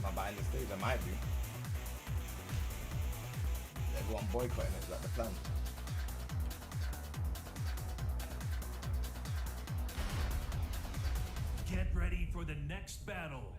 Not buying the stage, I might be. Everyone boycotting it, is that the plan? Get ready for the next battle.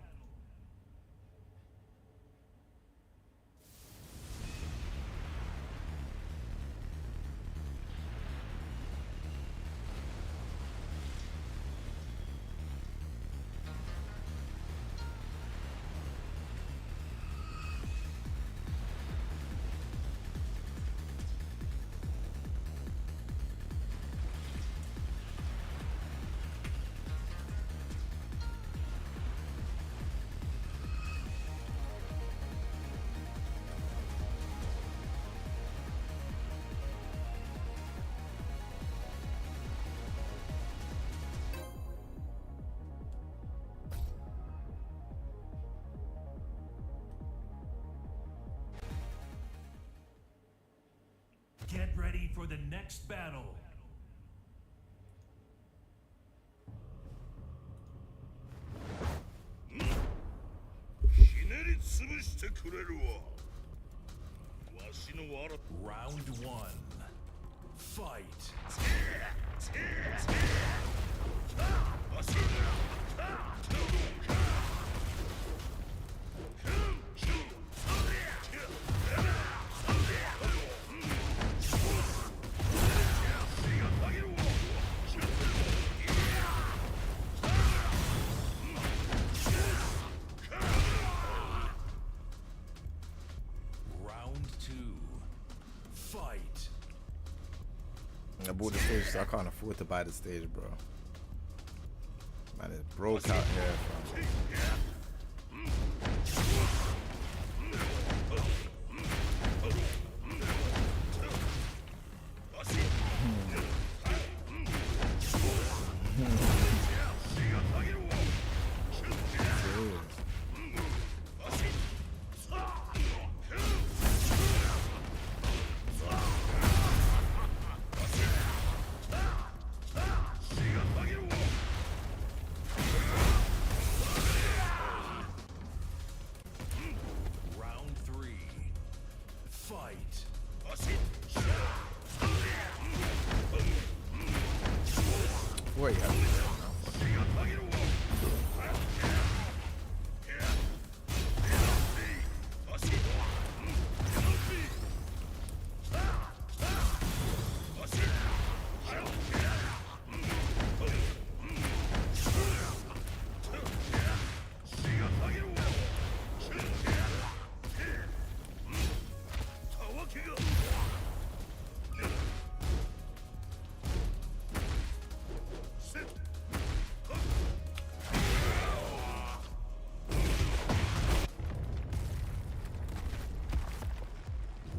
Get ready for the next battle. Round one. Fight. I bought the stage, so I can't afford to buy the stage, bro. Man, it's broke out here, fam. Wait,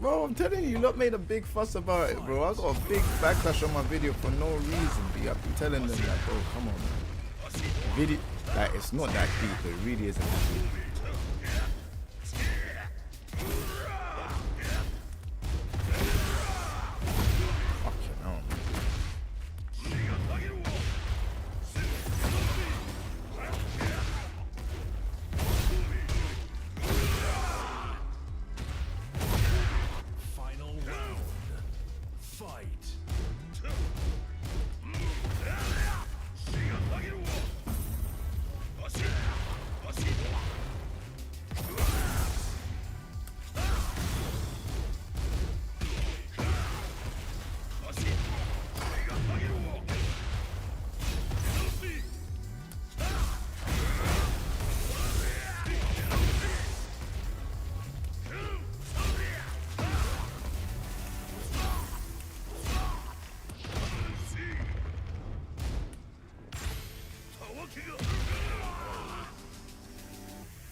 bro, I'm telling you, lot made a big fuss about it, bro. I got a big backlash on my video for no reason, B. I've been telling them that, bro, come on, man. The video, like, it's not that deep, but it really isn't that deep.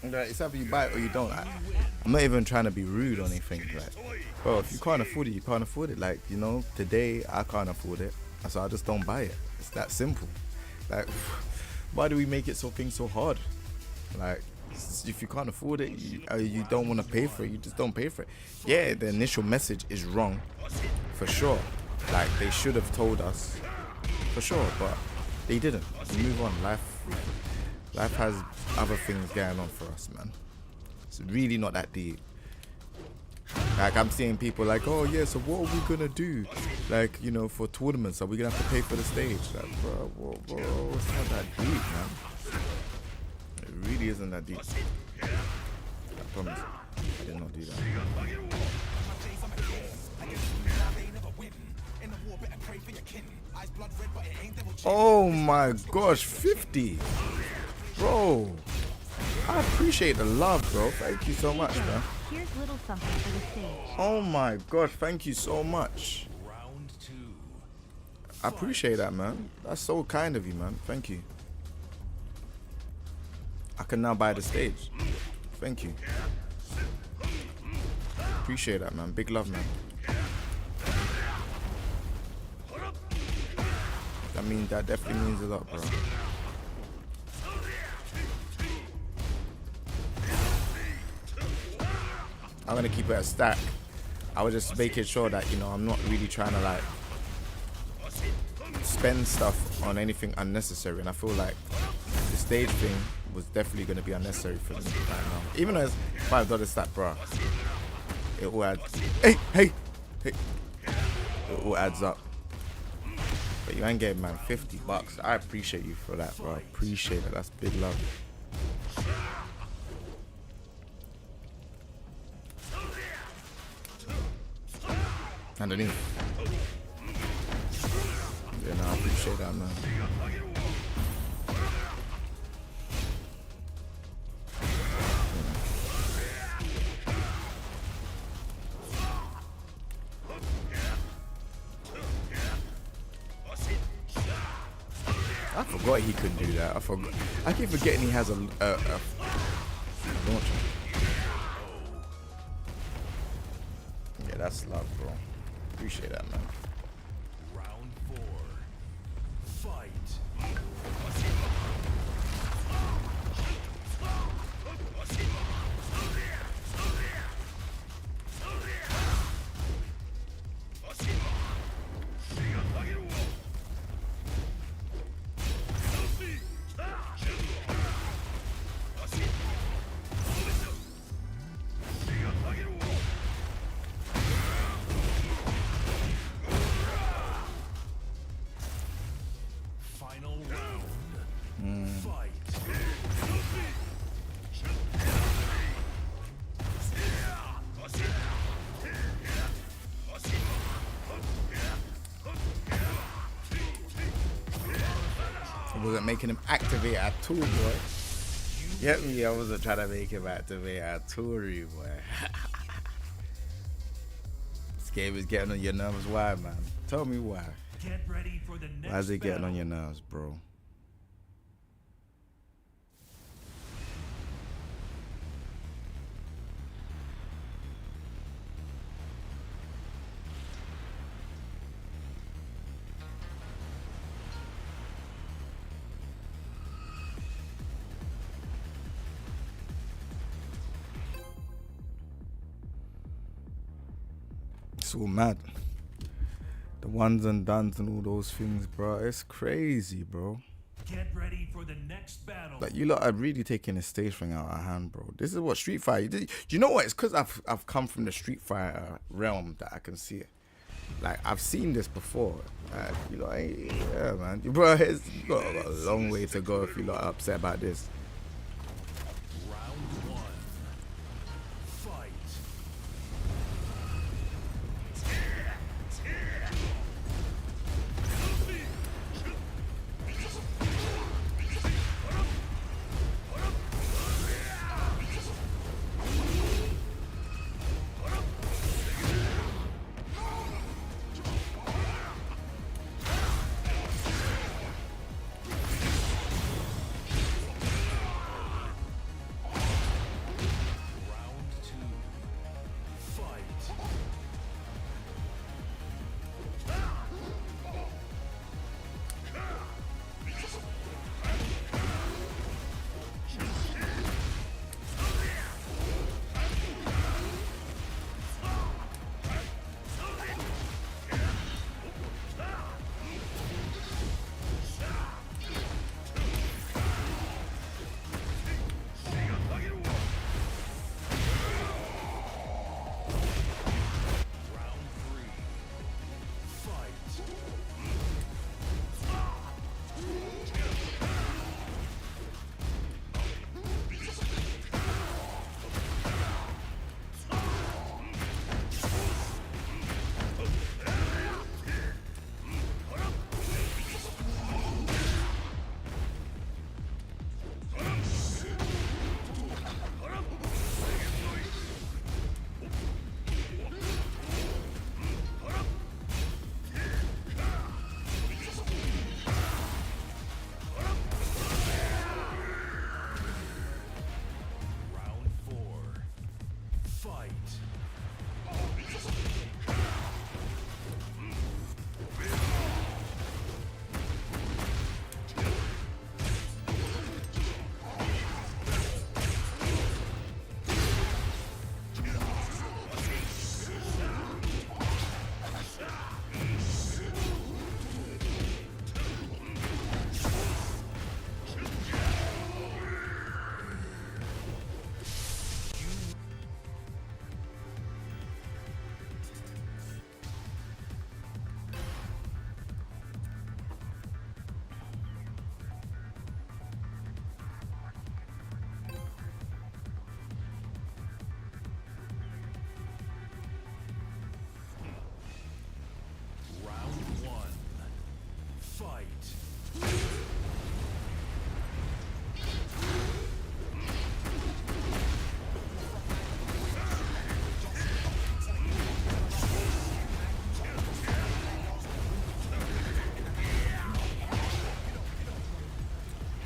Like, it's either you buy it or you don't. I'm not even trying to be rude or anything. Like, bro, if you can't afford it, you can't afford it. Like, you know, today I can't afford it, so I just don't buy it. It's that simple. Like, why do we make it so hard? Like, if you can't afford it, you don't want to pay for it, you just don't pay for it. Yeah, the initial message is wrong, for sure. Like, they should have told us, for sure, but they didn't. We move on. Life has other things going on for us, man. It's really not that deep. Like, I'm seeing people like, oh yeah, so what are we gonna do? Like, you know, for tournaments, are we gonna have to pay for the stage? Like, bro, it's not that deep, man. It really isn't that deep. I promise. I did not do that. Oh my gosh, 50. Bro, I appreciate the love, bro. Thank you so much, man. Here's little something for the stage. Oh my gosh, thank you so much. Round 2. I appreciate that, man. That's so kind of you, man. Thank you. I can now buy the stage. Thank you. Appreciate that, man. Big love, man. That definitely means a lot, bro. I'm gonna keep it a stack. I was just making sure that, you know, I'm not really trying to like spend stuff on anything unnecessary, and I feel like the stage thing was definitely gonna be unnecessary for me right now. Even though it's $5 stack, bro, it all adds. Hey! It all adds up. But you ain't getting, man, $50. I appreciate you for that, bro. I appreciate it. That's big love. Underneath. Yeah, no, I appreciate that, man. I forgot he could do that. I keep forgetting he has a launcher. Yeah, that's love, bro. Appreciate that, man. Round 4. Fight. Final round. Fight. I wasn't making him activate at all, boy. Get me? I wasn't trying to make him activate at all, boy. This game is getting on your nerves. Why, man? Tell me why. Get ready for the next Why is it getting on battle. your nerves, bro? It's all mad. The ones and dones and all those things, bro. It's crazy, bro. Get ready for the next battle. Like, you lot are really taking a stage thing out of hand, bro. This is what Street Fighter. Do you know what? It's because I've come from the Street Fighter realm that I can see it. Like, I've seen this before. You know, yeah, man. Bro, you got a long way to go if you're not upset about this. Round 1. Fight.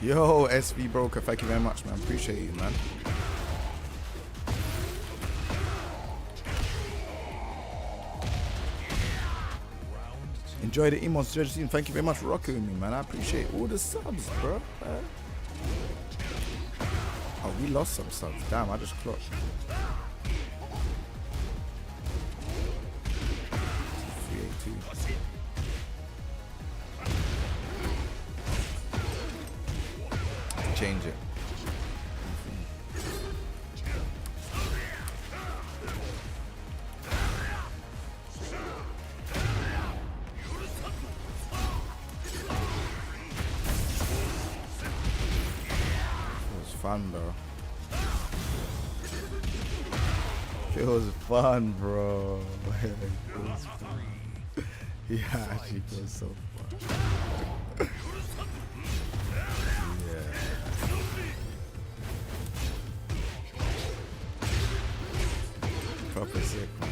Yo, SV Broker, thank you very much, man. Appreciate you, man. Enjoy the emotes, Judge Team. Thank you very much for rocking with me, man. I appreciate all the subs, bro. Oh, we lost some subs. Damn, I just clocked. 382. Change it. Fun, bro. Feels fun, bro. Feels fun. Yeah, actually feels so fun. Yeah. Proper sick, man.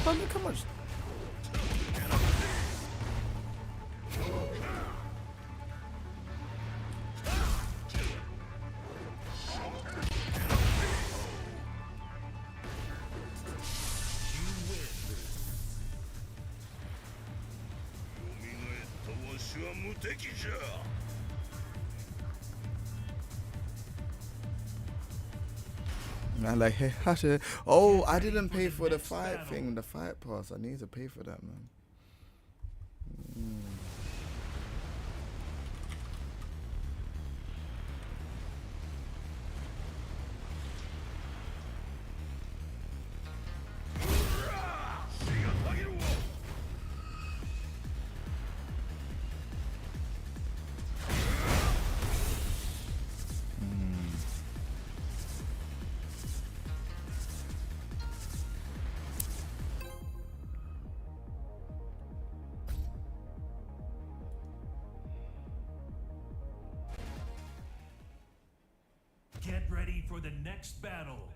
Oh, look how much. Man, like, hey, oh, I didn't pay for the fight thing, the fight pass. I need to pay for that, man. Get ready for the next battle.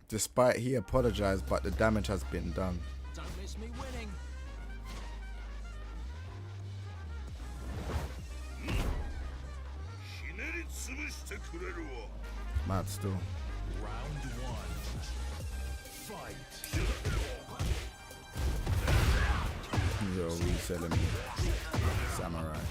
Despite he apologized, but the damage has been done. Don't miss me winning. Mad still. Round one. Fight. Yo, reselling me. Samurai.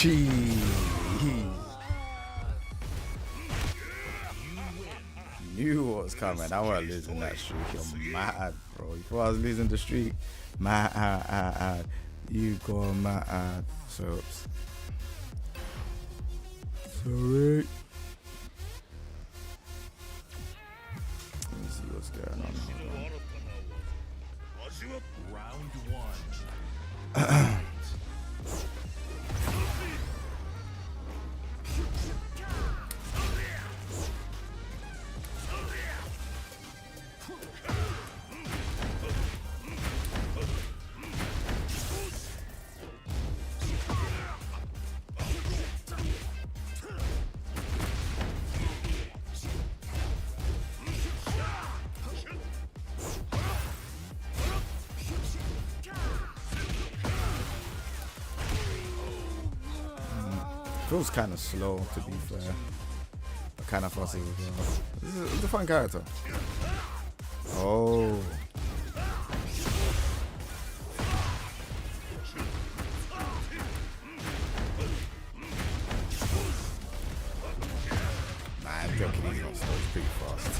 Jeez. Knew what was coming. I wasn't losing that streak. You're mad, bro. Before I was losing the streak, mad. You go mad. Soaps. Sorry. Let me see what's going on. Round one. Feels kind of slow, to be fair. Kind of fussy as well. It's a fun character. Oh. Man, Tekken is not slow. It's pretty fast.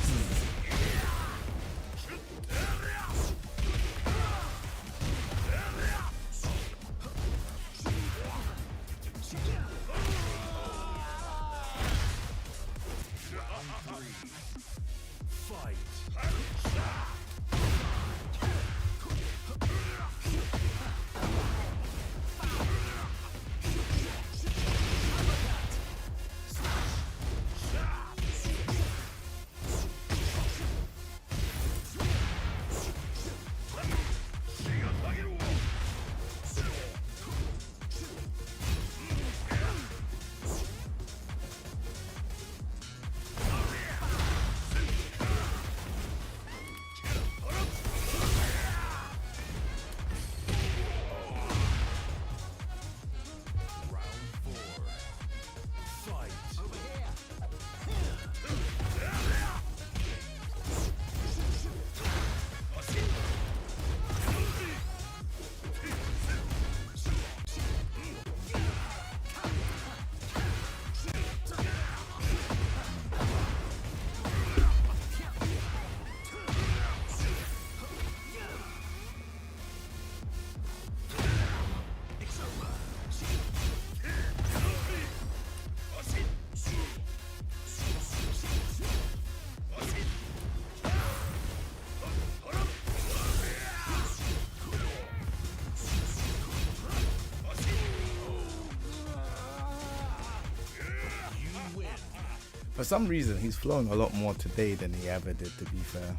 For some reason, he's flowing a lot more today than he ever did, to be fair.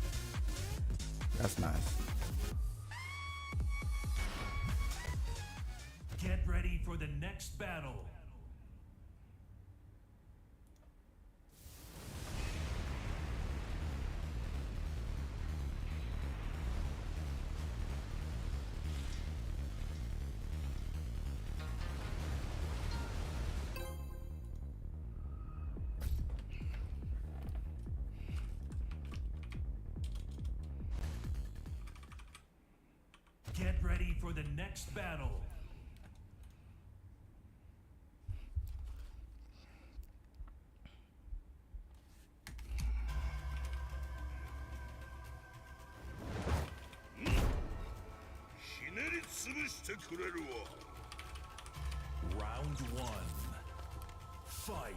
That's nice. Get ready for the next battle. Get ready for the next battle. Round one. Fight.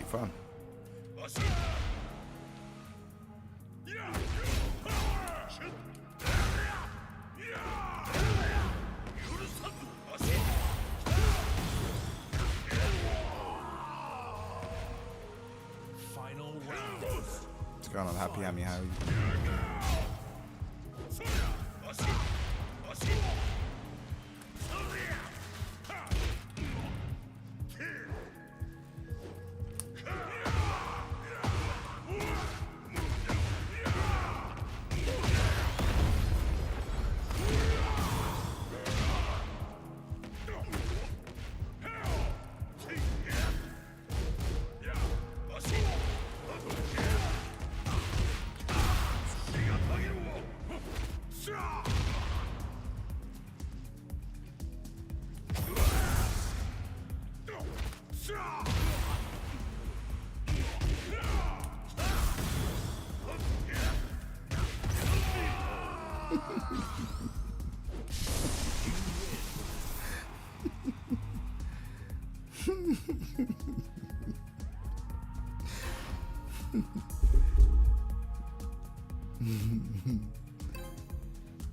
fun. Final round. What's going on, Happy Hammy? How are you?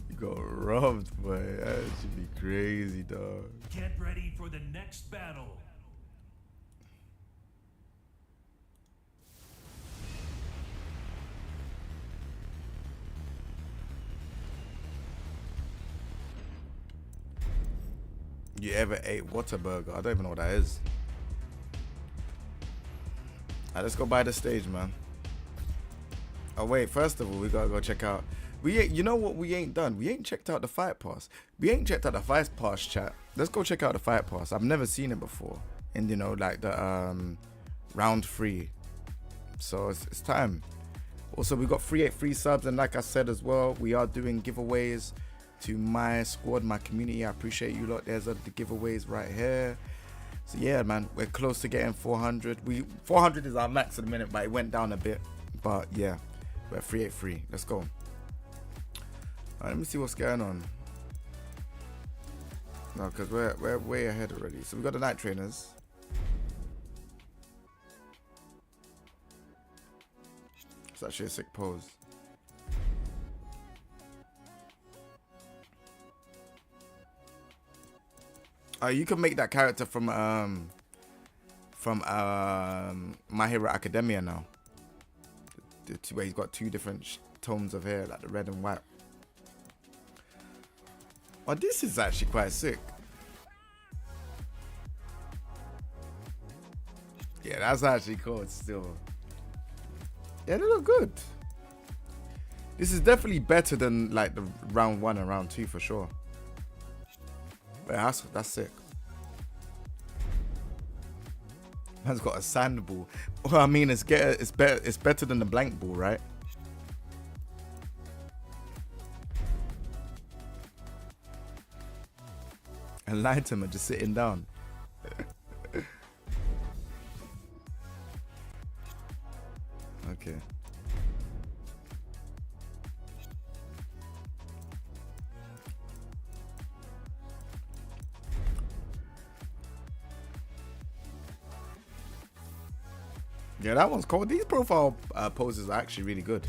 You got robbed, boy. That should be crazy, dog. Get ready for the next battle. You ever ate Whataburger? I don't even know what that is. Alright, let's go by the stage, man. Oh wait, first of all, we gotta go check out. You know what we ain't done? We ain't checked out the fight pass. We ain't checked out the fight pass, chat. Let's go check out the fight pass. I've never seen it before. And you know, like the round 3. So it's time. Also, we got 383 subs, and like I said as well, we are doing giveaways to my squad, my community. I appreciate you lot. There's the giveaways right here. So yeah, man, we're close to getting 400. 400 is our max at the minute, but it went down a bit. But yeah, we're 383. Let's go. Alright, let me see what's going on. No, because we're way ahead already. So we got the night trainers. It's actually a sick pose. You can make that character from My Hero Academia now. Where he's got 2 different tones of hair, like the red and white. Oh, this is actually quite sick. Yeah, that's actually cool still. Yeah, they look good. This is definitely better than like the round 1 and round 2 for sure. Yeah, that's sick. Man's got a sand ball. Well, I mean, it's better than the blank ball, right? And Lighterman just sitting down. Okay. Yeah, that one's cool. These profile poses are actually really good.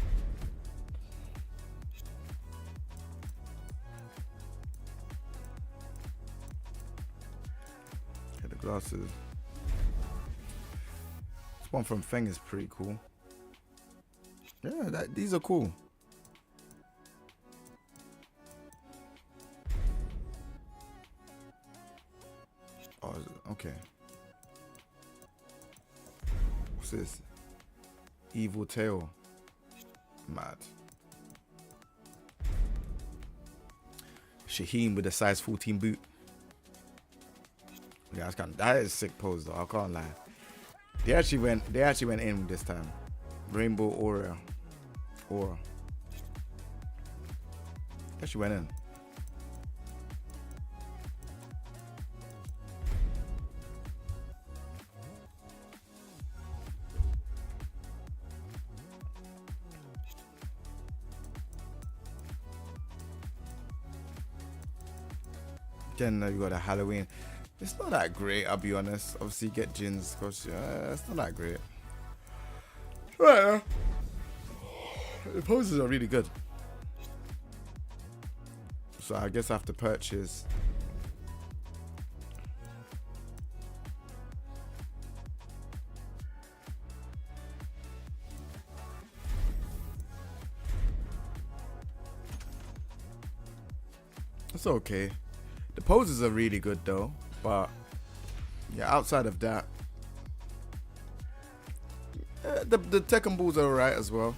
Yeah, the glasses. This one from Feng is pretty cool. Yeah, these are cool. Oh, okay. What's this? Evil tail. Mad. Shaheen with a size 14 boot. Yeah, that is a sick pose though. I can't lie. They actually went in this time. Rainbow Aura. Actually went in. Then you got a Halloween. It's not that great, I'll be honest. Obviously, you get Jin's costume. It's not that great. Right. The poses are really good. So I guess I have to purchase. It's okay. The poses are really good though, but yeah, outside of that, the Tekken balls are alright as well.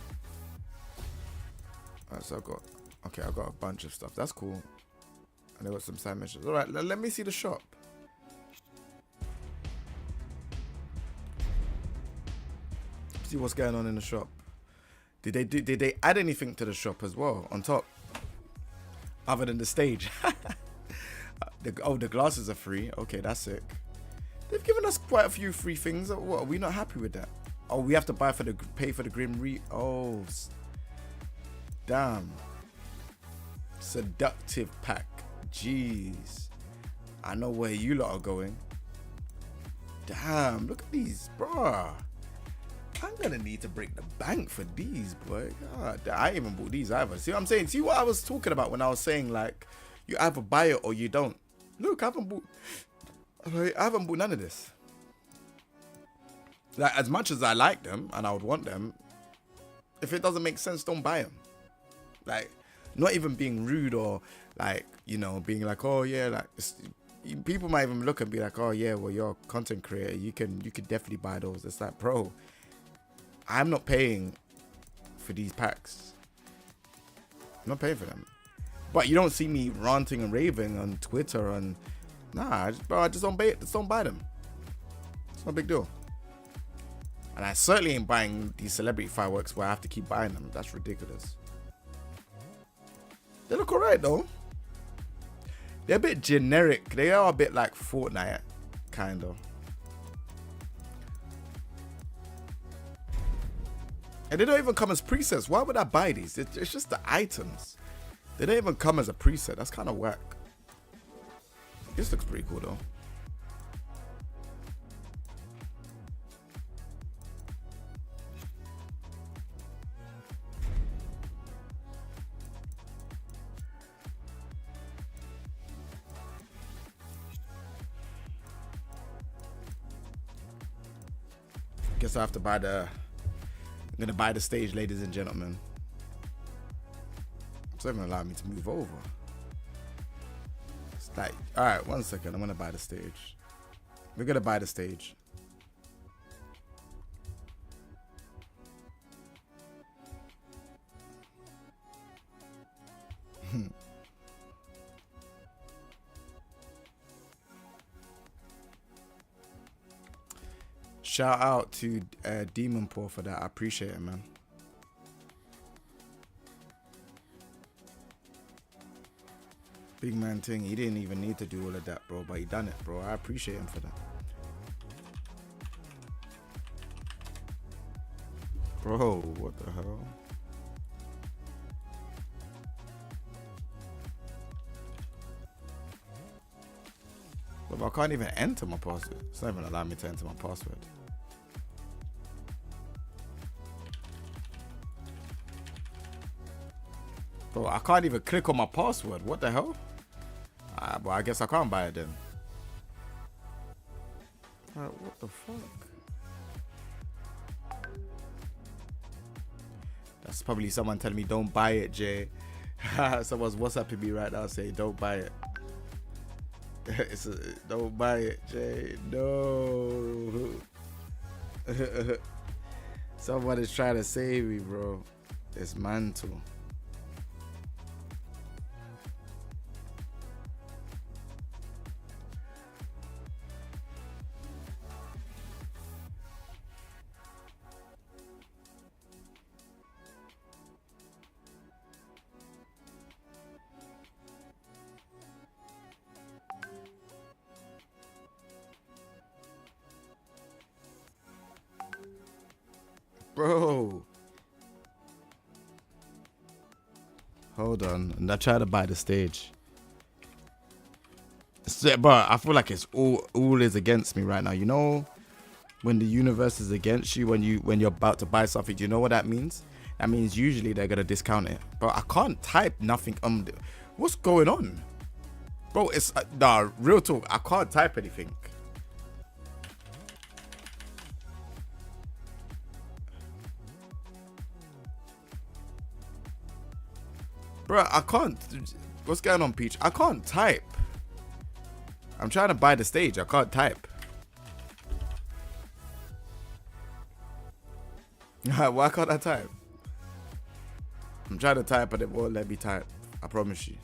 Alright, so I got a bunch of stuff. That's cool. And I got some side missions. Alright, let me see the shop. See what's going on in the shop. Did they add anything to the shop as well on top? Other than the stage. The glasses are free. Okay, that's sick. They've given us quite a few free things. What, are we not happy with that? Oh, we have to pay for the Grim Re. Oh, damn. Seductive pack. Jeez. I know where you lot are going. Damn, look at these, bruh. I'm gonna need to break the bank for these, boy. God, I ain't even bought these either. See what I'm saying? See what I was talking about when I was saying, like, you either buy it or you don't. Look, I haven't bought none of this. Like, as much as I like them and I would want them, if it doesn't make sense, don't buy them. Like, not even being rude or, like, you know, being like, oh yeah, like, people might even look and be like, oh yeah, well, you're a content creator, you could definitely buy those. It's like, bro, I'm not paying for these packs. I'm not paying for them. But you don't see me ranting and raving on Twitter and nah, I just don't buy them. It's no big deal. And I certainly ain't buying these celebrity fireworks where I have to keep buying them. That's ridiculous. They look alright though. They're a bit generic. They are a bit like Fortnite, kind of. And they don't even come as presets. Why would I buy these? It's just the items. They don't even come as a preset. That's kind of whack. This looks pretty cool though. Guess I have to buy I'm gonna buy the stage, ladies and gentlemen. It's not even allowing me to move over. It's like, all right, 1 second. I'm gonna buy the stage. We're gonna buy the stage. Shout out to Demon Paw for that. I appreciate it, man. Big man thing. He didn't even need to do all of that, bro. But he done it, bro. I appreciate him for that. Bro, what the hell? But I can't even enter my password. It's not even allowing me to enter my password. Bro, I can't even click on my password. What the hell? Well, I guess I can't buy it then. What the fuck? That's probably someone telling me don't buy it, Jay. Someone's WhatsApping me right now saying don't buy it. Don't buy it, Jay. No. Someone is trying to save me, bro. It's Mantle. Bro. Hold on. And I try to buy the stage. But I feel like it's all is against me right now. You know when the universe is against you, when you're about to buy something, do you know what that means? That means usually they're gonna discount it. But I can't type nothing. What's going on, bro? It's nah, real talk. I can't type anything. Bro, I can't. What's going on, Peach? I can't type. I'm trying to buy the stage. I can't type. Why can't I type? I'm trying to type, but it won't let me type. I promise you.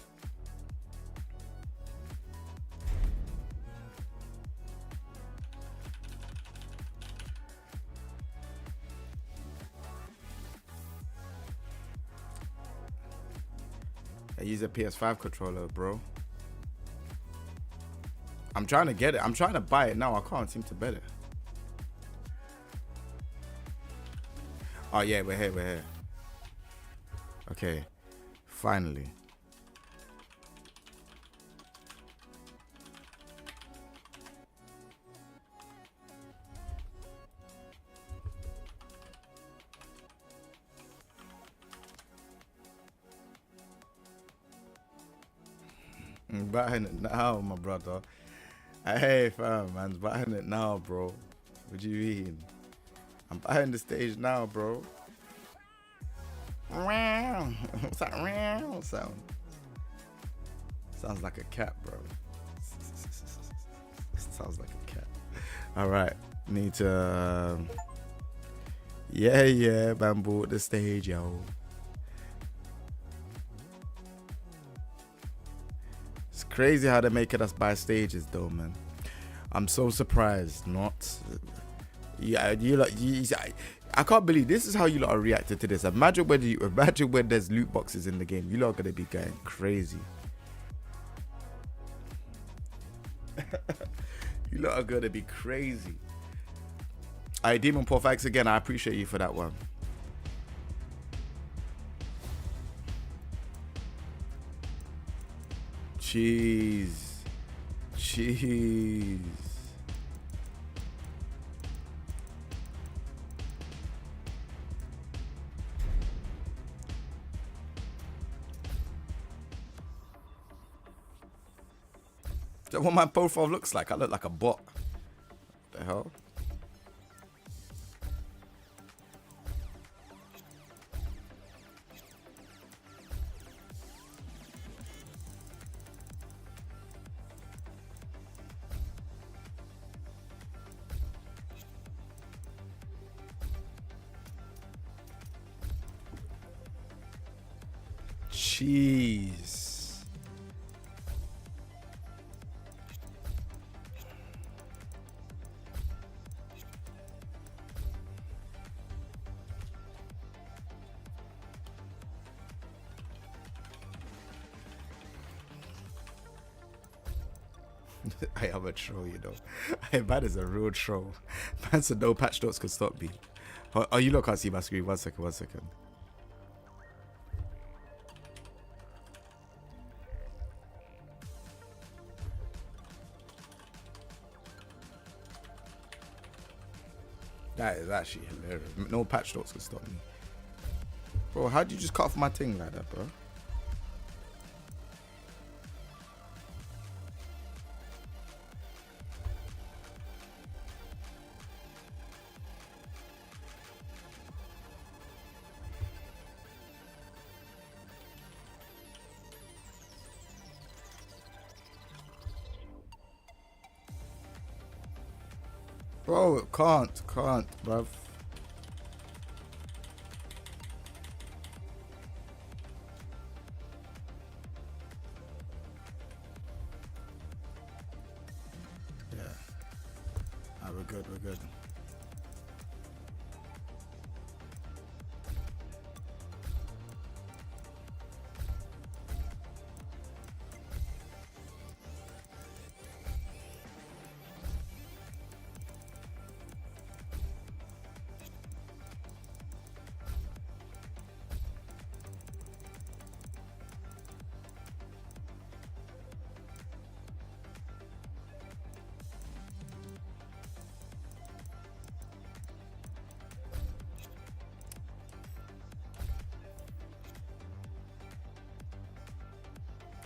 I use a PS5 controller, bro. I'm trying to get it. I'm trying to buy it now. I can't seem to bet it. Oh yeah, we're here. We're here. Okay, finally. I'm buying it now, my brother. Hey, fam, man's buying it now, bro. What do you mean? I'm buying the stage now, bro. What's that sound? Sounds like a cat, bro. Sounds like a cat. All right, need to. Yeah, bamboo at the stage, yo. It's crazy how they're making us buy stages, though, man. I'm so surprised. Not. Yeah, I can't believe this is how you lot are reacting to this. Imagine when there's loot boxes in the game. You lot are gonna be going crazy. You lot are gonna be crazy. Alright, Demon Paul, thanks again. I appreciate you for that one. Jeez. Is that what my profile looks like? I look like a bot. What the hell? Jeez. I am a troll, you know. Man is a real troll. Man said no patch notes could stop me. Oh, you lot can't see my screen. One second. That is actually hilarious. No patch notes could stop me. Bro, how'd you just cut off my thing like that, bro? Bro, it can't, bruv. Yeah. Alright, we're good.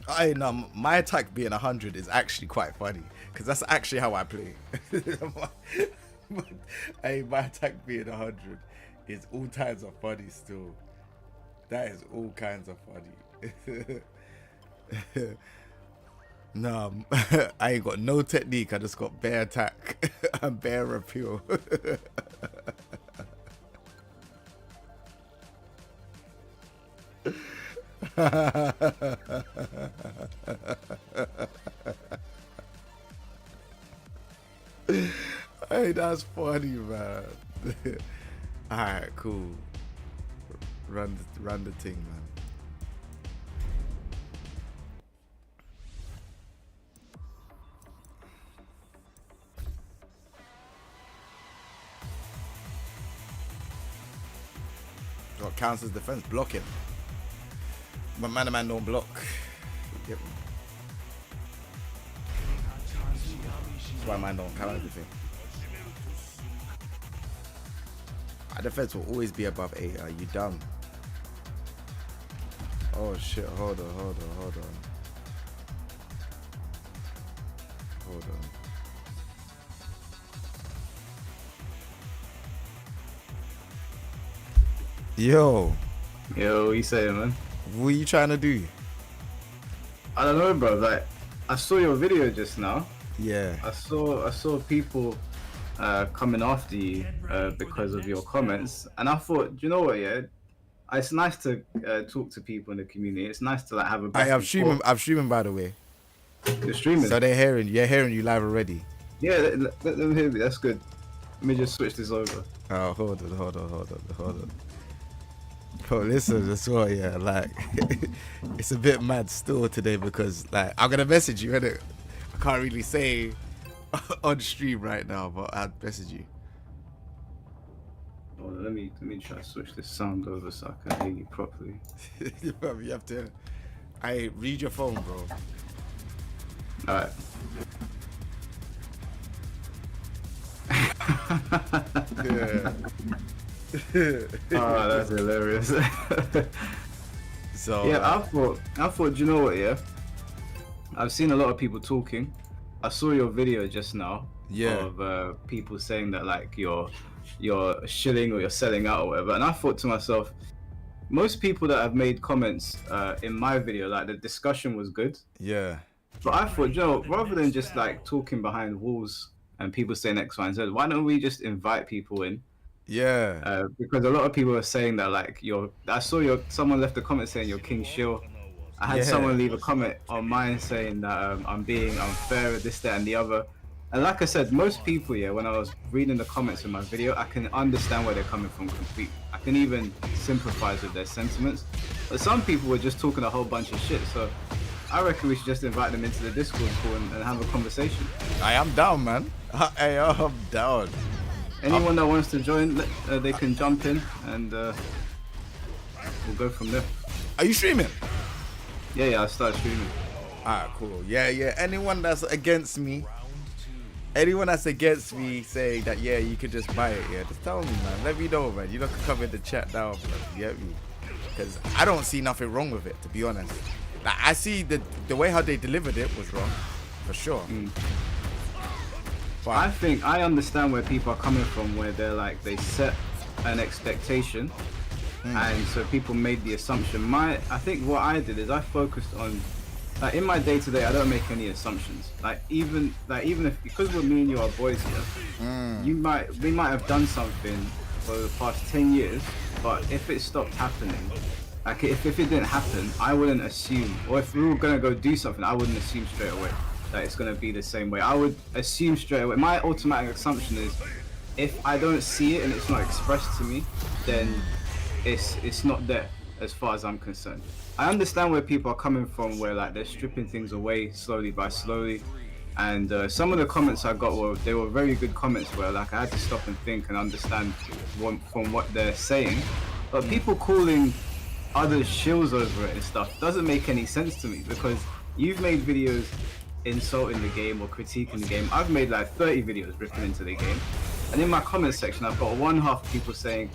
I know my attack being 100 is actually quite funny because that's actually how I play. Hey, my attack being 100 is all kinds of funny still. That is all kinds of funny. Nah, I ain't got no technique. I just got bare attack and bare appeal. Hey, that's funny, man. Alright, cool. Run the thing, man. What counts as defense? Blocking. But man to man don't block. Yep. That's why mine don't count everything. Our defense will always be above 8. Are you dumb? Oh shit, hold on. Hold on. Yo, what you saying, man? what are you trying to do? I don't know, bro. Like, I saw your video just now. Yeah. I saw people coming after you because of your comments, and I thought, you know what? Yeah, it's nice to talk to people in the community. It's nice to like have a. I'm streaming by the way. You're streaming. So they're hearing you live already. Yeah, let them hear me. That's good. Let me just switch this over. Oh, hold on. Oh, listen as well, yeah, like, it's a bit mad still today because, like, I'm gonna message you, innit? I can't really say on stream right now, but I'd message you. Oh, let me try to switch this sound over so I can hear you properly. You have to, read your phone, bro. Alright. Yeah. Oh, that's hilarious. So yeah, I thought, you know what? Yeah, I've seen a lot of people talking. I saw your video just now. Yeah. Of people saying that like you're shilling or you're selling out or whatever, and I thought to myself, most people that have made comments in my video, like the discussion was good. Yeah. But I thought, Joe, rather than just like talking behind walls and people saying X, Y, and Z, why don't we just invite people in? Yeah. Because a lot of people are saying that like someone left a comment saying you're King Shill. I had someone leave a comment on mine saying that I'm being unfair at this, that, and the other. And like I said, most people, yeah, when I was reading the comments in my video, I can understand where they're coming from completely. I can even sympathize with their sentiments. But some people were just talking a whole bunch of shit. So I reckon we should just invite them into the Discord call and have a conversation. I am down, man. I am down. Anyone that wants to join, they can jump in and we'll go from there. Are you streaming? Yeah, I started streaming. Alright, cool. Yeah. Anyone that's against me saying that, yeah, you could just buy it, yeah, just tell me, man. Let me know, man. You don't come in the chat now, man. You get me? Because I don't see nothing wrong with it, to be honest. Like, I see the way how they delivered it was wrong, for sure. But I think I understand where people are coming from, where they're like, they set an expectation and so people made the assumption. I think what I did is I focused on, like, in my day-to-day, I don't make any assumptions. Like even if, because we're me and you are boys here, we might have done something for the past 10 years, but if it stopped happening, like if it didn't happen, I wouldn't assume, or if we were gonna go do something, I wouldn't assume straight away that it's gonna be the same way. I would assume straight away. My automatic assumption is, if I don't see it and it's not expressed to me, then it's not there as far as I'm concerned. I understand where people are coming from, where like they're stripping things away slowly by slowly, and some of the comments I got were very good comments where like I had to stop and think and understand from what they're saying. But people calling other shills over it and stuff doesn't make any sense to me, because you've made videos insulting the game or critiquing the game. I've made like 30 videos ripping into the game, and in my comment section I've got one half of people saying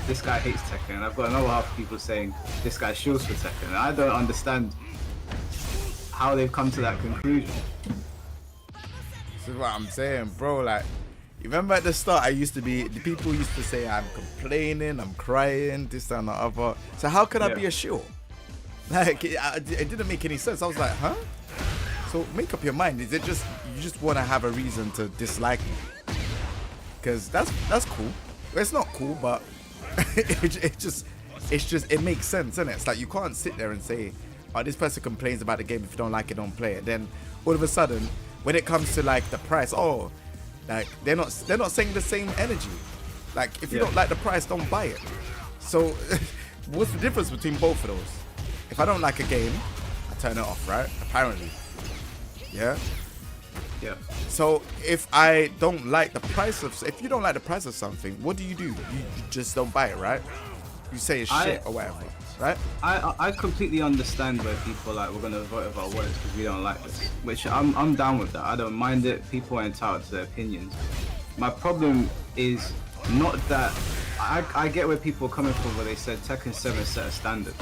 this guy hates Tekken, and I've got another half of people saying this guy shills for Tekken, and I don't understand how they've come to that conclusion. This is what I'm saying, bro. Like, you remember at the start, the people used to say I'm complaining, I'm crying, this, that, and the other. So how could I be a shill? Like, it didn't make any sense. I was like, huh? So make up your mind. Is it just you just want to have a reason to dislike me? Because that's cool. It's not cool, but it makes sense, isn't it? It's like you can't sit there and say, oh, this person complains about the game. If you don't like it, don't play it. Then all of a sudden, when it comes to like the price, oh, like they're not saying the same energy. Like if you don't like the price, don't buy it. So what's the difference between both of those? If I don't like a game, I turn it off, right? Apparently. Yeah. So if I don't like the price of, if you don't like the price of something, what do? You just don't buy it, right? You say it's shit or whatever, right? I completely understand where people are like, we're gonna vote with our wallets because we don't like this, which I'm down with that. I don't mind it. People are entitled to their opinions. My problem is not that I get where people are coming from, where they said Tekken 7 set a standard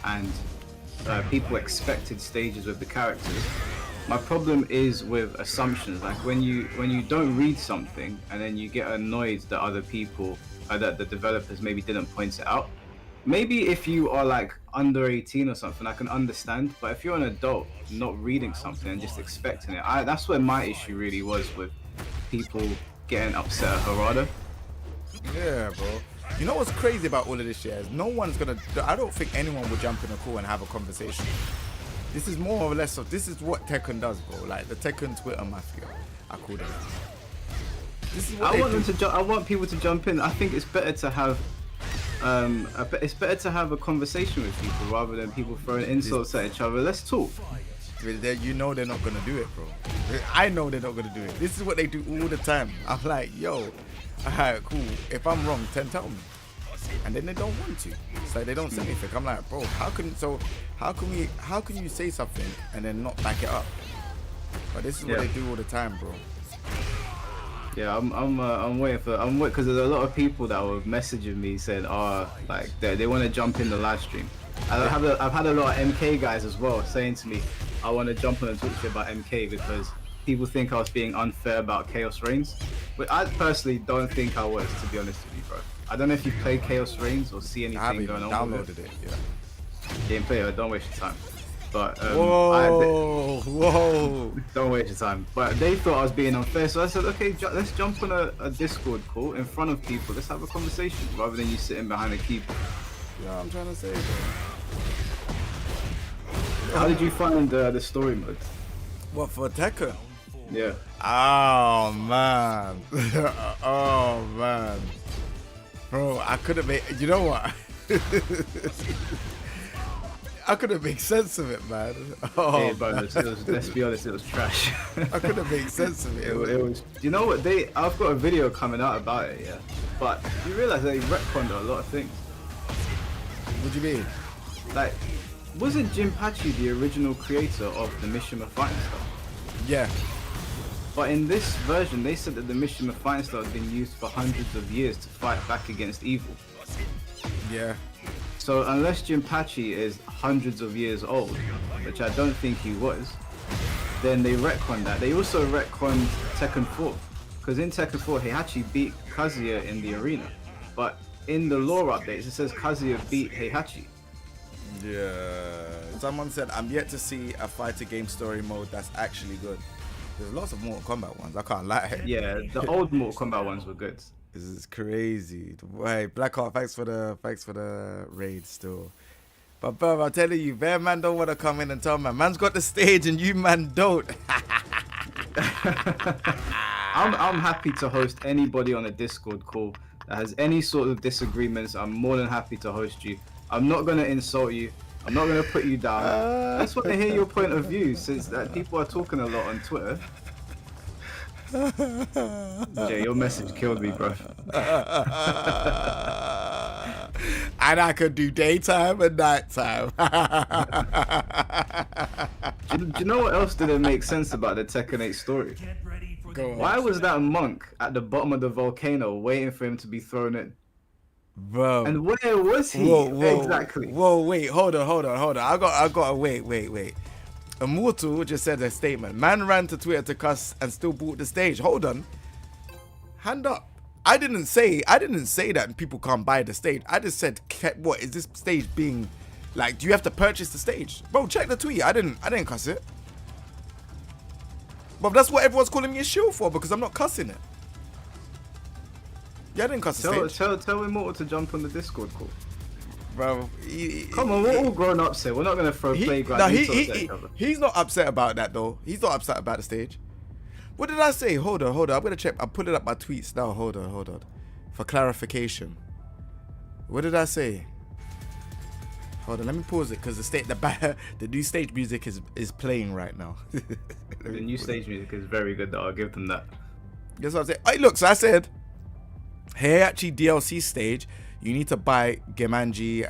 and people expected stages with the characters. My problem is with assumptions. Like when you don't read something and then you get annoyed that other people, that the developers maybe didn't point it out. Maybe if you are like under 18 or something, I can understand. But if you're an adult not reading something and just expecting it, that's where my issue really was with people getting upset at Harada. Yeah, bro. You know what's crazy about all of this shit is no one's gonna. I don't think anyone would jump in a call and have a conversation. This is more or less of, this is what Tekken does, bro. Like the Tekken Twitter mafia, I call them. This is what I want people to jump in. I think it's better to have a conversation with people rather than people throwing insults at each other. Let's talk. You know they're not gonna do it, bro. I know they're not gonna do it. This is what they do all the time. I'm like, yo, alright, cool. If I'm wrong, tell me. And then they don't want to. It's like they don't say anything. I'm like, bro, how can you say something and then not back it up? But this is what they do all the time, bro. Yeah, I'm waiting because there's a lot of people that were messaging me saying, like they want to jump in the live stream. I've had a lot of MK guys as well saying to me, I want to jump on and talk to you about MK because people think I was being unfair about Chaos Reigns. But I personally don't think I was, to be honest with you, bro. I don't know if you play Chaos Reigns or see anything going on. I downloaded it, yeah. Gameplay, don't waste your time. But whoa! Don't waste your time. But they thought I was being unfair, so I said, okay, let's jump on a Discord call in front of people. Let's have a conversation rather than you sitting behind a keyboard. Yeah, I'm trying to say, bro. How did you find the story mode? What, for Tekken? Yeah. Oh man. Oh man. Bro, I couldn't make, you know what? I couldn't make sense of it, man. Oh, hey, bro, let's be honest, it was trash. I couldn't make sense of it. It was. You know what? I've got a video coming out about it, yeah. But you realise they retconned a lot of things. What do you mean? Like, wasn't Jinpachi the original creator of the Mishima fighting style? Yeah. But in this version, they said that the Mishima fighting style has been used for hundreds of years to fight back against evil. Yeah. So unless Jinpachi is hundreds of years old, which I don't think he was, then they retconned that. They also retconned Tekken 4, because in Tekken 4 Heihachi beat Kazuya in the arena, but in the lore updates it says Kazuya beat Heihachi. Yeah. Someone said, I'm yet to see a fighter game story mode that's actually good. There's lots of Mortal Kombat ones, I can't lie. Yeah, the old Mortal Kombat ones were good. This is crazy. Hey, Blackheart, thanks for the raid still. But bro, I'm telling you, Bear Man don't want to come in and tell man. Man's got the stage and you man don't. I'm happy to host anybody on a Discord call that has any sort of disagreements. I'm more than happy to host you. I'm not going to insult you. I'm not going to put you down. I just want to hear your point of view, since that people are talking a lot on Twitter. Jay, your message killed me, bro. And I could do daytime and nighttime. Do you know what else didn't make sense about the Tekken 8 story? Go on. Why was that monk at the bottom of the volcano waiting for him to be thrown in? Bro. And where was he? Whoa, exactly. Whoa, wait, hold on. I got wait. Immortal just said a statement. Man ran to Twitter to cuss and still bought the stage. Hold on. Hand up. I didn't say that people can't buy the stage. I just said, what is this stage being like? Do you have to purchase the stage? Bro, check the tweet. I didn't cuss it. But that's what everyone's calling me a shill for, because I'm not cussing it. Yeah, I didn't cuss the stage. Tell Immortal to jump on the Discord call. Bro, come on, we're all grown ups here. We're not gonna throw playground. He's not upset about that though. He's not upset about the stage. What did I say? Hold on. I'm gonna check. I'll put it up my tweets now. Hold on. For clarification. What did I say? Hold on, let me pause it because the new stage music is playing right now. The new stage music is very good though. I'll give them that. Guess what I said? Hey, look, so I said, hey, actually DLC stage, you need to buy Jumanji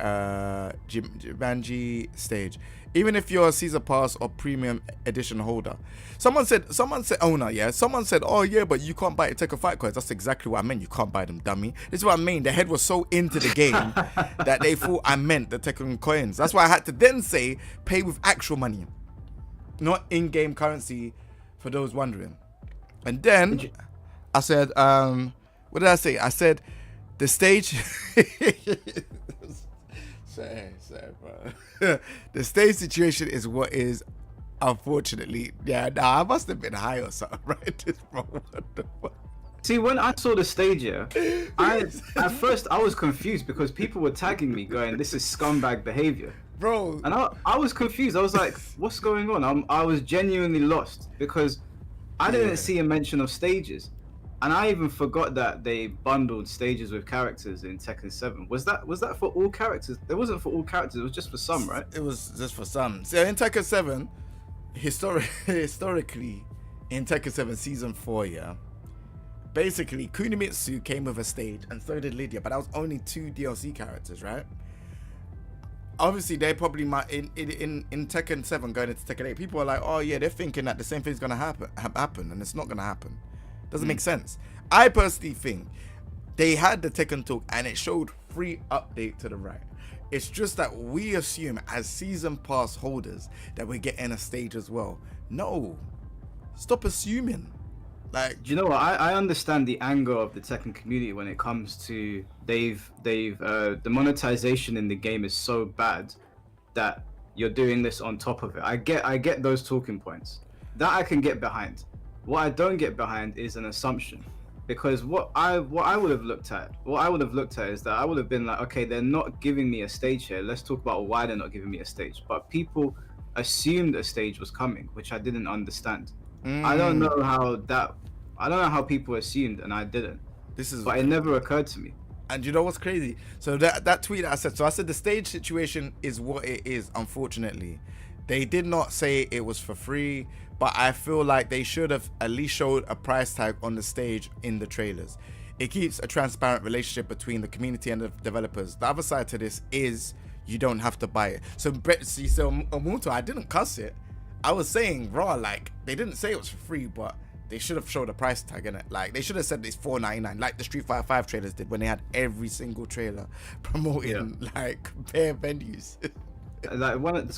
stage, even if you're a Caesar Pass or Premium Edition holder. Someone said, owner, yeah. Someone said, oh yeah, but you can't buy Tekken Fight coins. That's exactly what I meant. You can't buy them, dummy. This is what I mean. The head was so into the game that they thought I meant the Tekken coins. That's why I had to then say, pay with actual money, not in-game currency, for those wondering. And then I said, what did I say? I said, the stage. Sorry, bro. The stage situation is what is, unfortunately. Yeah, I must have been high or something, right? What the fuck? See, when I saw the stage here, at first I was confused because people were tagging me going, this is scumbag behavior. Bro. And I was confused. I was like, what's going on? I was genuinely lost because I didn't see a mention of stages. And I even forgot that they bundled stages with characters in Tekken 7. Was that for all characters? It wasn't for all characters. It was just for some, right? It was just for some. So in Tekken 7, historically, in Tekken 7 Season 4, yeah, basically, Kunimitsu came with a stage, and so did Lydia, but that was only 2 DLC characters, right? Obviously, they probably might, in Tekken 7 going into Tekken 8, people are like, oh yeah, they're thinking that the same thing's going to happen, and it's not going to happen. Doesn't make sense. I personally think they had the Tekken talk and it showed free update to the right. It's just that we assume as season pass holders that we're getting a stage as well. No, stop assuming. Like, do you know what? I understand the anger of the Tekken community when it comes to the monetization in the game is so bad that you're doing this on top of it. I get those talking points. That I can get behind. What I don't get behind is an assumption, because what I would have looked at is that I would have been like, okay, they're not giving me a stage here. Let's talk about why they're not giving me a stage. But people assumed a stage was coming, which I didn't understand. I don't know how people assumed, and I didn't. But it never occurred to me. And you know what's crazy? So that tweet that I said the stage situation is what it is. Unfortunately, they did not say it was for free. But I feel like they should have at least showed a price tag on the stage in the trailers. It keeps a transparent relationship between the community and the developers. The other side to this is you don't have to buy it. So Omuto, I didn't cuss it. I was saying raw, like they didn't say it was for free, but they should have showed a price tag in it. Like they should have said it's $4.99, like the Street Fighter 5 trailers did when they had every single trailer promoting like bare venues. Like one,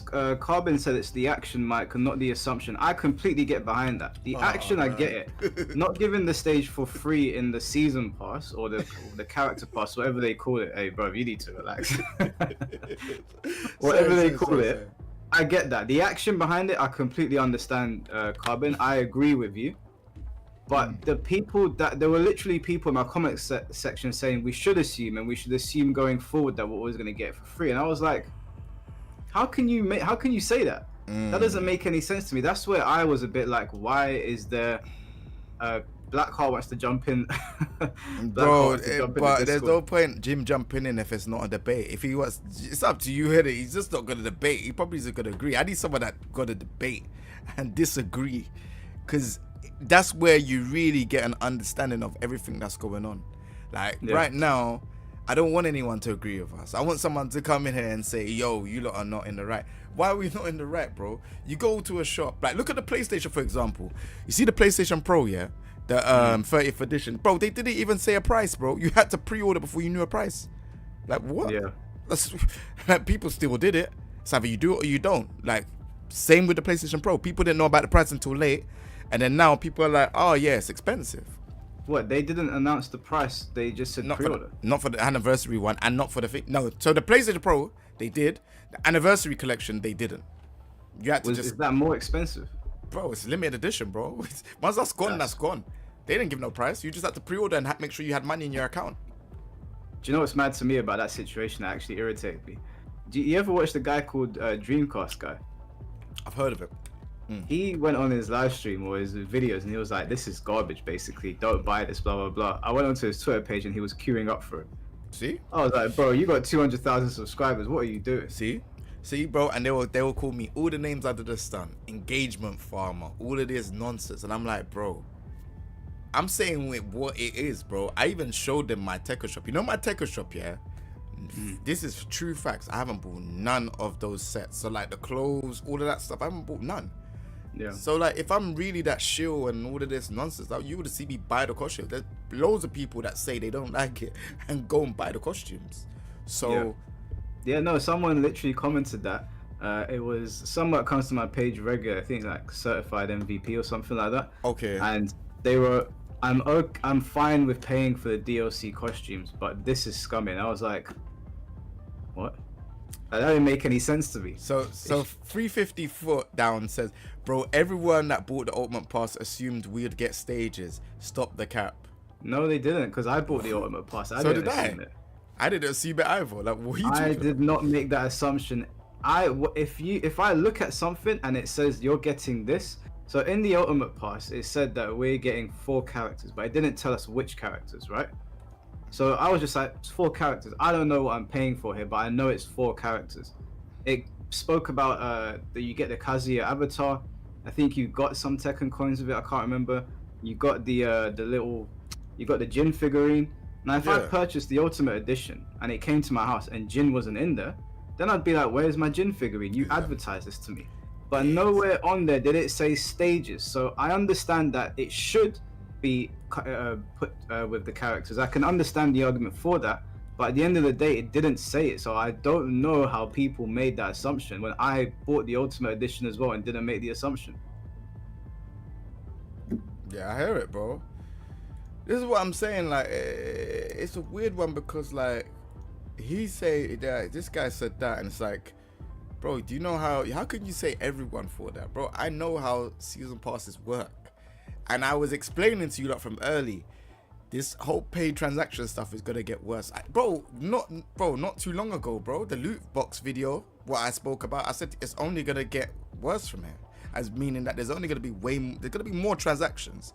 Carbon said it's the action, Mike, and not the assumption. I completely get behind that. The action, I get it. Not giving the stage for free in the season pass or the character pass, whatever they call it. Hey, bro, you need to relax. Whatever they call it, I get that. The action behind it, I completely understand, Carbon. I agree with you. But the people there were literally people in my comment section saying we should assume going forward that we're always going to get it for free, and I was like, how can you say that? That doesn't make any sense to me. That's where I was a bit like, why is there Blackheart wants to jump in? Bro, but there's no point Jim jumping in if it's not a debate. If he was, it's up to you. He's just not gonna debate. He probably isn't gonna agree. I need someone that gonna debate and disagree, because that's where you really get an understanding of everything that's going on. Like right now, I don't want anyone to agree with us. I want someone to come in here and say, yo, you lot are not in the right. Why are we not in the right, bro? You go to a shop, like look at the PlayStation, for example. You see the PlayStation Pro, yeah? The 30th edition. Bro, they didn't even say a price, bro. You had to pre-order before you knew a price. Like, what? Yeah. Like, people still did it. It's either you do it or you don't. Like, Same with the PlayStation Pro. People didn't know about the price until late, and then now people are like, oh yeah, it's expensive. What, they didn't announce the price, they just said pre-order? Not for the anniversary one, and not for the thing. No, so the PlayStation Pro, they did. The anniversary collection, they didn't. You had to Is that more expensive? Bro, it's limited edition, bro. Once that's gone, that's gone. They didn't give no price. You just had to pre-order and make sure you had money in your account. Do you know what's mad to me about that situation that actually irritated me? Do you ever watch the guy called Dreamcast guy? I've heard of it. He went on his live stream or his videos and he was like, this is garbage, basically. Don't buy this, blah, blah, blah. I went onto his Twitter page and he was queuing up for it. See? I was like, bro, you got 200,000 subscribers. What are you doing? See, bro, and they will call me all the names under the sun. Engagement farmer, all of this nonsense. And I'm like, bro, I'm saying with what it is, bro. I even showed them my Tekken shop. You know my Tekken shop, yeah? This is true facts. I haven't bought none of those sets. So like the clothes, all of that stuff, I haven't bought none. Yeah. So like if I'm really that shill and all of this nonsense, like, you would see me buy the costume. There's loads of people that say they don't like it and go and buy the costumes. So yeah, no, someone literally commented that. It was someone that comes to my page regular, I think like certified MVP or something like that. Okay. And they were, I'm fine with paying for the DLC costumes, but this is scumming. I was like, what? That didn't make any sense to me. So 350 foot down says, bro, everyone that bought the Ultimate Pass assumed we'd get stages. Stop the cap. No, they didn't, because I bought the Ultimate Pass. So did I. I didn't assume it either. Like, what are you I did not make that assumption. If I look at something and it says you're getting this, so in the Ultimate Pass it said that we're getting 4 characters, but it didn't tell us which characters, right? So I was just like, it's 4 characters. I don't know what I'm paying for here, but I know it's 4 characters. It spoke about that you get the Kazuya avatar. I think you got some Tekken coins with it. I can't remember. You got the you got the Jin figurine. Now, if I purchased the Ultimate Edition and it came to my house and Jin wasn't in there, then I'd be like, where's my Jin figurine? You advertised this to me. But nowhere on there did it say stages. So I understand that it should be put with the characters. I can understand the argument for that. But at the end of the day, it didn't say it. So I don't know how people made that assumption when I bought the Ultimate Edition as well and didn't make the assumption. Yeah, I hear it, bro. This is what I'm saying. Like, it's a weird one because, like, he say that this guy said that, and it's like, bro, do you know how can you say everyone for that, bro? I know how season passes work, and I was explaining to you that from early. This whole paid transaction stuff is gonna get worse, not too long ago, bro. The loot box video, what I spoke about, I said it's only gonna get worse from here, as meaning that there's only gonna be more transactions.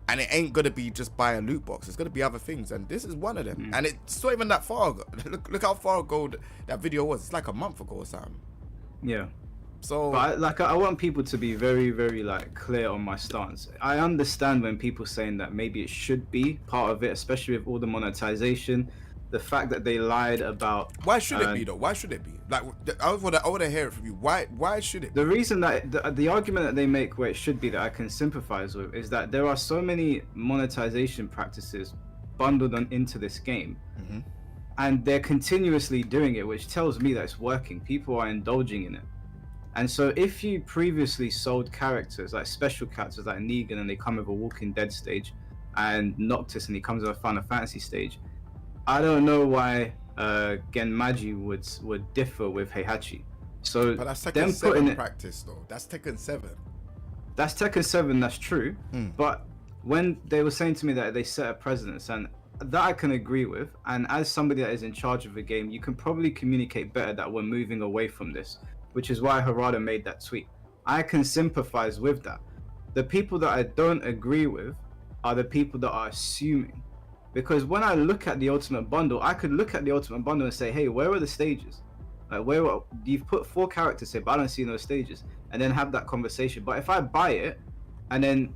And it ain't gonna be just buy a loot box. It's gonna be other things, and this is one of them. And it's not even that far ago. Look how far ago that video was. It's like a month ago or something. Yeah. So, but I want people to be very, very like clear on my stance. I understand when people saying that maybe it should be part of it, especially with all the monetization. The fact that they lied about. Why should it be though? Why should it be? Like, I want to hear it from you. Why should it? The reason that the argument that they make where it should be that I can sympathize with is that there are so many monetization practices bundled into this game, and they're continuously doing it, which tells me that it's working. People are indulging in it. And so if you previously sold characters, like special characters like Negan, and they come with a Walking Dead stage, and Noctis and he comes with a Final Fantasy stage, I don't know why Genmaji would differ with Heihachi. So but that's Tekken 7 practice though. That's Tekken 7. That's Tekken 7, that's true. But when they were saying to me that they set a precedence, and that I can agree with, and as somebody that is in charge of the game, you can probably communicate better that we're moving away from this, which is why Harada made that tweet. I can sympathize with that. The people that I don't agree with are the people that are assuming. Because when I look at the Ultimate Bundle, I could look at the Ultimate Bundle and say, hey, where are the stages? Like, you've put 4 characters here, but I don't see no stages. And then have that conversation. But if I buy it, and then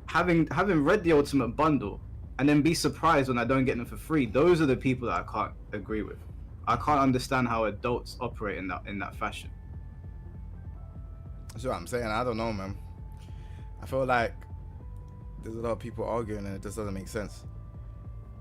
having read the Ultimate Bundle, and then be surprised when I don't get them for free, those are the people that I can't agree with. I can't understand how adults operate in that fashion. That's what I'm saying. I don't know, man. I feel like there's a lot of people arguing and it just doesn't make sense.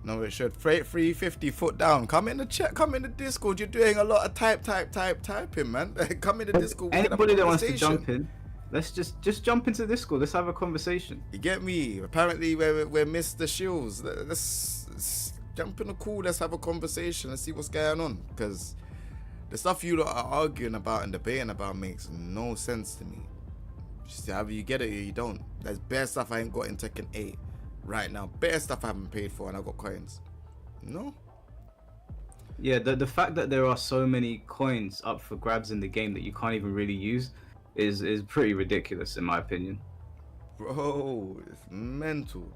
No, it should. Freight 350 foot down. Come in the chat. Come in the Discord. You're doing a lot of typing, man. Come in the Discord. Anybody that wants to jump in, let's just jump into Discord. Let's have a conversation. You get me? Apparently, we're Mr. Shields. Let's jump in the call. Let's have a conversation. Let's see what's going on. Because the stuff you lot are arguing about and debating about makes no sense to me. Just either you get it or you don't. There's bare stuff I ain't got in Tekken 8 right now. Bare stuff I haven't paid for and I got coins. No? Yeah, the fact that there are so many coins up for grabs in the game that you can't even really use is pretty ridiculous in my opinion. Bro, it's mental.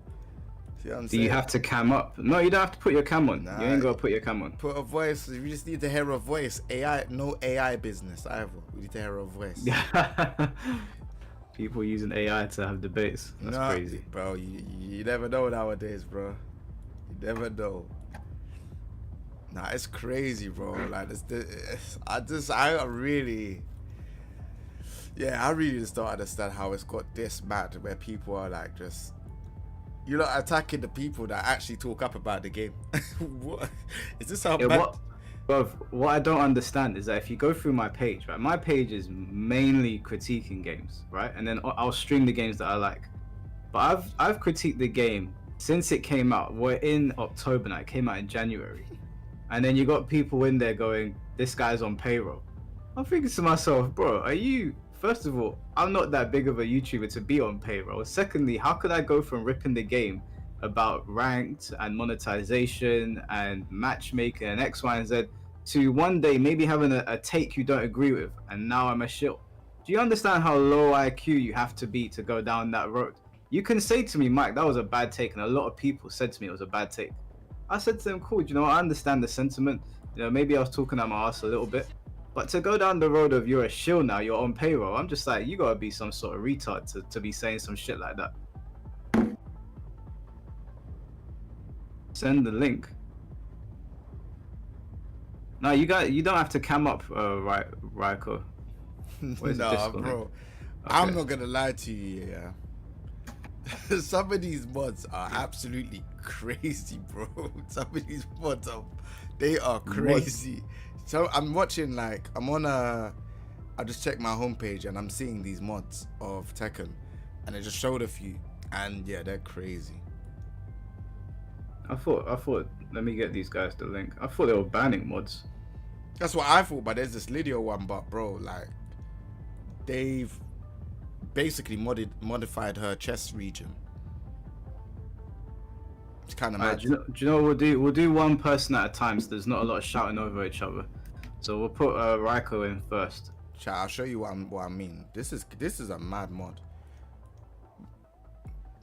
See what I'm Do saying? you have to cam up? No, you don't have to put your cam on. Nah, You ain't gotta put your cam on. Put a voice. You just need to hear a voice. AI, no AI business either. We need to hear a voice. People using AI to have debates. That's crazy. Bro, you never know nowadays, bro. You never know. Nah, it's crazy, bro. Like, I really just don't understand how it's got this mad where people are like just, you're not attacking the people that actually talk up about the game. What? Is this how bad? What I don't understand is that if you go through my page, right, my page is mainly critiquing games, right, and then I'll stream the games that I like. But I've critiqued the game since it came out. We're in October now. It came out in January, and then you got people in there going, "This guy's on payroll." I'm thinking to myself, bro, are you? First of all, I'm not that big of a YouTuber to be on payroll. Secondly, how could I go from ripping the game about ranked and monetization and matchmaking and X, Y, and Z to one day maybe having a take you don't agree with, and now I'm a shill? Do you understand how low IQ you have to be to go down that road? You can say to me, Mike, that was a bad take, and a lot of people said to me it was a bad take. I said to them, cool, you know, I understand the sentiment. You know, maybe I was talking at my ass a little bit, but to go down the road of you're a shill now, you're on payroll, I'm just like, you gotta be some sort of retard to be saying some shit like that. Send the link. No, you don't have to cam up, Raiko. Nah, bro. Okay. I'm not gonna lie to you, yeah. Some of these mods are absolutely crazy, bro. Some of these mods they are crazy. So I'm watching, like, I just checked my homepage and I'm seeing these mods of Tekken, and it just showed a few, and yeah, they're crazy. I thought, let me get these guys the link. I thought they were banning mods. That's what I thought, but there's this Lydia one, but bro, like, they've basically modified her chest region. It's kind of mad. Do you know what we'll do one person at a time, so there's not a lot of shouting over each other. So we'll put Raiko in first. Chat, I'll show you what I mean. This is a mad mod,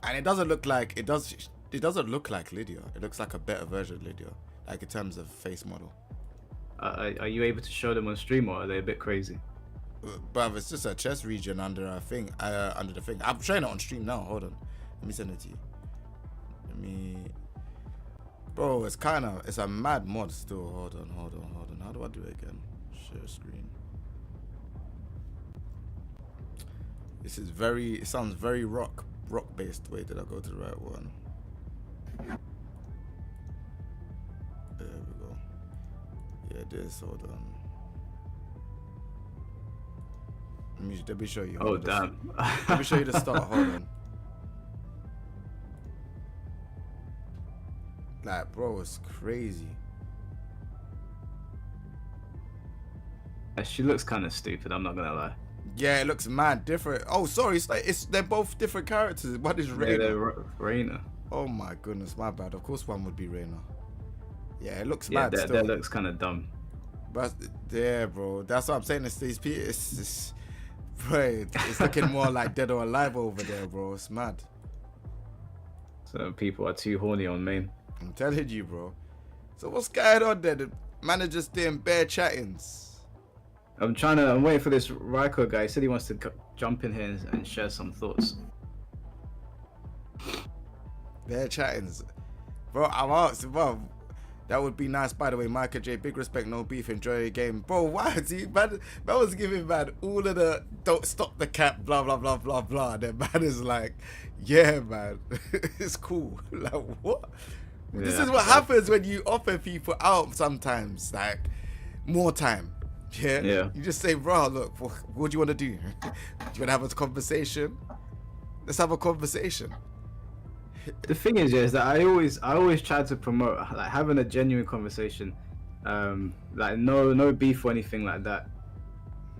and it doesn't look like it doesn't look like Lydia. It looks like a better version of Lydia, like in terms of face model. Are you able to show them on stream, or are they a bit crazy? Bruv, it's just a chest region under a thing, under the thing. I'm showing it on stream now. Hold on, let me send it to you. Bro, it's a mad mod still. Hold on. How do I do it again? Share screen. It sounds very rock based. Wait, did I go to the right one? There we go. Yeah, this, hold on. Let me show you. Oh, damn. Let me show you the start. Hold on. Like, bro, it's crazy. She looks kind of stupid, I'm not gonna lie. Yeah, it looks mad different. Oh, sorry, they're both different characters. What is Reina? Yeah, they're Reina. Oh my goodness, my bad. Of course, one would be Reina. Yeah, it looks Yeah, mad. that looks kind of dumb. But yeah, bro, that's what I'm saying. It's these people. Bro, it's looking more like Dead or Alive over there, bro. It's mad. So people are too horny on main. I'm telling you, bro. So what's going on there? The manager's doing bare chattings. I'm waiting for this Raiko guy. He said he wants to jump in here and share some thoughts. Bare chattings. Bro, I'm asked, bro. That would be nice, by the way. Micah J, big respect, no beef, enjoy your game. Bro, why is he, man was giving, man, all of the, don't stop the cap, blah, blah, blah, blah, blah. Then man is like, yeah, man, it's cool. Like, what? This Yeah, is what happens when you offer people out sometimes, like more time. Yeah. Yeah. You just say, bro, look, what do you want to do? Do you want to have a conversation? Let's have a conversation. The thing is that I always try to promote like having a genuine conversation, like no beef or anything like that.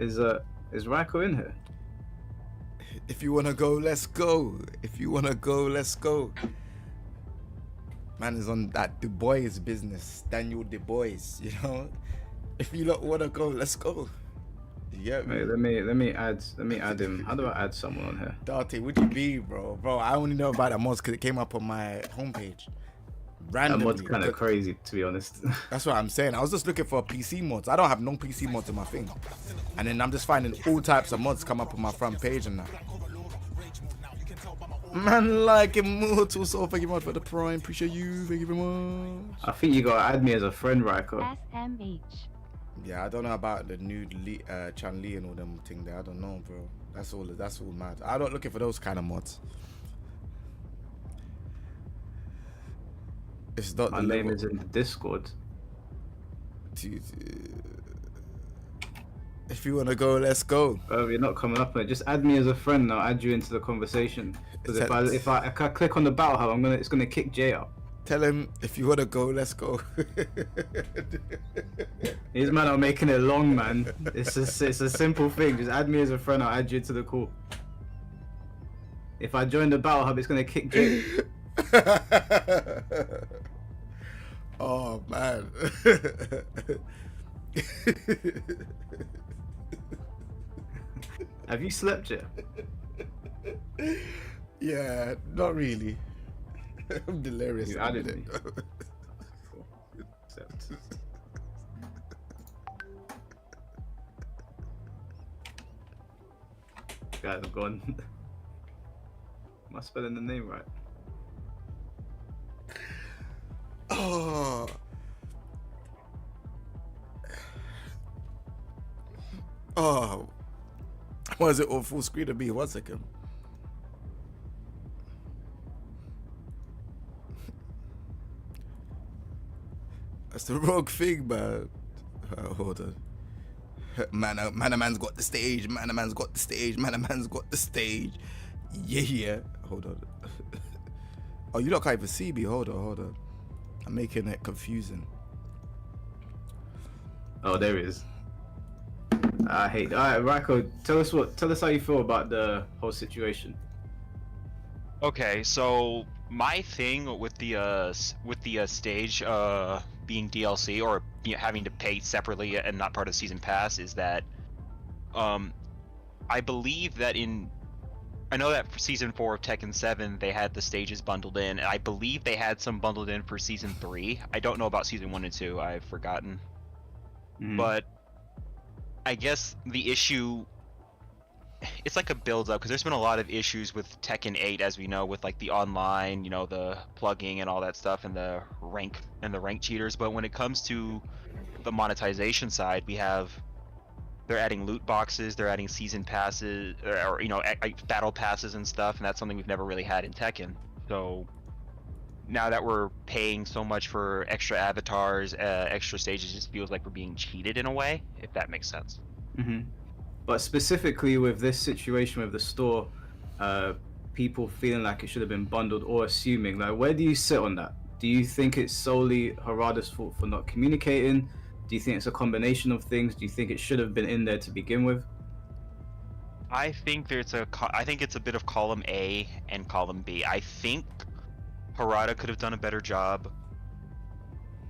Is Raiko in here? If you want to go, let's go. If you want to go, let's go. Man is on that Du Bois business, Daniel Du Bois, you know. If you don't want to go, let's go. Yeah, Wait, let me add him. How do I add someone on here? Dante, would you be, bro? Bro, I only know about that mods because it came up on my homepage. Randomly. That mod's kind of crazy, to be honest. That's what I'm saying. I was just looking for PC mods. I don't have no PC mods in my thing. And then I'm just finding all types of mods come up on my front page and that. Man, like Immortal, so thank you much for the prime. Appreciate you. Thank you very much. I think you gotta add me as a friend, Raiko. SMH. Yeah, I don't know about the new Chan Li and all them thing there. I don't know, bro. That's all mad. I'm not looking for those kind of mods. It's not My the name level. is in the Discord. If you wanna go, let's go. You're not coming up on it. Just add me as a friend and I'll add you into the conversation. Because if I click on the battle hub, it's gonna kick Jay out. Tell him if you wanna go, let's go. These men are making it long, man. It's a simple thing. Just add me as a friend. I'll add you to the call. If I join the battle hub, it's gonna kick Jay. Oh man. Have you slept yet? Yeah, not really. I'm delirious. You added me. Accept. Guys, I'm gone. Am I spelling the name right? Oh. Oh. Why is it all full screen of me? 1 second. That's the wrong thing, man. Hold on. Man, a man's got the stage. Man, a man's got the stage. Man, a man's got the stage. Yeah. Hold on. Oh, you lot can't even see me. Hold on. I'm making it confusing. Oh, there it is. I hate. All right, Raiko, tell us how you feel about the whole situation. Okay, so my thing with the stage being DLC or having to pay separately and not part of season pass is that I believe that I know that for season 4 of Tekken 7 they had the stages bundled in, and I believe they had some bundled in for season 3. I don't know about season 1 and 2. I've forgotten. But I guess the issue, it's like a build up because there's been a lot of issues with Tekken 8, as we know, with like the online, the plugging and all that stuff, and the rank cheaters. But when it comes to the monetization side, they're adding loot boxes, they're adding season passes, or battle passes and stuff, and that's something we've never really had in Tekken. So now that we're paying so much for extra avatars, extra stages, it just feels like we're being cheated in a way, if that makes sense. But specifically with this situation with the store, people feeling like it should have been bundled or assuming, like, where do you sit on that? Do you think it's solely Harada's fault for not communicating? Do you think it's a combination of things? Do you think it should have been in there to begin with? I think it's a bit of column A and column B. I think Harada could have done a better job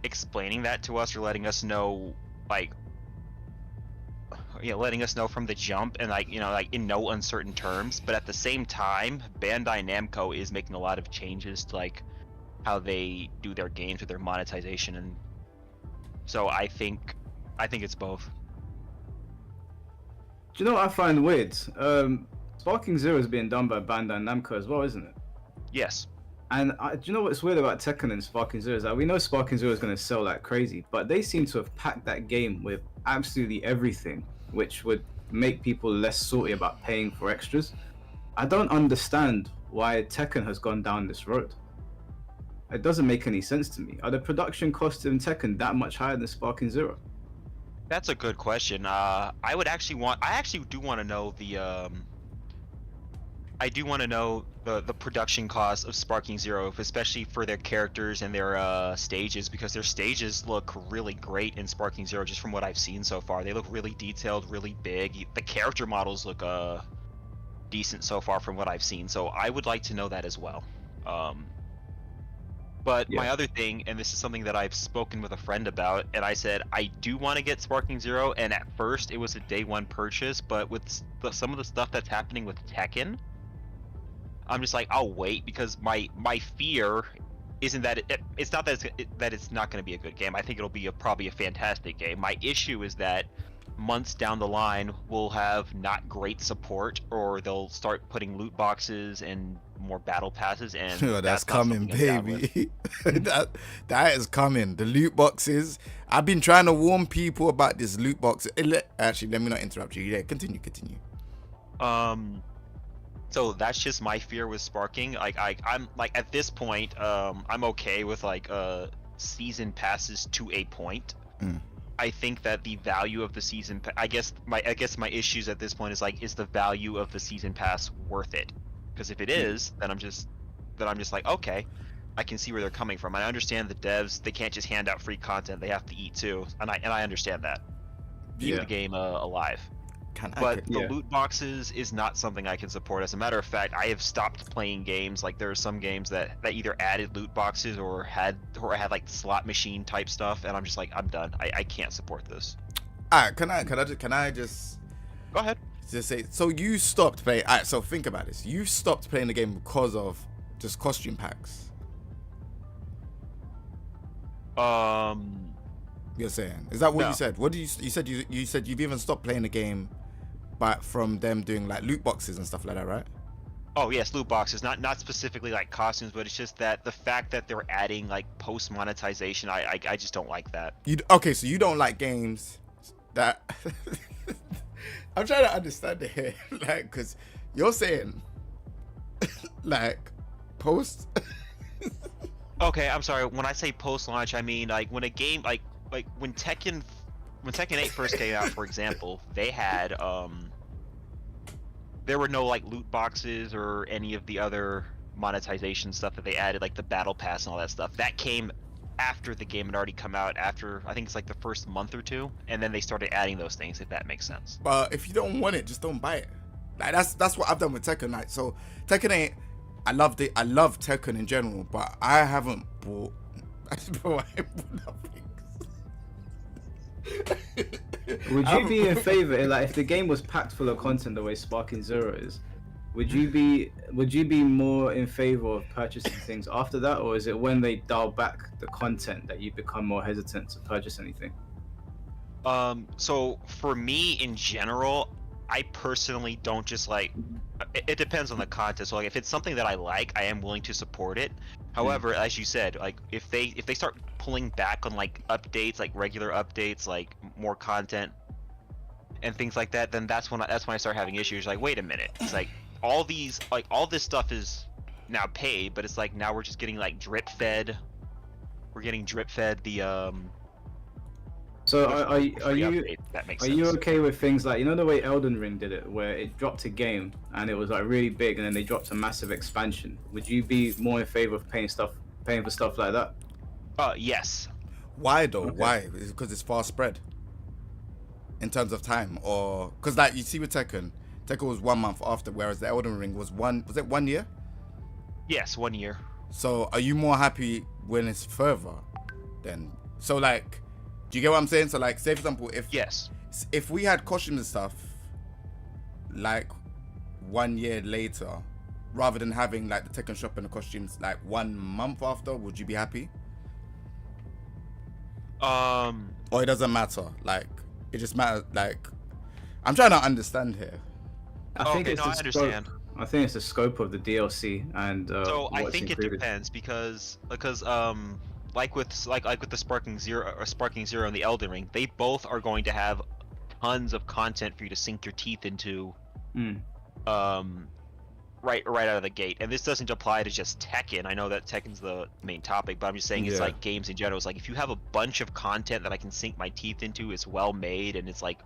explaining that to us, or letting us know, letting us know from the jump, and in no uncertain terms. But at the same time, Bandai Namco is making a lot of changes to how they do their games with their monetization, and so I think it's both. Do you know what I find weird? Sparking Zero is being done by Bandai Namco as well, isn't it? Yes. And do you know what's weird about Tekken and Sparking Zero is that we know Sparking Zero is going to sell like crazy, but they seem to have packed that game with absolutely everything, which would make people less salty about paying for extras. I don't understand why Tekken has gone down this road. It doesn't make any sense to me. Are the production costs in Tekken that much higher than Sparking Zero? That's a good question. I actually do want to know I do want to know the production costs of Sparking Zero, especially for their characters and their stages, because their stages look really great in Sparking Zero, just from what I've seen so far. They look really detailed, really big. The character models look decent so far from what I've seen, so I would like to know that as well. But my other thing, and this is something that I've spoken with a friend about, and I said I do want to get Sparking Zero, and at first it was a day one purchase, but with some of the stuff that's happening with Tekken, I'm just like, I'll wait, because my fear isn't that it's not that it's not going to be a good game. I think it'll be probably a fantastic game. My issue is that months down the line we'll have not great support, or they'll start putting loot boxes and more battle passes, and that's coming, baby. that is coming. The loot boxes. I've been trying to warn people about this loot box. Actually, let me not interrupt you. Yeah, continue. So that's just my fear with Sparking. I'm like, at this point, I'm okay with like season passes to a point. I think that the value of the season, I guess my issues at this point is like, is the value of the season pass worth it? Because if it is, then I'm just like, okay, I can see where they're coming from. I understand the devs, they can't just hand out free content; they have to eat too, and I understand that. Keep the game alive. But the loot boxes is not something I can support. As a matter of fact, I have stopped playing games. Like, there are some games that either added loot boxes or had like slot machine type stuff, and I'm just like, I'm done. I can't support this. Alright, can I just go ahead? Just say, so you stopped playing. Alright, so think about this. You stopped playing the game because of just costume packs. You're saying, is that what you said? What did you said you've even stopped playing the game, but from them doing like loot boxes and stuff like that, right? Oh yes, loot boxes, not specifically like costumes, but it's just that the fact that they're adding like post monetization, I just don't like that. Okay, so you don't like games that I'm trying to understand it here, like, because you're saying like post. Okay, I'm sorry. When I say post launch, I mean like when a game like when Tekken 8 first came out, for example, they had there were no like loot boxes or any of the other monetization stuff that they added, like the battle pass and all that stuff. That came after the game had already come out, after I think it's like the first month or two, and then they started adding those things, if that makes sense. But if you don't want it, just don't buy it. Like that's what I've done with Tekken. Like, so Tekken 8, I loved it. I love Tekken in general, but I haven't bought. Bro, I ain't bought nothing. Would you be in favor, like, if the game was packed full of content the way Sparking Zero is? Would you be more in favor of purchasing things after that, or is it when they dial back the content that you become more hesitant to purchase anything? So for me in general, I personally don't just like. It depends on the content. So like, if it's something that I like, I am willing to support it. However, as you said, like if they start pulling back on like updates, like regular updates, like more content and things like that, then that's when I start having issues. Like, wait a minute, it's like all this stuff is now paid, but it's like now we're just getting like drip fed. We're getting drip fed the So are you sense. okay with things like, you know, the way Elden Ring did it, where it dropped a game and it was like really big, and then they dropped a massive expansion? Would you be more in favor of paying for stuff like that? Yes. Why though? Okay. Why? Is it because it's fast spread in terms of time, or because like you see with Tekken was 1 month after, whereas the Elden Ring was 1 year? Yes, 1 year. So are you more happy when it's further then? So like, do you get what I'm saying? So like, say for example, if we had costumes and stuff like 1 year later, rather than having like the Tekken shop and the costumes like 1 month after, would you be happy? Or it doesn't matter, like it just matters. Like, I'm trying to understand here. I understand. I think it's the scope of the DLC and so I think included. it depends because like with the Sparking Zero and the Elden Ring, they both are going to have tons of content for you to sink your teeth into. right out of the gate. And this doesn't apply to just Tekken. I know that Tekken's the main topic, but I'm just saying it's Yeah. like games in general. It's like if you have a bunch of content that I can sink my teeth into, it's well made and it's like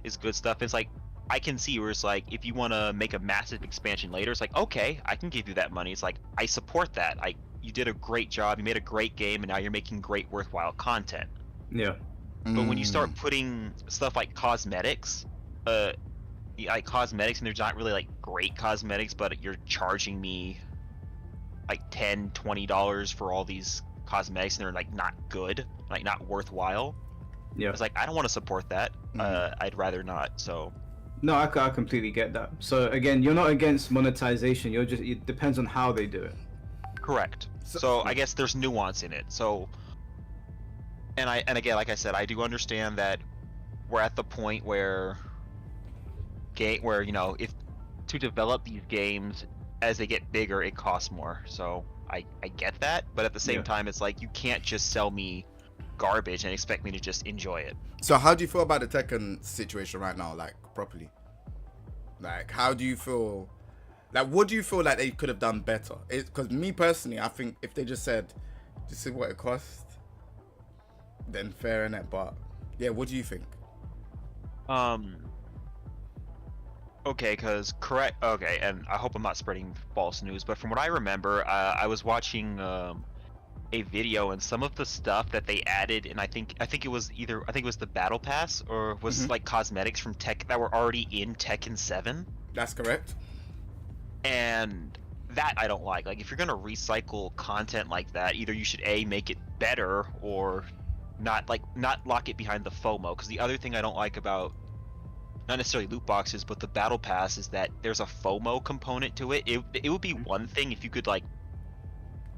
it's good stuff. It's like I can see where it's like if you want to make a massive expansion later, it's like okay, I can give you that money. It's like I support that. You did a great job. You made a great game, and now you're making great, worthwhile content. Yeah. But when you start putting stuff like cosmetics, like cosmetics, and there's not really like great cosmetics, but you're charging me like $10-20 for all these cosmetics, and they're like not good, like not worthwhile. Yeah. It's like I don't want to support that. I'd rather not. So. No, I completely get that. So again, you're not against monetization. You're just it depends on how they do it. Correct. So I guess there's nuance in it. So. And again, like I said, I do understand that we're at the point where you know, if to develop these games as they get bigger, it costs more. So I get that, but at the same time, it's like you can't just sell me garbage and expect me to just enjoy it. So how do you feel about the Tekken situation right now, like properly? Like, how do you feel? Like, what do you feel like they could have done better? Because me personally, I think if they just said, "This is what it costs," then fair enough. But yeah, what do you think? Okay, okay, and I hope I'm not spreading false news, but from what I remember, I was watching a video, and some of the stuff that they added, and I think it was the Battle Pass, or was like cosmetics from Tekken that were already in Tekken 7. That's correct. And that I don't like. Like, if you're gonna recycle content like that, either you should make it better, or not lock it behind the FOMO. Because the other thing I don't like about not necessarily loot boxes, but the battle pass is that there's a FOMO component to it. It would be one thing if you could like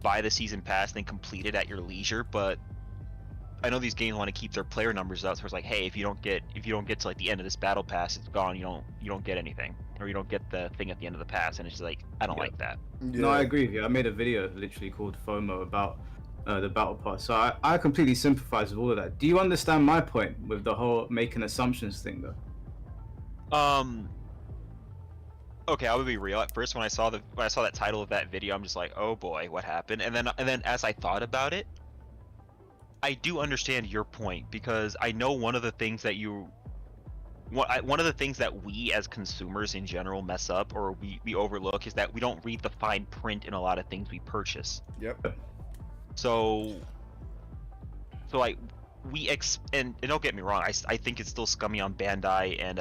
buy the season pass and then complete it at your leisure, but I know these games want to keep their player numbers up, so it's like, hey, if you don't get to like the end of this battle pass, it's gone. You don't get anything, or you don't get the thing at the end of the pass, and it's just like I don't like that. Yeah. No, I agree with you. I made a video literally called FOMO about the battle pass, so I completely sympathize with all of that. Do you understand my point with the whole making assumptions thing, though? Okay, I'll be real. At first, when I saw that title of that video, I'm just like, oh boy, what happened? And then as I thought about it, I do understand your point, because I know one of the things that we as consumers in general mess up, or we overlook, is that we don't read the fine print in a lot of things we purchase. Yep. So like and don't get me wrong, I think it's still scummy on Bandai and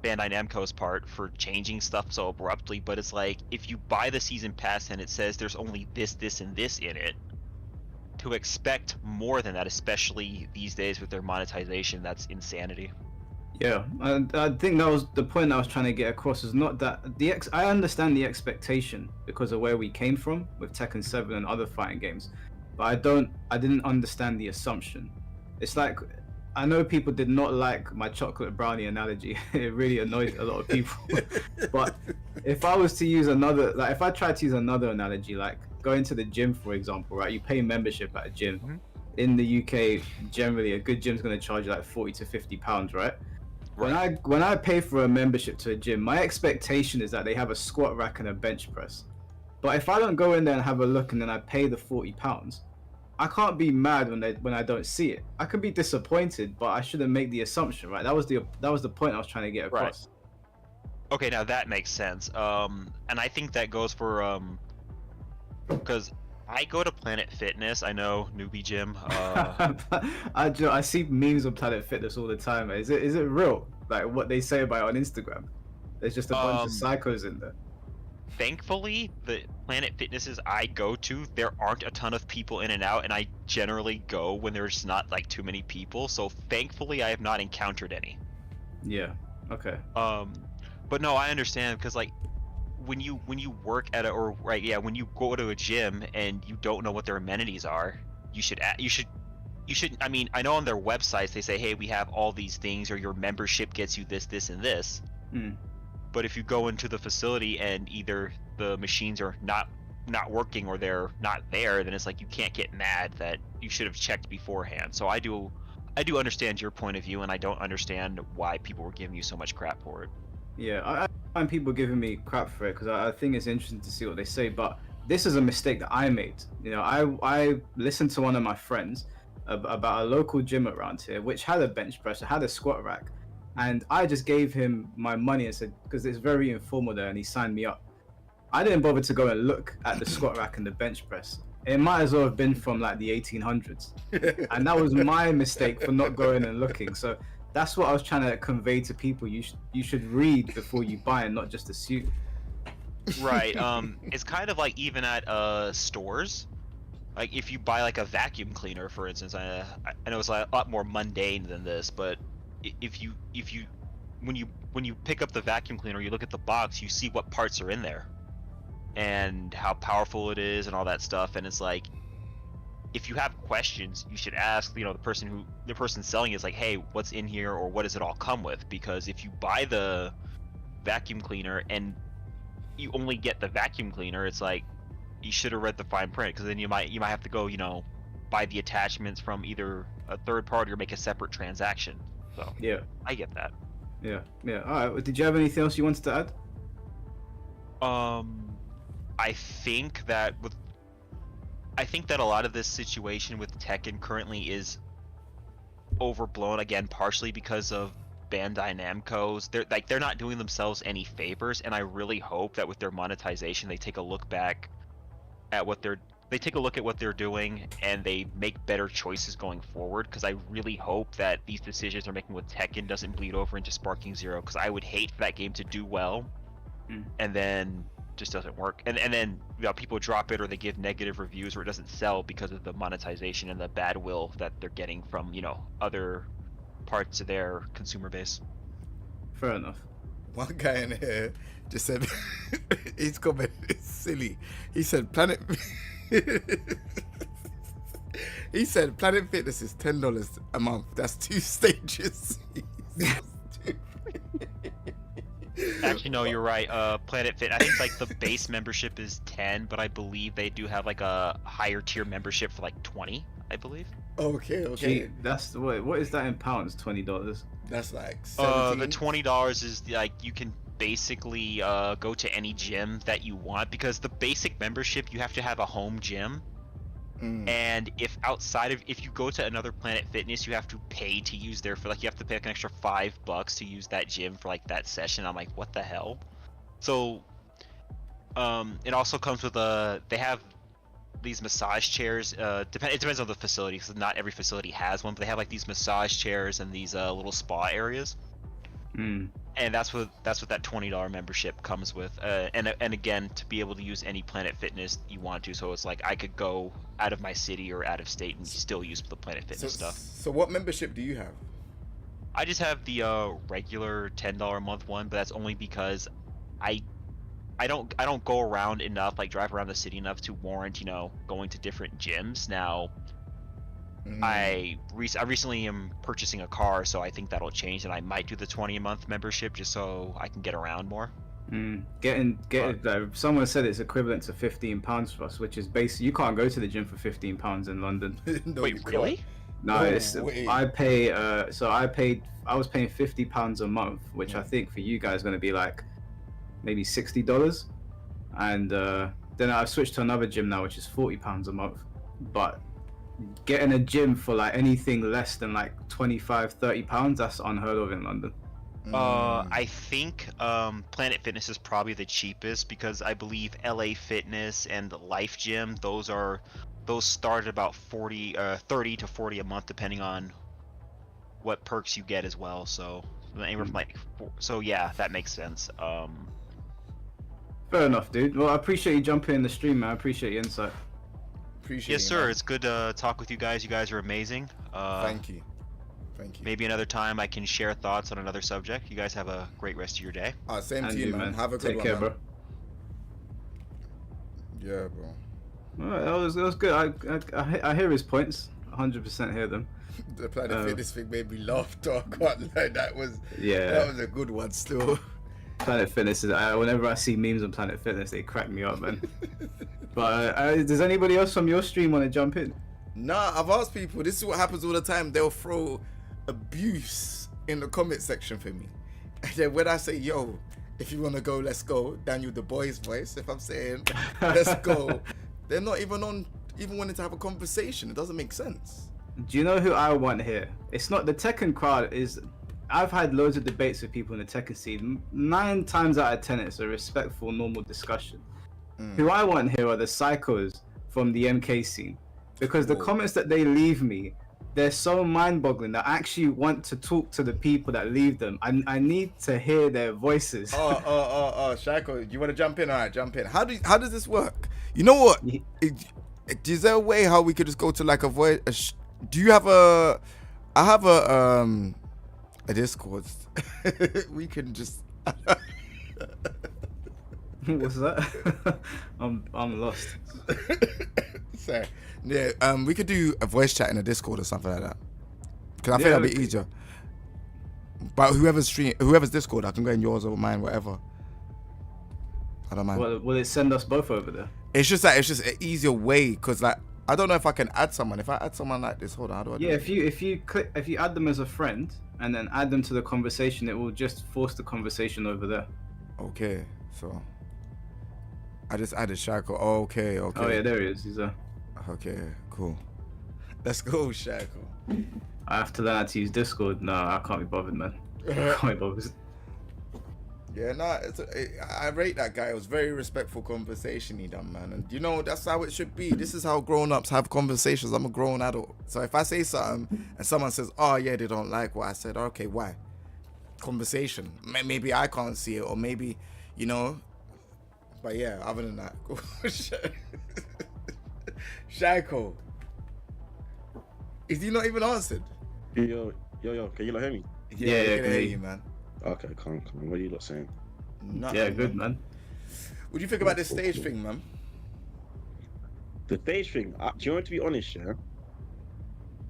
Bandai Namco's part for changing stuff so abruptly, but it's like, if you buy the season pass and it says there's only this, and this in it, to expect more than that, especially these days with their monetization, that's insanity. Yeah, and I think that was the point I was trying to get across, is not that I understand the expectation because of where we came from with Tekken 7 and other fighting games, but I didn't understand the assumption. It's like, I know people did not like my chocolate brownie analogy. It really annoyed a lot of people. But if I was to use if I tried to use another analogy, like going to the gym, for example, right? You pay membership at a gym. Mm-hmm. In the UK, generally, a good gym's going to charge you like £40 to £50, right? When I pay for a membership to a gym, my expectation is that they have a squat rack and a bench press. But if I don't go in there and have a look and then I pay the £40, I can't be mad when I don't see it. I could be disappointed, but I shouldn't make the assumption, right? That was the point I was trying to get across. Right. Okay, now that makes sense. And I think that goes for because I go to Planet Fitness. I know, newbie gym. I see memes of Planet Fitness all the time. Is it real? Like what they say about it on Instagram? There's just a bunch of psychos in there. Thankfully, the Planet Fitnesses I go to, there aren't a ton of people in and out, and I generally go when there's not like too many people. So thankfully, I have not encountered any. Yeah. Okay. But no, I understand, because like when you work at when you go to a gym and you don't know what their amenities are, you should. I mean, I know on their websites they say, hey, we have all these things, or your membership gets you this, and this. But if you go into the facility and either the machines are not working or they're not there, then it's like you can't get mad that you should have checked beforehand. So I do understand your point of view, and I don't understand why people were giving you so much crap for it. Yeah, mind people giving me crap for it because I think it's interesting to see what they say. But this is a mistake that I made. You know, I listened to one of my friends about a local gym around here which had a bench press, had a squat rack, and I just gave him my money and said, because it's very informal there, and he signed me up. I didn't bother to go and look at the squat rack and the bench press. It might as well have been from like the 1800s, and that was my mistake for not going and looking. So that's what I was trying to convey to people. You should read before you buy and not just assume. Right. It's kind of like even at stores. Like if you buy like a vacuum cleaner, for instance, I know it's a lot more mundane than this, but if you when you pick up the vacuum cleaner, you look at the box, you see what parts are in there and how powerful it is and all that stuff, and it's like if you have questions, you should ask, you know, the person selling is like, hey, what's in here, or what does it all come with? Because if you buy the vacuum cleaner and you only get the vacuum cleaner, it's like you should have read the fine print, because then you might have to go, you know, buy the attachments from either a third party or make a separate transaction. So Yeah. I get that. Yeah. All right. Did you have anything else you wanted to add? I think that a lot of this situation with Tekken currently is overblown, again, partially because of Bandai Namco's. They're not doing themselves any favors, and I really hope that with their monetization they take a look back at what they're doing and they make better choices going forward, because I really hope that these decisions they're making with Tekken doesn't bleed over into Sparking Zero, because I would hate for that game to do well and then just doesn't work, and then, you know, people drop it or they give negative reviews or it doesn't sell because of the monetization and the bad will that they're getting from, you know, other parts of their consumer base. Fair enough. One guy in here just said, his comment is silly. He said Planet he said Planet Fitness is $10 a month. That's 2 stages. Actually, no, you're right. Planet Fit, I think like the base membership is 10, but I believe they do have like a higher tier membership for like 20, I believe. Okay. Gee, that's the way. What is that in pounds? $20. That's like 17. The $20 is like you can basically go to any gym that you want, because the basic membership you have to have a home gym. And if you go to another Planet Fitness, you have to pay to use there for, like, you have to pay like an extra $5 to use that gym for like that session. I'm like, what the hell? So it also comes with they have these massage chairs. It depends on the facility, because not every facility has one, but they have like these massage chairs and these little spa areas. And that's what that $20 membership comes with. And again, to be able to use any Planet Fitness you want to, so it's like I could go out of my city or out of state and still use the Planet Fitness stuff. So what membership do you have? I just have the regular $10 a month one, but that's only because I don't go around enough, like drive around the city enough to warrant, you know, going to different gyms. Now I recently am purchasing a car, so I think that'll change, and I might do the 20 a month membership just so I can get around more. Someone said it's equivalent to £15 for us, which is basically you can't go to the gym for £15 in London. No, Wait, really? No, wait. I was paying £50 a month, which I think for you guys is going to be like maybe $60, and then I've switched to another gym now, which is £40 a month. But getting a gym for like anything less than like £25-30, that's unheard of in London. I think Planet Fitness is probably the cheapest, because I believe LA Fitness and Life Gym, those start at about 30 to 40 a month, depending on what perks you get as well. So anywhere from like yeah, that makes sense. Fair enough, dude. Well, I appreciate you jumping in the stream, man. I appreciate your insight. Appreciate Yes, it, sir. man. It's good to talk with you guys. You guys are amazing. Thank you. Maybe another time I can share thoughts on another subject. You guys have a great rest of your day. Same And to you, man. Have a good Take one, care, man. bro. Yeah, bro. All right, that was good. I hear his points. 100% hear them. The Planet Fitness thing made me laugh, though. I can't lie. That was a good one still. Planet Fitness is. Whenever I see memes on Planet Fitness, they crack me up, man. But does anybody else from your stream want to jump in? Nah, I've asked people. This is what happens all the time. They'll throw abuse in the comment section for me, and then when I say, "Yo, if you want to go, let's go. Daniel the boy's voice. If I'm saying, let's go, they're not even wanting to have a conversation. It doesn't make sense. Do you know who I want here? It's not the Tekken crowd. I've had loads of debates with people in the Tekken scene. 9 times out of 10, it's a respectful, normal discussion. Who I want here are the psychos from the MK scene, because the comments that they leave me, they're so mind-boggling that I actually want to talk to the people that leave them. I need to hear their voices. Shako, you want to jump in? All right, jump in. How does this work? You know what? Is there a way how we could just go to like a voice? Do you have a? I have a Discord. We can just. What's that? I'm lost. So yeah, we could do a voice chat in a Discord or something like that. Cause I think that'd be easier. But whoever's Discord, I can go in yours or mine, whatever. I don't mind. Will it send us both over there? It's just an easier way, cause like I don't know if I can add someone. If I add someone like this, hold on, how do I do it? if you add them as a friend and then add them to the conversation, it will just force the conversation over there. Okay, so I just added Shako. Okay. Oh yeah, there he is. He's there. Okay, cool. Let's go, Shako. I have to learn how to use Discord. No, I can't be bothered, man. I can't be bothered. Yeah, I rate that guy. It was very respectful conversation he done, man. And you know, that's how it should be. This is how grown-ups have conversations. I'm a grown adult. So if I say something and someone says, oh yeah, they don't like what I said, okay, why? Conversation. Maybe I can't see it, or maybe, you know. But yeah, other than that, Shako. Is he not even answered? Yo, can you not hear me? Yeah, I can can hear you? you, man. Okay, come on. What are you lot saying? Nothing, Yeah, good, man. What do you think about this stage thing, man? The stage thing, do you want to be honest, yeah?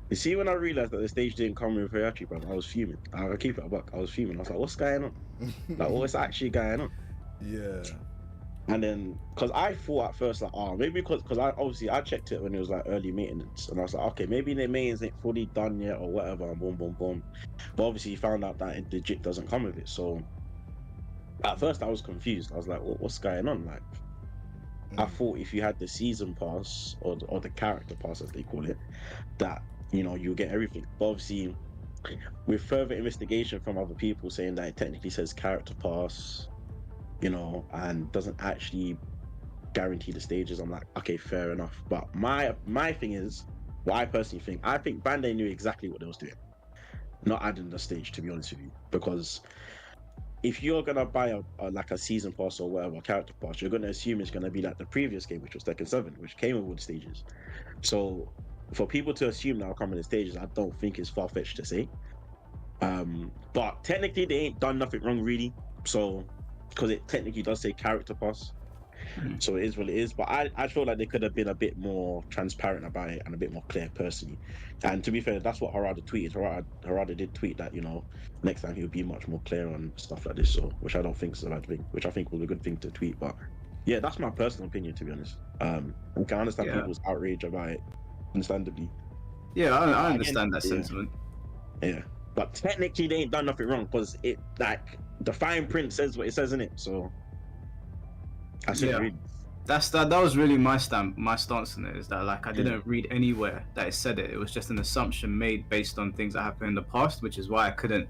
You see, when I realized that the stage didn't come with Hayachi, bro, I was fuming. I keep it a buck. I was fuming. I was like, what's going on? Like, what's actually going on? Yeah. And then, because I thought at first, like, oh, maybe because I checked it when it was like early maintenance, and I was like, okay, maybe their maintenance ain't fully done yet or whatever, and boom, boom, boom. But obviously, you found out that the JIT doesn't come with it. So at first, I was confused. I was like, what's going on? Like, I thought if you had the season pass or the character pass, as they call it, that, you know, you'll get everything. But obviously, with further investigation from other people saying that it technically says character pass, you know, and doesn't actually guarantee the stages, I'm like, okay, fair enough. But my thing is, what I personally think, I think Bandai knew exactly what they was doing, not adding the stage, to be honest with you. Because if you're gonna buy like a season pass or whatever, character pass, you're gonna assume it's gonna be like the previous game, which was Tekken 7, which came with all the stages. So for people to assume now coming to stages, I don't think it's far-fetched to say. But technically they ain't done nothing wrong really, so because it technically does say character pass, so it is what it is. But I feel like they could have been a bit more transparent about it and a bit more clear personally. And to be fair, that's what Harada tweeted. Harada did tweet that, you know, next time he would be much more clear on stuff like this, so which I don't think is a bad thing, which I think was a good thing to tweet. But yeah, that's my personal opinion, to be honest. I can understand people's outrage about it, understandably. Yeah, I understand that sentiment. Yeah, but technically they ain't done nothing wrong, because it, like, the fine print says what it says in it, so I shouldn't read. That was really my stance on it, is that, like, I didn't read anywhere that it said it. It was just an assumption made based on things that happened in the past, which is why I couldn't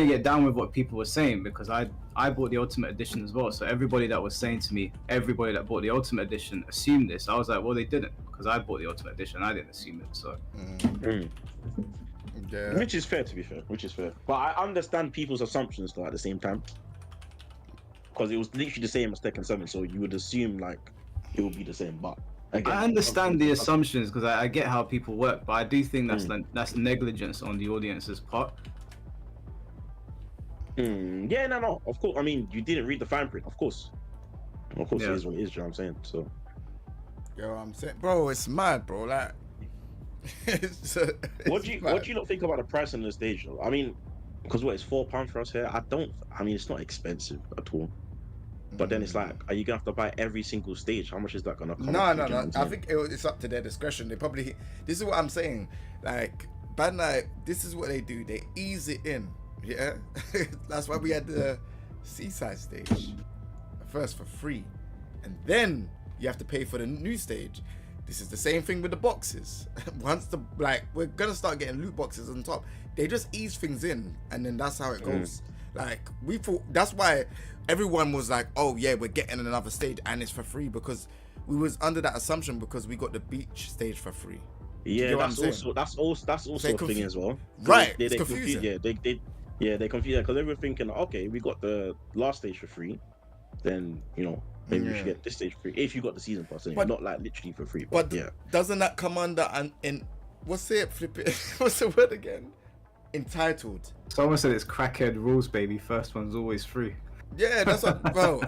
get down with what people were saying, because I bought the Ultimate Edition as well. So everybody that was saying to me, everybody that bought the Ultimate Edition assumed this. I was like, well, they didn't, because I bought the Ultimate Edition. I didn't assume it. So Yeah. Which is fair, to be fair. Which is fair. But I understand people's assumptions though at the same time, because it was literally the same as Tekken 7, so you would assume like it would be the same. But again, I understand the assumptions, because I get how people work, but I do think that's negligence on the audience's part. Yeah, no, of course. I mean, you didn't read the fine print, of course. It is what it is. You know what I'm saying? So, Yo, I'm saying, bro, it's mad, bro. Like, what do you not think about the price on the stage though? I mean, because it's £4 for us here. I mean, it's not expensive at all. But then it's like, are you gonna have to buy every single stage? How much is that gonna cost? No. I think it's up to their discretion. They probably. This is what I'm saying. Like, Bandai, this is what they do. They ease it in. Yeah, that's why we had the seaside stage first for free, and then you have to pay for the new stage. This is the same thing with the boxes. Once we're gonna start getting loot boxes on top. They just ease things in, and then that's how it goes. Like, we thought, that's why everyone was like, oh yeah, we're getting another stage and it's for free, because we was under that assumption because we got the beach stage for free. Yeah, that's also a thing as well. Right, They it's confuse, confusing. they confuse because they were thinking, okay, we got the last stage for free, then maybe we should get this stage for free if you got the season pass, anyway, not like literally for free. But yeah, doesn't that come under what's it? Flip it. What's the word again? Entitled. Someone said it's crackhead rules, baby. First one's always free. Yeah, that's what, bro.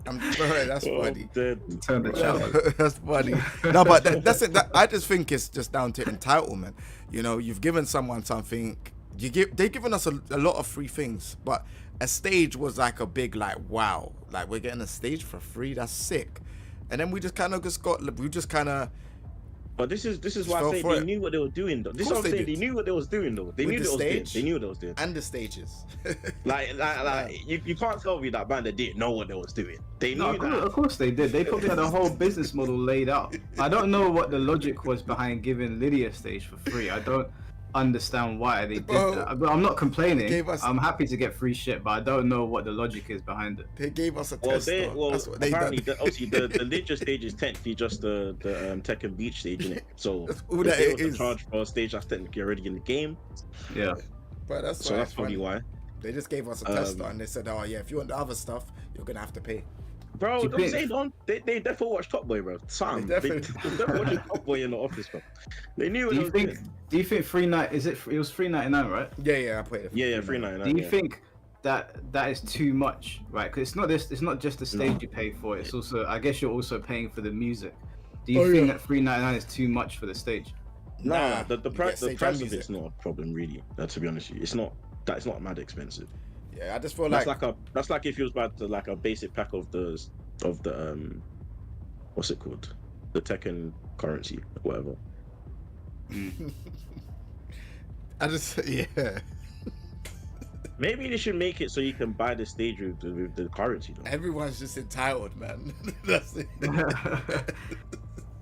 I'm sorry, that's funny. Turn the channel. That's funny. No, but that's it. I just think it's just down to entitlement. You've given someone something. They've given us a lot of free things, but a stage was like a big wow, like we're getting a stage for free. That's sick. And then we just kind of. But this is why I say they knew what they were doing, though. This is what I'm saying. They knew what they was doing, though. They knew what they was doing. They knew what they was doing. And the stages. You can't tell me that band that didn't know what they was doing. They knew that. Of course they did. They probably had a whole business model laid out. I don't know what the logic was behind giving Lydia stage for free. I don't understand why they did that. But I'm not complaining. I'm happy to get free shit, but I don't know what the logic is behind it. They gave us a test. That's what apparently, obviously, the Ninja stage is technically just the Tekken Beach stage, isn't it? So all that they is. charge for a stage that's technically already in the game. Yeah. But that's probably why. They just gave us a tester and they said, oh yeah, if you want the other stuff, you're gonna have to pay. Bro, they definitely watched Top Boy, bro. Sam, they definitely watched Top Boy in the office, bro. They knew what they was doing. Do you think free night it was $3.99, right? Yeah, I played it. Yeah, $3.99. Do you think that is too much, right? Because it's not just the stage you pay for. It's also, I guess you're also paying for the music. Do you think that $3.99 is too much for the stage? Nah, the price of it's not a problem, really. To be honest with you, it's not mad expensive. Yeah, I just feel that's like if you was about to like a basic pack of the what's it called, the Tekken currency or whatever. Maybe they should make it so you can buy the stage with the currency, though. Everyone's just entitled, man. That's it.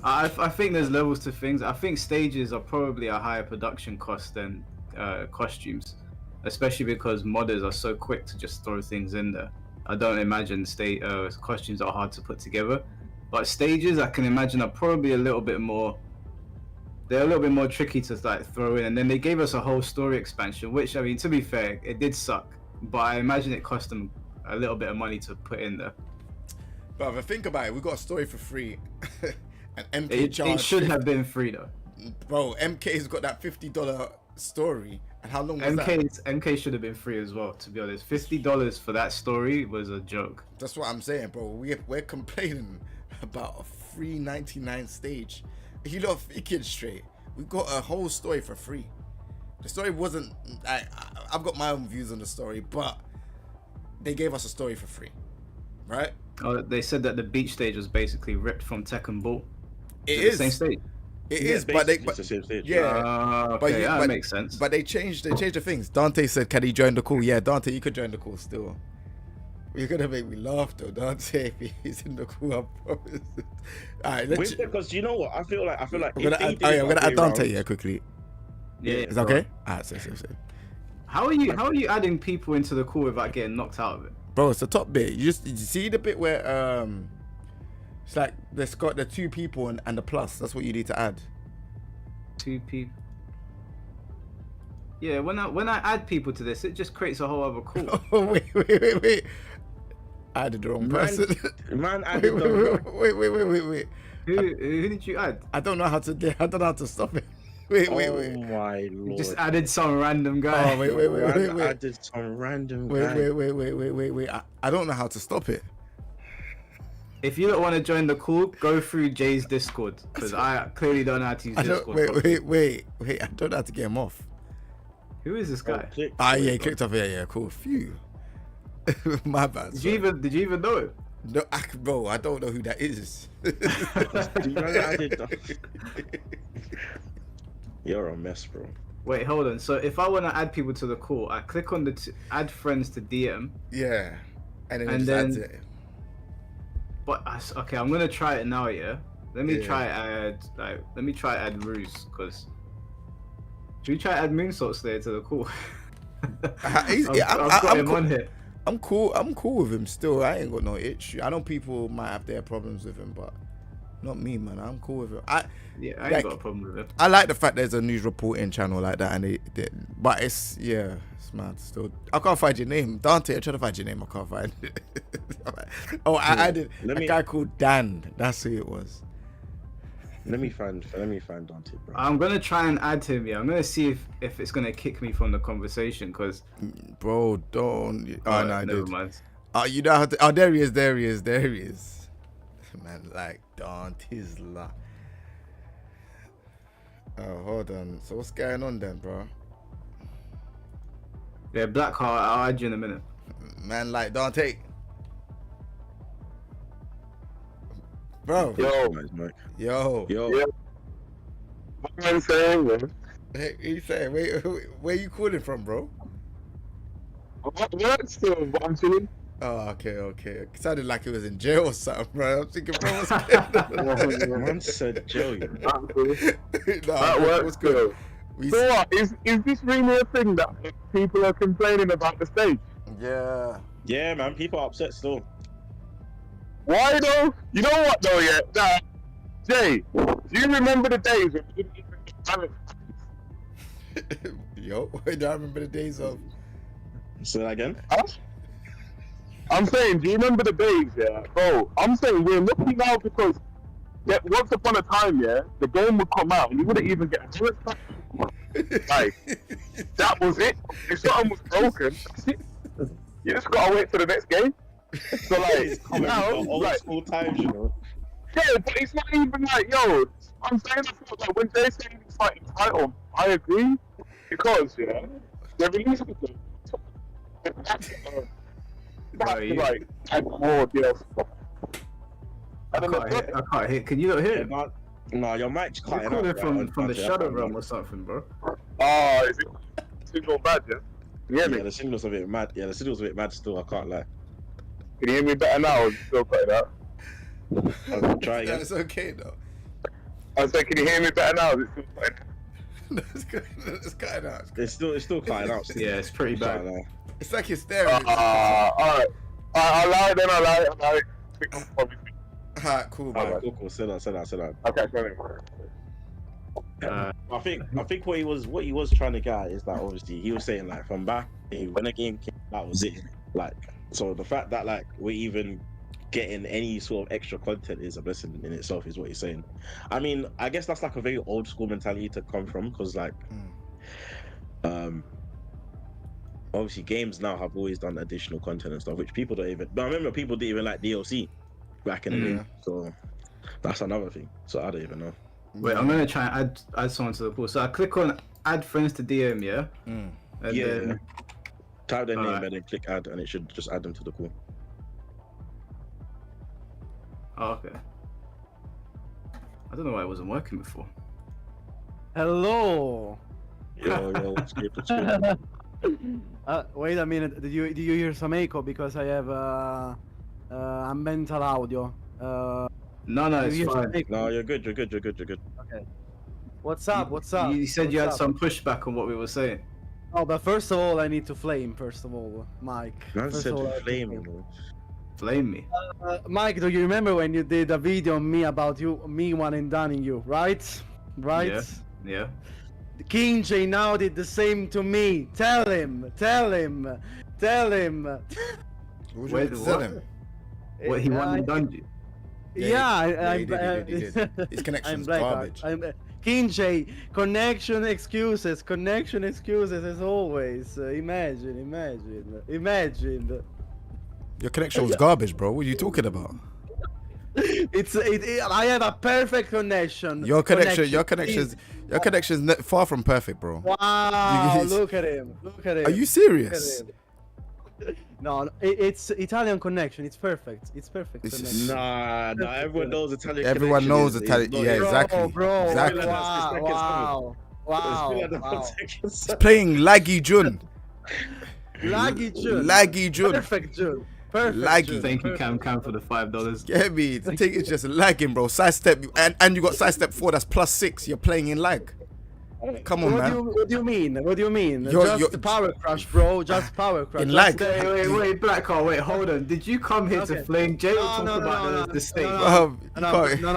I think there's levels to things. I think stages are probably a higher production cost than costumes, especially because modders are so quick to just throw things in there. I don't imagine costumes are hard to put together, but stages I can imagine are probably a little bit more. They're a little bit more tricky to throw in, and then they gave us a whole story expansion, which, I mean, to be fair, it did suck, but I imagine it cost them a little bit of money to put in there. But if I think about it, we got a story for free, and MK it should have been free though. Bro, MK's got that $50 story, and how long was that? MK should have been free as well, to be honest. $50 for that story was a joke. That's what I'm saying, bro. We're complaining about a free 99 stage. You lot thinking straight. We got a whole story for free. The story wasn't. I've got my own views on the story, but they gave us a story for free, right? Oh, they said that the beach stage was basically ripped from Tekken Ball. It is the same stage. It is, but it's the same stage. Yeah, okay, that makes sense. But they changed the things. Dante said, "Can he join the call?" Yeah, Dante, you could join the call still. You're gonna make me laugh though, Dante. If he's in the call, I promise. All right, because you know what? I feel like I'm gonna add Dante here quickly. Yeah, is that okay? Alright, so. How are you adding people into the call without getting knocked out of it? Bro, it's the top bit. You see the bit where it's like there's got the 2 people and the plus. That's what you need to add. 2 people. Yeah, when I add people to this, it just creates a whole other call. Oh, wait. I added the wrong person. Man added the wrong. Wait. Who did you add? I don't know how to stop it. Wait. Oh my lord. You just added some random guy. Oh, wait. Added some random guy. Wait. I don't know how to stop it. If you don't want to join the call, go through Jay's Discord, because I clearly don't know how to use Discord. Wait. I don't know how to get him off. Who is this guy? He clicked off. Yeah, cool. Phew. My bad. Did you even know him? No, bro, I don't know who that is. You're a mess, bro. Wait, hold on. So if I want to add people to the call, I click on the add friends to DM. Yeah. And then, it And just adds then- it. But okay, I'm gonna try it now. Yeah. Let me Yeah. try add Ruse, because should we try add Moonsault Slayer to the call? I've got him cool. on here. I'm cool. I'm cool with him still. I ain't got no itch. I know people might have their problems with him, but not me, man. I'm cool with him. I ain't got a problem with it. I like the fact there's a news reporting channel like that, and but it's mad still. I can't find your name, Dante. I'm trying to find your name. I can't find it. I did. A guy called Dan. That's who it was. Let me find Dante, bro. I'm gonna try and add him. Yeah, I'm gonna see if it's gonna kick me from the conversation, because. Bro, don't. Oh no, I never did. mind. You know how to. Oh, there he is. There he is. There he is. Man, like Dante's la. Oh, hold on. So what's going on then, bro? Yeah, Blackheart. I'll add you in a minute. Man, like Dante. Bro. Yo. Yo. What am I saying, man? Hey, he said, wait, where you calling from, bro? What still? What I'm doing? Oh, okay. It sounded like he was in jail or something, bro. I'm thinking, bro, what's going on? Man said Joe, you know. That works good. So what? Is this really a thing that people are complaining about the stage? Yeah. Yeah, man, people are upset still. Why though? You know what though? Yeah. Nah. Jay, do you remember the days when we didn't even get balance? Yo, do I remember the days of? Say that again. Huh? I'm saying, do you remember the days, yeah? Bro, I'm saying we're lucky now because once upon a time, yeah, the game would come out and you wouldn't even get a balance pack. Like, that was it. If something was broken, that's it. You just gotta wait for the next game. So like, now, old like, school times, you know. yeah, but it's not even like, yo, I'm saying, I feel like when they're saying it's like entitled, I agree, because, yeah, they're releasing it. Like, add more DLC. I don't know. I can't hear. Can you not hear? No, your mic's You're cutting out. calling from the Dante, Shadow I can't Realm hear. or something, bro. Oh, is it signal bad, yeah? Can you hear Yeah, me? the signal's a bit mad. Yeah, the signal's a bit mad still. I can't lie. Can you hear me better now or is it still cutting out? I'll try again. That's okay though. I was saying, can you hear me better now? Or is it still cutting out? It's cutting out. It's still cutting out. Still. Yeah, it's pretty bad. Can't lie. It's like hysteria. Alright. I'll allow it then, I'll allow it. Obviously. Alright, cool, man. Alright, cool. Sit down. I'll catch you later. I think what he was trying to get at is that obviously he was saying like from back when the game came, that was it. Like, so the fact that like we're even getting any sort of extra content is a blessing in itself, is what he's saying. I mean, I guess that's like a very old school mentality to come from, because like obviously games now have always done additional content and stuff, which people don't even. But I remember people didn't even like DLC back in the day, so that's another thing. So I don't even know. Wait, I'm gonna try and add someone to the pool. So I click on add friends to DM, yeah? And then type their name and then click add, and it should just add them to the call. oh, okay. I don't know why it wasn't working before. Hello. Yo, what's good? Wait a minute. Did you hear some echo? Because I have ambiental audio. No, did it's you hear some fine. echo? No, you're good. Okay. What's up? What's up? You said you What's had up? some pushback on what we were saying. Oh, but first of all, I need to flame. First of all, Mike. Man First said of all, I need to flame, flame. bro. Blame me. Mike, do you remember when you did a video on me about me one and dunning you, right? Right? Yeah. King J now did the same to me. Tell him. What would you Wait, tell what? him? What, he won and done you? Yeah, he did. His connection's garbage. King J, connection excuses as always. Imagine. Your connection was garbage, bro. What are you talking about? I have a perfect connection. Your connection's far from perfect, bro. Wow, look at him. Are you serious? No, it's Italian connection. It's perfect. It's connection. Nah, everyone knows Italian. Everyone knows Italian. Yeah, exactly. Bro, Exactly. Wow. He's playing Laggy Jun. Laggy Jun. Laggy Jun. Perfect Jun. Perfect. Laggy. Jude, Thank you, perfect. Cam, for the $5. Get me? The thing is just lagging, bro. Sidestep, and you got sidestep 4. That's +6. You're playing in lag. Come on, man. What do you mean? What do you mean? You're- Just power crush, bro. Just power crush. In Just, lag. Wait, Blackheart, wait, hold on. Did you come here Okay. to flame Jay or No, talk no, no, about no, the state? no, Bro, you No, can't- no,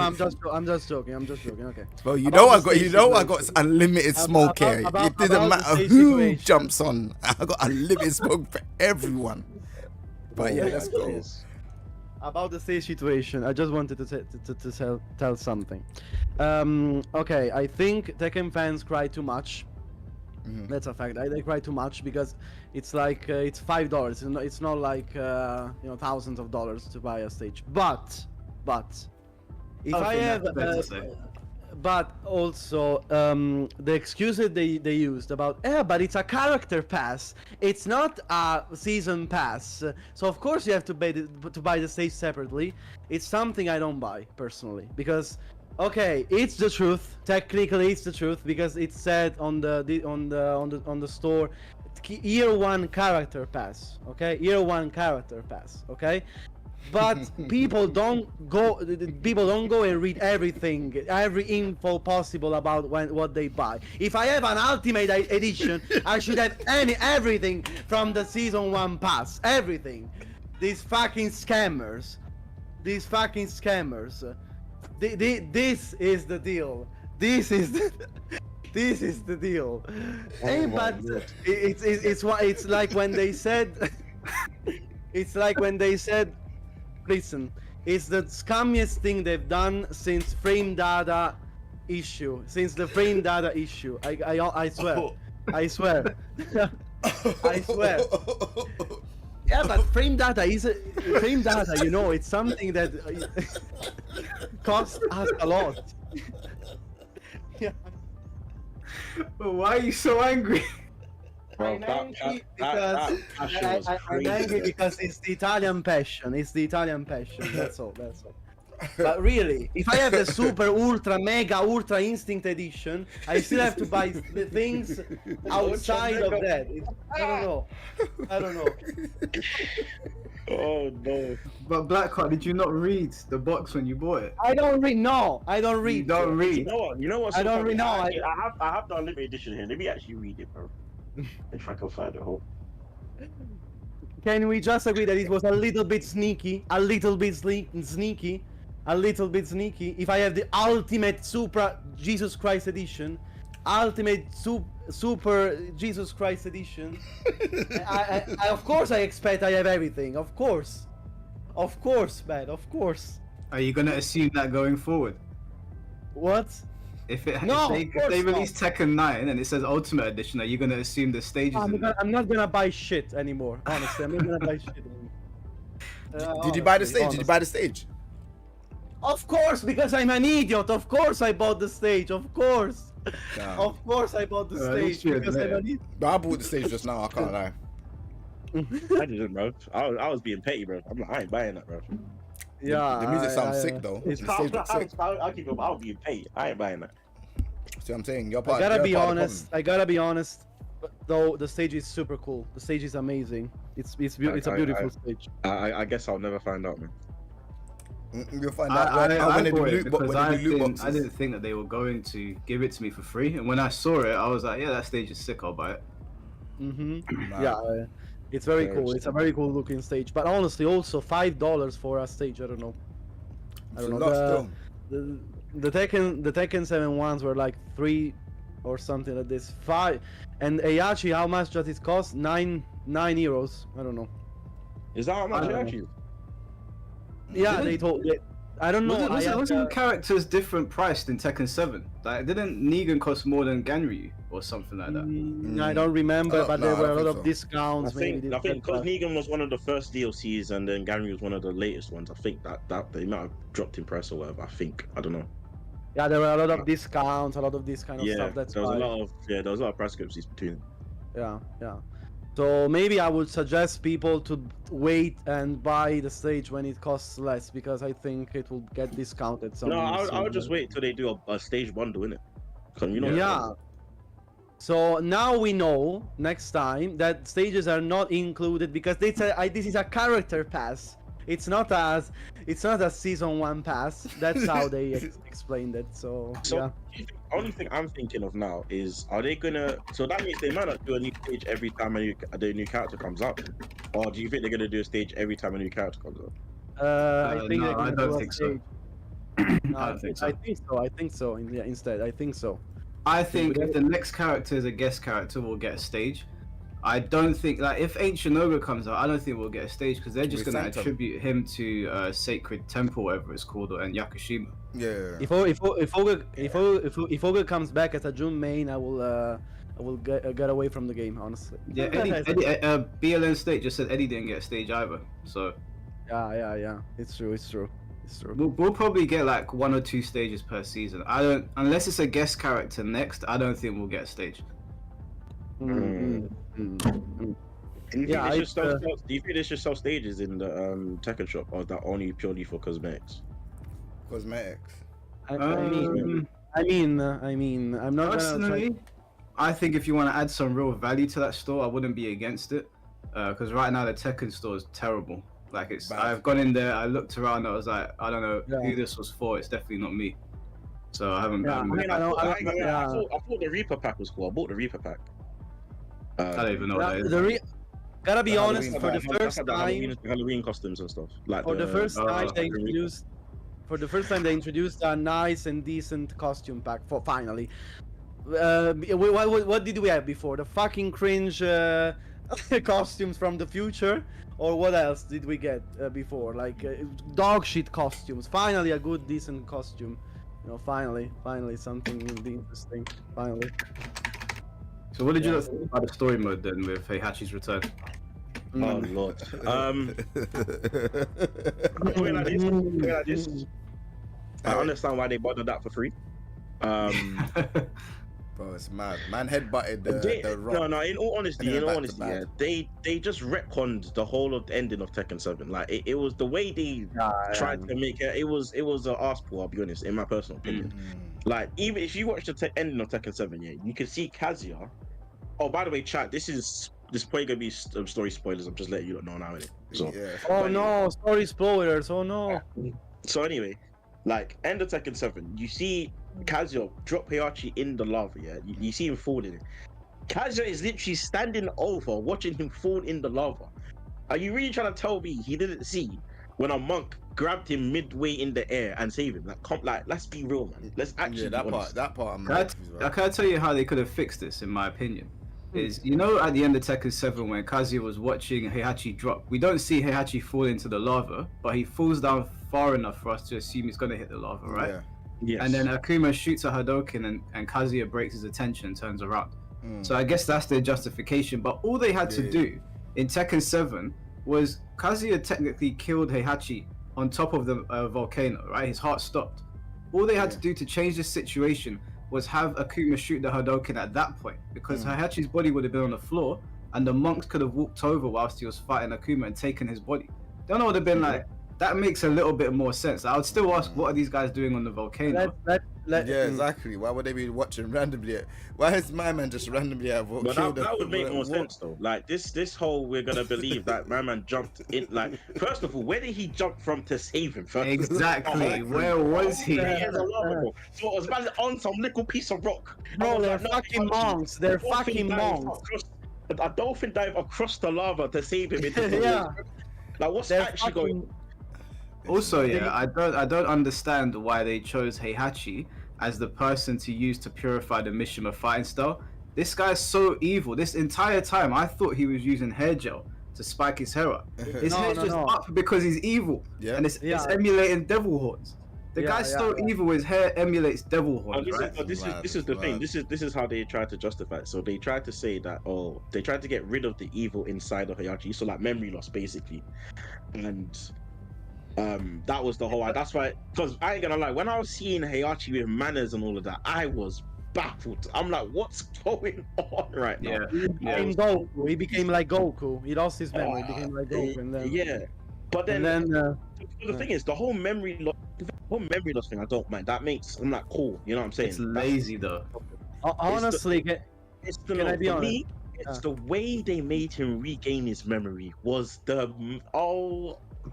I'm just joking. Okay. Bro, you About know the I got, stage I got unlimited smoke here. It about didn't the matter stage who situation. jumps on. I got unlimited smoke for everyone. But yeah, let's go. About the stage situation, I just wanted to tell something. Okay, I think Tekken fans cry too much. That's a fact. They cry too much because it's like it's $5. It's not like thousands of dollars to buy a stage. But if I have fair to say. but also the excuse that they used about but it's a character pass, it's not a season pass, so of course you have to buy the stage separately. It's something I don't buy personally, because okay, it's the truth. Technically, it's the truth because it's said on the store, year 1 character pass. Okay, year 1 character pass. Okay, but people don't go and read everything, every info possible about what they buy. If I have an ultimate edition, I should have everything from the season 1 pass. Everything. These fucking scammers. This is the deal. This is the deal. Hey, but it's like when they said listen, it's the scummiest thing they've done since frame data issue. I swear. Yeah, but frame data, it's something that costs us a lot. Yeah. But why are you so angry? Bro, I'm angry that passion was I'm crazy. angry because it's the Italian passion. That's all. But really, if I have the super ultra mega ultra instinct edition, I still have to buy the things outside of that. I don't know. Oh no. But Blackheart, did you not read the box when you bought it? I don't read. No, I don't read. You don't read. You know what? I don't really know. I have the unlimited edition here. Let me actually read it, bro. If I can find it. Hold. Can we just agree that it was a little bit sneaky? If I have the ultimate super Jesus Christ edition, ultimate super Jesus Christ edition, I of course I expect I have everything. Of course, man. Of course. Are you gonna assume that going forward? What? If No, they of course release Tekken 9 and it says Ultimate Edition, are you gonna assume the stages in there? I'm not gonna buy shit anymore. Honestly, I'm not gonna buy shit anymore. Did you buy the Honestly, stage? Did you buy the stage? Of course, because I'm an idiot. Of course I bought the stage. Of course. Nah. Of course I bought the At least stage you because I'm admit an idiot. But I bought the stage just now. I can't lie. I didn't, bro. I was being petty, bro. I'm like, I ain't buying that, bro. Yeah. The music sounds sick though. The stage looks sick. I'll keep it. I'll be paid. I ain't buying that. See what I'm saying? You're I part. gotta you're be part of the honest. I gotta be honest. Though the stage is super cool. The stage is amazing. It's a beautiful stage. I guess I'll never find out, man. problem. You'll find out when I they do bought it loot, because when I they do loot didn't boxes. think that they were going to give it to me for free, and when I saw it, I was like, yeah, that stage is sick. I'll buy it. Mm-hmm. Yeah. It's very cool. It's a very cool looking stage. But honestly, also $5 for a stage. I don't know. It's a lot still. The Tekken 7 ones were like 3 or something like this. 5, and Heihachi, how much does it cost? 9 euros. I don't know. Is that how much I it don't actually? Yeah, they told. I don't know. Wasn't characters different priced in Tekken 7? Like, didn't Negan cost more than Ganryu or something like that? I don't remember, Oh, but no, there I were a don't lot think of so. discounts. I think maybe because Negan was one of the first DLCs and then Ganryu was one of the latest ones. I think that they might have dropped in price or whatever. I don't know. Yeah, there were a lot of discounts, a lot of this kind of Yeah, stuff. That's there was why. there was a lot of price discrepancies between. Yeah. So maybe I would suggest people to wait and buy the stage when it costs less, because I think it will get discounted. No, I would just wait till they do a stage bundle, innit? Cause you know. Yeah. So now we know next time that stages are not included because this is a character pass. It's not as season 1 pass. That's how they explained it. So yeah. Only thing I'm thinking of now is, are they gonna? So that means they might not do a new stage every time the new character comes up, or do you think they're gonna do a stage every time a new character comes up? I think no, they're gonna I don't do a think so. stage. No, I don't think so. I think so. Yeah, instead, I think so. I think if the next character is a guest character, we'll get a stage. I don't think, like, if Ancient Ogre comes out, I don't think we'll get a stage because they're just We gonna sent him. attribute him to Sacred Temple, whatever it's called, and Yakushima. Yeah. If Ogre comes back as a June main, I will get away from the game, honestly. Yeah, Eddie BLN State just said Eddie didn't get a stage either, so Yeah. It's true. we'll probably get like 1 or 2 stages per season. I don't, unless it's a guest character next, I don't think we'll get a stage. Do you think Yeah, do you think they should sell stages in the Tekken shop, or is that only purely for cosmetics? Cosmetics. I mean, I'm not gonna try. Personally, I think if you want to add some real value to that store, I wouldn't be against it. Because right now the Tekken store is terrible. Like it's, Bad. I've gone in there, I looked around, I was like, I don't know Yeah. who this was for. It's definitely not me. So I haven't. Yeah, I, I mean, I don't- I thought the Reaper pack was cool. I bought the Reaper pack. don't even know what that is. Gotta be The honest, Halloween for the pack. first the time, Halloween costumes and stuff. Like for the first time they Reaper. introduced, a nice and decent costume pack for finally. What did we have before? The fucking cringe costumes from the future, or what else did we get before? Like dog shit costumes. Finally, a good, decent costume. You know, finally something really interesting. Finally. So what did you think about the story mode then with Heihachi's return? Oh lord. Put it like this. I understand why they bottled that for free. Bro, it's mad. Man headbutted the rock. No, in all honesty, And then back to yeah, back. they just retconned the whole of the ending of Tekken 7. Like it was the way they tried to make it. It was an arse pull. I'll be honest, in my personal opinion. Like even if you watch the ending of Tekken 7, yeah, you can see Kazuya. Oh, by the way, chat, this probably gonna be story spoilers. I'm just letting you know now. Innit? So, Yeah. Oh no, story spoilers. Oh no. so anyway, like end of Tekken 7, you see Kazuya drop Heihachi in the lava. Yeah, you see him fall in it. Kazuya is literally standing over, watching him fall in the lava. Are you really trying to tell me he didn't see when a monk grabbed him midway in the air and saved him? Like, let's be real, man. Let's actually. Yeah, be honest. that part. I'm Can I, not confused about. can I tell you how they could have fixed this, in my opinion? Is, you know, at the end of Tekken 7 when Kazuya was watching Heihachi drop, we don't see Heihachi fall into the lava, but he falls down far enough for us to assume he's gonna hit the lava, right? Yeah. Yes. And then Akuma shoots a Hadouken and Kazuya breaks his attention and turns around. So I guess that's their justification. But all they had to Yeah. do in Tekken 7 was Kazuya technically killed Heihachi on top of the volcano, right? His heart stopped. All they had to do to change this situation was have Akuma shoot the Hadouken at that point, because Heihachi's body would have been on the floor and the monks could have walked over whilst he was fighting Akuma and taken his body. Then I would have been like, that makes a little bit more sense. I would still ask, what are these guys doing on the volcano? Yeah, exactly. Why would they be watching randomly? Why is my man just randomly at But that would make more sense though. Like this whole we're gonna believe that my man jumped in. Like first of all, where did he jump from to save him? First Exactly. Where was he? So it was about on some little piece of rock. Bro, they're No, fucking monks. They're fucking monks. A dolphin dive across the lava to save him. Yeah. Like what's They're actually going? fucking. Also, yeah, I don't understand why they chose Heihachi as the person to use to purify the Mishima fighting style. This guy's so evil. This entire time, I thought he was using hair gel to spike his hair up. His hair's just up because he's evil, Yeah. and it's emulating devil horns. The guy's so evil. His hair emulates devil horns, right? This is the thing. This is how they try to justify it. So they tried to say that they tried to get rid of the evil inside of Heihachi, so like memory loss basically, and. That was the whole. That's why, because I ain't gonna lie, when I was seeing Heihachi with manners and all of that, I was baffled. I'm like, what's going on right now? He became Goku. He became like Goku. He lost his memory. He became like Goku, and then But then, the thing is, the whole memory loss thing, I don't mind. That makes I'm like cool. You know what I'm saying? It's lazy though. honestly, it's Can I be for honest? me, it's the way they made him regain his memory was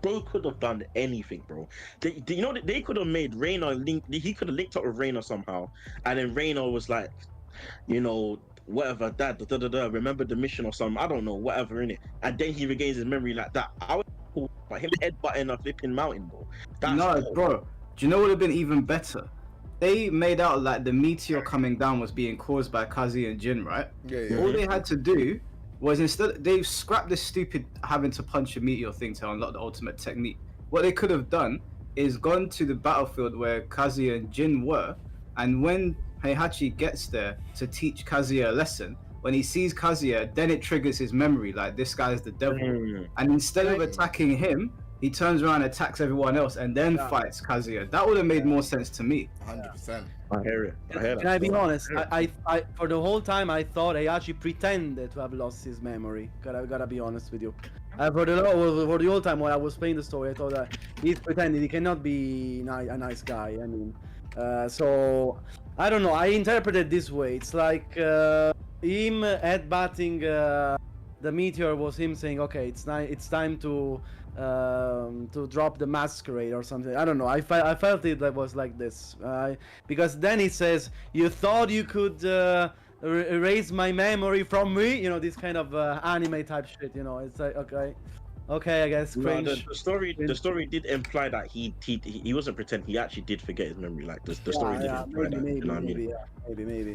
bro could have done anything, bro. You know, they could have made Reina link. He could have linked up with Reina somehow, and then Reina was like, you know, whatever, dad, remember the mission or something. I don't know, whatever in it, and then he regains his memory like that. I would cool, but him headbutting a flipping mountain, bro. That's No, cool. bro. Do you know what would have been even better? They made out like the meteor coming down was being caused by Kazi and Jin, right? Yeah. All they had to do was instead they scrapped this stupid having to punch a meteor thing to unlock the ultimate technique. What they could have done is gone to the battlefield where Kazuya and Jin were, and when Heihachi gets there to teach Kazuya a lesson, when he sees Kazuya, then it triggers his memory like this guy's the devil. And instead of attacking him, he turns around, attacks everyone else, and then fights Kazuya. That would have made more sense to me. 100%. I hear it. I hear Can that. I be honest? I for the whole time I thought Heihachi pretended to have lost his memory. Gotta be honest with you. For the whole time when I was playing the story, I thought that he's pretending. He cannot be a nice guy. I mean, so I don't know. I interpret it this way. It's like him headbutting the meteor was him saying, "Okay, it's time to drop the masquerade or something." I don't know. I felt it that was like this because then he says, "You thought you could erase my memory from me," you know, this kind of anime type shit. You know, it's like okay, I guess No, cringe. the story did imply that he wasn't pretending. He actually did forget his memory. Like the story did imply that. You know what I mean? Maybe.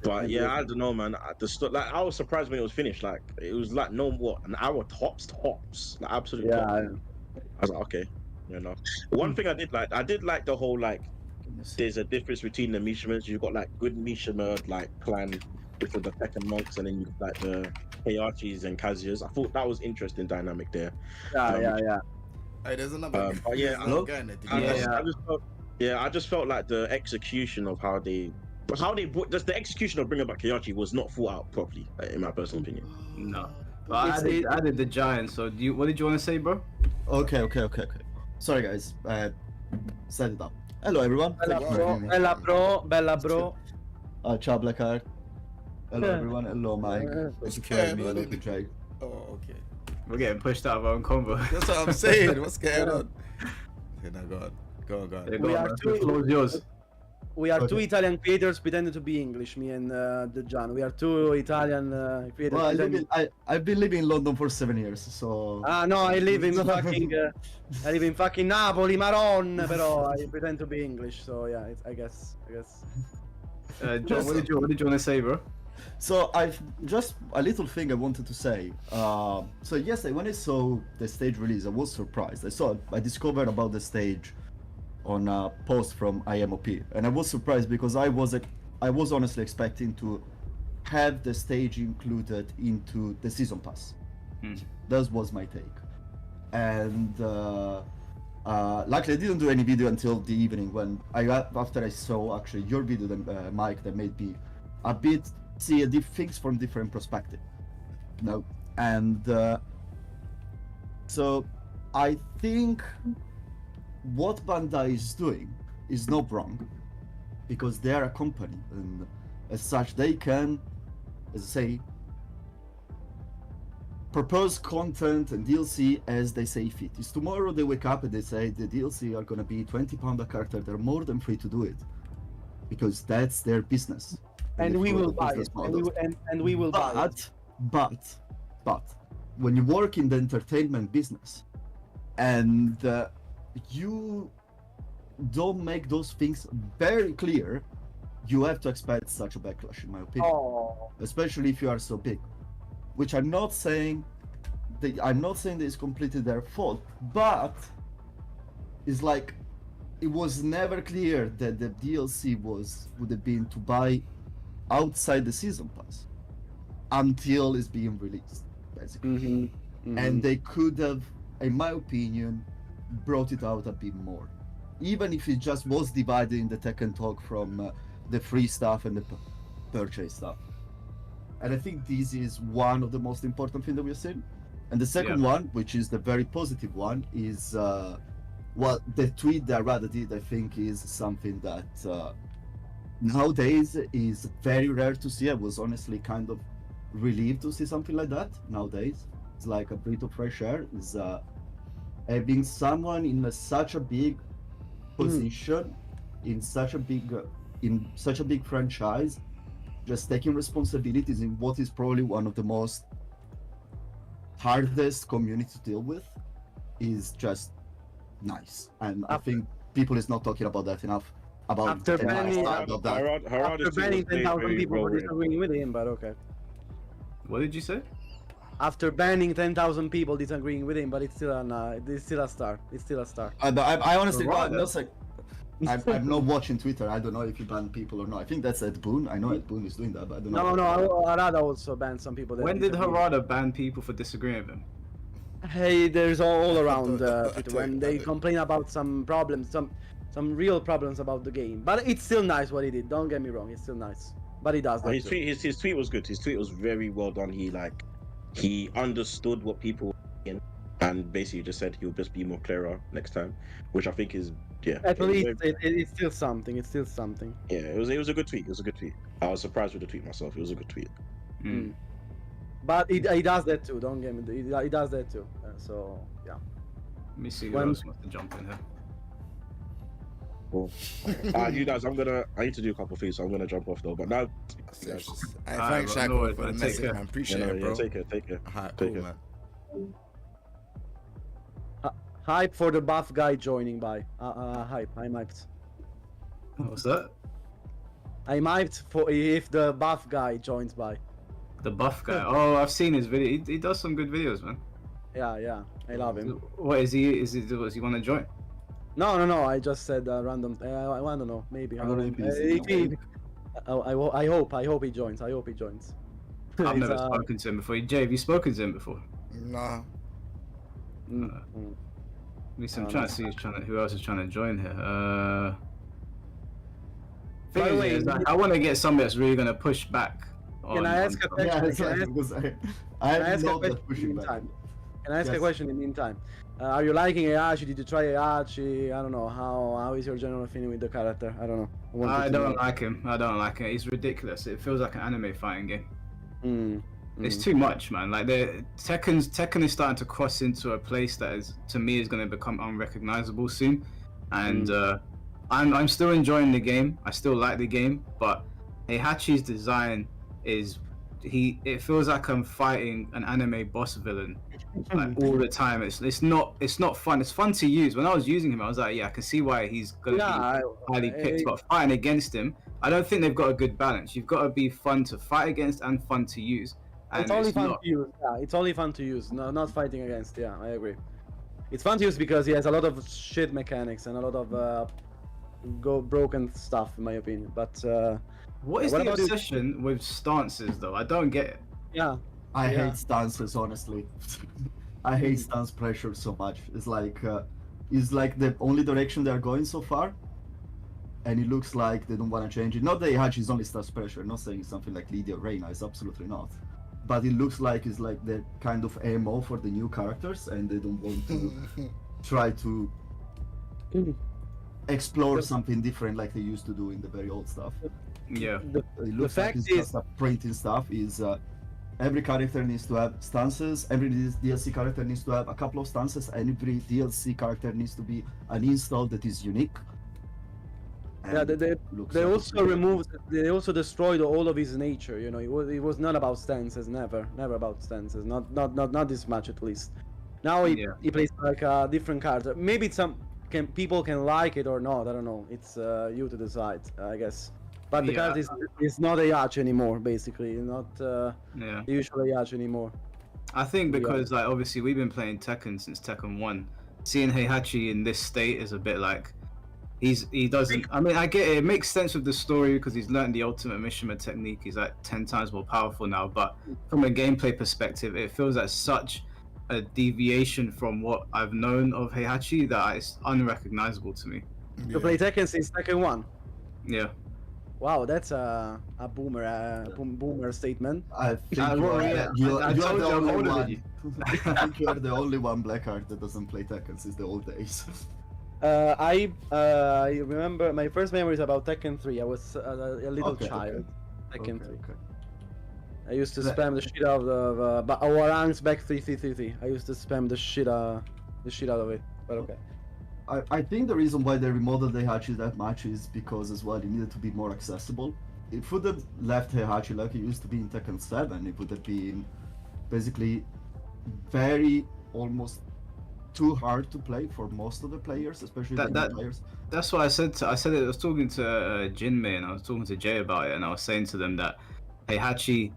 But yeah, I don't know, man. Like I was surprised when it was finished. Like it was like an hour tops, like absolutely. Yeah. Tops. I was like, okay, you know. One thing I did like the whole like. There's a difference between the Mishimers. You've got like good Mishima like clan with the Tekken monks, and then you've got like the Heiachis and Kazuyas. I thought that was interesting dynamic there. Yeah. Hey, there's another. But yeah, I just felt like the execution of how they just the execution of bringing back Heihachi was not thought out properly, in my personal opinion. No. But I did the giant. So what did you want to say, bro? Okay. Sorry, guys. Set it up. Hello, everyone. Bella bro. Ciao, Blackheart. Hello, everyone. Hello, Mike. Hello, Jay. Oh, okay. We're getting pushed out of our own combo. That's what I'm saying. What's going on? Okay, now go on. The floor is yours. We are two Italian creators pretending to be English, me and the John. We are two Italian creators. Well, I've been living in London for 7 years, so. No, I live in fucking Napoli, Maron, però I pretend to be English. So yeah, I guess. John, what did you want to say, bro? So I've just a little thing I wanted to say. So yesterday when I saw the stage release, I was surprised. I discovered about the stage on a post from IMOP, and I was surprised because I was honestly expecting to have the stage included into the season pass. That was my take, and luckily I didn't do any video until the evening when after I saw actually your video, Mike, that made me a bit see things from different perspective. No, and so I think what Bandai is doing is not wrong, because they are a company, and as such they can, as I say, propose content and DLC as they say fit. If tomorrow they wake up and they say the DLC are gonna be £20 a character, they're more than free to do it, because that's their business. And we will buy it. And we will buy it. But when you work in the entertainment business and you don't make those things very clear, you have to expect such a backlash, in my opinion. Especially if you are so big. Which I'm not saying that it's completely their fault, but it's like it was never clear that the DLC would have been to buy outside the season pass until it's being released, basically. And they could have, in my opinion, brought it out a bit more, even if it just was divided in the Tekken talk from the free stuff and the purchase stuff. And I think this is one of the most important things that we've seen. And the second one, which is the very positive one, is the tweet that Rada did. I think is something that nowadays is very rare to see. I was honestly kind of relieved to see something like that nowadays. It's like a breath of fresh air. Is having someone in such a big position, in such a big franchise, just taking responsibilities in what is probably one of the most hardest community to deal with is just nice. And I think people is not talking about that enough. About After the nice banning- side of that. After banning 10,000 people for disagreeing with him, but okay. What did you say? After banning 10,000 people disagreeing with him, but it's still a star. It's still a star. But I honestly Right, not like. I'm not watching Twitter. I don't know if you ban people or not. I think that's Ed Boon. I know Ed Boon is doing that, but I don't know. No, Harada also banned some people. That When did disagree. Harada ban people for disagreeing with him? Hey, there's all around Twitter when they complain about some problems, some real problems about the game. But it's still nice what he did. Don't get me wrong, it's still nice. But he does that. His too. tweet was good. His tweet was very well done. He understood what people were in, and basically just said he'll just be more clearer next time, which I think is At least it's still something. It's still something. Yeah, it was a good tweet. It was a good tweet. I was surprised with the tweet myself. It was a good tweet. Mm. But he does that too. Don't get me. He does that too. So yeah. Let me see who When- else wants to jump in here. Cool. You guys, I need to do a couple of things, so I'm gonna jump off though. But now, Thanks, Alright, Shaq, no worries, for the man. Take message, care. man. Appreciate it, bro. take care. Alright, Take cool, care. man. Hype for the buff guy joining by. Hype. I'm hyped. What's that? I'm hyped for if the buff guy joins by. The buff guy. Oh, I've seen his video. He does some good videos, man. Yeah. I love him. What is he? Does he want to join? No. I just said random. I don't know. Maybe. I I don't don't know know. if he's- I hope he joins. I hope he joins. I've It's, never spoken to him before. Jay, have you spoken to him before? Nah. mm. At least I'm Oh, trying no. to see who else is trying to join here. By the Thing way, is, I want to get somebody that's really gonna push back. Can I ask a Yeah, question? it's Can I like, ask- because I Can I am ask a not question that in the pushing back. meantime? Can I ask a Yes. question in the meantime? Are you liking Heihachi? Did you try Heihachi? I don't know. How is your general feeling with the character? I don't know. wanted I to don't know. like him. I don't like it. He's ridiculous. It feels like an anime fighting game. Mm, It's mm. too much, man. Like Tekken is starting to cross into a place that is, to me, is going to become unrecognizable soon. And I'm still enjoying the game. I still like the game, but Heihachi's design is it feels like I'm fighting an anime boss villain like all the time. It's not fun. It's fun to use. When I was using him, I was like, yeah, I can see why he's gonna Yeah, be highly picked. But fighting against him, I don't think they've got a good balance. You've got to be fun to fight against and fun to use. And it's only fun not. to use. Yeah, it's only fun to use. No, not fighting against. Yeah, I agree. It's fun to use because he has a lot of shit mechanics and a lot of broken stuff, in my opinion. But What is what the about you? obsession with stances, though? I don't get it. yeah, I Yeah. hate stances, honestly. I hate stance pressure so much. It's like the only direction they're going so far, and it looks like they don't want to change it. Not that Heihachi is only stance pressure. I'm not saying something like Lydia or Reina. It's absolutely not. But it looks like it's like the kind of MO for the new characters, and they don't want to try to explore something different like they used to do in the very old stuff. Yeah. It looks fact like it's is- just a printing stuff. Is every character needs to have stances. Every DLC character needs to have a couple of stances. And every DLC character needs to be an install that is unique. yeah. And They looks they like also it's- removed. They also destroyed all of his nature. You know, it was not about stances. Never about stances. Not this much at least. Now he plays like a different character. Maybe people can like it or not. I don't know. It's you to decide, I guess. But the Yeah. character is not Heihachi anymore, basically. Not Yeah. the usual Heihachi anymore. I think because like obviously we've been playing Tekken since Tekken 1. Seeing Heihachi in this state is a bit like he doesn't. I mean, I get it. It makes sense with the story because he's learned the ultimate Mishima technique. He's like 10 times more powerful now. But from a gameplay perspective, it feels like such a deviation from what I've known of Heihachi that it's unrecognizable to me. You play Tekken since Tekken 1. Yeah. Wow, that's a boomer statement. I think I you are, yeah, you, I you are told the you I'm only older than one. you. I think you are the only one Blackheart that doesn't play Tekken since the old days. I remember my first memories about Tekken 3. I was a little Okay, child. okay. Tekken Okay, 3. okay. I used to That- spam the shit out of Warang's back 3. I used to spam the shit out of it. But okay. I think the reason why they remodeled Heihachi that much is because as well it needed to be more accessible. It would have left Heihachi like it used to be in Tekken 7. It would have been basically very almost too hard to play for most of the players, especially the new players. That's what I said. I was talking to Jinmei and I was talking to Jay about it, and I was saying to them that Heihachi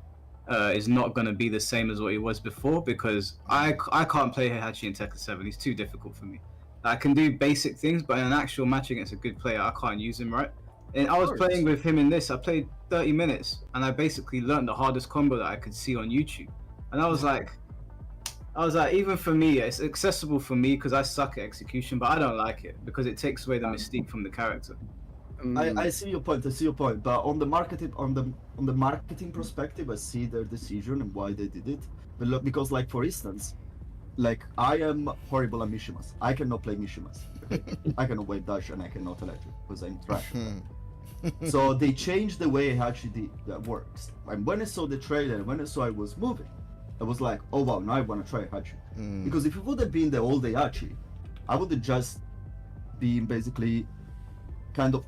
is not going to be the same as what he was before because I can't play Heihachi in Tekken 7. He's too difficult for me. I can do basic things, but in an actual match against a good player, I can't use him right. And I was playing with him in this. I played 30 minutes, and I basically learned the hardest combo that I could see on YouTube. And I was like, even for me, it's accessible for me because I suck at execution, but I don't like it because it takes away the mystique from the character. I see your point. But on the marketing perspective, I see their decision and why they did it. But look, because like for instance, like I am horrible at Mishimas. I cannot play Mishimas. Okay? I cannot wave dash and I cannot electric because I'm trash. So they changed the way Heihachi that works. And when I saw the trailer, when I saw I was moving, I was like, oh wow, now I want to try Heihachi. Because if it would have been the old Heihachi, I would have just been basically kind of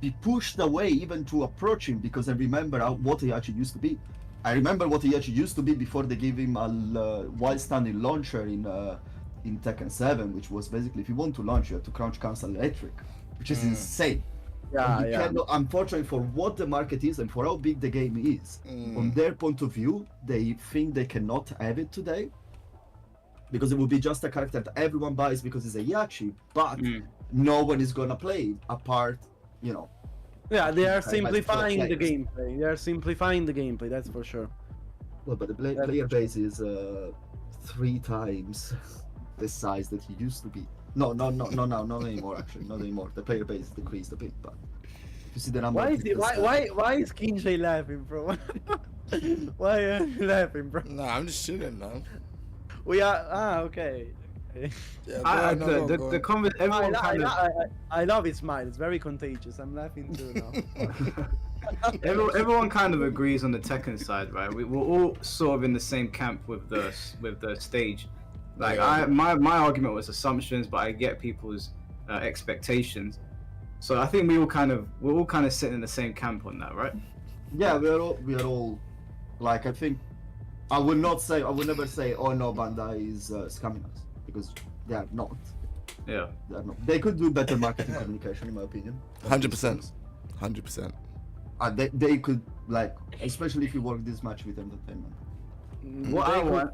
be pushed away even to approach him because I remember what Heihachi used to be. I remember what Heihachi used to be before they gave him a while standing launcher in Tekken 7, which was basically if you want to launch, you have to crouch cancel electric, which is insane. Yeah, yeah. Cannot, unfortunately, for what the market is and for how big the game is, from their point of view, they think they cannot have it today because it would be just a character that everyone buys because it's a Heihachi, but no one is gonna play it apart, you know. Yeah, they are simplifying the gameplay. They are simplifying the gameplay, that's for sure. Well, but the player base is 3 times the size that he used to be. No, not anymore. Actually, not anymore. The player base decreased a bit, but if you see the number. Why is Kinjay laughing, bro? Why are you laughing, bro? Nah, I'm just chilling, man. We are okay. Yeah, I love his smile. It's very contagious. I'm laughing too now. Everyone kind of agrees on the Tekken side, right? We're all sort of in the same camp with the stage. Like my argument was assumptions, but I get people's expectations. So I think we're all kind of sitting in the same camp on that, right? Yeah, we are all like I think I would never say oh no, Bandai is scamming us because they are not. Yeah. They are not. They could do better marketing communication, in my opinion. 100%. They could, like, especially if you work this much with entertainment. What I want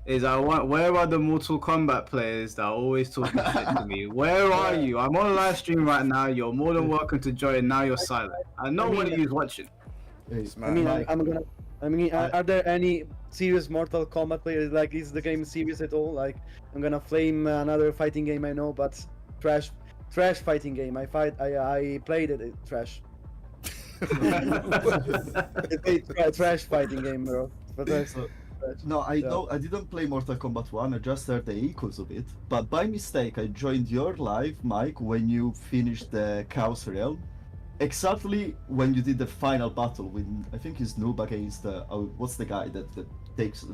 is where are the Mortal Kombat players that are always talking shit to me? Where are you? I'm on a live stream right now. You're more than welcome to join. Now you're silent. And nobody is watching. Are there any serious Mortal Kombat players? Like, is the game serious at all? Like, I'm gonna flame another fighting game I know, but trash fighting game. I played it. Trash. Trash fighting game, bro. But no, I didn't play Mortal Kombat 1. I just heard the echoes of it. But by mistake, I joined your live, Mike, when you finished the Chaos Realm. Exactly when you did the final battle with, I think it's Noob against what's the guy that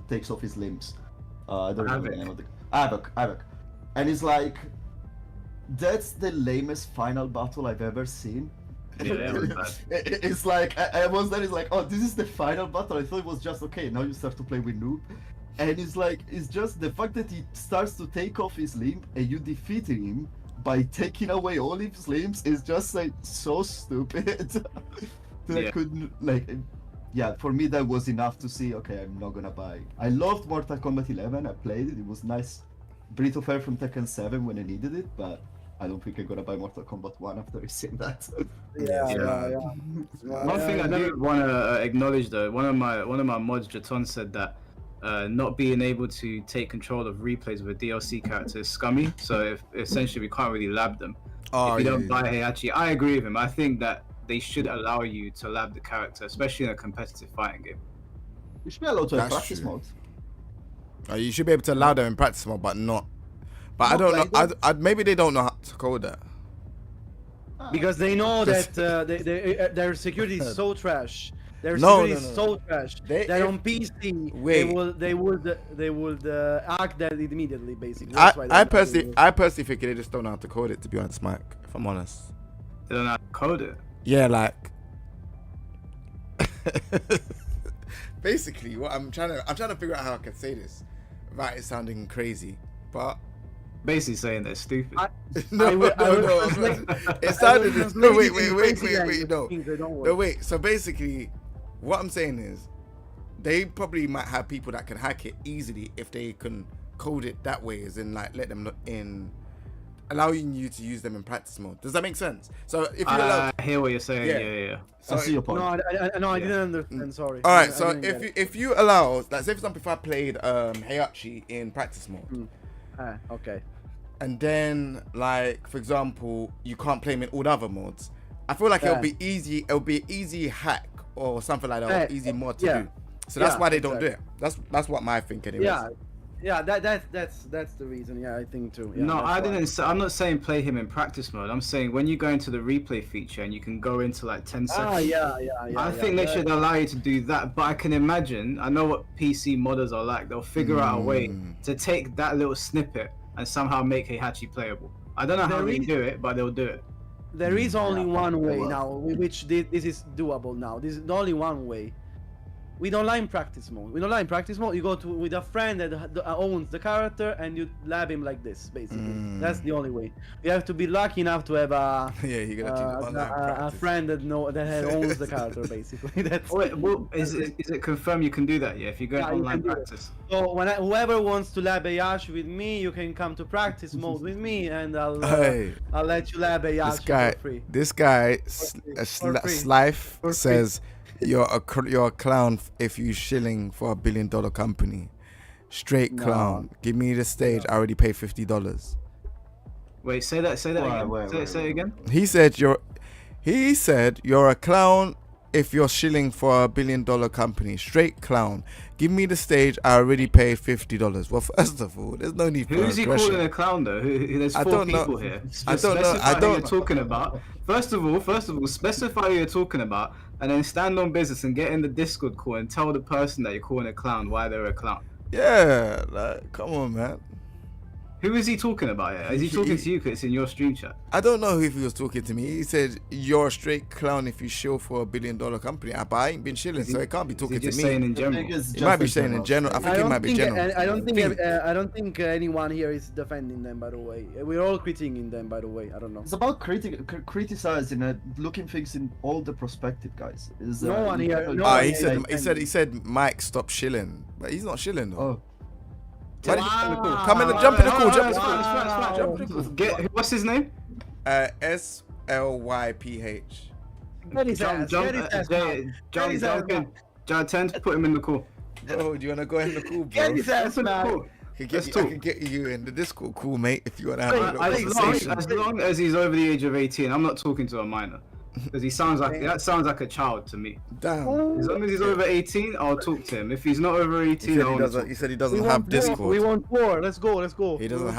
takes off his limbs? I don't remember the name of the Havoc. And it's like, that's the lamest final battle I've ever seen. It's like I was there. It's like, oh, this is the final battle. I thought it was just okay. Now you start to play with Noob, and it's like it's just the fact that he starts to take off his limb and you defeat him by taking away all his limbs is just like so stupid. I couldn't for me that was enough to see. Okay, I'm not gonna buy. I loved Mortal Kombat 11. I played it. It was nice. Breath of Air from Tekken 7 when I needed it, but I don't think I'm gonna buy Mortal Kombat 1 after I seen that. One thing I do want to acknowledge though, one of my mods, Jaton, said that not being able to take control of replays with a DLC character is scummy. So essentially we can't really lab them. If you don't buy Heihachi, I agree with him. I think that they should allow you to lab the character, especially in a competitive fighting game. You should be allowed to have practice modes. You should be able to allow them in practice mode, but not. But I not don't know. like that. Maybe they don't know how to code that. Because they know Just- that their security is so trash. Their No, security no, is no. so trash that if- on PC Wait. they would hack that immediately. Basically, I, That's why I they're personally, I personally think they just don't know how to code it. To be honest, Mike, if I'm honest. They don't know how to code it. Yeah, like. Basically, what I'm trying to figure out how I can say this without it sounding crazy, but. Basically saying they're stupid. No, I will- it sounded. I will No, wait, translate it in wait, crazy language, no. things that don't work. No, wait. So basically, what I'm saying is, they probably might have people that can hack it easily if they can code it that way, as in like let them in, allowing you to use them in practice mode. Does that make sense? So if you allow, I hear what you're saying. Yeah. Yeah. so I see your point. No, I didn't understand. Sorry. all right. I So didn't get it. if you allow, like say for example, if I played Heihachi in practice mode. Okay. And then, like for example, you can't play him in all the other modes. I feel like it'll be easy. It'll be an easy hack or something like that, or easy mod to do. So that's why they don't do it. That's what my thinking is. Yeah. That's the reason. Yeah, I think too. Yeah, No, that's I why. didn't. I'm not saying play him in practice mode. I'm saying when you go into the replay feature and you can go into like 10 seconds. Yeah. I think they should allow you to do that, but I can imagine. I know what PC modders are like. They'll figure out a way to take that little snippet and somehow make Heihachi playable. I don't know how they do it, but they'll do it. There is only one way well. now, which this is doable now. This is the only one way. With online practice mode. With online practice mode, you go to with a friend that owns the character and you lab him like this, basically. That's the only way. You have to be lucky enough to have a Yeah, you're gonna do online a practice. friend that owns the character, basically. That's Wait, well, is it confirmed you can do that? Yeah, if you go Yeah, you online can do it. practice. So whoever wants to lab Heihachi with me, you can come to practice mode with me, and I'll Hey. I'll let you lab Heihachi for free. This guy, For free. Slife For free. says, you're a clown if you shilling for $1 billion company. Straight clown. Give me the stage. I already paid $50. Wait, say that again. Say it again. He said you're a clown if you're shilling for $1 billion company. Straight clown. Give me the stage. I already paid $50. Well, first of all, there's no need for Who's he aggression. calling a clown though? There's I 4 don't know. people here. I don't know. Specify I who don't- you're talking about. First of all, specify who you're talking about, and then stand on business and get in the Discord call and tell the person that you're calling a clown why they're a clown. Yeah, like, come on, man. Who is he talking about here? Is he talking to you because it's in your stream chat? I don't know if he was talking to me. He said, you're a straight clown if you shill for $1 billion company. But I ain't been shilling, so he can't be Is he talking to just me. saying in The general? thing is He just might be in saying in general. I think it might be general. I don't think anyone here is defending them. By the way, we're all critiquing them. By the way, I don't know. It's about criticizing and looking things in all the perspective, guys. Is No one here- no Ah, one he here said Mike stop shilling, but he's not shilling though. Oh, Come in, jump in the call, jump in the call. Wow. Jump in the call. What's his name? SLYPH. Get his ass. Get his ass out. Get his ass out. John 10, put him in the call. Bro, do you wanna go in the call, bro? Get his ass out. I Let's talk. can get you in the Discord, cool, mate. If you wanna have a little As conversation. long as he's over the age of 18, I'm not talking to a minor. Because that sounds like a child to me. Damn. As long as he's over 18, I'll talk to him. If he's not over 18, He said he doesn't have We Discord. want war. Let's go. Let's go. He doesn't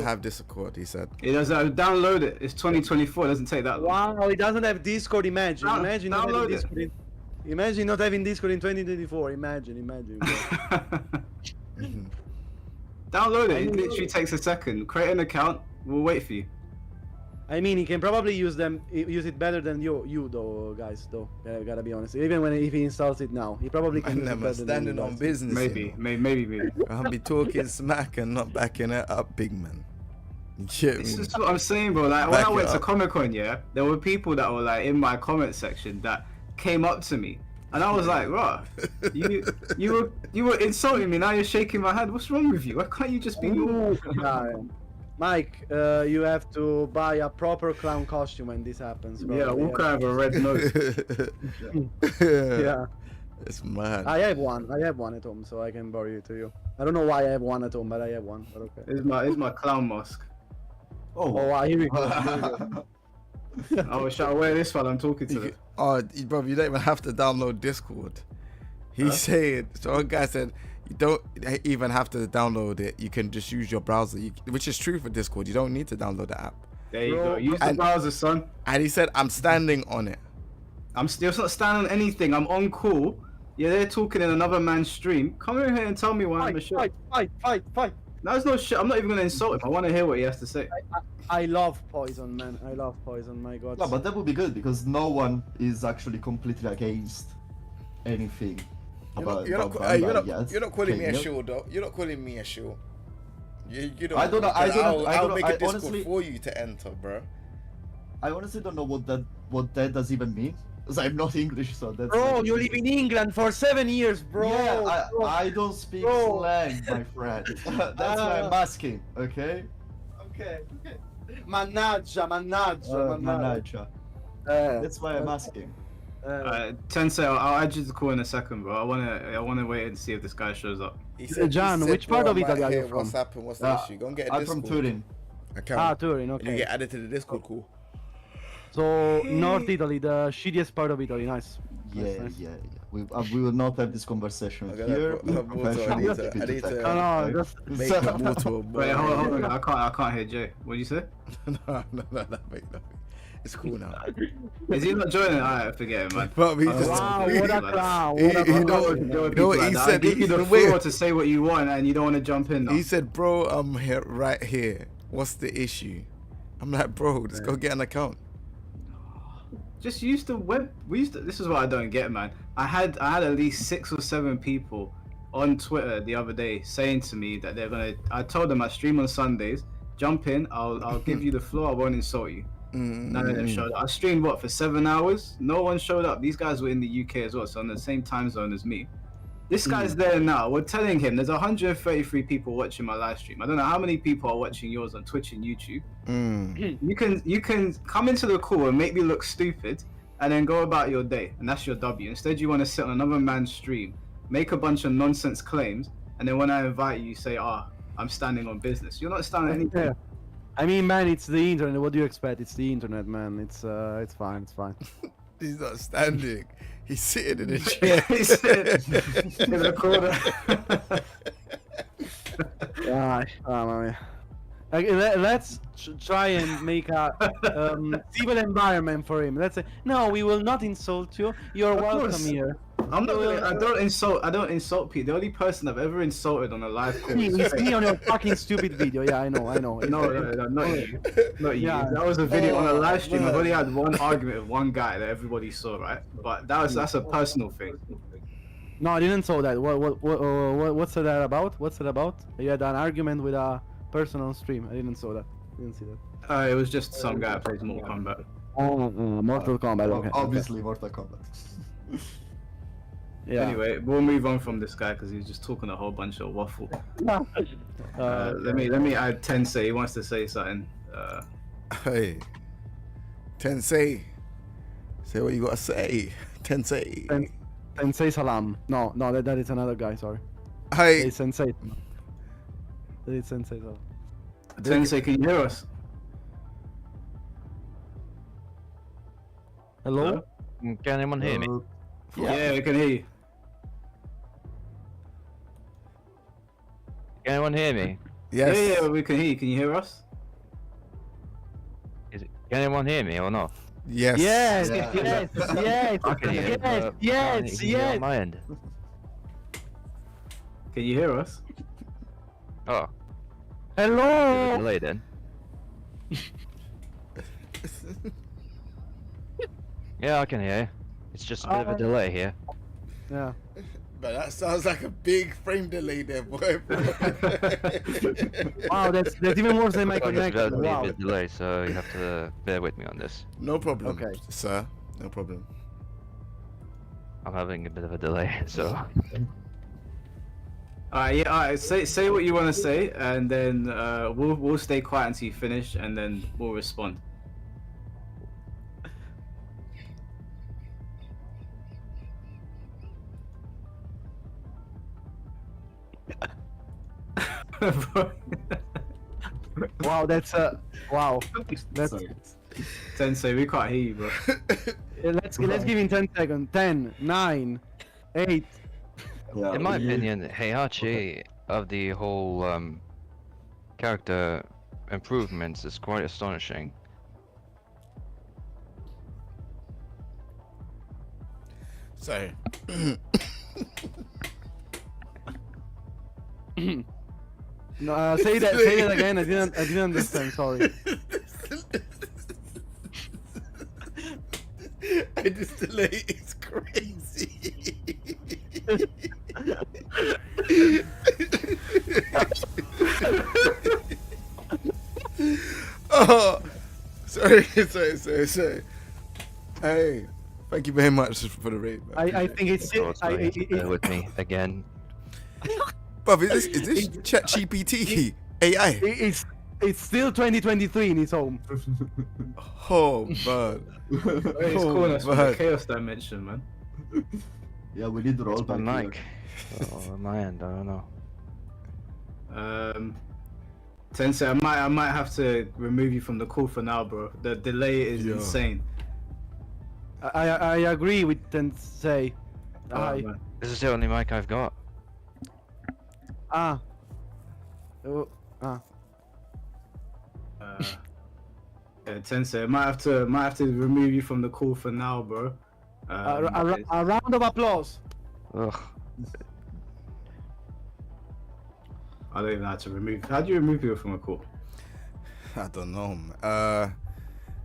have Discord. He said. He doesn't download it. It's 2024. It doesn't take that long. Wow, he doesn't have Discord. Imagine not having download it. Discord. Imagine not having Discord in 2024. Imagine. Bro. Download it. It literally takes a second. Create an account. We'll wait for you. I mean, he can probably use it better than you though, guys. Though, gotta be honest. Even if he installs it now, he probably can. Man, use it them are better than standing you on guys. business. Maybe. I'll be talking smack and not backing it up, big man. Shit, This me. is what I'm saying, bro. Like when Back I it went to up. Comic Con, yeah, there were people that were like in my comment section that came up to me, and I was like, "Bro, you were insulting me. Now you're shaking my hand. What's wrong with you? Why can't you just be normal?" Mike, you have to buy a proper clown costume when this happens. Bro. Yeah, Walker have a red nose. Yeah. It's mad. I have one at home, so I can borrow it to you. I don't know why I have one at home, but I have one. But okay. It's my clown mask. Oh wow, here we go. Oh, shall I wear this while I'm talking to them? Oh, bro, you don't even have to download Discord. He said, so one guy said, You don't even have to download it. You can just use your browser, which is true for Discord. You don't need to download the app. There you go. Use the browser, son. And he said, I'm standing on it. I'm still not standing on anything. I'm on call. Yeah, they're talking in another man's stream. Come in here and tell me why I'm a shit. Fight. No, it's no shit. I'm not even gonna insult him. I want to hear what he has to say. I love Poison, man. I love Poison. My God. No, but that would be good because no one is actually completely against anything. You're not calling me a show, though. You're not calling me a show. You don't. I'll make a Discord honestly, for you to enter, bro. I honestly don't know what that does even mean. Because I'm not English, so that's. Bro, you live in England for 7 years, bro. Yeah, I don't speak slang, my friend. That's why I'm asking. Okay. Okay. Mannaggia. That's why I'm asking. Tensei, I'll add you to the call in a second, bro. I wanna wait and see if this guy shows up. John, which part of Italy are you from? What's happened? What's the issue? Go and get a I'm Discord from Turin. account. Turin, okay. And you get added to the Discord call. So, North Italy, the shittiest part of Italy, nice. Yeah. We will not have this conversation here. I need to just make a water. Wait, hold on. I can't hear Jay. What did you say? no, nothing. It's cool now. Is he not joining? Alright, forget it, man. But he just, wow, what a clown. You know what he said? Give you the floor to say what you want, and you don't want to jump in. Now. He said, "Bro, I'm here, right here. What's the issue?" I'm like, "Bro, just go get an account." Just use the web. This is what I don't get, man. I had at least 6 or 7 people on Twitter the other day saying to me that they're gonna. I told them I stream on Sundays. Jump in. I'll give you the floor. I won't insult you. None of them showed up. I streamed for 7 hours. No one showed up. These guys were in the UK as well, so on the same time zone as me. This guy's there now. We're telling him there's 133 people watching my live stream. I don't know how many people are watching yours on Twitch and YouTube. You can come into the call and make me look stupid, and then go about your day, and that's your W. Instead, you want to sit on another man's stream, make a bunch of nonsense claims, and then when I invite you, you say, I'm standing on business. You're not standing on anything. I mean, man, it's the internet. What do you expect? It's the internet, man. It's fine. He's not standing. He's sitting in a chair. He's sitting in the corner. Let's try and make a civil environment for him. Let's say, no, we will not insult you. You're welcome here. I'm not. I don't insult people. The only person I've ever insulted on a live call is me on your fucking stupid video. Yeah, I know. No, not you. Not you. Yeah. That was a video on a live stream. I've only had one argument with one guy that everybody saw, right? But that's a personal thing. No, I didn't saw that. What's that about? What's it about? You had an argument with a person on stream. I didn't saw that. Didn't see that. It was just some guy that plays Mortal Kombat. Mortal Kombat. Okay. Obviously, Mortal Kombat. Yeah. Anyway, we'll move on from this guy because he's just talking a whole bunch of waffle. Let me add Tensei. He wants to say something. Hey, Tensei, say what you gotta say. Tensei. Sensei Salam. No, that is another guy. Sorry. Hey. It's Sensei. That is Sensei Salam. Tensei, can you hear us? Hello? Can anyone hear me? Yeah, we can hear you. Can anyone hear me? Yes. Yeah, we can hear you. Can you hear us? Can anyone hear me or not? Yes. Yes. On my end. Can you hear us? Oh. Hello. Delay then. Yeah, I can hear you. It's just a bit of a delay here. Yeah. But that sounds like a big frame delay there, boy. Wow, that's even worse than my It's connection. relatively Wow. a bit delay, so you have to bear with me on this. No problem, Okay. sir. No problem. I'm having a bit of a delay, so. Alright, say what you want to say, and then we'll stay quiet until you finish, and then we'll respond. Wow, that's wow. That's Sorry. Tensei, we can't hear you, bro. let's give him 10 seconds. 10, 9, 8, Yeah, In my we- opinion, Heihachi of the whole character improvements is quite astonishing. Sorry. No, say that again. I didn't understand. Sorry. This delay is crazy. Oh, sorry. Hey, thank you very much for the raid, man. I think it's Oh, sorry, bear with me again. Bruv, is this ChatGPT AI? it's still 2023 in his home. Oh man. It's calling us from the chaos dimension, man. Yeah, we need the It's rollback. my here. mic. Oh, on my end, I don't know. Tensei, I might have to remove you from the call for now, bro. The delay is Yeah. insane. I agree with Tensei. Oh, I man. This is the only mic I've got. ah. Oh, ah. Yeah, Tensei, I might have to remove you from the call for now, bro. A round of applause. Ugh. I don't even know how to remove. How do you remove people from a call? I don't know.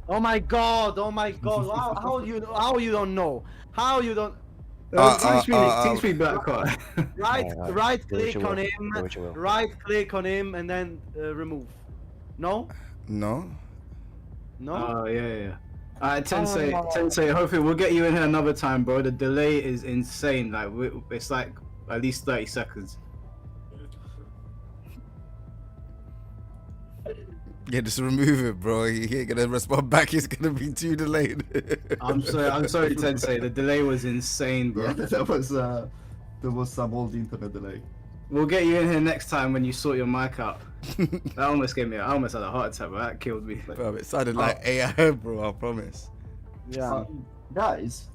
Oh my god! Oh my god! How you don't know? How you don't? Teach me black card. Right Do what click you on will. him. Do what you will. Right click on him and then remove. No? No. No? Oh yeah. Alright, Tensei, Oh. Tensei. Hopefully we'll get you in here another time, bro. The delay is insane. Like it's like at least 30 seconds. Yeah, just remove it, bro. He ain't gonna respond back. He's gonna be too delayed. I'm sorry, Tensei. The delay was insane, bro. Yeah, there was some old internet delay. We'll get you in here next time when you sort your mic out. That almost gave me. I almost had a heart attack, bro. That killed me. Bro, it sounded like AI, bro. I promise. Yeah. Guys,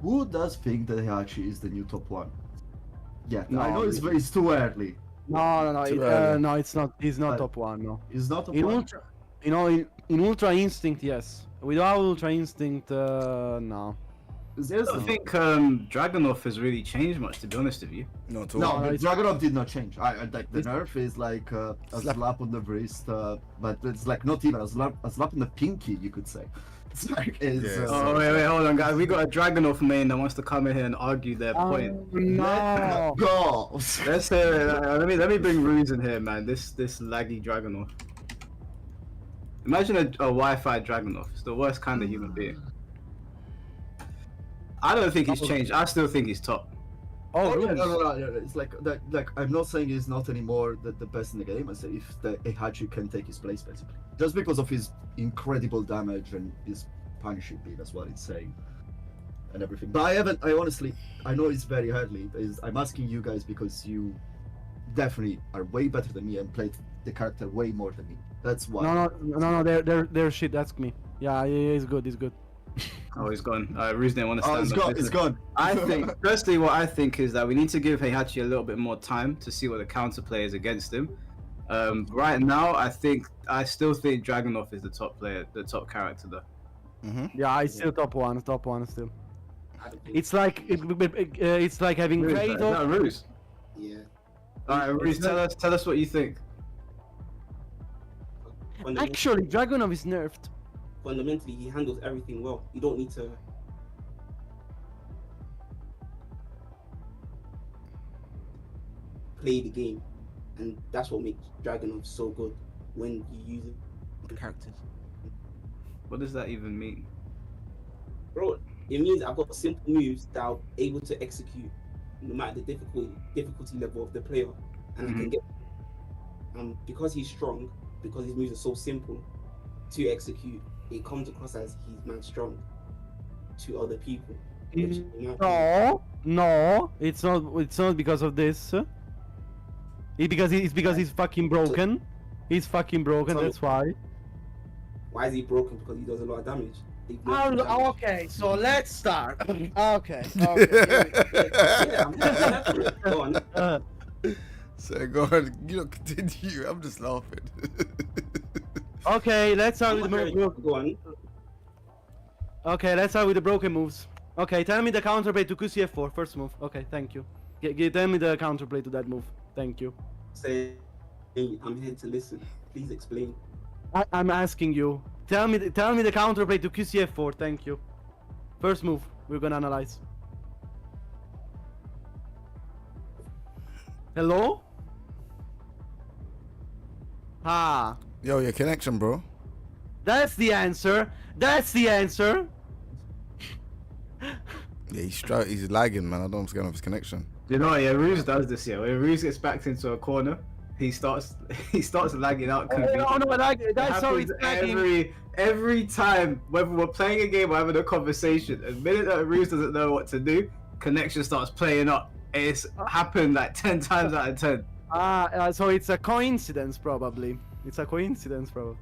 who does think that Heihachi is the new top one? Yeah, No, I know it's too early. No. Too early. No, it's not. He's not But- top one. No. It's not top In one. Ultra, in Ultra Instinct, yes. Without Ultra Instinct, no. I don't think Dragunov has really changed much, to be honest with you. Not at all. No, but it's- Dragunov did not change. I like the It's- nerf is like a Slap. slap on the wrist, but it's like not even a slap on the pinky, you could say. It's like it's. Yeah, Oh wait, hold on, guys. We got a Dragunov main that wants to come in here and argue their point. No. Go. Let's hear it. Let me bring Ruse in here, man. This laggy Dragunov. Imagine a Wi-Fi Dragunov. It's the worst kind of human being. I don't think he's changed. I still think he's top. Oh, Yeah, Ruse. no. It's like that. Like I'm not saying he's not anymore the best in the game. I say if the Heihachi can take his place, basically, just because of his incredible damage and his punishing beat. That's what it's saying, and everything. But I honestly, I know it's very early. I'm asking you guys because you definitely are way better than me and played the character way more than me. That's why. No. They're shit. Ask me. Yeah, he's good. He's good. Oh, he's gone. Ruse didn't want to Oh, stand it's up. gone. It's gone. I think, firstly, what I think is that we need to give Heihachi a little bit more time to see what the counterplay is against him. Right now, I still think Dragunov is the top player, the top character though. Yeah, it's still top one still. It's like it's like having Ruse, is Kratos. that Ruse? Yeah. Alright, Ruse, tell us what you think. Actually, Dragunov is nerfed. Fundamentally, he handles everything well. You don't need to. Play the game, and that's what makes Dragunov so good when you use it on characters. What does that even mean? Bro, it means I've got simple moves that I'm able to execute no matter the difficulty level of the player, and I can get. Because he's strong, because his moves are so simple to execute, it comes across as he's man strong to other people. Which, in my opinion, No, it's not. It's not because of this. It's because he's fucking broken. He's fucking broken. So- That's why. why is he broken? Because he does a lot of damage. they've learned from damage. Okay, so let's start. Okay. Yeah, I'm happy for it. Go on. So go on, you know, continue. I'm just laughing. Okay, let's start I'm with not the very- Go on. Okay, let's start with the broken moves. Okay, tell me the counterplay to QCF4, first move. Okay, thank you. Tell me the counterplay to that move. Thank you. Say, hey, I'm here to listen. Please explain. I'm asking you. Tell me the counterplay to QCF4. Thank you. First move. We're gonna analyze. Hello? Ah. Yo, your connection, bro. That's the answer. That's the answer. Yeah, he's lagging, man. I don't know what's going on with his connection. You know, yeah, Ruse does this. Yeah, when Ruse gets backed into a corner, he starts lagging out. That's how it's lagging. Every time, whether we're playing a game or having a conversation, the minute that Ruse doesn't know what to do, connection starts playing up. It's happened like 10 times out of 10. So it's a coincidence, probably. It's a coincidence, probably.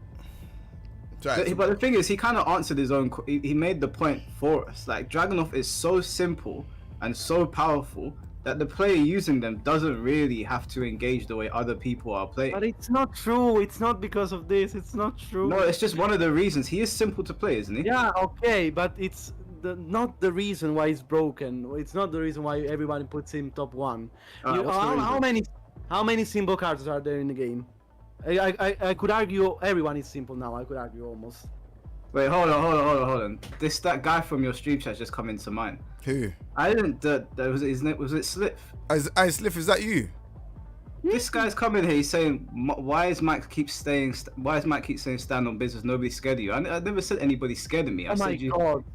Right. But the thing is, he kind of answered his own. He made the point for us. Like, Dragunov is so simple and so powerful that the player using them doesn't really have to engage the way other people are playing. But it's not true. It's not because of this. It's not true. No, it's just one of the reasons. He is simple to play, isn't he? Yeah, okay, but it's not the reason why it's broken. It's not the reason why everybody puts him top 1. How many simple cards are there in the game? I could argue everyone is simple now. I could argue almost. Wait, hold on. That guy from your stream chat just come into mind. Who? I didn't. That was his name. Was it Sliff? Sliff, is that you? This guy's coming here. He's saying, "Why is Mike keep saying stand on business? Nobody's scared of you." I never said anybody's scared of me. I said you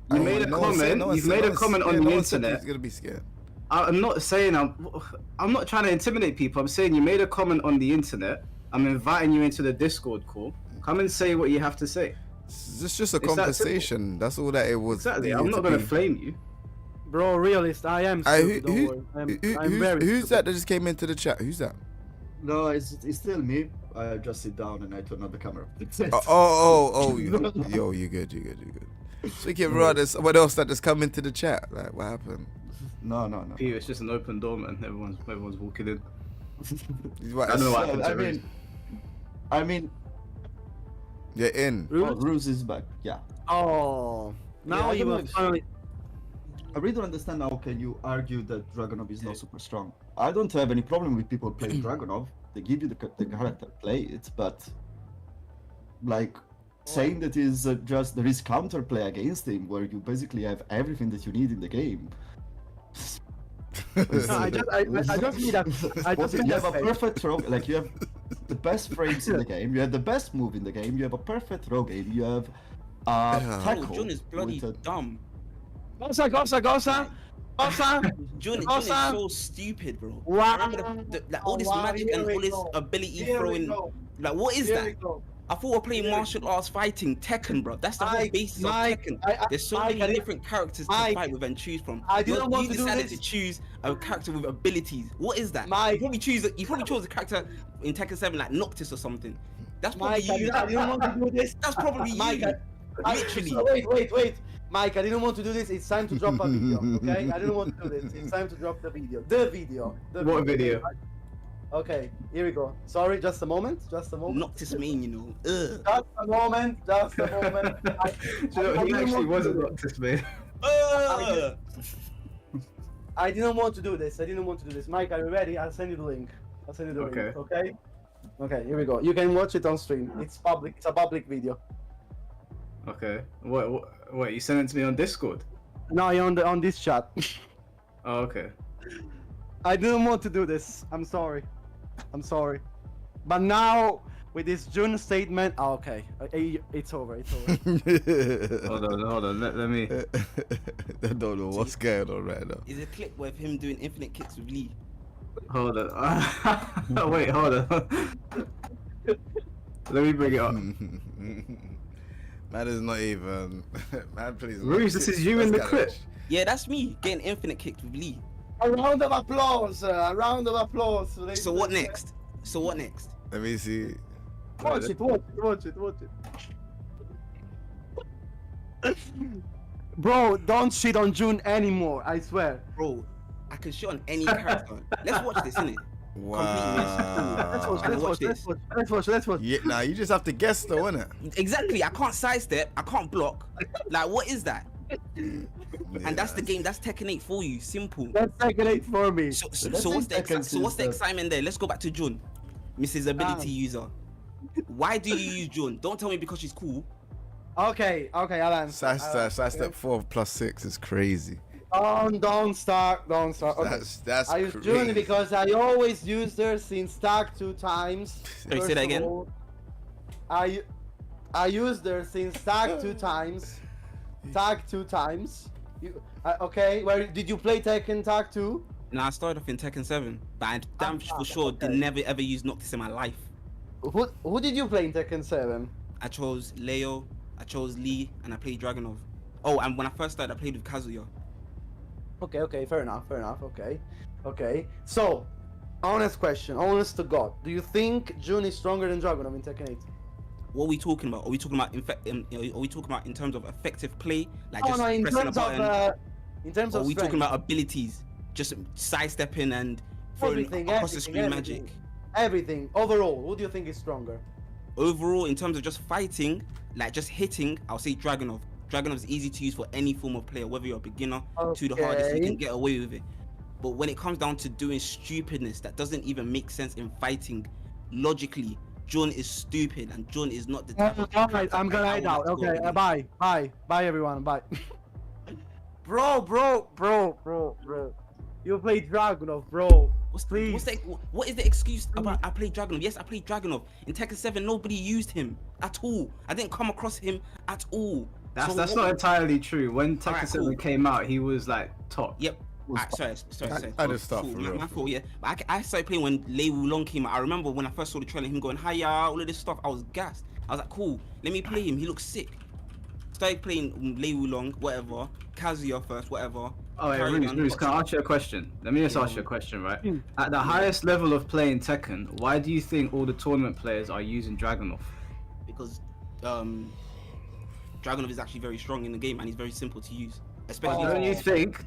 made a comment. You've made a comment on the internet. He's gonna be scared. I'm not saying I'm not trying to intimidate people. I'm saying you made a comment on the internet. I'm inviting you into the Discord call. Come and say what you have to say. It's just a conversation. That's all that it was. Exactly. I'm not gonna flame you. Bro, realist, I am. Who's that just came into the chat? Who's that? No, it's still me. I just sit down and I turn on the camera. Yo, you good. Speaking of brothers, what else that just come into the chat? Like, what happened? No. Peter, it's just an open door, man. Everyone's walking in. I don't know what happened to Ruse. I mean, you're in. Ruse is back. Yeah. Oh, now you will finally. I really don't understand how can you argue that Dragunov is not super strong. I don't have any problem with people playing Dragunov. They give you the character, play it, but like saying that is just there is counterplay against him where you basically have everything that you need in the game. I just need a. You have a perfect throw, like you have the best frames in the game. You have the best move in the game. You have a perfect throw game. You have tackle. John is bloody dumb. Gosa. Jun is so stupid, bro. Wow. Remember all this magic and all this ability throwing. Like, what is that? I thought we're playing martial arts fighting Tekken, bro. That's the whole basis of Tekken. There's so many different characters to fight with and choose from. You decided to choose a character with abilities. What is that? You probably chose a character in Tekken 7 like Noctis or something. That's probably you. I didn't want to do this. That's probably you. Literally. Wait. Mike, I didn't want to do this. It's time to drop a video, okay? I didn't want to do this. It's time to drop the video. What video? Okay, here we go. Sorry, just a moment. Noctis main, you know. Just a moment. He actually wasn't Noctis main. I didn't want to do this. Mike, are you ready? I'll send you the link. Okay. Okay? Okay, here we go. You can watch it on stream. It's public. It's a public video. Okay. What? You sent it to me on Discord? No, on this chat. Oh, okay. I didn't want to do this. I'm sorry. But now with this June statement, okay, it's over. Hold on. Let me. I don't know what's going on right now. Is a clip with him doing infinite kicks with Lee. Hold on. Wait, hold on. Let me bring it up. Man is not even. Man, please. Ruse, this is you in the clip. Yeah, that's me getting infinite kicked with Lee. A round of applause. So what next? Let me see. Watch it. Bro, don't shit on June anymore. I swear. Bro, I can shit on any character. Let's watch this, innit? Wow. Let's watch. Yeah, nah, you just have to guess though, innit? Exactly. I can't sidestep. I can't block. Like, what is that? And that's the game. That's Tekken 8 for you. Simple. That's Tekken 8 for me. So what's the excitement there? Let's go back to June, Mrs. Ability user. Why do you use June? Don't tell me because she's cool. Okay, I'll answer. Sidestep 4 plus 6 is crazy. Don't start. Okay. That's I use crazy. June because I always used her since tag 2 times. Sorry, say that again. I used her since tag 2 times. Tag 2 times. Okay, where did you play Tekken tag 2? No, I started off in Tekken 7, but I damn for sure did never ever use Noctis in my life. Who did you play in Tekken 7? I chose Leo, I chose Lee, and I played Dragunov. Oh, and when I first started, I played with Kazuya. Okay, fair enough, okay. So, honest question, honest to God, do you think June is stronger than Dragunov in Tekken 8? What are we talking about? Are we talking about in terms of effective play, like just in pressing a terms button? In terms of or are we strength? talking about abilities, just sidestepping and throwing across the screen magic? Everything. Overall, who do you think is stronger? Overall, in terms of just fighting, like just hitting, I'll say Dragunov. Dragunov is easy to use for any form of player, whether you're a beginner to the hardest, you can get away with it. But when it comes down to doing stupidness that doesn't even make sense in fighting, logically, Jun is stupid and Jun is not the type of Alright, I'm gonna hide out. Okay, bye everyone, bye. Bro. You play Dragunov, bro. What is the excuse about I played Dragunov? Yes, I played Dragunov. In Tekken 7, nobody used him at all. I didn't come across him at all. That's not entirely true. When Tekken 7 came out, he was like top. Yep. Sorry. I just stopped for real. My fault, yeah. But I started playing when Lei Wulong came out. I remember when I first saw the trailer, him going, hiya, all of this stuff. I was gassed. I was like, cool, let me play him. He looks sick. Started playing Lei Wulong, whatever. Kazuya first, whatever. Oh, yeah, Ruse, can I ask you a question? Let me just ask you a question, right? At the highest level of playing Tekken, why do you think all the tournament players are using Dragunov? Because Dragunov is actually very strong in the game and he's very simple to use. Especially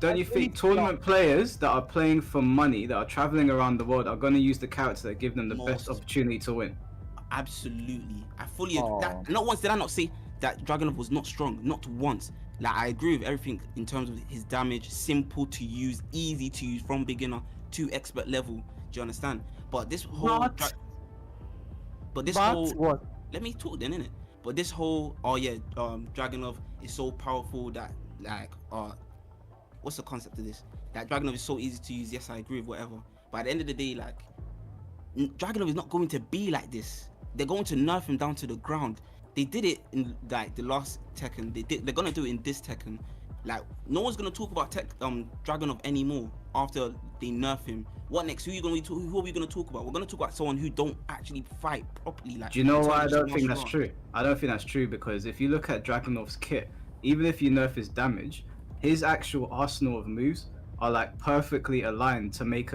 don't you think tournament players that are playing for money, that are traveling around the world, are going to use the characters that give them the best opportunity to win? Absolutely. I fully agree. Not once did I not say that Dragunov was not strong, not once. Like, I agree with everything in terms of his damage, simple to use, easy to use from beginner to expert level. Do you understand? But this whole let me talk then, innit? But this whole Dragunov is so powerful that what's the concept of this? That Dragunov is so easy to use. Yes, I agree with whatever. But at the end of the day, like, Dragunov is not going to be like this. They're going to nerf him down to the ground. They did it in like the last Tekken. They're gonna do it in this Tekken. Like, no one's gonna talk about Dragunov anymore after they nerf him. What next? Who are we gonna talk about? We're gonna talk about someone who don't actually fight properly. Like, do you know why I don't think that's true? I don't think that's true because if you look at Dragunov's kit, even if you nerf his damage, his actual arsenal of moves are like perfectly aligned to make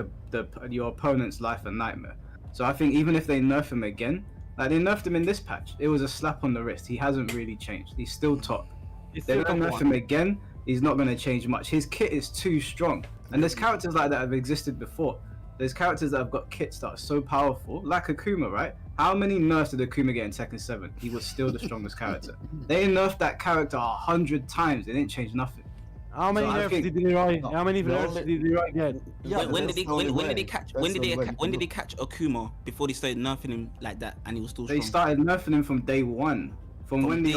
your opponent's life a nightmare. So I think even if they nerf him again, like they nerfed him in this patch, it was a slap on the wrist. He hasn't really changed. He's still top. If they don't nerf him again, he's not going to change much. His kit is too strong. And there's characters like that have existed before. There's characters that have got kits that are so powerful, like Akuma, right? How many nerfs did Akuma get in Tekken 7? He was still the strongest character. They nerfed that character 100 times. They didn't change nothing. How many nerfs did Leroy? How many nerfs did Leroy get? When did they catch Akuma before they started nerfing him like that, and he was still strong? They started nerfing him from day one. From when the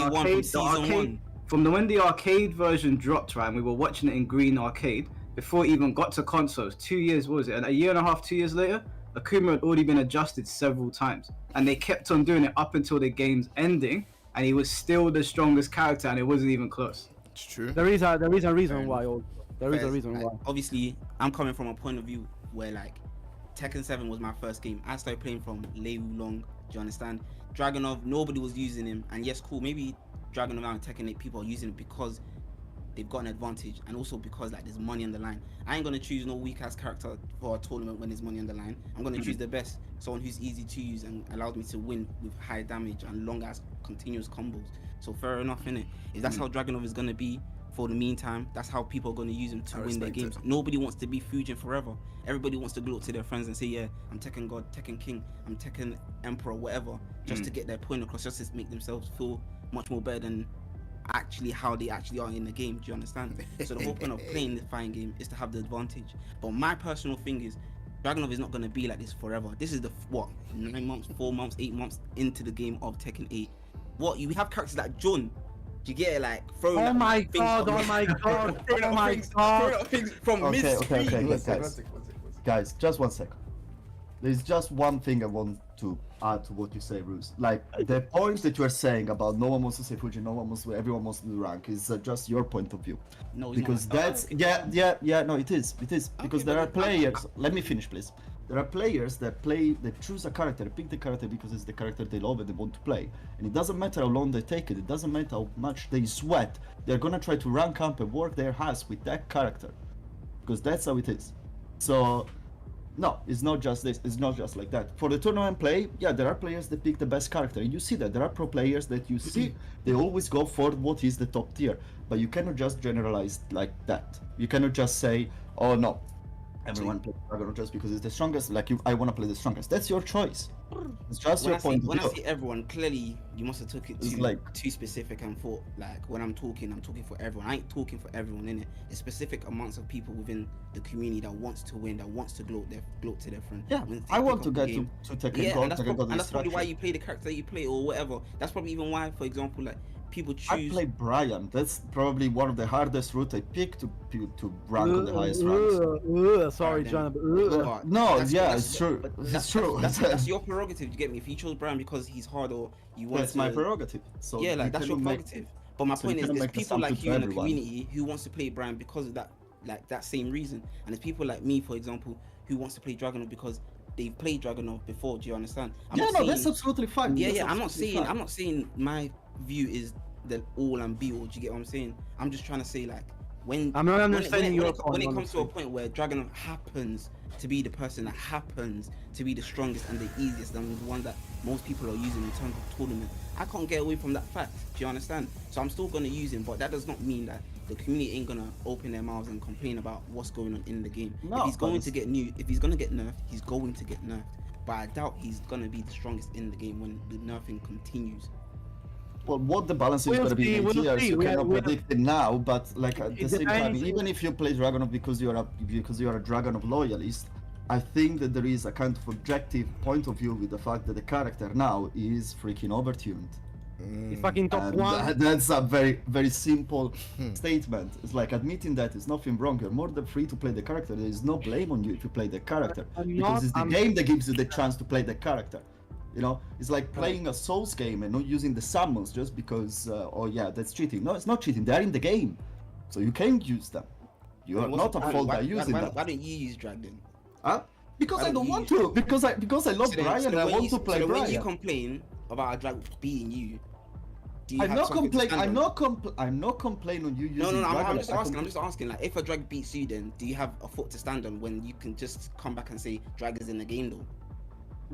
arcade version dropped, right? And we were watching it in green arcade before it even got to consoles. 2 years, what was it? And a year and a half, 2 years later, Akuma had already been adjusted several times, and they kept on doing it up until the game's ending, and he was still the strongest character, and it wasn't even close. It's true. There is a reason why. There is a reason why. Obviously, I'm coming from a point of view where like Tekken 7 was my first game. I started playing from Lei Wulong. Do you understand? Dragunov, nobody was using him, and yes, cool. Maybe Dragunov and Tekken 8 people are using it because they've got an advantage, and also because like there's money on the line. I ain't gonna choose no weak ass character for a tournament when there's money on the line. I'm gonna choose the best. someone who's easy to use and allows me to win with high damage and long ass continuous combos. So fair enough, innit? If that's how Dragunov is gonna be for the meantime, that's how people are gonna use him to win their games. Nobody wants to be Fujin forever. Everybody wants to go up to their friends and say, yeah, I'm Tekken God, Tekken King, I'm Tekken Emperor, whatever, just to get their point across, just to make themselves feel much more better than actually how they actually are in the game. Do you understand? So the whole point of playing the fighting game is to have the advantage. But my personal thing is, Dragunov is not going to be like this forever. This is the 9 months, 4 months, 8 months into the game of Tekken 8. You have characters like Jun. Do you get it? Like throwing oh my god, oh my god, oh my god. Things from mid-screen. Guys, just 1 second. There's just one thing I want to add to what you say, Bruce. Like the point that you are saying about no one wants to say Fuji, no one wants to, everyone wants to do rank is just your point of view. No, because that's no, it is because there are players. Let me finish, please. There are players that choose a character, pick the character because it's the character they love and they want to play, and it doesn't matter how long they take it. It doesn't matter how much they sweat. They're gonna try to rank up and work their ass with that character, because that's how it is. So. No, it's not just this. It's not just like that. For the tournament play, yeah, there are players that pick the best character. You see that. There are pro players that you see, they always go for what is the top tier. But you cannot just generalize like that. You cannot just say, oh no, everyone plays Dragunov just because it's the strongest. Like, I want to play the strongest. That's your choice. It's just your point of view. When I say everyone, clearly you must have took it too specific and thought, like, when I'm talking for everyone. I ain't talking for everyone, innit? It's specific amounts of people within the community that wants to win, that wants to gloat to their friend. Yeah, I want to get to Tekken God, and that's probably why you play the character you play or whatever. That's probably even why, for example, like, people choose. I play Brian. That's probably one of the hardest routes I pick to rank on the highest ranks. Sorry, John. No, it's true. It's true. That's your prerogative. You get me? If you chose Brian because he's hard or you want that's my prerogative. So yeah, like that's your prerogative. But my point is, there's people like you in the community who wants to play Brian because of that, like that same reason, and there's people like me, for example, who wants to play Dragunov because they've played Dragunov before. Do you understand? That's absolutely fine. Yeah, I'm not saying my view is the all and be all. Do you get what I'm saying? I'm just trying to say, like, when I'm not understanding your point. When it comes to a point where Dragunov happens to be the person that happens to be the strongest and the easiest and the one that most people are using in terms of tournament, I can't get away from that fact. Do you understand? So I'm still gonna use him, but that does not mean that the community ain't gonna open their mouths and complain about what's going on in the game. No, if he's going to get nerfed, he's going to get nerfed. But I doubt he's gonna be the strongest in the game when the nerfing continues. Well, what the balance is going to be in years, you cannot predict it now. But like at the same time, even if you play Dragunov because you are a Dragunov loyalist, I think that there is a kind of objective point of view with the fact that the character now is freaking overtuned. Fucking top one. That's a very, very simple statement. It's like admitting that it's nothing wrong. You're more than free to play the character. There is no blame on you if you play the character because it's the game that gives you the chance to play the character. You know, it's like playing a Souls game and not using the summons just because, oh yeah, that's cheating. No, it's not cheating. They're in the game, so you can use them. You are not at fault by using them. Why don't you use Drag then? Because I don't want to. Because I love Brian and I want to play Brian. When you complain about a Drag beating you, I'm not complaining on you using No, I'm just asking. Like, if a Drag beats you, then do you have a foot to stand on when you can just come back and say Drag is in the game though?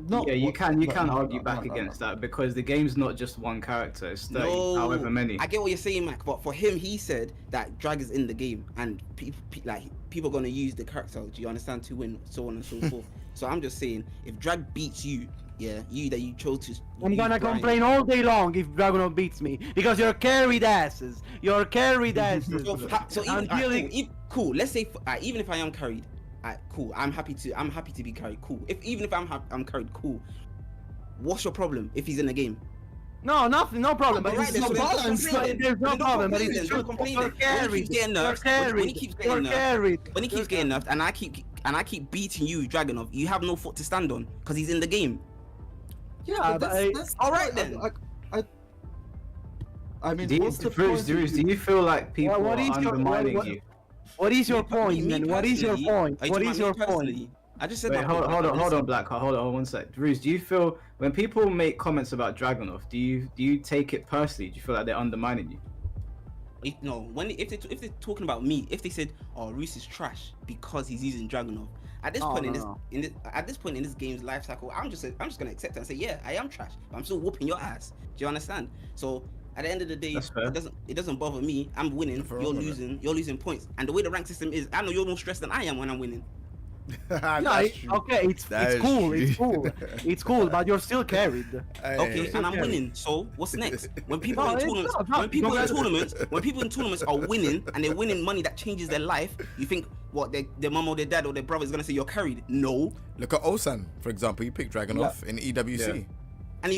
No, yeah, you can argue back against that because the game's not just one character, it's 30, however many. I get what you're saying, Mac, but for him, he said that Drag is in the game and people are gonna use the character, do you understand, to win, so on and so forth. So I'm just saying, if Drag beats you, you chose to. I'm gonna complain all day long if Dragunov beats me because you're carried asses. You're carried asses. Cool. Let's say even if I am carried. Cool. I'm happy to be carried. Cool. Even if I'm carried, cool. What's your problem if he's in the game? No, nothing, no problem. But there's no balance. There's no problem. But it's just you're carried. When he keeps getting nerfed, and I keep beating you, Dragunov, you have no foot to stand on because he's in the game. Yeah, that's all right then. I mean, do you feel like people are undermining you? What is your point, man? What is your point? What is your point? I just said. Wait, hold on, Black. Hold on 1 sec. Drews, do you feel when people make comments about Dragunov, do you take it personally? Do you feel like they're undermining you? if they're talking about me, if they said, "Oh, Roos is trash because he's using Dragunov," at this point at this point in this game's life cycle, I'm just gonna accept it and say, "Yeah, I am trash, but I'm still whooping your ass." Do you understand? So at the end of the day, it doesn't bother me. I'm winning, you're losing points, and the way the rank system is, I know you're more stressed than I am when I'm winning. It's cool, but you're still carried. Okay, and I'm winning. So what's next? When people in tournaments are winning and they're winning money that changes their life, you think what their mom or their dad or their brother is gonna say you're carried? No. Look at Osan, for example. He picked Dragunov in EWC. Yeah. And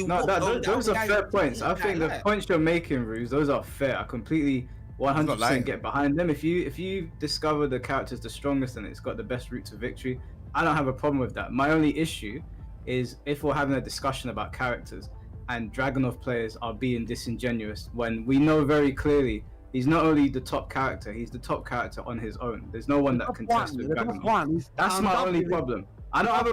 those are fair points. I think the points you're making, Ruse, those are fair. I completely 100% get behind them. If you discover the character's the strongest and it's got the best route to victory, I don't have a problem with that. My only issue is if we're having a discussion about characters and Dragunov players are being disingenuous when we know very clearly he's not only the top character, he's the top character on his own. There's no one that can test with Dragunov. That's my only problem. I don't have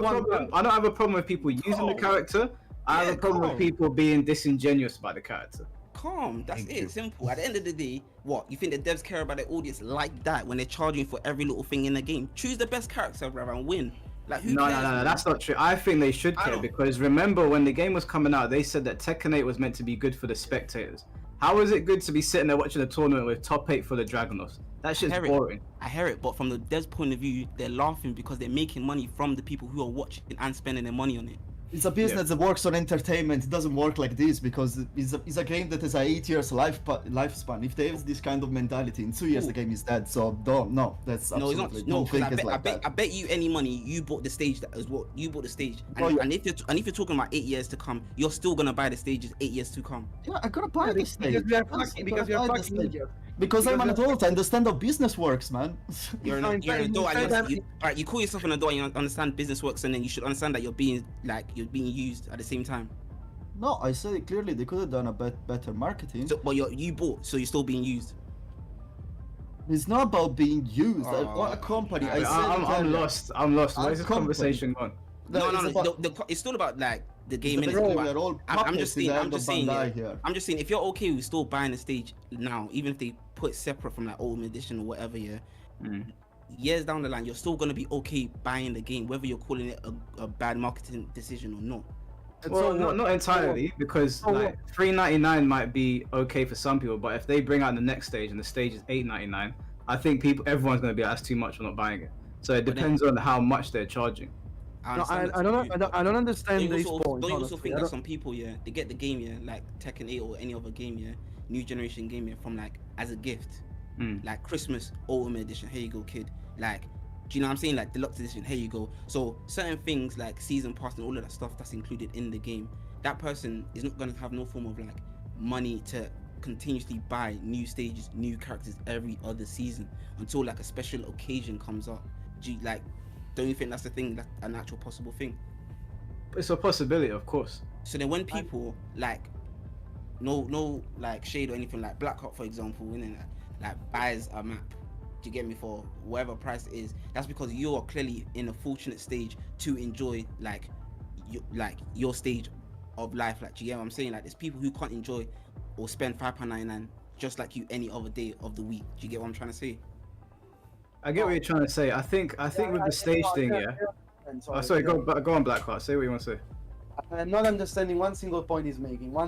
a problem with people using the character. I have a problem with people being disingenuous about the character. Calm, that's it. Simple. At the end of the day, what you think the devs care about their audience like that when they're charging for every little thing in the game? Choose the best character, brother, and win. Like who cares? No, that's not true. I think they should care because remember when the game was coming out, they said that Tekken 8 was meant to be good for the spectators. How is it good to be sitting there watching a tournament with top 8 for the Dragunovs? That shit's boring. I hear it, but from the devs' point of view, they're laughing because they're making money from the people who are watching and spending their money on it. It's a business that works on entertainment. It doesn't work like this because it's a game that has a 8 years lifespan. If they have this kind of mentality, in 2 years the game is dead. So that's absolutely I bet you any money you bought the stage you bought the stage. And if you're talking about 8 years to come, you're still gonna buy the stages 8 years to come. Yeah, I gotta buy the stage. Because you're fucking Because I'm an adult, I understand how business works, man. You're an adult. You call yourself an adult. You understand business works, and then you should understand that you're being used at the same time. No, I said it clearly. They could have done a better marketing. So, but you bought, so you're still being used. It's not about being used. What a company. I'm lost. Where's this conversation gone? No. It's still about like the game. I'm just saying. If you're okay with still buying the stage now, even if they put it separate from like Ultimate Edition or whatever, years down the line, you're still gonna be okay buying the game, whether you're calling it a bad marketing decision or not. Well, not entirely, because like $3.99 might be okay for some people, but if they bring out the next stage and the stage is $8.99, I think everyone's gonna be like, that's too much, we're not buying it. So it depends on how much they're charging. I don't understand this point. Don't you also think that some people, they get the game, like Tekken 8 or any other game, new generation game, from like as a gift, like Christmas Ultimate Edition. Here you go, kid. Like, do you know what I'm saying? Like deluxe edition. Here you go. So certain things like season pass and all of that stuff that's included in the game, that person is not gonna have no form of like money to continuously buy new stages, new characters every other season until like a special occasion comes up. Don't you think that's the thing, that's an actual possible thing? It's a possibility, of course. So then when people like no like shade or anything, like Blackhawk for example, like buys a map, do you get me, for whatever price it is, that's because you are clearly in a fortunate stage to enjoy your stage of life. Like, do you get what I'm saying? Like, there's people who can't enjoy or spend £5.99 just like you any other day of the week. Do you get what I'm trying to say? I get what you're trying to say. I think with the stage thing, sorry, go on, Blackheart. Say what you want to say. I'm not understanding one single point he's making. I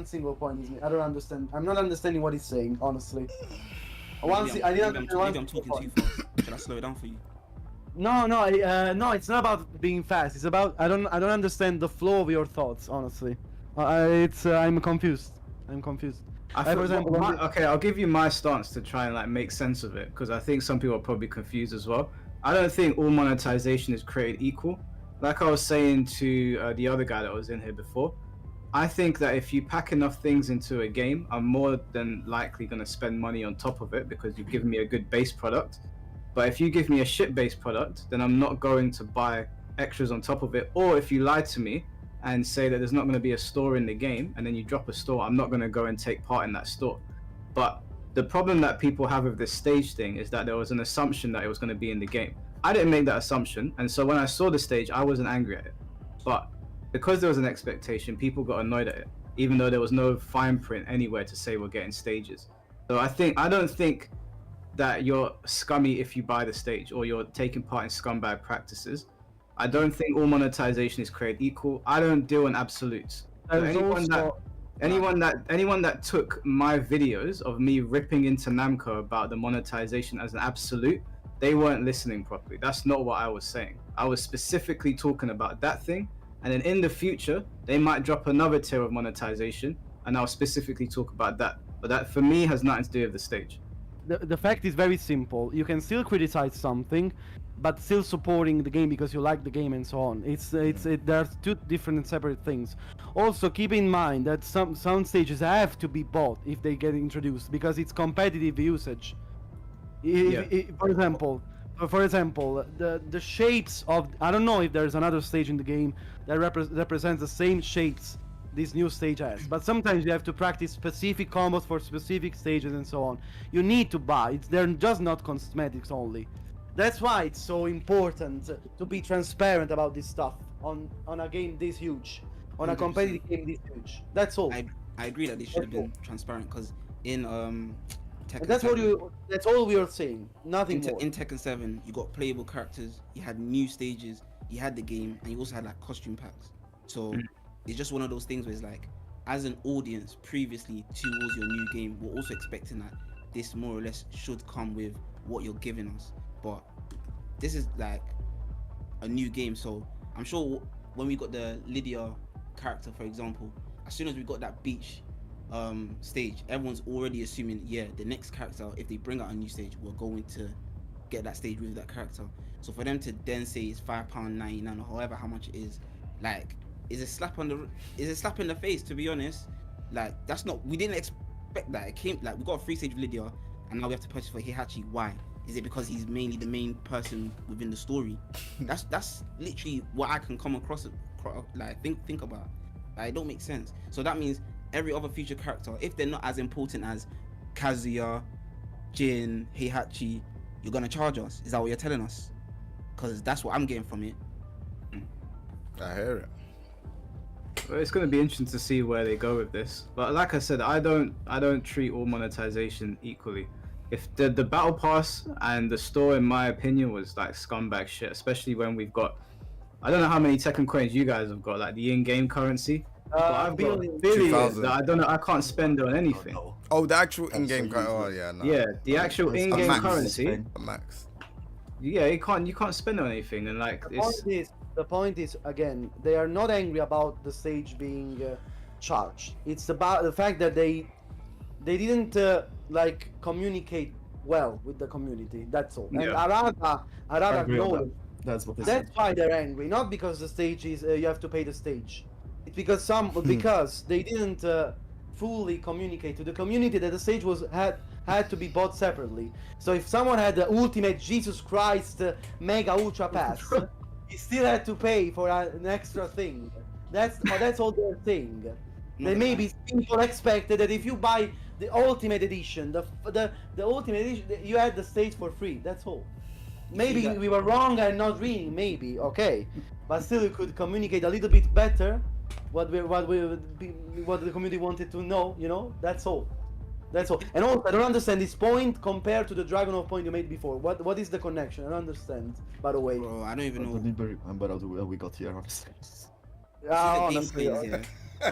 don't understand. I'm not understanding what he's saying, honestly. Maybe I'm talking too fast. Should I slow it down for you? No, it's not about being fast. It's about I don't understand the flow of your thoughts, honestly. I'm confused. Okay, I'll give you my stance to try and like make sense of it, because I think some people are probably confused as well. I don't think all monetization is created equal. Like I was saying to the other guy that was in here before, I think that if you pack enough things into a game, I'm more than likely going to spend money on top of it because you've given me a good base product. But if you give me a shit base product, then I'm not going to buy extras on top of it. Or if you lie to me and say that there's not going to be a store in the game, and then you drop a store, I'm not going to go and take part in that store. But the problem that people have with this stage thing is that there was an assumption that it was going to be in the game. I didn't make that assumption, and so when I saw the stage, I wasn't angry at it. But because there was an expectation, people got annoyed at it, even though there was no fine print anywhere to say we're getting stages. So I don't think that you're scummy if you buy the stage or you're taking part in scumbag practices. I don't think all monetization is created equal. I don't deal in absolutes. So anyone that took my videos of me ripping into Namco about the monetization as an absolute, they weren't listening properly. That's not what I was saying. I was specifically talking about that thing, and then in the future they might drop another tier of monetization, and I'll specifically talk about that. But that for me has nothing to do with the stage. The fact is very simple. You can still criticize something, but still supporting the game because you like the game and so on. There are two different and separate things. Also, keep in mind that some stages have to be bought if they get introduced because it's competitive usage. For example, the shapes of, I don't know if there's another stage in the game that represents the same shapes this new stage has, but sometimes you have to practice specific combos for specific stages and so on. You need to buy. They're just not cosmetics only. That's why it's so important to be transparent about this stuff on a game this huge, on a competitive game this huge. That's all. I agree that they should have been transparent because in Tekken that's 7, that's all we are saying. Nothing more. In Tekken 7, you got playable characters, you had new stages, you had the game, and you also had like costume packs. So it's just one of those things where it's like, as an audience previously towards your new game, we're also expecting that this more or less should come with what you're giving us. But this is like a new game, so I'm sure when we got the Lydia character, for example, as soon as we got that beach stage, everyone's already assuming, yeah, the next character, if they bring out a new stage, we're going to get that stage with that character. So for them to then say it's £5.99 or however how much it is, like, is a slap in the face, to be honest. Like, that's not, we didn't expect that. It came, like, we got a free stage with Lydia and now we have to purchase for Heihachi. Why? Is it because he's mainly the main person within the story? That's literally what I can come across, like, think about. Like, it don't make sense. So that means every other future character, if they're not as important as Kazuya, Jin, Heihachi, you're gonna charge us. Is that what you're telling us? Because that's what I'm getting from it. I hear it. Well, it's going to be interesting to see where they go with this. But like I said, I don't treat all monetization equally. If the battle pass and the store, in my opinion, was like scumbag shit, especially when we've got, I don't know how many Tekken coins you guys have got, like the in-game currency. But I've got billions that I don't know, I can't spend on anything. Oh, the actual in-game currency. Oh yeah, no. Yeah, the actual in-game currency. Max. Yeah, you can't spend on anything, and like the point is again, they are not angry about the stage being charged. It's about the fact that they didn't like communicate well with the community. That's all. And Arada know that's what. That's why they're angry, not because the stage is you have to pay the stage. It's because because they didn't fully communicate to the community that the stage had to be bought separately. So if someone had the ultimate Jesus Christ mega ultra pass, he still had to pay for an extra thing. That's all they're saying. Maybe people expected that if you buy the ultimate edition, the ultimate edition, you had the stage for free. That's all. Maybe we were wrong and not reading. Maybe okay, but still you could communicate a little bit better what the community wanted to know. You know, that's all. That's all. And also, I don't understand this point compared to the Dragunov point you made before. What is the connection? I don't understand. By the way, bro, I don't even know. I don't remember how we got here. Honestly,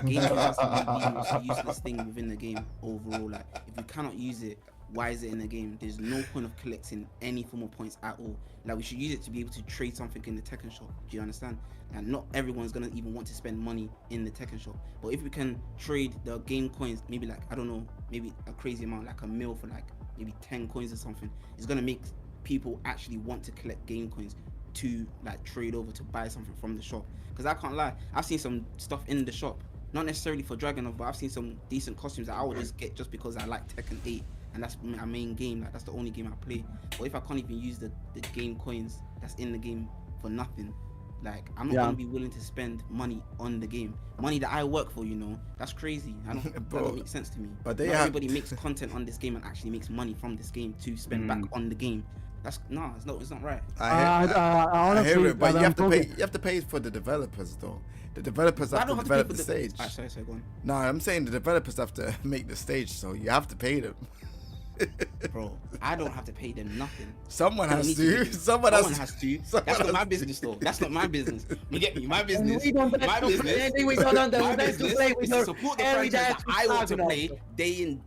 Game is a useless thing within the game overall. Like, if you cannot use it, why is it in the game? There's no point of collecting any form of points at all. Like, we should use it to be able to trade something in the Tekken shop. Do you understand? And not everyone's gonna even want to spend money in the Tekken shop. But if we can trade the game coins, maybe like, I don't know, maybe a crazy amount, like a mil for like maybe 10 coins or something, it's gonna make people actually want to collect game coins to like trade over to buy something from the shop. Because I can't lie, I've seen some stuff in the shop, not necessarily for Dragunov, but I've seen some decent costumes that I would just get just because I like Tekken 8 and that's my main game. Like, that's the only game I play. But if I can't even use the game coins that's in the game for nothing, like, I'm not gonna be willing to spend money on the game, money that I work for. You know, that's crazy. That don't make sense to me. But everybody makes content on this game and actually makes money from this game to spend back on the game. It's not right. I hear it, but you have to pay for the developers though. The developers have to develop the stage. Sorry, go on. No, I'm saying the developers have to make the stage, so you have to pay them. Bro, I don't have to pay them nothing. Someone They don't has need to. pay me. Someone has has to. to. Someone That's not has my to. business though. That's not my business. You get me? My business. we don't My have to play business. anything we don't My understand to business play with is to your support the every franchise day that I want to Dragunov. play day in,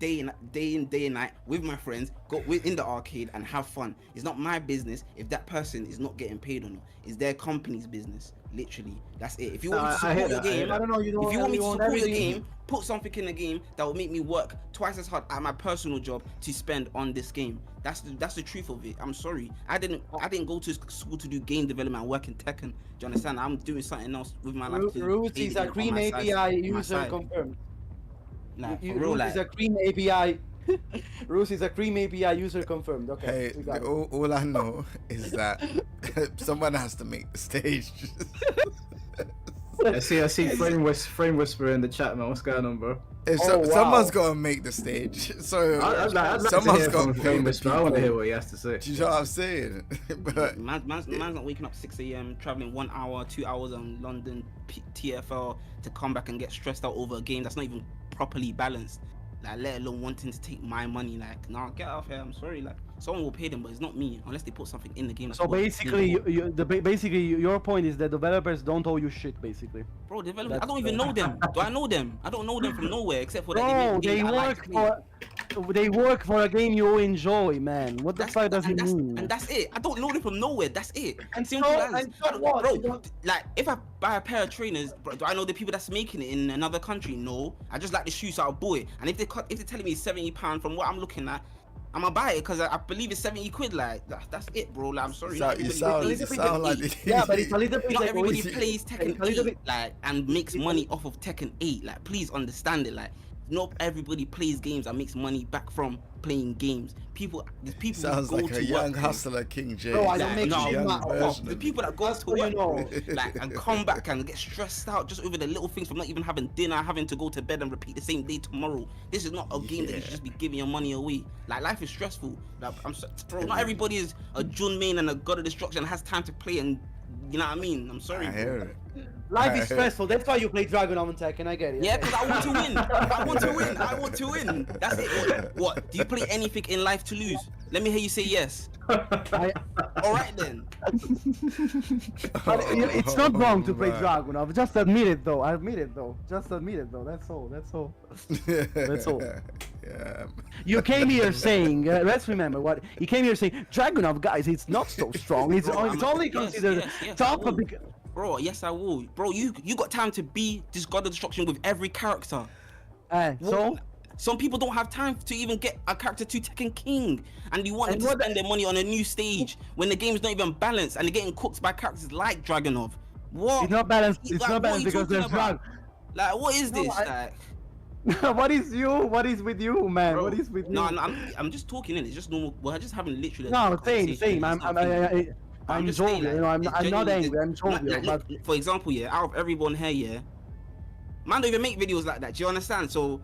day and night with my friends, go in the arcade and have fun. It's not my business if that person is not getting paid or not. It's their company's business. Literally, that's it. If you want me to support your game, I don't know. if you want me to support your everything. game, put something in the game that will make me work twice as hard at my personal job to spend on this game. That's the truth of it. I'm sorry. I didn't go to school to do game development and work in Tekken. Do you understand? I'm doing something else with my life. Root is a Cream API user confirmed. Like, for real, Root like, is a Cream API. Root is a Cream API user confirmed. Okay. Hey, all I know is that someone has to make the stage. I see Frame Whisperer in the chat, man. What's going on, bro? Someone's got to make the stage. So I'd like someone's to hear got from to Frame pay the Whisperer. I want to people. hear what he has to say. Do you know what I'm saying? But man's not waking up 6 a.m. traveling 1 hour, 2 hours on London TFL to come back and get stressed out over a game that's not even properly balanced. Like, let alone wanting to take my money. Like, nah, get off here. I'm sorry. Like, someone will pay them, but it's not me unless they put something in the game. So basically, basically your point is that developers don't owe you shit, basically. Bro, developers, I don't even know them. Do I know them? I don't know them from nowhere except for that No, they work for a game you enjoy, man. What the fuck does it mean? And that's it. I don't know them from nowhere. That's it. And simple so- as. and so what? Bro, like, if I buy a pair of trainers, bro, do I know the people that's making it in another country? No. I just like the shoes, so I'll buy it. And if they're telling me it's £70 from what I'm looking at, I'm gonna buy it because I believe it's 70 quid. Like, that's it, bro. Like, I'm sorry. you sound like Yeah, but it's a little bit Not like everybody plays Tekken 8 like and makes money off of Tekken 8. Like, please understand it. Like, not everybody plays games and makes money back from playing games. There's people sounds who go like a to young work, hustler, King J. Bro, I don't make no, shit young up. version the of people that go That's to what work, you know. like, and come back and get stressed out just over the little things from not even having dinner, having to go to bed and repeat the same day tomorrow. This is not a game that you should just be giving your money away. Like, life is stressful. Like, bro, not everybody is a Jun main and a god of destruction and has time to play, and you know what I mean. I'm sorry. I bro. hear it. Life is stressful. That's why you play Dragunov and Tekken. I get it. Yeah, because I want to win. I want to win. I want to win. That's it. What? Do you play anything in life to lose? Let me hear you say yes. All right then. But it's not wrong to play man. Dragunov. Just admit it, though. Admit it, though. Just admit it, though. That's all. That's all. That's all. Yeah. You came here saying, let's remember what he came here saying. Dragunov, guys, it's not so strong. It's, Bro, it's only considered top of the. Bro, yes I will. Bro, you got time to be this god of destruction with every character. So some people don't have time to even get a character to Tekken King, and you want them to spend their money on a new stage when the game's not even balanced and they're getting cooked by characters like Dragunov. What? it's not balanced. It's Like, not what are balanced you because there's talking about? drag. Like, what is No, this? Like, What is you? What is with you, man? bro, What is with you? no, I'm just talking in. It's just normal. We're just having literally. No, conversation. same. It's nothing. I'm just jovial. saying, like, You know, I'm it's not genuinely angry. I'm jovial. like, But for example, yeah, out of everyone here, yeah, man don't even make videos like that. Do you understand? So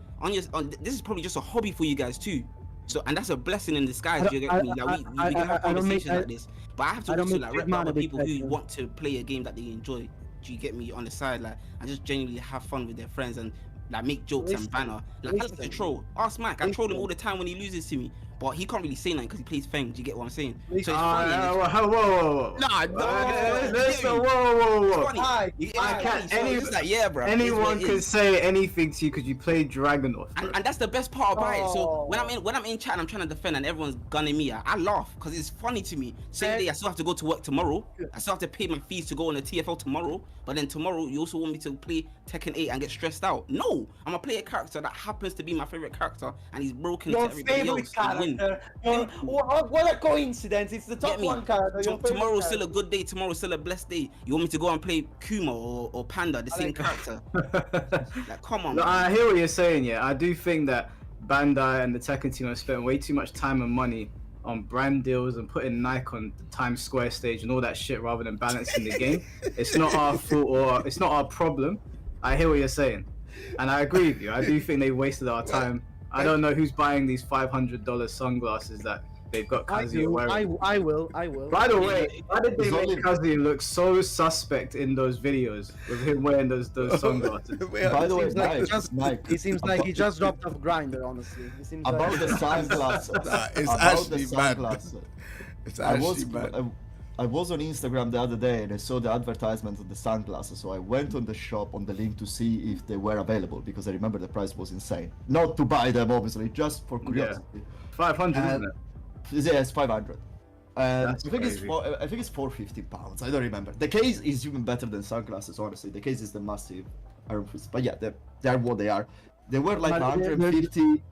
this is probably just a hobby for you guys too. So, and that's a blessing in disguise. You get me? Like, we can have conversations like this, but I have to also like rep other people who want to play a game that they enjoy. Do you get me? On the side, like, and just genuinely have fun with their friends and like make jokes and banner. Like, I like to troll. Ask Mike. I troll him all the time when he loses to me, but he can't really say nothing because he plays Feng. Do you get what I'm saying? So it's funny. Whoa. Nah, Whoa. It's like, yeah, bro. Anyone can say anything to you because you play Dragunov. And that's the best part about it. So when I'm in chat and I'm trying to defend and everyone's gunning me, I laugh because it's funny to me. Same day I still have to go to work tomorrow. I still have to pay my fees to go on the TFL tomorrow. But then tomorrow you also want me to play Tekken 8 and get stressed out. No, I'm gonna play a character that happens to be my favorite character and he's broken to your everybody favorite else. And win. character. What a coincidence! It's the top Get me? one character. Your favorite Tomorrow's character. still a good day. Tomorrow's still a blessed day. You want me to go and play Kuma or Panda, the same character? Like, come on. No, Man. I hear what you're saying. Yeah, I do think that Bandai and the Tekken team have spent way too much time and money on brand deals and putting Nike on the Times Square stage and all that shit rather than balancing the game. It's not our fault or it's not our problem. I hear what you're saying, and I agree with you. I do think they wasted our time. I don't know who's buying these $500 sunglasses that they've got I Kazuya do. wearing. I will. By the way, why did they It's make only- Kazuya look so suspect in those videos with him wearing those sunglasses? By the way, Seems like he Mike, just, Mike, he seems like he about- just dropped off Grinder. Honestly, he seems about like the sunglasses. It's about actually the mad. sunglasses. It's I actually was bad. I was on Instagram the other day and I saw the advertisement of the sunglasses, so I went on the shop on the link to see if they were available because I remember the price was insane. Not to buy them, obviously, just for curiosity. 500, isn't it? Yeah, it's 500. And That's I think crazy. I think it's £450. I don't remember. The case is even better than sunglasses, honestly. The case is the massive iron fist. But yeah, they're what they are. They were like But 150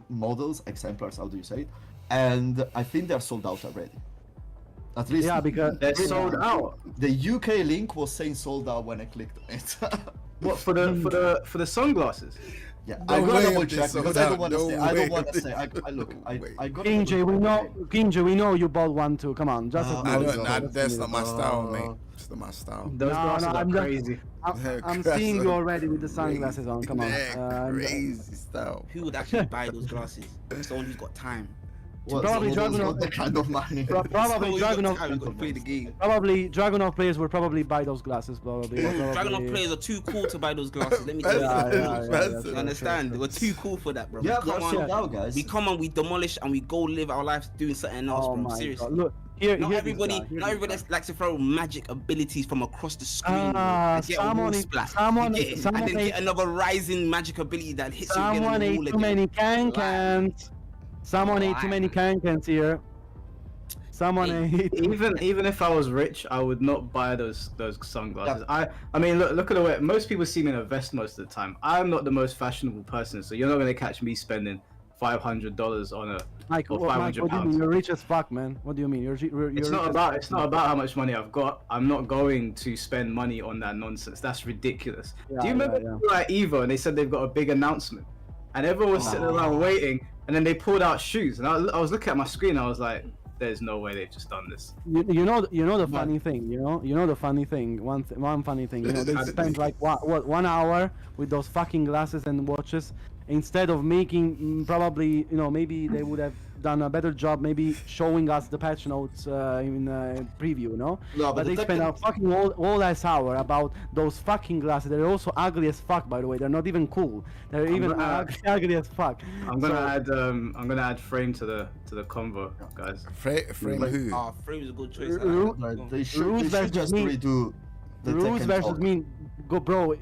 models, exemplars, how do you say it? And I think they're sold out already. At least Yeah, because They're sold out. the UK link was saying sold out when I clicked on it. What for the sunglasses? Yeah, No I gotta way double they check sold because I out. don't want to No say. I way don't want they to say. I sold look. out. I got. Kinji, we know you bought one too. Come on, just I acknowledge don't it. Nah, Just that's admit not it. my style, mate. It's not my style. Those No, glasses no, are I'm just- crazy. I'm Crazy. seeing you already with the sunglasses on. Come on. Yeah, crazy style. Who would actually buy those glasses? Someone who's got time. Well, Probably someone who's Dragunov- got the kind of money. Probably Someone who's got Dragunov. time who could play the game. Probably Dragunov players will probably buy those glasses. Probably. Dragonov players are too cool to buy those glasses. Let me tell you. Yeah, that. yeah, You understand? We're too cool for that, bro. Yeah, we they're come sold on, out, guys. we come on, we demolish, and we go live our lives doing something else, Oh bro. my Seriously. God! Look here. Not here everybody, this guy, not everybody likes to throw magic abilities from across the screen. Bro, and get a wall splat. someone You get it? and then get another rising magic ability that hits you again Someone in the ate wall too again. many can-cans. Someone ate too many can-cans here. Someone ate. Even if I was rich, I would not buy those sunglasses. I mean, look at the way most people see me in a vest most of the time. I'm not the most fashionable person, so you're not gonna catch me spending $500 on a Mike, or Mike, what do you mean? £500. You're rich as fuck, man. What do you mean? You're It's not about how much money I've got. I'm not going to spend money on that nonsense. That's ridiculous. Yeah, Do you remember yeah. people at Evo and they said they've got a big announcement, and everyone was sitting around waiting, and then they pulled out shoes, and I was looking at my screen, I was like, there's no way they've just done this. You know the funny thing. You know the funny thing. One funny thing. You know they spent like what 1 hour with those fucking glasses and watches instead of making probably maybe they would have done a better job maybe showing us the patch notes in preview, No, but they spent a fucking all ass hour about those fucking glasses. They're also ugly as fuck, by the way. They're not even cool. They're ugly as fuck. I'm gonna add frame to the convo, guys. Frame who? Ah, frame is a good choice. They should Rules versus just me. redo the Rules Tekken versus talk. me, go bro.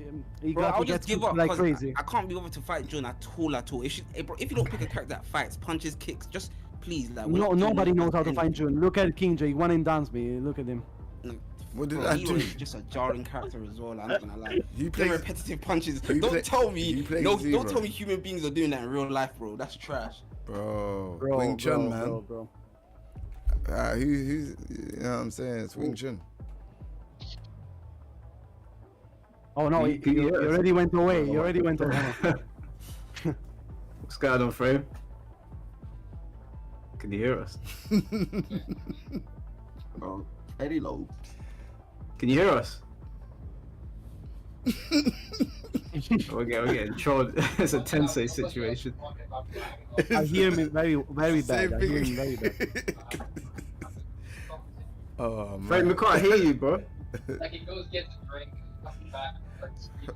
You Bro, got I'll to just get give up like 'cause crazy. I can't be over to fight June at all. Bro, if you don't pick a character that fights, punches, kicks, just please. Like, we're No, not doing nobody knows how to anything. find June. Look at King J. One in dance me. Look at him. What did Bro, I he do? was just a jarring character as well. I'm not gonna lie. You The play. repetitive punches. You Don't play- tell me. you play No, Zero. don't tell me human beings are doing that in real life, bro. That's trash. Bro, Bro, Wing Chun, bro, man. bro. Who's you know what I'm saying? It's Wing Chun. Oh no, Can you you hear us? already went away. You already went away. What's going on, frame? Can you hear us? Bro, very low. Can you hear us? we're getting trolled. It's a Tensei situation. I hear me very bad. Same I hear thing. him very bad. Oh Frame, we man. can't hear you, bro. Like he goes gets a drink, comes back, starts speaking.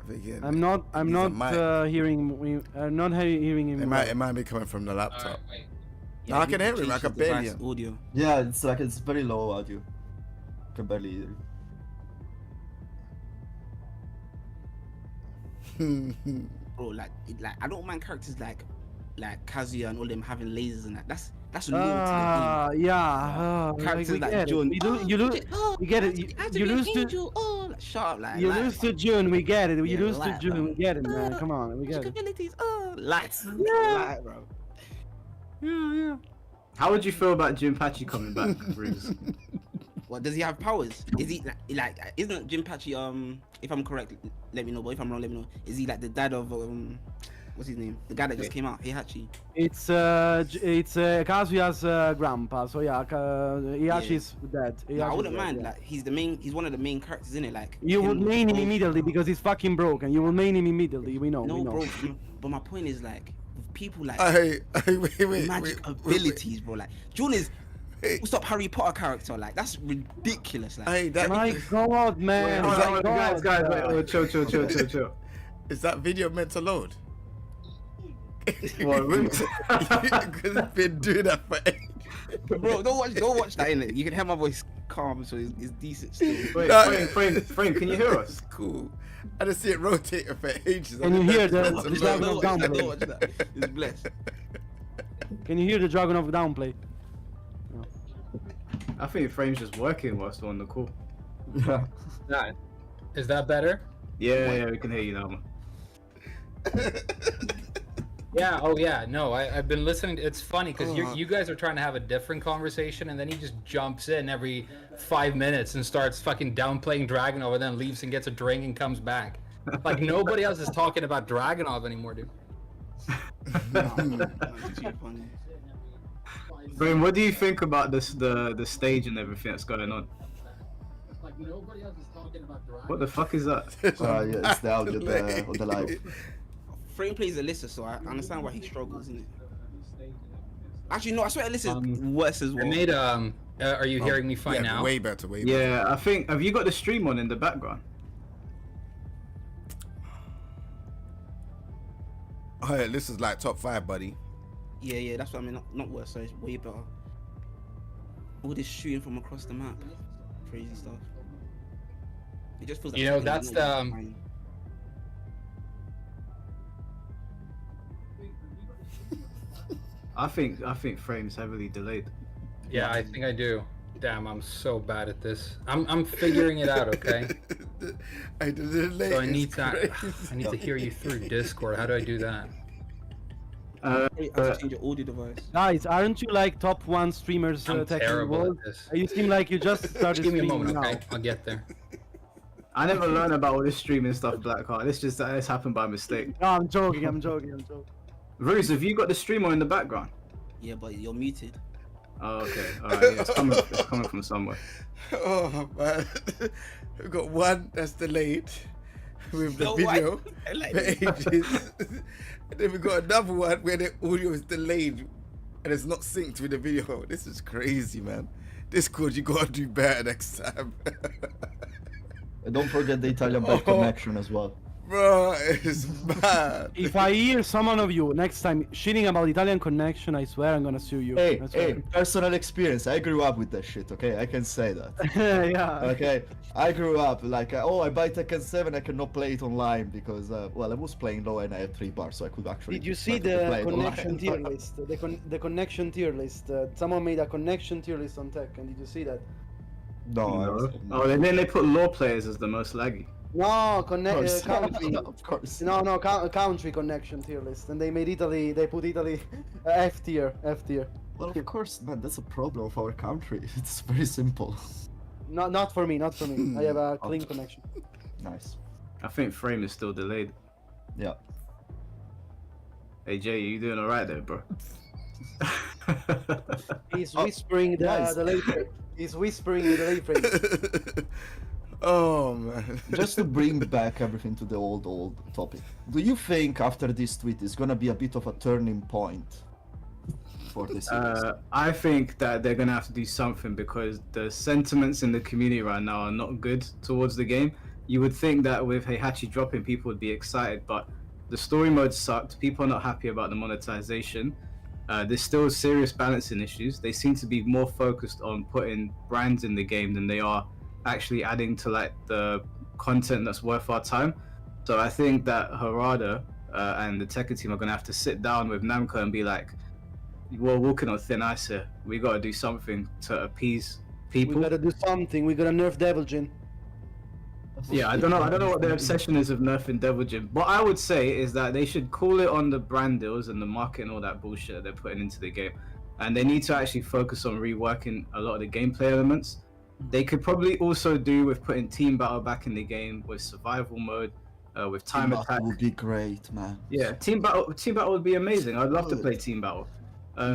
Again, I'm not he's a mic. hearing. I'm not hearing him. It might be coming from the laptop. Alright, wait. No, I can hear him. I can barely hear him. Audio. Yeah, it's very low audio. Can barely hear you. Bro, like I don't mind characters like Kazuya and all them having lasers and that. That's loyal to the game. Yeah. Characters we like get it. Jun. You lose. We get it. You lose to. Like, shut up, like You like, lose to June. We get it. You Yeah, lose to like, June. bro. We get it, man. Come on, we get it. abilities. Lights. Yeah. Light, bro. Yeah. How would you feel about Jinpachi coming back, Bruce? What does he have powers? Is he like isn't Jinpachi if I'm correct, let me know, but if I'm wrong, let me know. Is he like the dad of what's his name? The guy that just came out, Heihachi. It's Kazuya's grandpa. So yeah, Heihachi's dead. No, I Heihachi's wouldn't dead, mind. yeah. Like he's one of the main characters in it. Like You would him, main him Bro. immediately because he's fucking broken. You will main him immediately. We know. No, we know. bro. But my point is like, with people like wait, magic abilities, bro. Like June is. What's up, Harry Potter character? Like that's ridiculous. Like, Hey, that My God, man. Hold My on, God. guys, wait, chill. is that video meant to load? What, really? Because it's been doing that for ages. bro, don't watch that in it. You can hear my voice calm, so it's decent still. Wait, No. Frame, can you hear us? Cool. I just see it rotating for ages. Can you hear the Don't Dragon of watch that, Downplay? don't watch that. It's blessed. Can you hear the Dragon of Downplay? I think Frame's just working whilst we're on the call. Yeah. Nah. Is that better? Yeah, we can hear you now, man. Yeah. Oh yeah. No, I've been listening. It's funny because you guys are trying to have a different conversation, and then he just jumps in every 5 minutes and starts fucking downplaying Dragonov, then leaves and gets a drink and comes back. Like nobody else is talking about Dragonov anymore, dude. Frame, what do you think about this, the stage and everything that's going on? Like nobody else is talking about Dragonov. What the fuck is that? Yeah, it's the audio of the live. Frame plays Alyssa, so I understand why he struggles, isn't it? Actually, no, I swear Alyssa's worse as well. I made are you hearing me fine now? Way better, way better. Yeah, I think. Have you got the stream on in the background? Oh, yeah, this is like top 5, buddy. Yeah, that's what I mean. Not worse, so it's way better. All this shooting from across the map, crazy stuff. It just feels like You know, that's the I think Frame's heavily delayed. Yeah, I think I do. Damn, I'm so bad at this. I'm figuring it out, okay? So I need to hear you through Discord. How do I do that? I have to change your audio device. Guys, aren't you like top 1 streamers I'm Tekken in the terrible world? at this. You seem like you just started Give me a streaming moment, now. okay? I'll get there. I never learned about all this streaming stuff, Blackheart. This happened by mistake. No, I'm joking. Ruse, have you got the streamer in the background? Yeah, but you're muted. Oh, okay. Alright, yeah, it's coming from somewhere. Oh, man. We've got one that's delayed with the No, video I like for this. ages. And then we got another one where the audio is delayed and it's not synced with the video. This is crazy, man. Discord, you gotta do better next time. And don't forget the Italian bad connection as well. Bro, it's bad. If I hear someone of you next time shitting about Italian connection, I swear I'm gonna sue you. Hey, I swear. personal experience. I grew up with that shit, okay? I can say that. Yeah. Okay, I grew up like, I buy Tekken 7, I cannot play it online because, well, I was playing low and I had 3 bars, so I could actually. Did you see try to play the it connection online. tier list? The connection tier list. Someone made a connection tier list on Tekken. Did you see that? No. Oh, and then they put law players as the most laggy. No, country. country. Of course. No, country connection tier list, and they made Italy. They put Italy F tier. Well, of course, man. That's a problem of our country. It's very simple. Not for me. I have a clean connection. Nice. I think Frame is still delayed. Yeah. Hey Jay, you doing alright there, bro? He's whispering nice. the late frame. He's whispering the late frame. Oh, man. Just to bring back everything to the old topic. Do you think after this tweet is gonna be a bit of a turning point for this series? I think that they're gonna have to do something because the sentiments in the community right now are not good towards the game. You would think that with Heihachi dropping, people would be excited, but the story mode sucked. People are not happy about the monetization. There's still serious balancing issues. They seem to be more focused on putting brands in the game than they are actually adding to like the content that's worth our time. So I think that Harada and the Tekken team are gonna have to sit down with Namco and be like, we're walking on thin ice here. We gotta do something to appease people. We gotta do something. We gotta nerf Devil Jin. Yeah, I don't know what their obsession is of nerfing Devil Jin. What I would say is that they should call it on the brand deals and the market and all that bullshit that they're putting into the game. And they need to actually focus on reworking a lot of the gameplay elements. They could probably also do with putting team battle back in the game with survival mode, with time Team attack. battle would be great, man. Yeah, team battle would be amazing. I'd love to play team battle.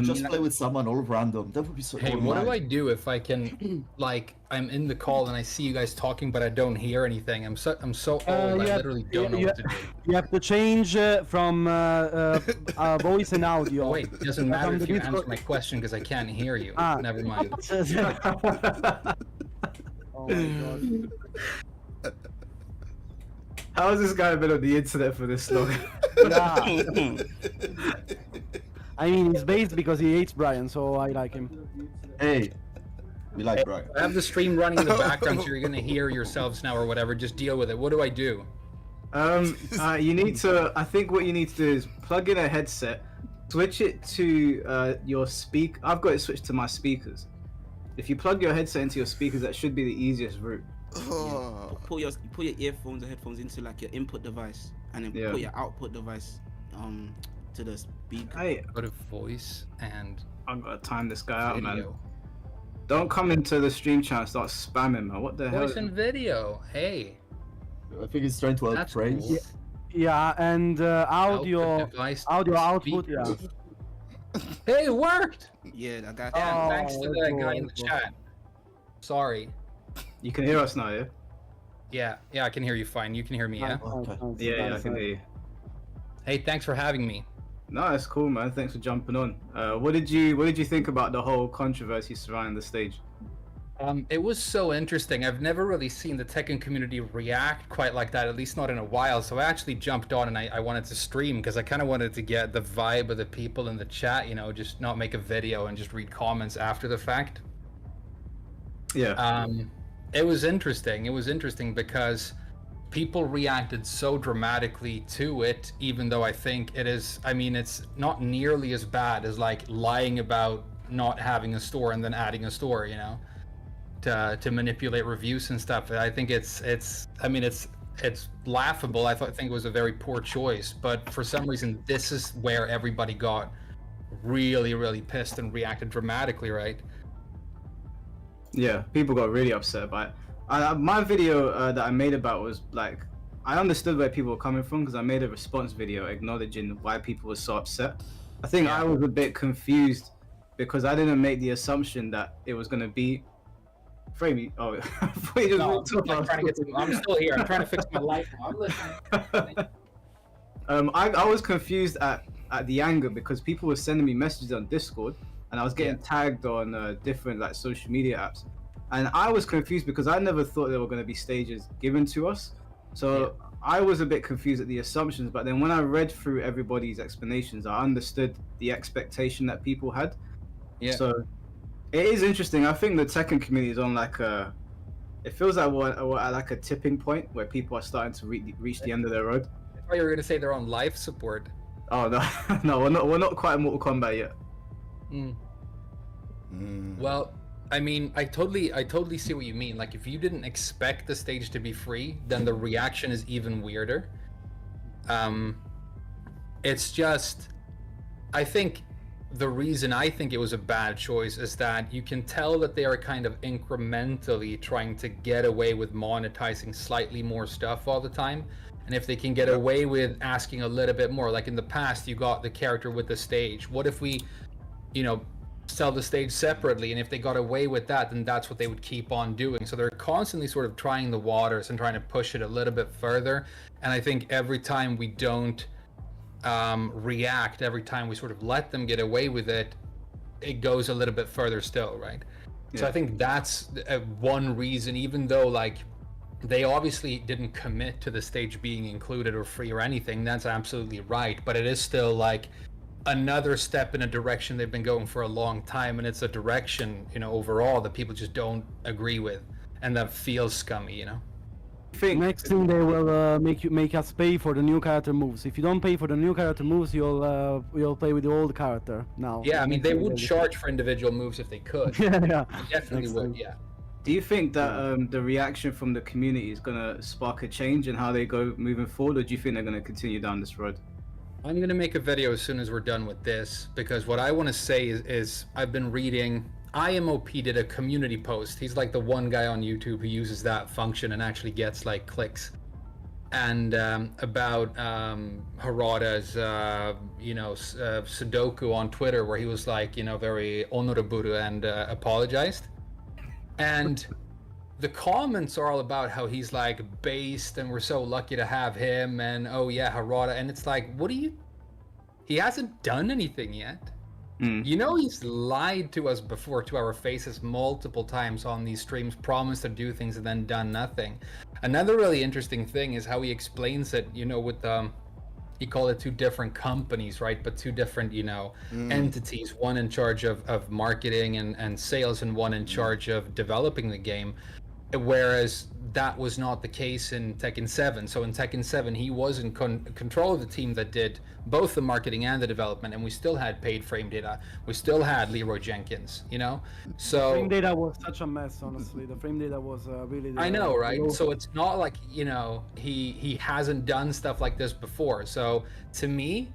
Just play with someone all random. That would be so. Hey, what do I do if I can, like, I'm in the call and I see you guys talking, but I don't hear anything? I'm so old. I literally don't know what to do. You have to change from voice and audio. Oh, wait, it doesn't matter if you answer my question because I can't hear you. Never mind. Oh my god. How has this guy been on the internet for this long? Yeah. I mean, he's based because he hates Brian, so I like him. Hey, we like Brian. I have the stream running in the background, so you're gonna hear yourselves now or whatever. Just deal with it. What do I do? You need to. I think what you need to do is plug in a headset, switch it to your speak. I've got it switched to my speakers. If you plug your headset into your speakers, that should be the easiest route. You put your earphones or headphones into like your input device, and then put your output device to the speaker. Hey, go to voice and I've got to time this guy out, man. video. Don't come into the stream chat and start spamming, man. What the hell? Voice and video. Hey. I think he's trying to help praise. Cool. Yeah, and audio output. speakers. Yeah. Hey, it worked. Yeah, that guy. Yeah, thanks to that guy in the chat. Sorry. You can hear us now, yeah? Yeah, I can hear you fine. You can hear me, yeah? Yeah, I can hear you. Hey, thanks for having me. No, it's cool, man. Thanks for jumping on. What did you think about the whole controversy surrounding the stage? It was so interesting. I've never really seen the Tekken community react quite like that, at least not in a while. So I actually jumped on and I wanted to stream because I kind of wanted to get the vibe of the people in the chat, you know, just not make a video and just read comments after the fact. Yeah. It was interesting. It was interesting because people reacted so dramatically to it, even though I think it is, I mean, it's not nearly as bad as like lying about not having a store and then adding a store, you know, to manipulate reviews and stuff. I think it's laughable. I think it was a very poor choice, but for some reason, this is where everybody got really, really pissed and reacted dramatically, right? Yeah, people got really upset by it. My video that I made about was like, I understood where people were coming from because I made a response video acknowledging why people were so upset. I think I was a bit confused because I didn't make the assumption that it was going to be. Frame. Oh, I'm still here. I'm trying to fix my life now. I'm listening. I was confused at the anger because people were sending me messages on Discord and I was getting tagged on different like social media apps. And I was confused because I never thought there were going to be stages given to us. So I was a bit confused at the assumptions, but then when I read through everybody's explanations, I understood the expectation that people had. Yeah. So it is interesting. I think the Tekken community is on like it feels like we're at like a tipping point where people are starting to reach the end of their road. I thought you were going to say they're on life support. Oh no, no, we're not quite Mortal Kombat yet. Well, I mean, I totally see what you mean. Like, if you didn't expect the stage to be free, then the reaction is even weirder. It's just, I think the reason I think it was a bad choice is that you can tell that they are kind of incrementally trying to get away with monetizing slightly more stuff all the time. And if they can get away with asking a little bit more, like in the past, you got the character with the stage. What if we, you know, sell the stage separately? And if they got away with that, then that's what they would keep on doing. So they're constantly sort of trying the waters and trying to push it a little bit further. And I think every time we don't react, every time we sort of let them get away with it, it goes a little bit further still, right? So I think that's one reason, even though like they obviously didn't commit to the stage being included or free or anything, that's absolutely right, but it is still like another step in a direction they've been going for a long time, and it's a direction, you know, overall that people just don't agree with and that feels scummy, you know. Next thing they will make us pay for the new character moves. If you don't pay for the new character moves, you'll play with the old character now. Yeah, I mean they would charge for individual moves if they could. Yeah. They definitely would. Yeah. Do you think that the reaction from the community is gonna spark a change in how they go moving forward, or do you think they're gonna continue down this road? I'm gonna make a video as soon as we're done with this, because what I want to say is I've been reading. IMOP did a community post. He's like the one guy on YouTube who uses that function and actually gets like clicks. and about Harada's, Sudoku on Twitter, where he was like, very honorable and apologized. And the comments are all about how he's like based and we're so lucky to have him and oh yeah, Harada. And it's like, he hasn't done anything yet. He's lied to us before to our faces multiple times on these streams, promised to do things and then done nothing. Another really interesting thing is how he explains it, with he called it two different companies, right? But two different, entities, one in charge of marketing and sales and one in charge of developing the game. Whereas that was not the case in Tekken 7. So in Tekken 7, he was in control of the team that did both the marketing and the development, and we still had paid frame data. We still had Leroy Jenkins, So frame data was such a mess, honestly. The frame data was really. I know, right? So it's not like he hasn't done stuff like this before. So to me,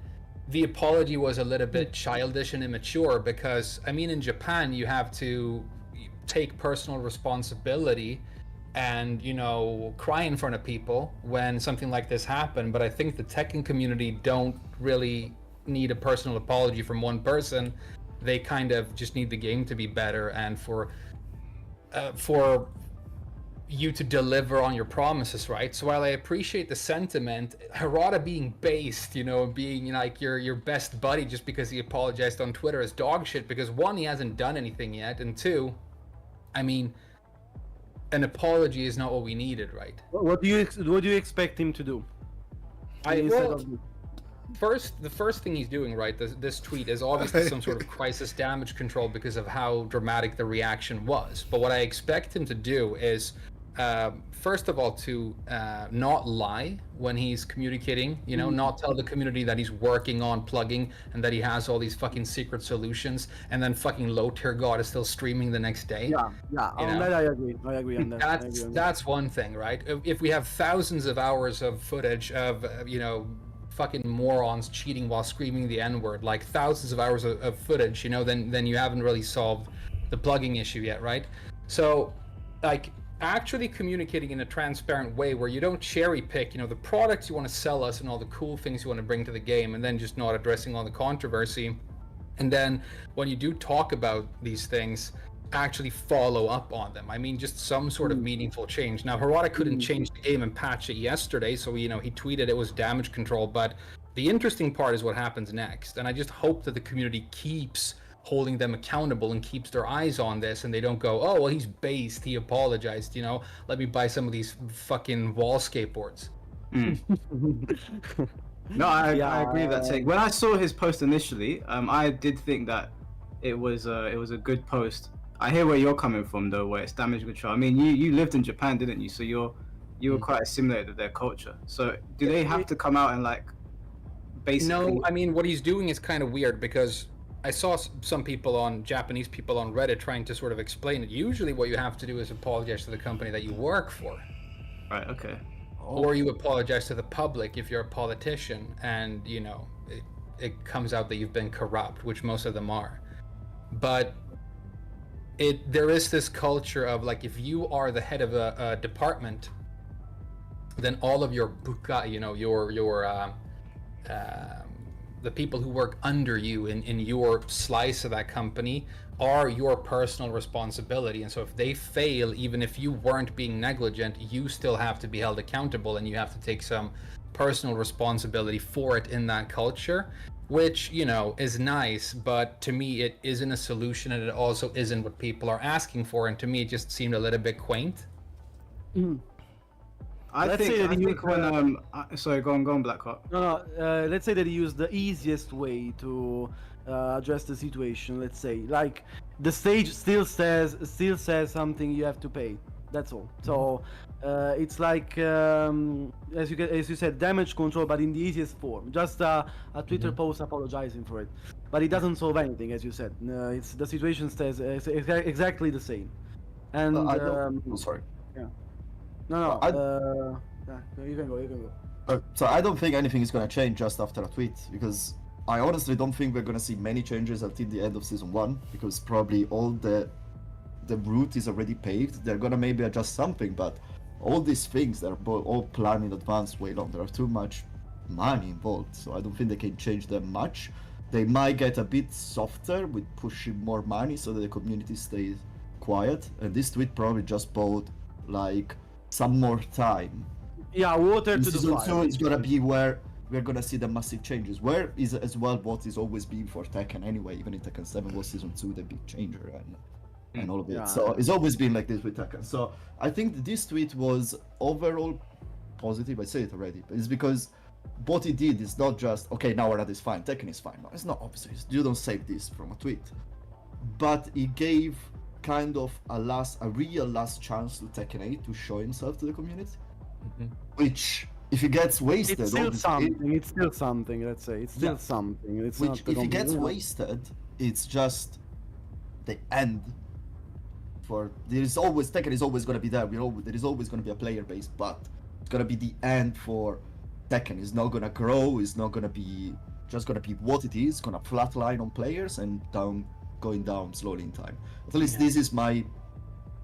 the apology was a little bit childish and immature because in Japan you have to take personal responsibility and cry in front of people when something like this happened. But I think the Tekken community don't really need a personal apology from one person. They kind of just need the game to be better and for you to deliver on your promises, right? So while I appreciate the sentiment, Harada being based, being like your best buddy just because he apologized on Twitter is dog shit, because one, he hasn't done anything yet, and two, an apology is not what we needed, right? What do you expect him to do? The first thing he's doing, right? This tweet is obviously some sort of crisis damage control because of how dramatic the reaction was. But what I expect him to do is, first of all, to not lie when he's communicating. Not tell the community that he's working on plugging and that he has all these fucking secret solutions, and then fucking Low Tier God is still streaming the next day. Yeah. On that I agree on that. That's one thing, right? If we have thousands of hours of footage of fucking morons cheating while screaming the N-word, like thousands of hours of footage, then you haven't really solved the plugging issue yet, right? So, like, actually communicating in a transparent way where you don't cherry pick, the products you want to sell us and all the cool things you want to bring to the game, and then just not addressing all the controversy. And then when you do talk about these things, actually follow up on them. Just some sort of meaningful change. Now, Harada couldn't change the game and patch it yesterday, so he tweeted it was damage control, but the interesting part is what happens next. And I just hope that the community keeps holding them accountable and keeps their eyes on this, and they don't go, oh well, he's based, he apologized, let me buy some of these fucking wall skateboards. No, I agree with that take. When I saw his post initially, I did think that it was a good post. I hear where you're coming from though, where it's damage control. You lived in Japan, didn't you? So you were quite assimilated with their culture. So do they have to come out and like basically? No, what he's doing is kind of weird, because I saw some Japanese people on Reddit trying to sort of explain it. Usually what you have to do is apologize to the company that you work for. Right, okay. Or you apologize to the public if you're a politician and, it comes out that you've been corrupt, which most of them are. But there is this culture of, like, if you are the head of a department, then all of your buka, the people who work under you in your slice of that company are your personal responsibility. And so if they fail, even if you weren't being negligent, you still have to be held accountable, and you have to take some personal responsibility for it in that culture, which, is nice, but to me it isn't a solution, and it also isn't what people are asking for, and to me it just seemed a little bit quaint. I think when sorry, go on, Blackhawk. No, let's say that he used the easiest way to address the situation. Let's say, like, the stage still says something you have to pay. That's all. So it's like, as you said, damage control, but in the easiest form. Just a Twitter post apologizing for it, but it doesn't solve anything, as you said. It's the situation stays exactly the same. And sorry. Yeah. No. You can go. So I don't think anything is gonna change just after a tweet, because I honestly don't think we're gonna see many changes until the end of season 1, because probably all the route is already paved. They're gonna maybe adjust something, but all these things that are all planned in advance way long. There are too much money involved, so I don't think they can change them much. They might get a bit softer with pushing more money so that the community stays quiet. And this tweet probably just bought like some more time. Yeah, water In to the season fire. 2 is gonna be where we're gonna see the massive changes. Where is as well what is always been for Tekken anyway. Even in Tekken 7 was season 2 the big changer and all of it. Yeah. So it's always been like this with Tekken. So I think this tweet was overall positive. I said it already, but it's because what he did is not just okay, now Arad is fine, Tekken is fine. No, it's not. Obviously, you don't save this from a tweet, but he gave kind of a real last chance to Tekken 8 to show himself to the community, which if he gets wasted, It's still obviously- something. It's still something. Let's say it's still Yeah. something. It's which not the if he gets complete- wasted, it's just the end. For there is always Tekken is always gonna be there. There is always gonna be a player base, but it's gonna be the end for Tekken. It's not gonna grow. It's not gonna be just gonna be what it is. Gonna flatline on players and going down slowly in time. At least this is my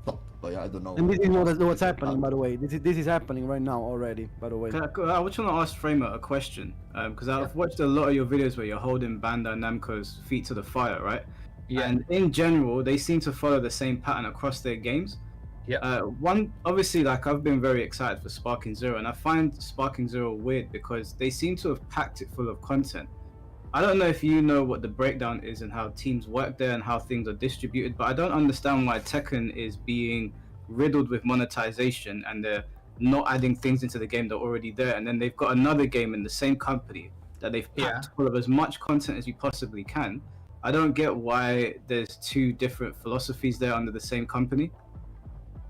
thought. But yeah, I don't know. And this is what's happening, by the way. This is happening right now already, by the way. I just want to ask Framer a question, because I've watched a lot of your videos where you're holding Bandai Namco's feet to the fire, right? Yeah. And in general, they seem to follow the same pattern across their games. Yeah. One, obviously, like I've been very excited for Sparking Zero, and I find Sparking Zero weird because they seem to have packed it full of content. I don't know if you know what the breakdown is and how teams work there and how things are distributed, but I don't understand why Tekken is being riddled with monetization and they're not adding things into the game that are already there, and then they've got another game in the same company that they've packed full of as much content as you possibly can. I don't get why there's two different philosophies there under the same company.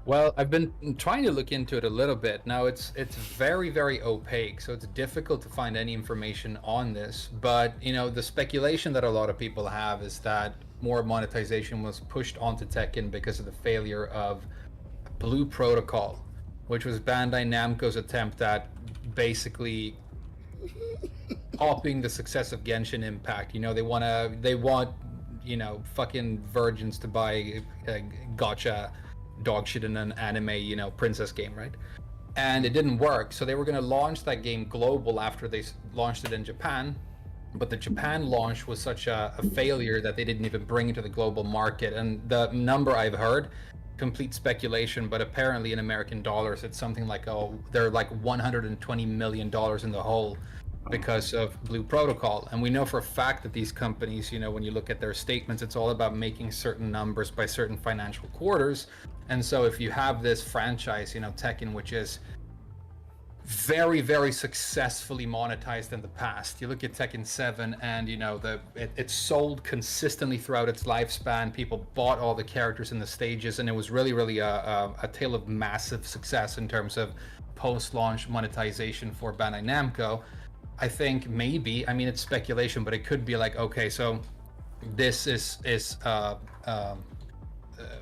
Well, I've been trying to look into it a little bit. Now it's very, very opaque, so it's difficult to find any information on this. But you know, the speculation that a lot of people have is that more monetization was pushed onto Tekken because of the failure of Blue Protocol, which was Bandai Namco's attempt at basically copying the success of Genshin Impact. You know, they want you know, fucking virgins to buy gacha dog shit in an anime, you know, princess game, right? And it didn't work, so they were going to launch that game global after they launched it in Japan, but the Japan launch was such a failure that they didn't even bring it to the global market. And the number I've heard, complete speculation, but apparently in American dollars it's something like, oh, they're like $120 million in the hole because of Blue Protocol. And we know for a fact that these companies, you know, when you look at their statements, it's all about making certain numbers by certain financial quarters. And so if you have this franchise, you know, Tekken, which is very, very successfully monetized in the past. You look at Tekken 7 and, you know, it sold consistently throughout its lifespan. People bought all the characters in the stages, and it was really, really a tale of massive success in terms of post-launch monetization for Bandai Namco. I think maybe, I mean, it's speculation, but it could be like, okay, so this is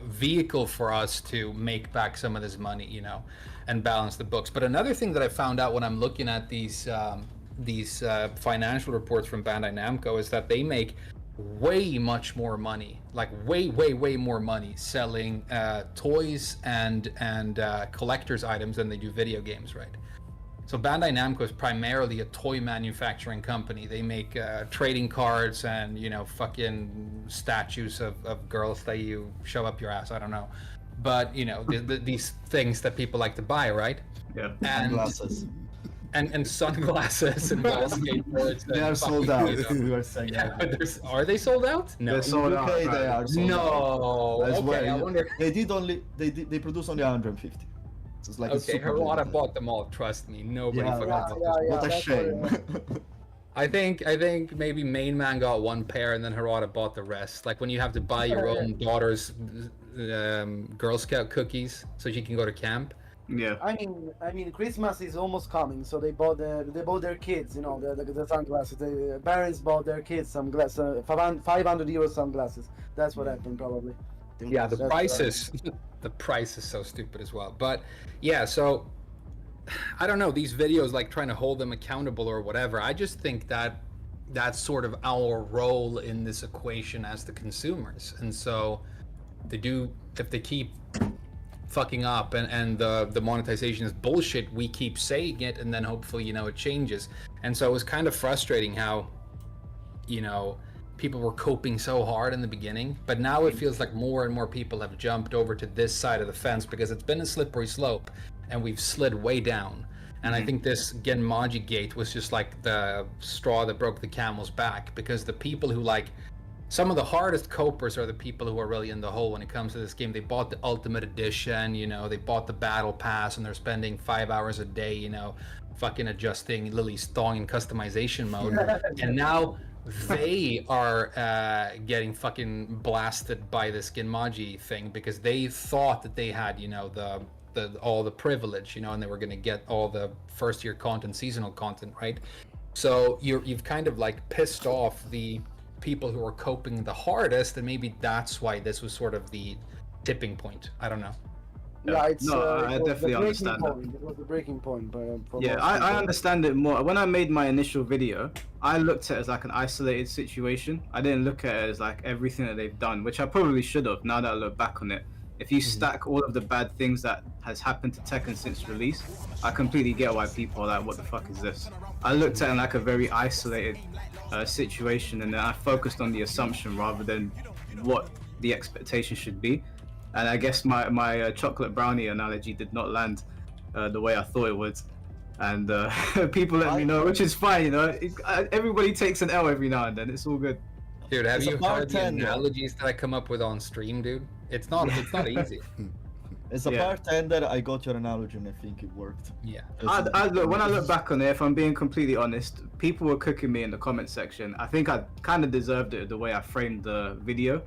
vehicle for us to make back some of this money, you know, and balance the books. But another thing that I found out when I'm looking at these financial reports from Bandai Namco is that they make way much more money, like way more money selling toys and collector's items than they do video games, right? So Bandai Namco is primarily a toy manufacturing company. They make trading cards and, you know, fucking statues of girls that you shove up your ass. I don't know. But, you know, these things that people like to buy, right? Yeah. And Sunglasses. And sunglasses and ball skateboards. They are sold out. You are saying yeah, but are they sold out? No. They're sold out. Okay, they are sold No. out. That's Okay, I why wonder. they produce only 150. So it's like a Okay, super Harada limited. bought them all. Trust me, nobody Yeah, fucking yeah, bought yeah, them. what a that's shame. I think maybe Main Man got one pair and then Harada bought the rest. Like when you have to buy your own daughter's Girl Scout cookies so she can go to camp. Yeah. I mean, Christmas is almost coming, so they bought their kids, you know, the sunglasses. The parents bought their kids some 500 euro sunglasses. That's what happened probably. Yeah, the That's prices. The price is so stupid as well. But yeah, so I don't know, these videos like trying to hold them accountable or whatever. I just think that that's sort of our role in this equation as the consumers. And so if they keep fucking up and the monetization is bullshit, we keep saying it, and then hopefully, you know, it changes. And so it was kind of frustrating how, you know, people were coping so hard in the beginning, but now it feels like more and more people have jumped over to this side of the fence because it's been a slippery slope and we've slid way down. And I think this Genmaji gate was just like the straw that broke the camel's back, because the people who like, some of the hardest copers are the people who are really in the hole when it comes to this game. They bought the Ultimate Edition, you know, they bought the Battle Pass, and they're spending 5 hours a day, you know, fucking adjusting Lily's thong in customization mode. And now they are getting fucking blasted by this Genmaji thing because they thought that they had, you know, the all the privilege, you know, and they were going to get all the first year content, seasonal content, right? So you've kind of like pissed off the people who are coping the hardest, and maybe that's why this was sort of the tipping point. I don't know. Yeah, it's I definitely understand that. It was the breaking point. Yeah, I understand it more. When I made my initial video, I looked at it as like an isolated situation. I didn't look at it as like everything that they've done, which I probably should have. Now that I look back on it, if you stack all of the bad things that has happened to Tekken since release, I completely get why people are like, what the fuck is this? I looked at it in like a very isolated situation, and then I focused on the assumption rather than what the expectation should be. And I guess my chocolate brownie analogy did not land the way I thought it would. And people let me know, which is fine, you know. Everybody takes an L every now and then. It's all good. Dude, have you heard the analogies that I come up with on stream, dude? It's not easy. As a bartender, I got your analogy and I think it worked. Yeah. When I look back on it, if I'm being completely honest, people were cooking me in the comment section. I think I kind of deserved it the way I framed the video.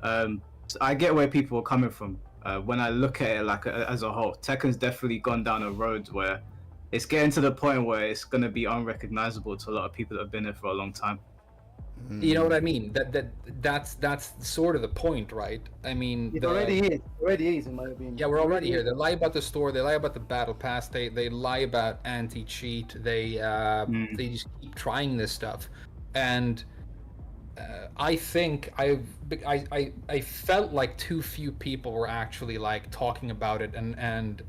So I get where people are coming from. When I look at it like as a whole, Tekken's definitely gone down a road where it's getting to the point where it's going to be unrecognizable to a lot of people that have been there for a long time. You know what I mean? That's sort of the point, right? I mean, it already is, in my opinion. Yeah, we're already here. They lie about the store. They lie about the battle pass. They lie about anti-cheat. They just keep trying this stuff, and I think I felt like too few people were actually like talking about it and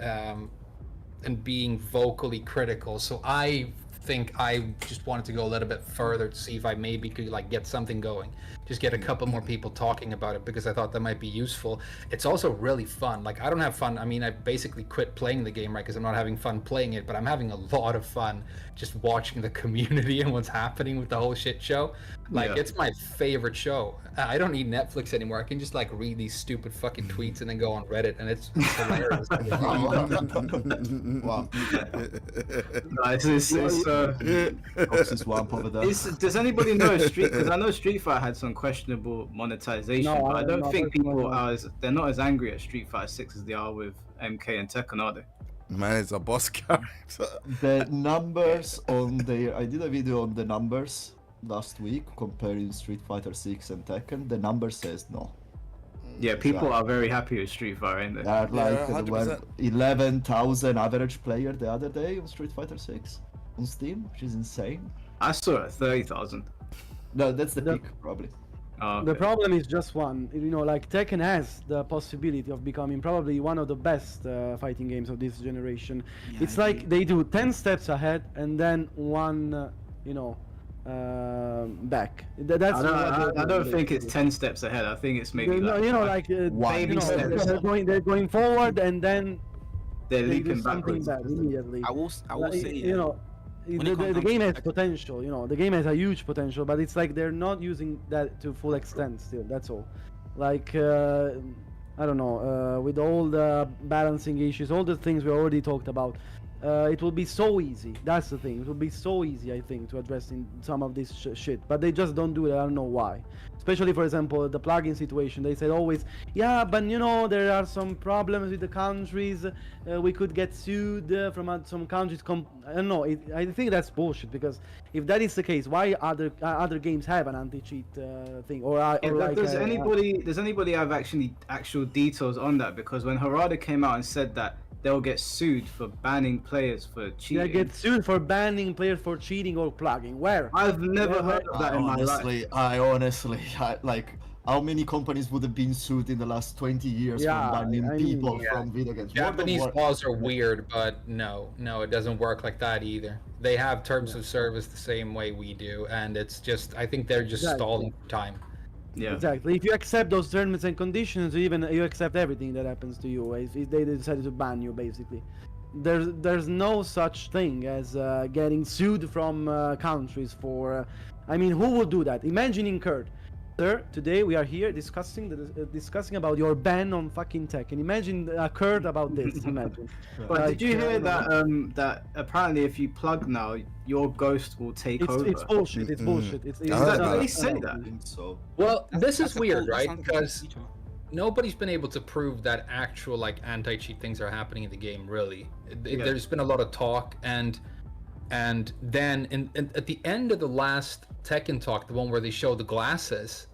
being vocally critical. So I think I just wanted to go a little bit further to see if I maybe could like get something going, just get a couple more people talking about it, because I thought that might be useful. It's also really fun. Like, I don't have fun. I mean, I basically quit playing the game, right, because I'm not having fun playing it, but I'm having a lot of fun just watching the community and what's happening with the whole shit show. Like, it's my favorite show. I don't need Netflix anymore. I can just like read these stupid fucking tweets and then go on Reddit, and it's hilarious. Wow. Does anybody know Street? Because I know Street Fighter had some questionable monetization, but I don't think people they're not as angry at Street Fighter 6 as they are with MK and Tekken, are they? Man, it's a boss character. The numbers on their... I did a video on the numbers last week comparing Street Fighter 6 and Tekken. The number says no. Yeah, people are very happy with Street Fighter, ain't they? There were 11,000 average player the other day on Street Fighter 6 on Steam, which is insane. I saw it 30,000. No, that's the peak, probably. Oh, okay. The problem is just one. You know, like Tekken has the possibility of becoming probably one of the best fighting games of this generation. Yeah, it's like they do 10 steps ahead and then one, back. I don't think it's 10 steps ahead. I think it's maybe baby steps. They're going forward and then they're leaping backwards immediately. I will say, the game has potential, the game has a huge potential, but it's like they're not using that to full extent still, that's all. Like, I don't know, with all the balancing issues, all the things we already talked about, it will be so easy, that's the thing, it will be so easy, I think, to address in some of this shit, but they just don't do it, I don't know why. Especially, for example, the plugin situation, they said always, yeah, but there are some problems with the countries, we could get sued from some countries. I don't know, I think that's bullshit, because if that is the case, why other games have an anti-cheat thing? Does anybody have actual details on that? Because when Harada came out and said that they'll get sued for banning players for cheating. They get sued for banning players for cheating or plugging. Where? I've never heard of that in my life. I honestly, how many companies would have been sued in the last 20 years Yeah, from banning I mean, people yeah. from video games? World of Japanese War- laws are weird, but no, it doesn't work like that either. They have terms of service the same way we do, and it's just, I think they're just Exactly. stalling for time. Yeah. Exactly. If you accept those terms and conditions, even you accept everything that happens to you. If they decided to ban you, basically, there's no such thing as getting sued from countries for. I mean, who would do that? Imagine incurred. Sir, today we are here discussing about your ban on fucking Tekken. Imagine occurred about this. Imagine. But did you hear that? That apparently, if you plug now, your ghost will take over. It's bullshit. It's bullshit. It's They say that. So. Well, this That's is a weird, cool- right? sounds like a Because feature. nobody's been able to prove that actual like anti-cheat things are happening in the game. Really, Yeah. There's been a lot of talk, and then at the end of the last Tekken talk, the one where they show the glasses.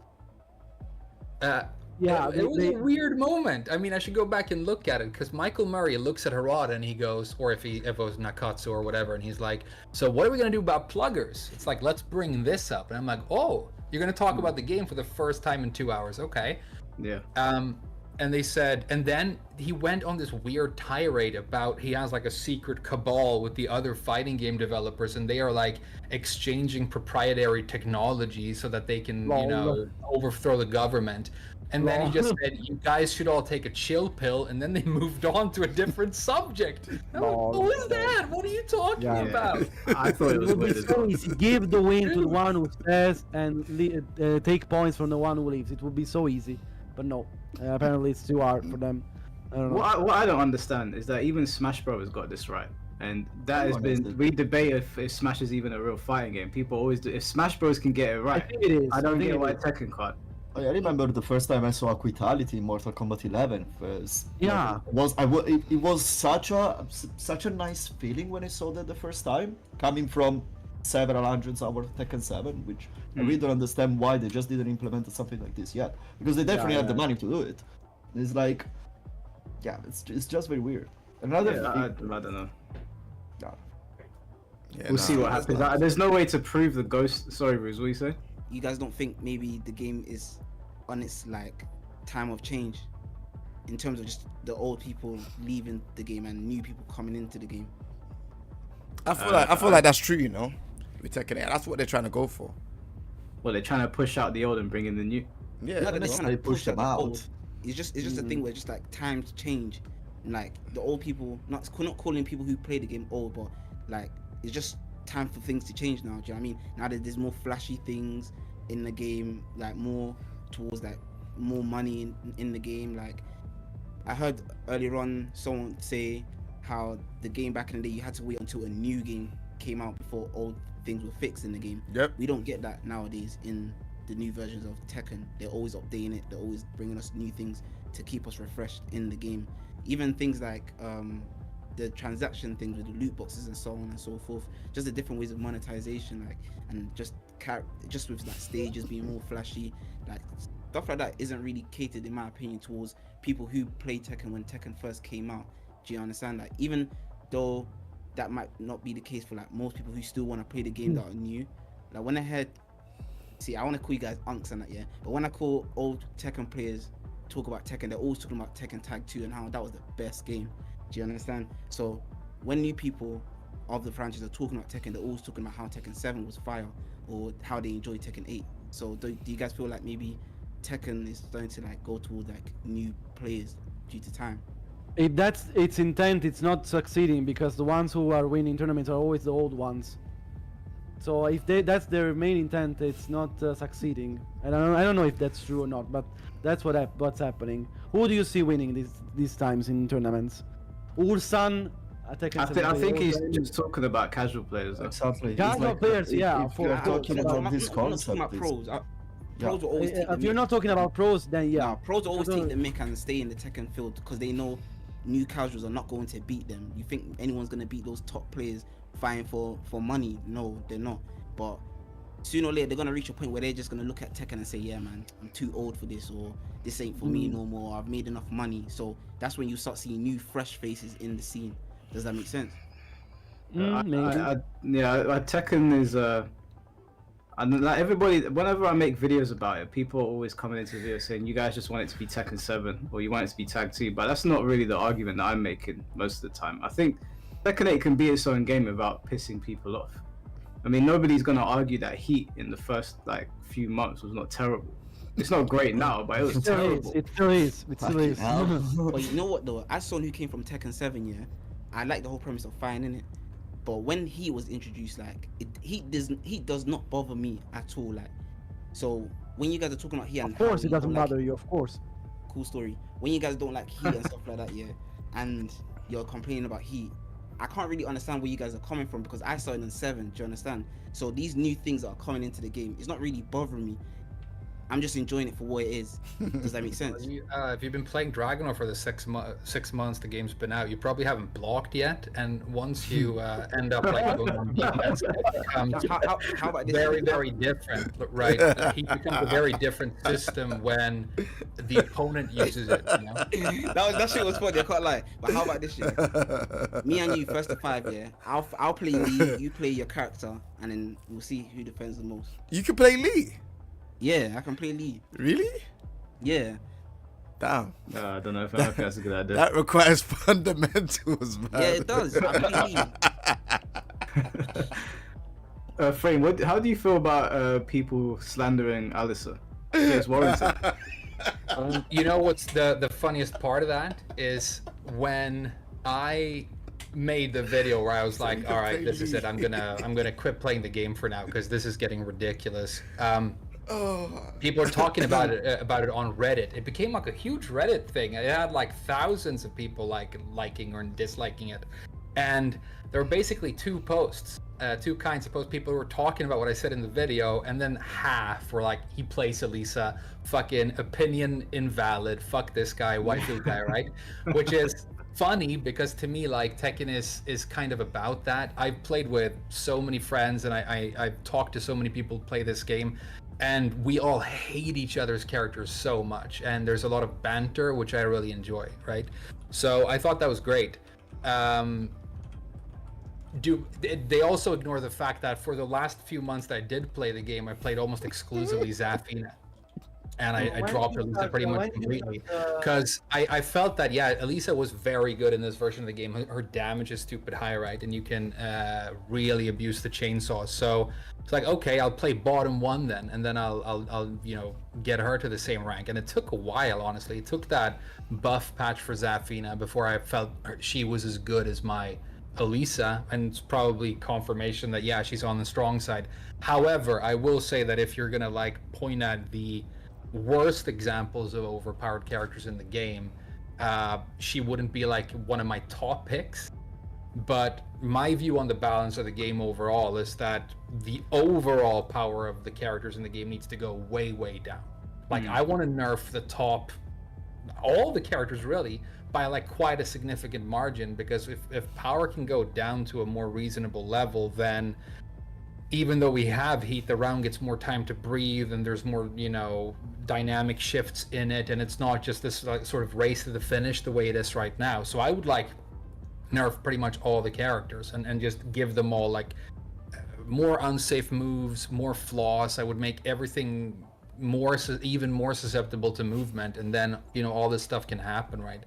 Yeah, it was a weird moment. I mean, I should go back and look at it because Michael Murray looks at Harada and he goes, or if it was Nakatsu or whatever, and he's like, "So what are we gonna do about pluggers?" It's like, let's bring this up, and I'm like, "Oh, you're gonna talk about the game for the first time in 2 hours, okay?" Yeah. And they said, and then he went on this weird tirade about he has like a secret cabal with the other fighting game developers, and they are like exchanging proprietary technology so that they can, you know, overthrow the government. And then he just said, "You guys should all take a chill pill," and then they moved on to a different subject. I'm like, what is that? What are you talking about? I thought it was would be weird as so well. easy. Give the win to the one who says and take points from the one who leaves. It would be so easy, but no. Apparently, it's too hard for them. I don't know. What I don't understand is that even Smash Bros. Got this right. And that has been, we debate if Smash is even a real fighting game. People always do. If Smash Bros. Can get it right, I think it is. I don't think get it why is. Tekken can't. I remember the first time I saw a Quitality in Mortal Kombat 11. Yeah. It was such a nice feeling when I saw that the first time, coming from several hundreds hours of Tekken 7, which I really don't understand why they just didn't implement something like this yet, because they definitely have the money to do it. It's like, yeah, it's just very weird. Another, I don't know. Yeah, We'll see what happens. There's no way to prove the ghost. Sorry, Ruz, what you say? You guys don't think maybe the game is on its like time of change in terms of just the old people leaving the game and new people coming into the game? I feel like that's true, you know. We're taking it. That's what they're trying to go for. Well, they're trying to push out the old and bring in the new. Yeah, Not that they're trying to push them out the out. old. It's just a thing where just like times change, and like the old people, not calling people who play the game old, but like it's just time for things to change now. Do you know what I mean? Now that there's more flashy things in the game, like more towards like more money in the game. Like I heard earlier on someone say how the game back in the day you had to wait until a new game came out before old things were fixed in the game. Yep. We don't get that nowadays in the new versions of Tekken. They're always updating it. They're always bringing us new things to keep us refreshed in the game. Even things like the transaction things with the loot boxes and so on and so forth. Just the different ways of monetization, like, and just with like stages being more flashy, like stuff like that isn't really catered, in my opinion, towards people who played Tekken when Tekken first came out. Do you understand? Like, even though that might not be the case for like most people who still want to play the game that are new. Like when I heard, see, I want to call you guys unks and that, yeah, but when I call old Tekken players talk about Tekken, they're always talking about Tekken Tag 2 and how that was the best game. Do you understand? So when new people of the franchise are talking about Tekken, they're always talking about how Tekken 7 was fire or how they enjoy Tekken 8. So do you guys feel like maybe Tekken is starting to like go towards like new players due to time? If that's its intent, it's not succeeding because the ones who are winning tournaments are always the old ones. So if that's their main intent, it's not succeeding. And I don't know if that's true or not, but that's what's happening. Who do you see winning these times in tournaments? Ursan, I think he's just talking about casual players. Though. Exactly. Casual players, yeah. If you're talking about this concept, pros. Pros will always take if you're not talking about pros, then yeah. No, pros will always take the mick and stay in the Tekken field because they know new casuals are not going to beat them. You think anyone's going to beat those top players fighting for money? No, they're not. But sooner or later, they're going to reach a point where they're just going to look at Tekken and say, yeah, man, I'm too old for this, or this ain't for me no more. I've made enough money. So that's when you start seeing new, fresh faces in the scene. Does that make sense? Tekken is And like everybody, whenever I make videos about it, people are always coming into the video saying, you guys just want it to be Tekken 7 or you want it to be Tag 2, but that's not really the argument that I'm making most of the time. I think Tekken 8 can be its own game without pissing people off. I mean, nobody's going to argue that Heat in the first like few months was not terrible. It's not great now, but it was terrible. It still is. Well, you know what though? As someone who came from Tekken 7, yeah, I like the whole premise of fighting in it. But when he was introduced, like he does not bother me at all. Like, so when you guys are talking about Heat, Of course, it doesn't bother you. Of course. Cool story. When you guys don't like Heat and stuff like that, yeah, and you're complaining about Heat, I can't really understand where you guys are coming from because I started in 7. Do you understand? So these new things that are coming into the game, it's not really bothering me. I'm just enjoying it for what it is. Does that make sense? If you've been playing Dragonor for the 6 months the game's been out, you probably haven't blocked yet. And once you end up like going on defense, how about this? Very different, right? He becomes a very different system when the opponent uses it. You know? that shit was funny. I can't lie. But how about this shit? Me and you, first to 5, yeah. I'll play Lee. You play your character, and then we'll see who defends the most. You can play Lee. Yeah, I can play Lee. Really? Yeah. Damn. I don't know if that's a good idea. That requires fundamentals, man. Yeah, it does. I play Lee. Frame, how do you feel about people slandering Alyssa? It's warranted. You know what's the funniest part of that is when I made the video where I was like, all right, this is it. I'm gonna quit playing the game for now because this is getting ridiculous. People are talking about it on Reddit. It became like a huge Reddit thing. It had like thousands of people liking or disliking it, and there were basically two posts, two kinds of posts. People were talking about what I said in the video, and then half were like, he plays Elisa, fucking opinion invalid, fuck this guy, waifu guy, right? Which is funny because to me, like, Tekken is kind of about that. I've played with so many friends and I've talked to so many people who play this game, and we all hate each other's characters so much, and there's a lot of banter, which I really enjoy, right? So I thought that was great. They also ignore the fact that for the last few months that I did play the game, I played almost exclusively Zafina. And I dropped Elisa pretty much completely because I felt that, yeah, Elisa was very good in this version of the game. Her damage is stupid high, right? And you can really abuse the chainsaw. So it's like, okay, I'll play bottom 1 then, and then I'll get her to the same rank. And it took a while, honestly. It took that buff patch for Zafina before I felt she was as good as my Elisa, and it's probably confirmation that, yeah, she's on the strong side. However, I will say that if you're gonna like point at the worst examples of overpowered characters in the game, she wouldn't be like one of my top picks. But my view on the balance of the game overall is that the overall power of the characters in the game needs to go way down. Like, I want to nerf the top, all the characters really, by like quite a significant margin, because if power can go down to a more reasonable level, then even though we have heat, the round gets more time to breathe, and there's more, dynamic shifts in it, and it's not just this like sort of race to the finish the way it is right now. So I would like nerf pretty much all the characters and just give them all like more unsafe moves, more flaws. I would make everything even more susceptible to movement, and then all this stuff can happen, right?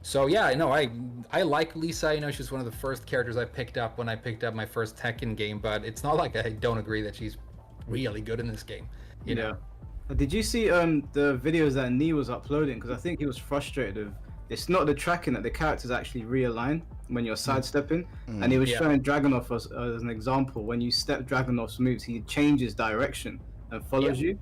So yeah, I like Lisa. She's one of the first characters I picked up when I picked up my first Tekken game, but it's not like I don't agree that she's really good in this game. You know. Did you see the videos that Nee was uploading? Because I think he was frustrated with it's not the tracking that the characters actually realign when you're sidestepping, and he was showing Dragunov as an example. When you step Dragunov's moves, he changes direction and follows you.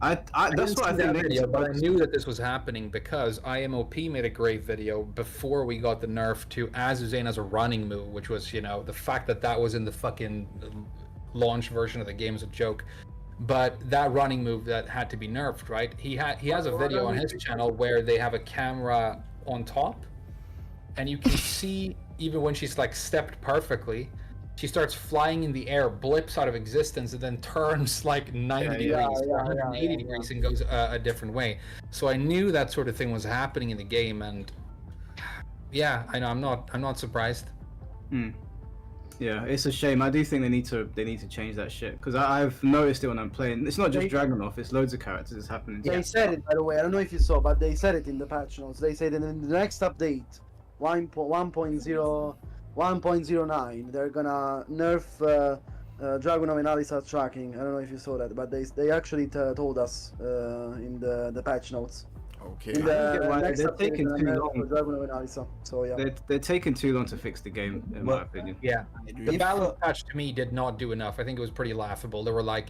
That's what I think. But I knew that this was happening because IMOP made a great video before we got the nerf to Azuzane as a running move, which was, the fact that was in the fucking launch version of the game is a joke. But that running move that had to be nerfed, right? He has a video on his channel where they have a camera on top, and you can see even when she's like stepped perfectly, she starts flying in the air, blips out of existence, and then turns like 90 degrees, 180 degrees, and goes a different way. So I knew that sort of thing was happening in the game, and yeah, I know I'm not surprised. Yeah, it's a shame. I do think they need to change that shit because I've noticed it when I'm playing. It's not just Dragunov. It's loads of characters. It's happening. They said it, by the way. I don't know if you saw, but they said it in the patch notes. They said that in the next update, 1.09, they're gonna nerf Dragunov and Alisa tracking. I don't know if you saw that, but they actually told us in the patch notes. Okay. In the next they're update, taking they're too gonna long. nerf Dragunov and Alisa. So yeah. They're taking too long to fix the game, in my opinion. Yeah, the balance patch to me did not do enough. I think it was pretty laughable. There were like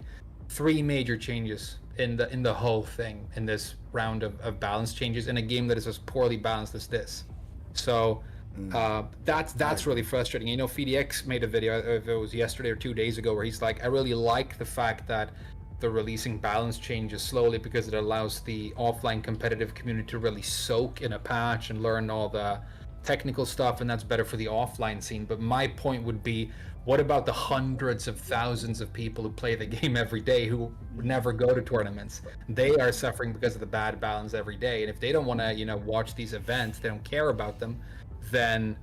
3 major changes in the whole thing in this round of balance changes in a game that is as poorly balanced as this. So that's really frustrating. You know, FDX made a video, if it was yesterday or 2 days ago, where he's like, I really like the fact that they're releasing balance changes slowly because it allows the offline competitive community to really soak in a patch and learn all the technical stuff, and that's better for the offline scene. But my point would be, what about the hundreds of thousands of people who play the game every day who never go to tournaments? They are suffering because of the bad balance every day, and if they don't want to, you know, watch these events, they don't care about them, then,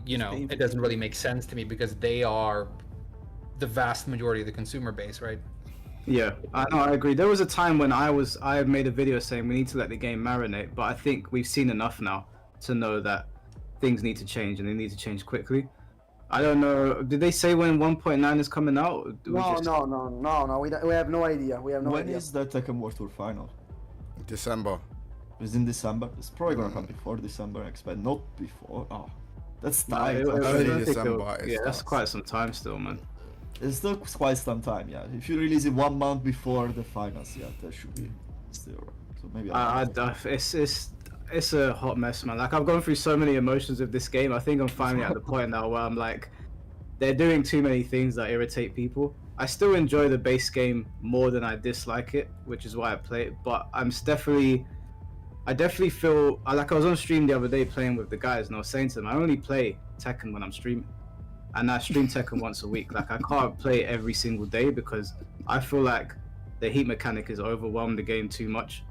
you know, it doesn't really make sense to me because they are the vast majority of the consumer base, right? Yeah, I agree. There was a time when I made a video saying we need to let the game marinate, but I think we've seen enough now to know that things need to change and they need to change quickly. I don't know. Did they say when 1.9 is coming out? No. We have no idea. We have no idea. When is the Tekken World Tour final? December. It's in December. It's probably gonna come before December, I expect. Not before. Oh, that's tight. Yeah, that's quite some time still, man. It's still quite some time, yeah. If you release it 1 month before the finals, yeah, that should be still right. So maybe it's a hot mess, man. Like, I've gone through so many emotions of this game. I think I'm finally at the point now where I'm like, they're doing too many things that irritate people. I still enjoy the base game more than I dislike it, which is why I play it. But I definitely feel like I was on stream the other day playing with the guys, and I was saying to them, I only play Tekken when I'm streaming. And I stream Tekken once a week. Like, I can't play it every single day because I feel like the heat mechanic has overwhelmed the game too much.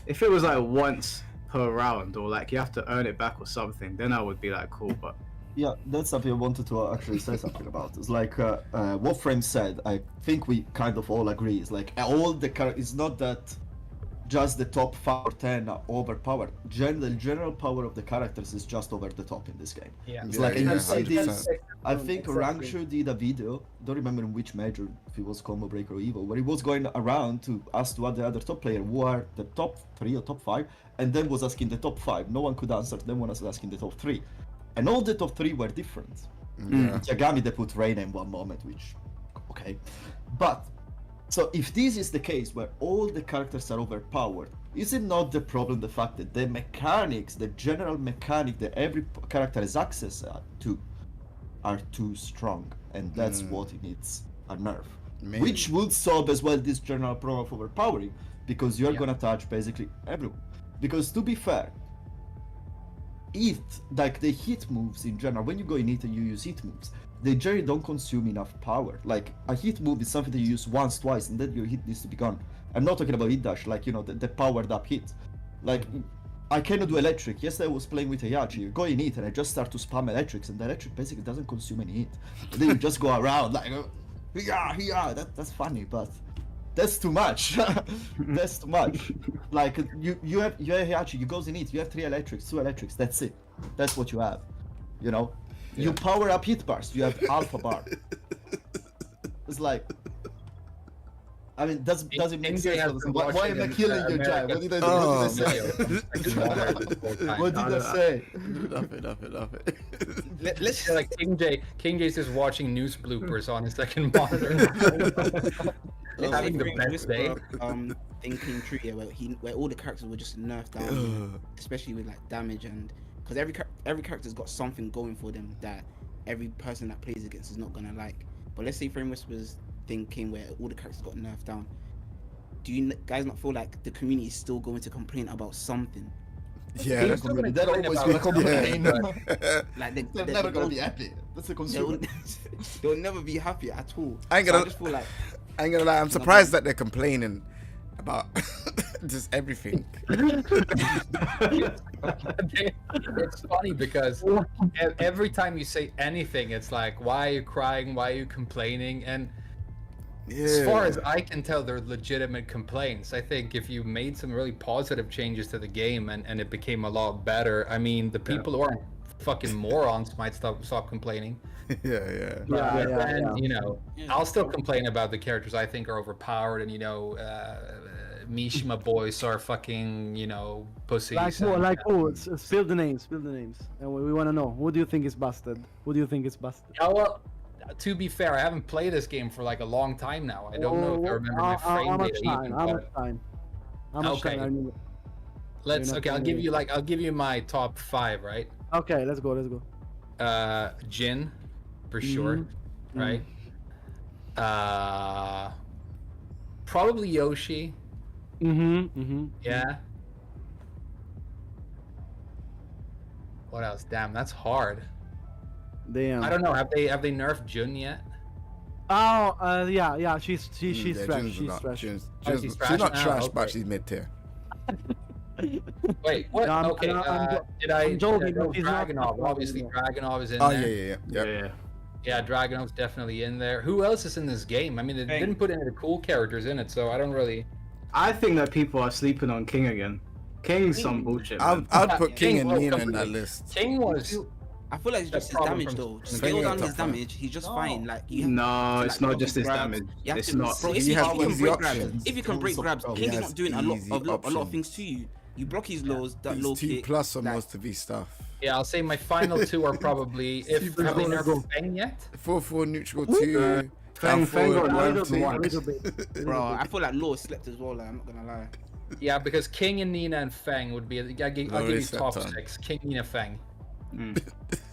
If it was like once per round, or like you have to earn it back or something, then I would be like, cool. But yeah, that's something I wanted to actually say something about. It's like what Frame said. I think we kind of all agree. It's like all the it's not that just the top 5 or 10 are overpowered. The general power of the characters is just over the top in this game. Yeah. It's like, and you see this, I think Rangshu did a video, don't remember in which major, if it was Combo Breaker or Evo, where he was going around to ask what the other top player who are the top 3 or top 5, and then was asking the top 5. No one could answer, then one was asking the top 3. And all the top 3 were different. Yagami, they put Reina in one moment, which, okay. But, so if this is the case where all the characters are overpowered, is it not the problem the fact that the mechanics, the general mechanic that every character has access to, are too strong, and that's what it needs a nerf. Maybe. Which would solve as well this general problem of overpowering, because you're gonna touch basically everyone. Because to be fair, like the hit moves in general, when you go in it and you use hit moves, they generally don't consume enough power. Like, a hit move is something that you use once, twice, and then your hit needs to be gone. I'm not talking about hit dash, like, you know, the powered up hit. Like, I cannot do electric. Yesterday I was playing with Heihachi, you go in it and I just start to spam electrics, and the electric basically doesn't consume any hit. And then you just go around like, that's funny, but that's too much. That's too much. Like, you have Heihachi, you goes in it, you have 3 electrics, 2 electrics, that's it. That's what you have, you know? You power up hit bars, you have alpha bar. It's like, I mean, does it make sense? Why am I killing you, Jai? What did I say? What did I say? Nothing. Let's like King J's just watching news bloopers on his second monitor. Having the best day. Thinking true, yeah, where all the characters were just nerfed down, especially with like damage, and because every character's got something going for them that every person that plays against is not gonna like. But let's say Frame Whisper's thinking where all the characters got nerfed down. Do you guys not feel like the community is still going to complain about something? Yeah, they're always going to complain. Like they're never going to be happy. That's a consumer. They'll never be happy at all. I just feel like I'm surprised that they're complaining about Just everything. It's funny because every time you say anything, it's like, why are you crying? Why are you complaining? And as far as I can tell, they're legitimate complaints. I think if you made some really positive changes to the game and it became a lot better, I mean, the people who aren't fucking morons might stop complaining. And you know, I'll still complain about the characters I think are overpowered, and you know, Mishima boys are fucking, you know, pussies. Spill the names, and we want to know, who do you think is busted? Yeah, well, to be fair, I haven't played this game for like a long time now. I don't know if I remember my frame rate even. How much time? I'll give you my top 5, right? Okay, let's go. Jin, for sure, right? Probably Yoshi. Yeah. What else? Damn, that's hard. Damn. I don't know. Have they nerfed Jun yet? Oh, yeah. She's trash. She's trash. She's not trash, but she's mid tier. Wait, what? No, okay. Did I Dragunov? Obviously, Dragunov is in there. Yeah, Dragunov's definitely in there. Who else is in this game? I mean, they didn't put any of the cool characters in it, so I don't really. I think that people are sleeping on King again. King's some bullshit. I'd put King and Nina in that list. King was. I feel like it's just his damage though. Scale down his damage, he's just fine. Like no, it's not just his damage. It's not. If you can break grabs, King is not doing a lot of things to you. You block his lows, that low kick. 2+ on most of his stuff. Yeah, I'll say my final 2 are probably have they nerfed Feng yet? 4/4 neutral 2. Feng forward 1-2. Bro, I feel like Law slept as well. Like, I'm not gonna lie. Yeah, because King and Nina and Feng would be. I'll give you top 6. King, Nina, Feng.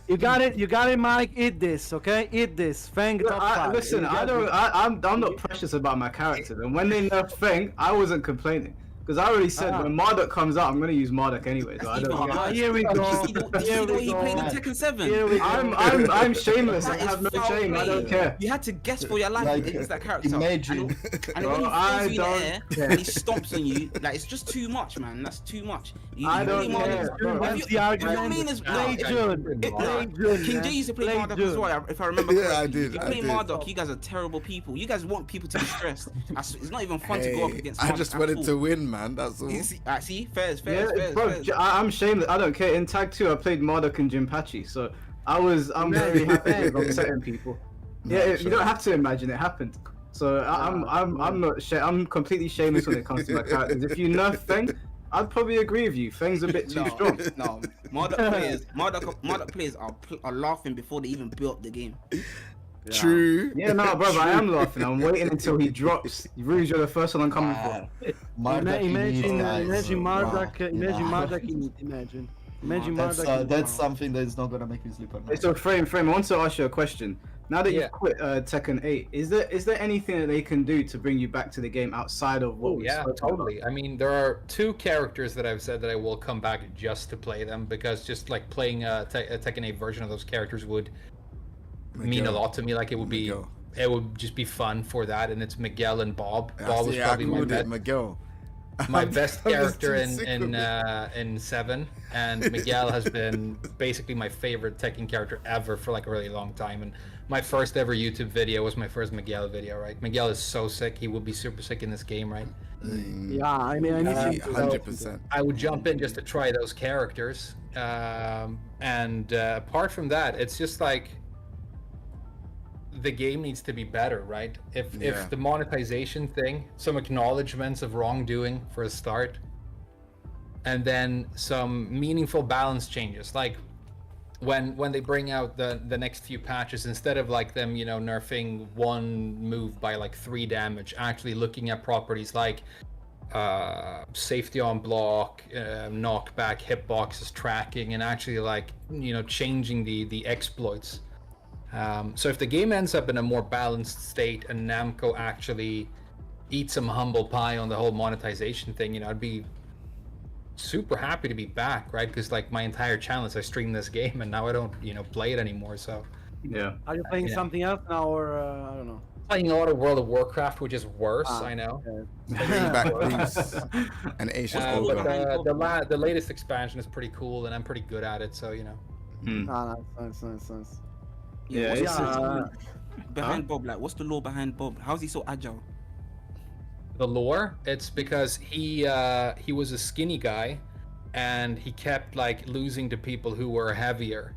You got it, Mike. Eat this, okay? Eat this. Feng top 5. Listen, I'm not precious about my characters, and when they nerfed Feng, I wasn't complaining. Because I already said when Marduk comes out, I'm gonna use Marduk anyway. So I don't. Here we go. Did you see the way he played in Tekken 7? I'm shameless. I have no shame. I don't care. You had to guess for your life against that character. Imagine. And when he throws you in the air and he stomps on you, like it's just too much, man. That's too much. I don't care. That's the argument. King J used to play Marduk as well, if I remember correctly. Yeah, I did. You play Marduk, you guys are terrible people. You guys want people to be stressed. It's not even fun to go up against Marduk. I just wanted to win, man. That's all. See, fair. I'm shameless. I don't care. In Tag 2, I played Marduk and Jinpachi, so I'm very happy with upsetting people. You don't have to imagine it happened. So I'm not. I'm completely shameless when it comes to my characters. If you nerf Feng, I'd probably agree with you. Feng's a bit too strong. No, Marduk players are laughing before they even build up the game. Yeah. True. Yeah, no, brother, I am laughing. I'm waiting until he drops. Rouge, you're the first one I'm coming for. Imagine Marduk. Imagine Marduk. That's something that's not gonna make me sleep at night. So, Frame, I want to ask you a question. Now that you've quit Tekken 8, is there anything that they can do to bring you back to the game outside of what we spoke totally. about? I mean, there are 2 characters that I've said that I will come back just to play them, because just like playing a Tekken 8 version of those characters would mean a lot to me. Like it would just be fun for that, and it's Miguel and Bob. Bob was probably my best character in 7, and Miguel has been basically my favorite Tekken character ever for like a really long time. And my first ever YouTube video was my first Miguel video, right? Miguel is so sick. He would be super sick in this game, right? Yeah, I mean, I need 100%. I would jump in just to try those characters, and apart from that, it's just like the game needs to be better, right? If the monetization thing, some acknowledgements of wrongdoing for a start, and then some meaningful balance changes, like when they bring out the next few patches, instead of like them, you know, nerfing one move by like 3 damage, actually looking at properties like safety on block, knockback, hitboxes, tracking, and actually like, you know, changing the exploits. So if the game ends up in a more balanced state and Namco actually eats some humble pie on the whole monetization thing, you know, I'd be super happy to be back, right? Because like my entire channel is I stream this game, and now I don't, you know, play it anymore. So yeah. Are you playing something else now, or I don't know? playing a lot of World of Warcraft, which is worse. I know. Bring back Bruce and Ace was But over. the latest expansion is pretty cool, and I'm pretty good at it. So Nice. Yeah, Yeah, behind Bob, like, what's the lore behind Bob? How's he so agile? the lore, it's because he was a skinny guy, and he kept like losing to people who were heavier,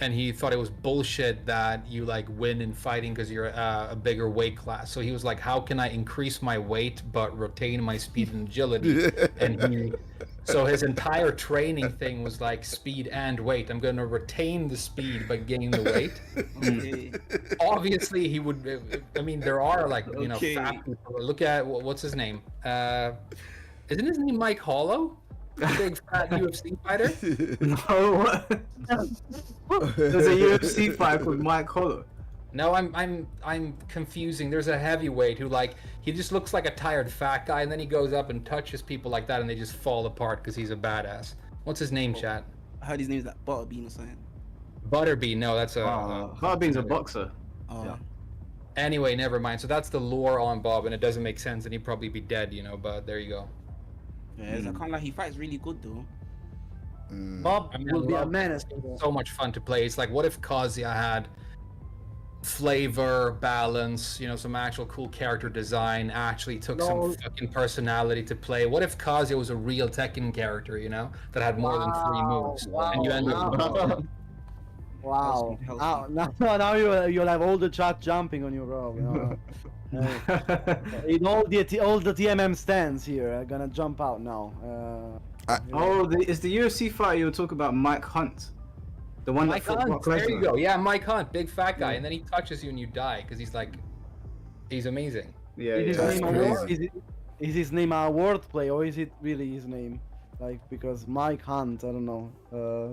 and he thought it was bullshit that you like win in fighting because you're a bigger weight class. So he was like, how can I increase my weight but retain my speed and agility? So his entire training thing was like speed and weight. I'm gonna retain the speed but gain the weight. Obviously he would, I mean, there are like, you know, fat people. Look at what's his name, isn't his name Mike Hollow? Big fat UFC fighter? No, there's a UFC fight with Mike Hollow. No, I'm confusing. There's a heavyweight who like he just looks like a tired fat guy, and then he goes up and touches people like that, and they just fall apart because he's a badass. What's his name, chat? I heard his name's like Butterbean or something. Butterbean. No, that's a. Butterbean's a boxer. Yeah. Anyway, never mind. So that's the lore on Bob, and it doesn't make sense, and he'd probably be dead, you know. But there you go. Yeah, I can't lie, he fights really good though. Bob will be a menace. So much fun to play. It's like, what if Kazuya had flavor, balance, you know, some actual cool character design, actually took some fucking personality to play? What if Kazuya was a real Tekken character, you know, that had more than 3 moves? And you end up Wow. Now you'll have all the chat jumping on you, bro. You know? In all the TMM stands here are gonna jump out now. Is the UFC fight you were talking about Mike Hunt? The one Mike that Hunt, there you go. Yeah, Mike Hunt, big fat guy, and then he touches you and you die because he's amazing. Is his name a wordplay or is it really his name? Like, because Mike Hunt, I don't know.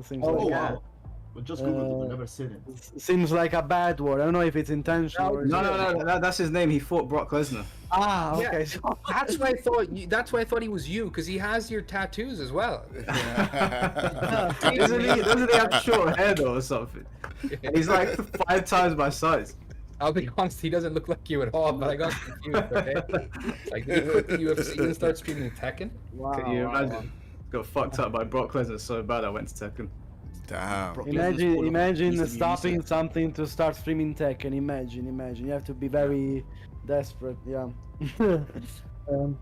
Seems like Well, just Google it, I've never seen it. Seems like a bad word. I don't know if it's intentional. No, that's his name. He fought Brock Lesnar. Ah, okay. Yeah, So that's why I thought. That's why I thought he was you, because he has your tattoos as well. Doesn't he have short hair though or something? He's like 5 times my size. I'll be honest, he doesn't look like you at all, but I got confused. Okay, like did he quit the UFC and start streaming Tekken? wow. Can you imagine? Got fucked up by Brock Lesnar so bad I went to Tekken. Damn. Imagine stopping something to start streaming Tekken. Imagine. You have to be very desperate. Yeah. Do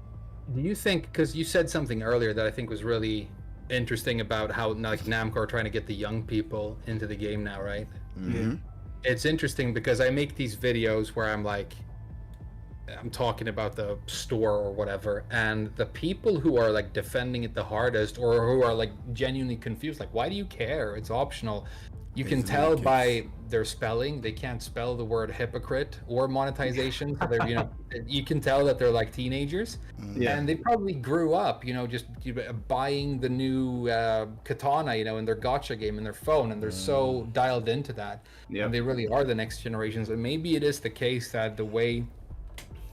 you think? Because you said something earlier that I think was really interesting about how like Namco are trying to get the young people into the game now, right? Mm-hmm. It's interesting because I make these videos where I'm talking about the store or whatever, and the people who are like defending it the hardest or who are like genuinely confused, like, why do you care? It's optional. You can tell by their spelling, they can't spell the word hypocrite or monetization. So they're, you know, you can tell that they're like teenagers, and they probably grew up, you know, just buying the new katana, you know, in their gacha game in their phone, and they're so dialed into that. And they really are the next generations. And maybe it is the case that the way,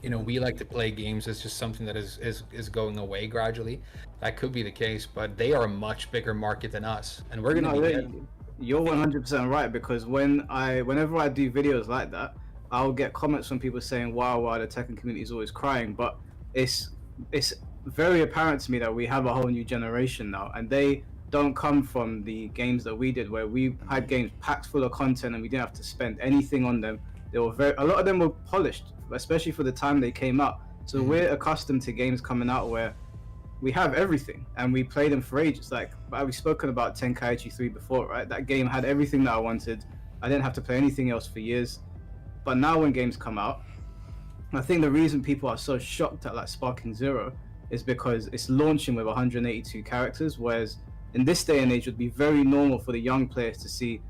you know, we like to play games is just something that is going away gradually. That could be the case, but they are a much bigger market than us, and we're gonna be. You're 100% right, because whenever I do videos like that, I'll get comments from people saying, "Wow, the Tekken community is always crying," but it's very apparent to me that we have a whole new generation now, and they don't come from the games that we did, where we had games packed full of content and we didn't have to spend anything on them. They were a lot of them were polished, especially for the time they came out. So we're accustomed to games coming out where we have everything and we play them for ages. Like we've spoken about Tenkaichi 3 before, right? That game had everything that I wanted. I didn't have to play anything else for years. But now when games come out, I think the reason people are so shocked at like Sparking Zero is because it's launching with 182 characters, whereas in this day and age it would be very normal for the young players to see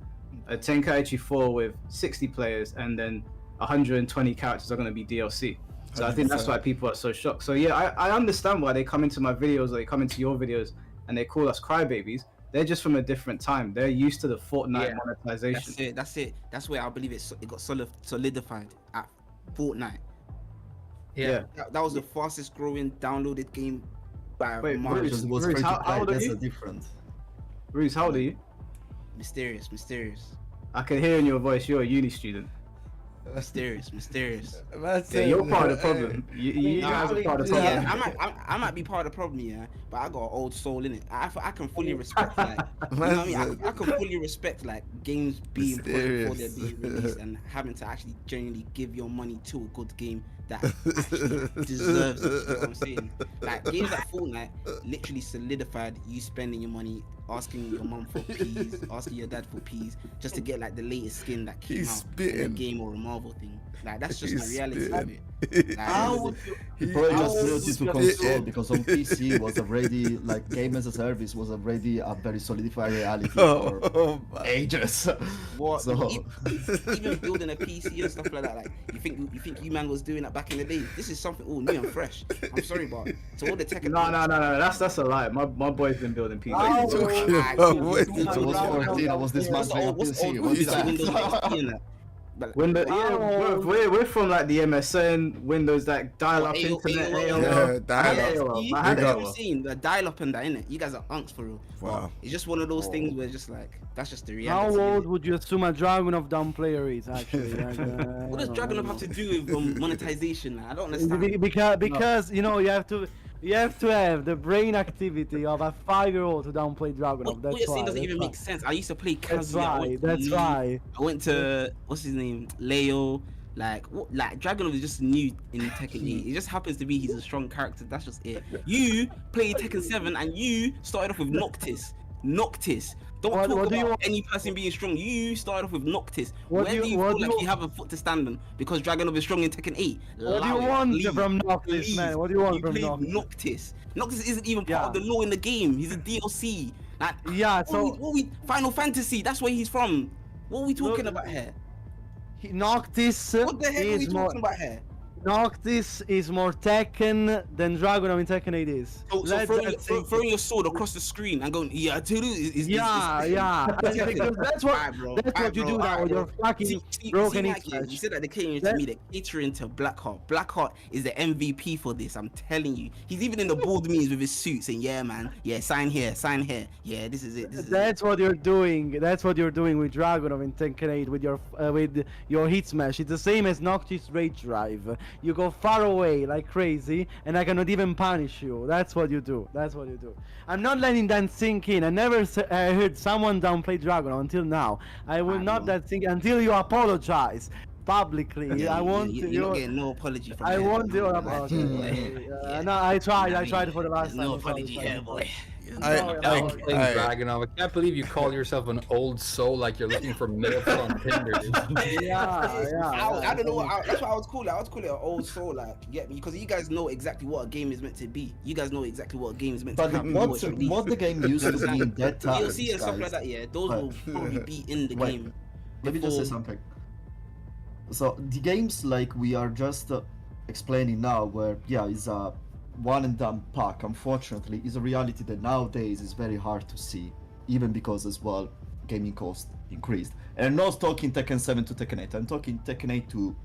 a Tenkaichi 4 with 60 players and then 120 characters are going to be DLC. So I think that's why people are so shocked. So yeah, I understand why they come into my videos or they come into your videos and they call us crybabies. They're just from a different time. They're used to the Fortnite monetization. That's it. That's where I believe it got solidified at Fortnite. Yeah. That was the fastest growing downloaded game by Bruce, how old are you? Bruce, how old are you? Mysterious. I can hear in your voice you're a uni student. Mysterious. That's Yeah, you're part of the problem. You guys are part of the problem. Yeah, I might be part of the problem, yeah, but I got an old soul in it. I can fully respect, like, you know what I mean? I can fully respect, like, games being put before they're being released and having to actually genuinely give your money to a good game that actually deserves it. You know what I'm saying? Like, games like Fortnite literally solidified you spending your money, asking your mum for peas, asking your dad for peas, just to get like the latest skin that came out in a game or a Marvel thing. Like, that's just the reality of it. Like, Probably just related to console because on PC was already like game as a service was already a very solidified reality for ages. What? So Even building a PC and stuff like that. Like, you think you man was doing that back in the day? This is something all new and fresh. I'm sorry, but to all the Tekken. No. That's a lie. My boy's been building PC. What are you talking about? it was 14. I was dismantling a PC. What's that? Windows, we're from like the MSN, Windows, like dial-up internet, AOL. I've seen the dial-up and that, innit? You guys are unks for real. Wow. It's just one of those things where just like, that's just the reality. How old would you assume a Dragon of Dawn player is, actually? Like, what does Dragon of have to do with monetization? I don't understand. Because you know, you have to have the brain activity of a 5-year-old to downplay Dragon of. That's what you're saying why, doesn't even make sense. I used to play That's casually. right. I went to what's his name, Leo. Like Dragon of is just new in Tekken 8. It just happens to be he's a strong character. That's just it. You played Tekken 7 and you started off with Noctis. Don't talk about any person being strong. You started off with Noctis. Where do you feel like you have a foot to stand on? Because Dragonov is strong in Tekken 8. What do you want from Noctis, man? What do you want from Noctis? Noctis isn't even part of the lore in the game. He's a DLC. Like, so Final Fantasy, that's where he's from. What are we talking about here? Noctis. What the heck are we talking about here? Noctis is more Tekken than Dragonov in Tekken 8 is. So throwing your sword across the screen and going, yeah, because that's what you do now with your fucking broken You said that they came to me, they're catering to Blackheart. Blackheart is the MVP for this, I'm telling you. He's even in the board meetings with his suit saying, yeah, man, yeah, sign here. Yeah, this is it. That's what you're doing. That's what you're doing with Dragonov in Tekken 8 with your hit smash. It's the same as Noctis Rage Drive. You go far away like crazy, and I cannot even punish you. That's what you do. I'm not letting that sink in. I never heard someone downplay Dragonov until now. I will not that sink until you apologize publicly. I want you're not getting no apology from I want your apology. No, I tried for the last time. No apology here, boy. Dragonov. I can't believe you call yourself an old soul like you're looking for milk on Tinder. I don't know. That's what I was calling it. I was calling it an old soul, like, you get me? Because you guys know exactly what a game is meant to be. You guys know exactly what a game is meant to be. But what the game used to be in that time, DLC and stuff like that, yeah, those will probably be in the game. Let me just say something. So the games like we are just explaining now, where is a one and done pack, unfortunately, is a reality that nowadays is very hard to see, even because as well gaming cost increased. And I'm not talking Tekken 7 to Tekken 8, I'm talking Tekken 8 to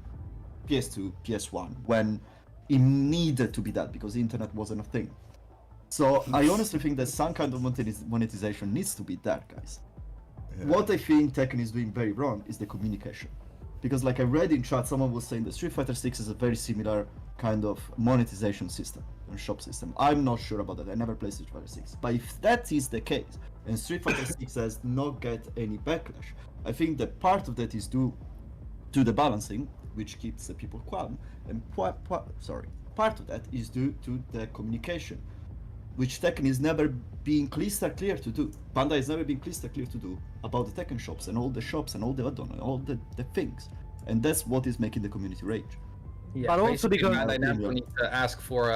PS2, PS1, when it needed to be that because the internet wasn't a thing. So I honestly think that some kind of monetization needs to be there, guys. What I think Tekken is doing very wrong is the communication. Because like I read in chat, someone was saying that Street Fighter 6 is a very similar kind of monetization system and shop system. I'm not sure about that. I never played Street Fighter 6. But if that is the case, and Street Fighter 6 has not get any backlash, I think that part of that is due to the balancing, which keeps the people calm, and part of that is due to the communication, which Tekken is never being crystal clear to do. Bandai has never been crystal clear to do about the Tekken shops and all the shops and all the add-on and all the things. And that's what is making the community rage. Yeah, but also because Bandai Namco need to ask for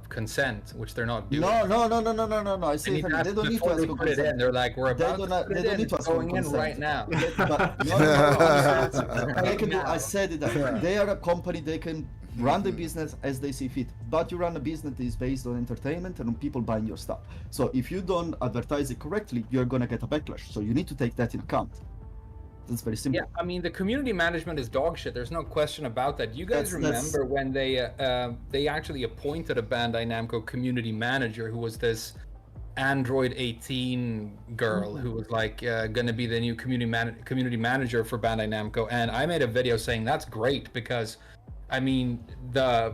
consent, which they're not doing. No. I say they don't need to ask for consent. They're like, we're about they don't need to ask for consent right now. I said that they are a company, they can run the business as they see fit, but you run a business that is based on entertainment and on people buying your stuff. So if you don't advertise it correctly, you're gonna get a backlash. So you need to take that in account. That's very simple. Yeah, I mean the community management is dog shit. There's no question about that. You guys remember when they actually appointed a Bandai Namco community manager who was this Android 18 girl who was like gonna be the new community manager for Bandai Namco, and I made a video saying that's great because, I mean, the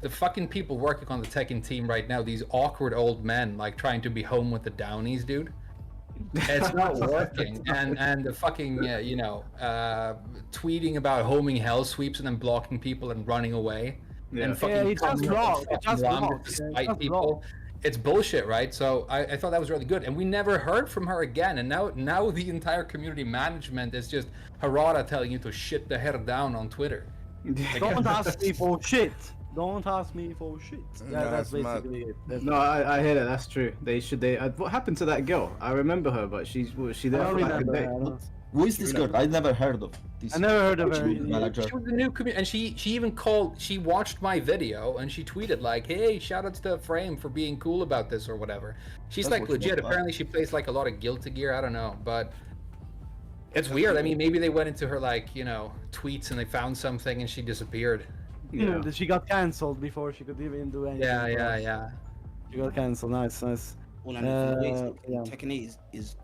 fucking people working on the Tekken team right now, these awkward old men like trying to be home with the Downies, dude. It's not working, and the fucking tweeting about homing hell sweeps and then blocking people and running away, and fucking it's just wrong. It's just wrong. to spite people. It's bullshit, right? So I thought that was really good, and we never heard from her again. And now the entire community management is just Harada telling you to shit the hell down on Twitter. Don't ask me for shit. Don't ask me for shit. That's basically it. No, I hear that. That's true. What happened to that girl? I remember her, but she there for like a day. Who is this girl? I never heard of this. I never heard of her. Manager. She was the new community, and she even called. She watched my video and she tweeted like, "Hey, shout out to Frame for being cool about this or whatever." She's That's like what she legit. was Apparently, she plays like a lot of Guilty Gear. I don't know, but it's weird. I mean, maybe they went into her like tweets and they found something and she disappeared. Yeah. She got cancelled before she could even do anything. Yeah. She got cancelled. Nice. Well, and Tekken 8 is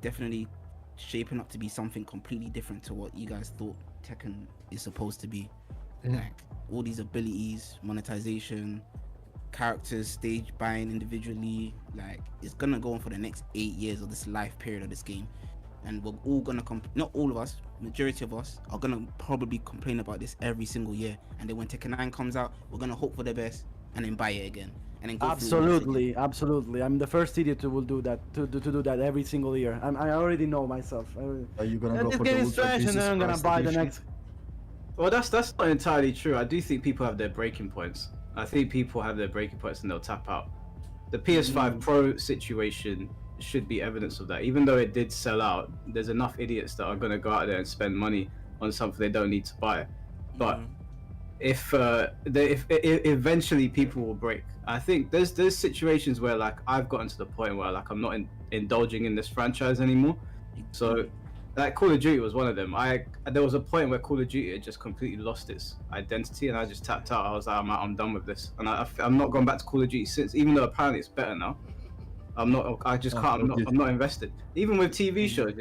definitely shaping up to be something completely different to what you guys thought Tekken is supposed to be. Like all these abilities, monetization, characters, stage buying individually, like it's gonna go on for the next 8 years of this life period of this game. And we're all gonna not all of us, majority of us are gonna probably complain about this every single year. And then when Tekken 9 comes out, we're gonna hope for the best and then buy it again. And then go absolutely. I'm the first idiot who will do that to do that every single year. I already know myself. Are you gonna go this for game the is trash, and then I'm gonna buy the next. Well, that's not entirely true. I do think people have their breaking points. I think people have their breaking points and they'll tap out. The PS5 Pro situation should be evidence of that. Even though it did sell out, there's enough idiots that are gonna go out there and spend money on something they don't need to buy. But if eventually people will break. I think there's situations where like I've gotten to the point where like I'm not indulging in this franchise anymore. So like Call of Duty was one of them. There was a point where Call of Duty had just completely lost its identity and I just tapped out. I was like, I'm done with this, and I'm not going back to Call of Duty since, even though apparently it's better now. I'm not invested. Even with TV shows,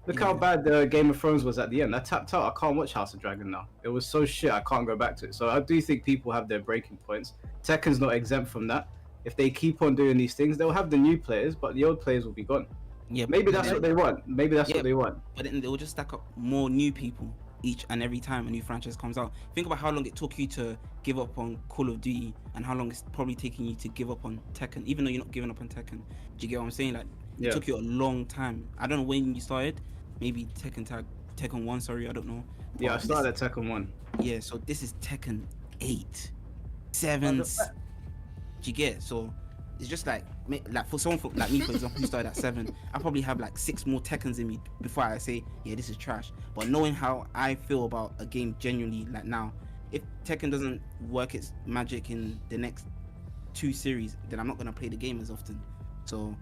look how bad Game of Thrones was at the end. I tapped out. I can't watch House of Dragon now. It was so shit. I can't go back to it. So I do think people have their breaking points. Tekken's not exempt from that. If they keep on doing these things, they'll have the new players, but the old players will be gone. Yeah, maybe that's what they want. Maybe that's what they want. But then they'll just stack up more new people each and every time a new franchise comes out. Think about how long it took you to give up on Call of Duty and how long it's probably taking you to give up on Tekken, even though you're not giving up on Tekken. Do you get what I'm saying? Like, it took you a long time. I don't know when you started. Maybe Tekken 1, sorry, I don't know. Yeah, I started at Tekken 1. Yeah, so this is Tekken 8. 7. Do you get? So it's just like for someone like me, for example, who started at 7, I probably have like 6 more Tekkens in me before I say, yeah, this is trash. But knowing how I feel about a game genuinely, like now, if Tekken doesn't work its magic in the next 2 series, then I'm not gonna play the game as often. So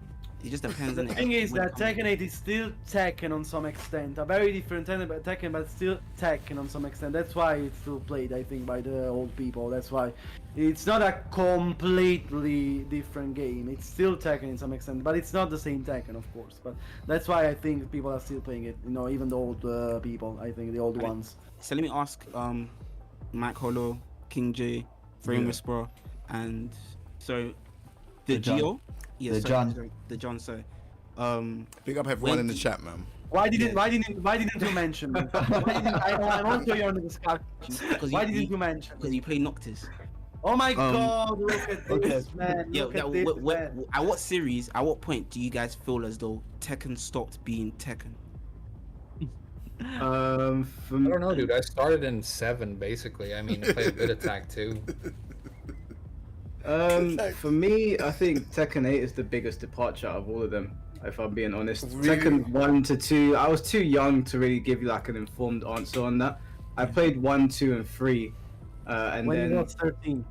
it just depends on the thing is that Tekken 8 is still Tekken on some extent. A very different Tekken, but still Tekken on some extent. That's why it's still played, I think, by the old people. That's why it's not a completely different game. It's still Tekken in some extent, but it's not the same Tekken, of course. But that's why I think people are still playing it. Even the old people. I think the old ones. So let me ask, Mike Hollow, King J, Frame Whisperer, and so the Geo. Yeah, John. The John, sorry. Big up everyone in the chat, man. Why didn't you mention me? I'm also here on the discussion. Why didn't you mention? Because you play Noctis. Oh my god, look at this, man. At what series, at what point do you guys feel as though Tekken stopped being Tekken? I don't know, dude. I started in 7, basically. I mean, I played a bit of Attack 2. For me, I think Tekken 8 is the biggest departure out of all of them, if I'm being honest. Really? Tekken 1 to 2, I was too young to really give you like an informed answer on that. I played 1, 2, and 3, and when then you got 13.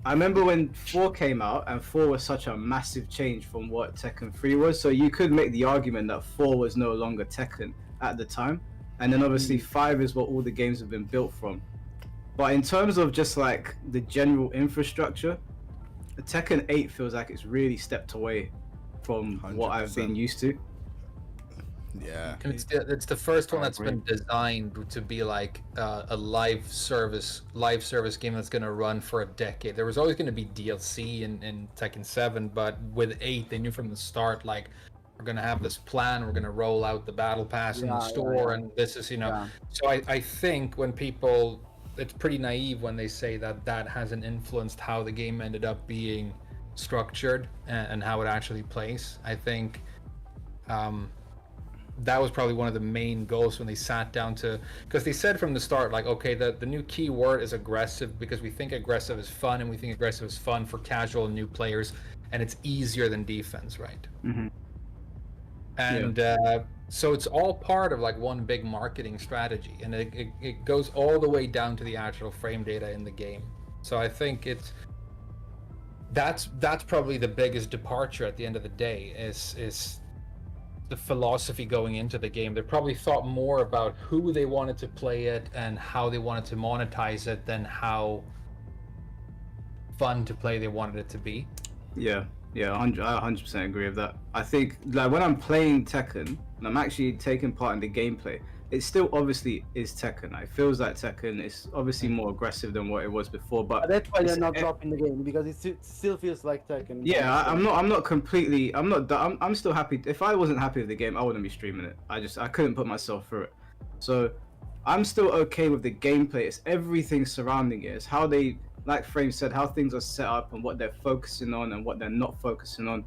I remember when 4 came out, and 4 was such a massive change from what Tekken 3 was. So you could make the argument that 4 was no longer Tekken at the time, and then obviously 5 is what all the games have been built from. But in terms of just like the general infrastructure, Tekken 8 feels like it's really stepped away from what I've been used to. Yeah. And it's the first one that's been designed to be like a live service game that's going to run for a decade. There was always going to be DLC in Tekken 7, but with 8 they knew from the start, like, we're going to have this plan, we're going to roll out the battle pass in the store, and this is, so I think when people, it's pretty naive when they say that hasn't influenced how the game ended up being structured and how it actually plays. I think that was probably one of the main goals when they sat down to, because they said from the start, like, okay, the new key word is aggressive, because we think aggressive is fun, and we think aggressive is fun for casual and new players, and it's easier than defense, right? Mm-hmm. And so it's all part of like one big marketing strategy, and it goes all the way down to the actual frame data in the game. So I think that's probably the biggest departure at the end of the day, is the philosophy going into the game. They probably thought more about who they wanted to play it and how they wanted to monetize it than how fun to play they wanted it to be. Yeah, I 100% agree with that. I think, like, when I'm playing Tekken and I'm actually taking part in the gameplay, it still obviously is Tekken. It feels like Tekken. It's obviously more aggressive than what it was before, but That's why they're not dropping the game, because it still feels like Tekken. Yeah, I'm still happy. If I wasn't happy with the game, I wouldn't be streaming it. I couldn't put myself through it. So I'm still okay with the gameplay. It's everything surrounding it. It's how they, like Frame said, how things are set up and what they're focusing on and what they're not focusing on.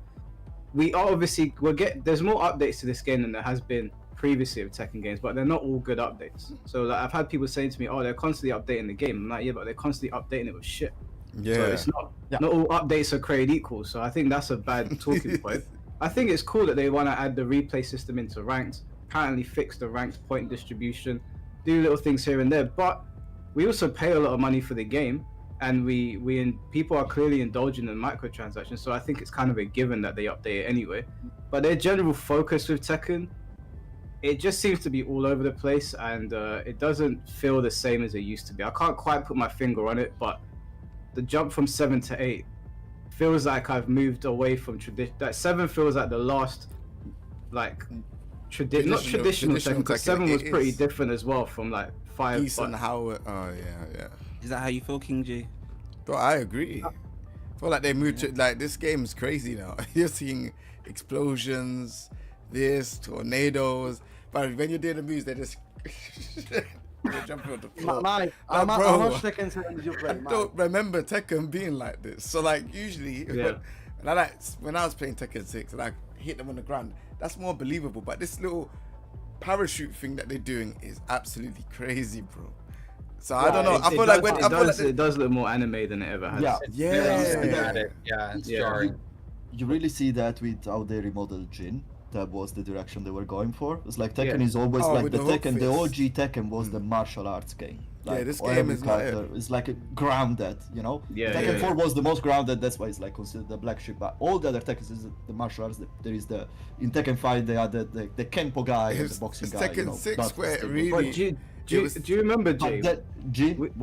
There's more updates to this game than there has been previously of Tekken games, but they're not all good updates. So like, I've had people saying to me, oh, they're constantly updating the game. I'm like, yeah, but they're constantly updating it with shit. Yeah. So it's not all updates are created equal. So I think that's a bad talking point. I think it's cool that they want to add the replay system into ranked, apparently fix the ranked point distribution, do little things here and there, but we also pay a lot of money for the game, and people are clearly indulging in microtransactions, so I think it's kind of a given that they update it anyway. But their general focus with Tekken, it just seems to be all over the place, and it doesn't feel the same as it used to be. I can't quite put my finger on it, but the jump from 7 to 8 feels like I've moved away from tradition. That 7 feels like the last, like, not traditional Tekken, because 7 was pretty different as well from like 5. Decent how yeah. Is that how you feel, King J? Bro, I agree. I feel like they moved to, like, this game's crazy now. You're seeing explosions, tornadoes, but when you're doing the moves, they just they're jumping on the floor. How much Tekken 7 did you play? I don't remember Tekken being like this. So like usually when I was playing Tekken 6 and I hit them on the ground, that's more believable. But this little parachute thing that they're doing is absolutely crazy, bro. So I don't know. I feel like it does look more anime than it ever has. It's jarring. You really see that with how they remodeled Jin. That was the direction they were going for. It's like Tekken is always like the Tekken. The OG Tekken was the martial arts game. Like, this game is like it's like a grounded, Tekken 4 was the most grounded. That's why it's like considered the black sheep. But all the other Tekkens is the martial arts. There is in Tekken 5 they had the Kenpo guy and the boxing guy. Tekken 6 where it really. Do you remember, Jay?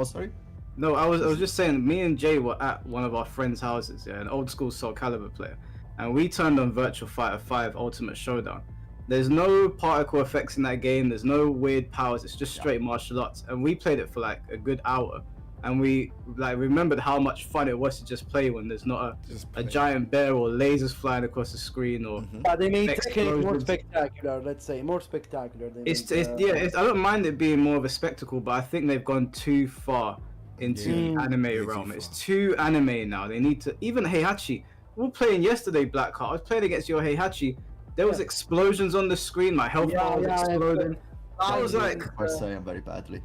Sorry? No, I was just saying, me and Jay were at one of our friends' houses, an old school Soul Calibur player, and we turned on Virtual Fighter 5 Ultimate Showdown. There's no particle effects in that game, there's no weird powers, it's just straight martial arts, and we played it for like a good hour, and we remembered how much fun it was to just play when there's not a giant bear or lasers flying across the screen or. But they made Tekken more spectacular. Let's say more spectacular. I don't mind it being more of a spectacle, but I think they've gone too far into the anime realm. It's too anime now. They need to. Even Heihachi, we were playing yesterday, Blackheart. I was playing against your Heihachi. There was explosions on the screen. My health bar was exploding. I was like, I say I'm very badly.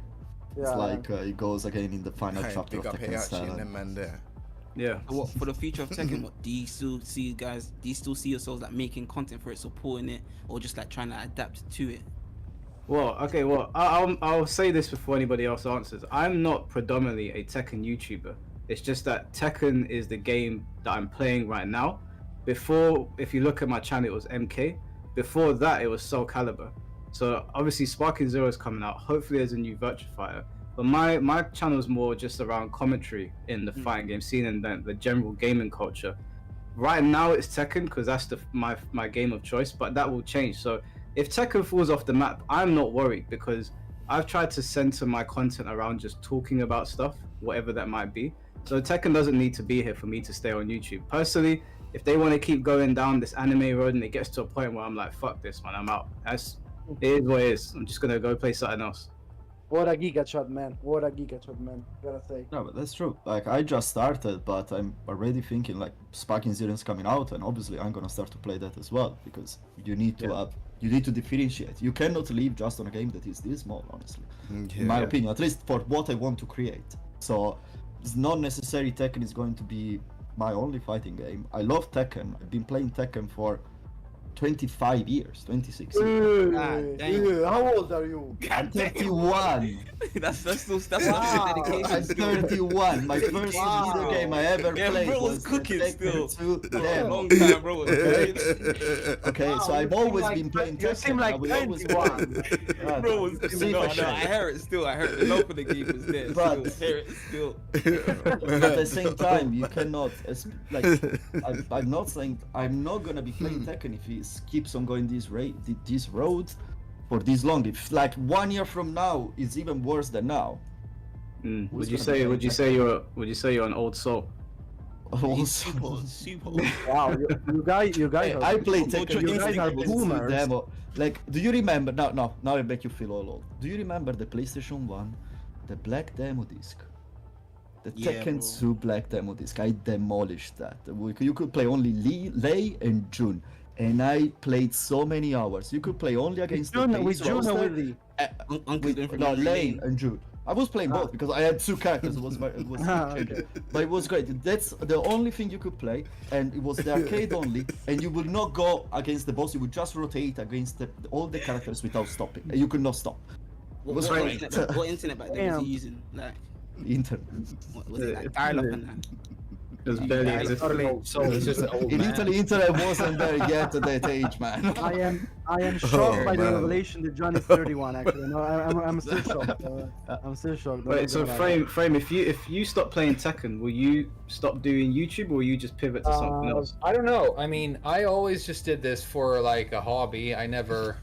It's like it goes again in the final chapter of Tekken 7. Yeah. So what, for the future of Tekken, do you still see yourselves like making content for it, supporting it, or just like trying to adapt to it? Well, okay, I'll say this before anybody else answers. I'm not predominantly a Tekken YouTuber. It's just that Tekken is the game that I'm playing right now. Before, if you look at my channel, it was MK. Before that, it was Soul Calibur. So obviously Sparking Zero is coming out. Hopefully there's a new Virtua Fighter. But my channel is more just around commentary in the fighting game scene and then the general gaming culture. right now it's Tekken because that's my game of choice, but that will change. So if Tekken falls off the map, I'm not worried because I've tried to center my content around just talking about stuff, whatever that might be. So Tekken doesn't need to be here for me to stay on YouTube. Personally, if they want to keep going down this anime road and it gets to a point where I'm like, fuck this, man, I'm out. It is what it is. I'm just gonna go play something else. What a giga shot, man. What a giga shot, man. Gotta say. No, but that's true. Like, I just started, but I'm already thinking, like, Sparking Zero's coming out, and obviously I'm gonna start to play that as well, because you need to have, you need to differentiate. You cannot live just on a game that is this small, honestly. In my opinion, at least for what I want to create. So, it's not necessarily Tekken is going to be my only fighting game. I love Tekken. I've been playing Tekken for 25 years, 26 years. How old are you? I'm 31. that's still dedication. I'm 31. My first video game I ever played bro was cooking Tekken still. 2 For a demo. long time, bro. Okay, so I've always been playing Tekken. You seem like 21. Bro was no, I hear it still. I heard the love for the game was there. But- Still. I hear it still. But at the same time, you cannot, like, I'm not saying I'm not gonna be playing Tekken if he keeps on going this road for this long. If like 1 year from now is even worse than now. Would you say you're an old soul? Super. Wow, you guys are, I played Tekken. you guys are boomers. Demo. Like, do you remember? Now I make you feel all old. Do you remember the PlayStation 1, the black demo disc? The Tekken 2 black demo disc. I demolished that. You could play only Lei and Jun. And I played so many hours. You could play only against the base Jun roster. or with Lee? No, Lane and June. I was playing both because I had two characters. It was okay. But it was great. That's the only thing you could play, and it was the arcade only. And you would not go against the boss. You would just rotate against all the characters without stopping. And you could not stop. What internet back then was he using? Like internet. what was it like dial-up and that? It was barely existing. So it's just an old In man. Italy, internet wasn't there yet at that age, man. I am shocked by the man. revelation that John is 31. Actually, no, I'm still shocked. I'm still shocked. Wait, so frame. If you stop playing Tekken, will you stop doing YouTube, or will you just pivot to something else? I don't know. I mean, I always just did this for like a hobby. I never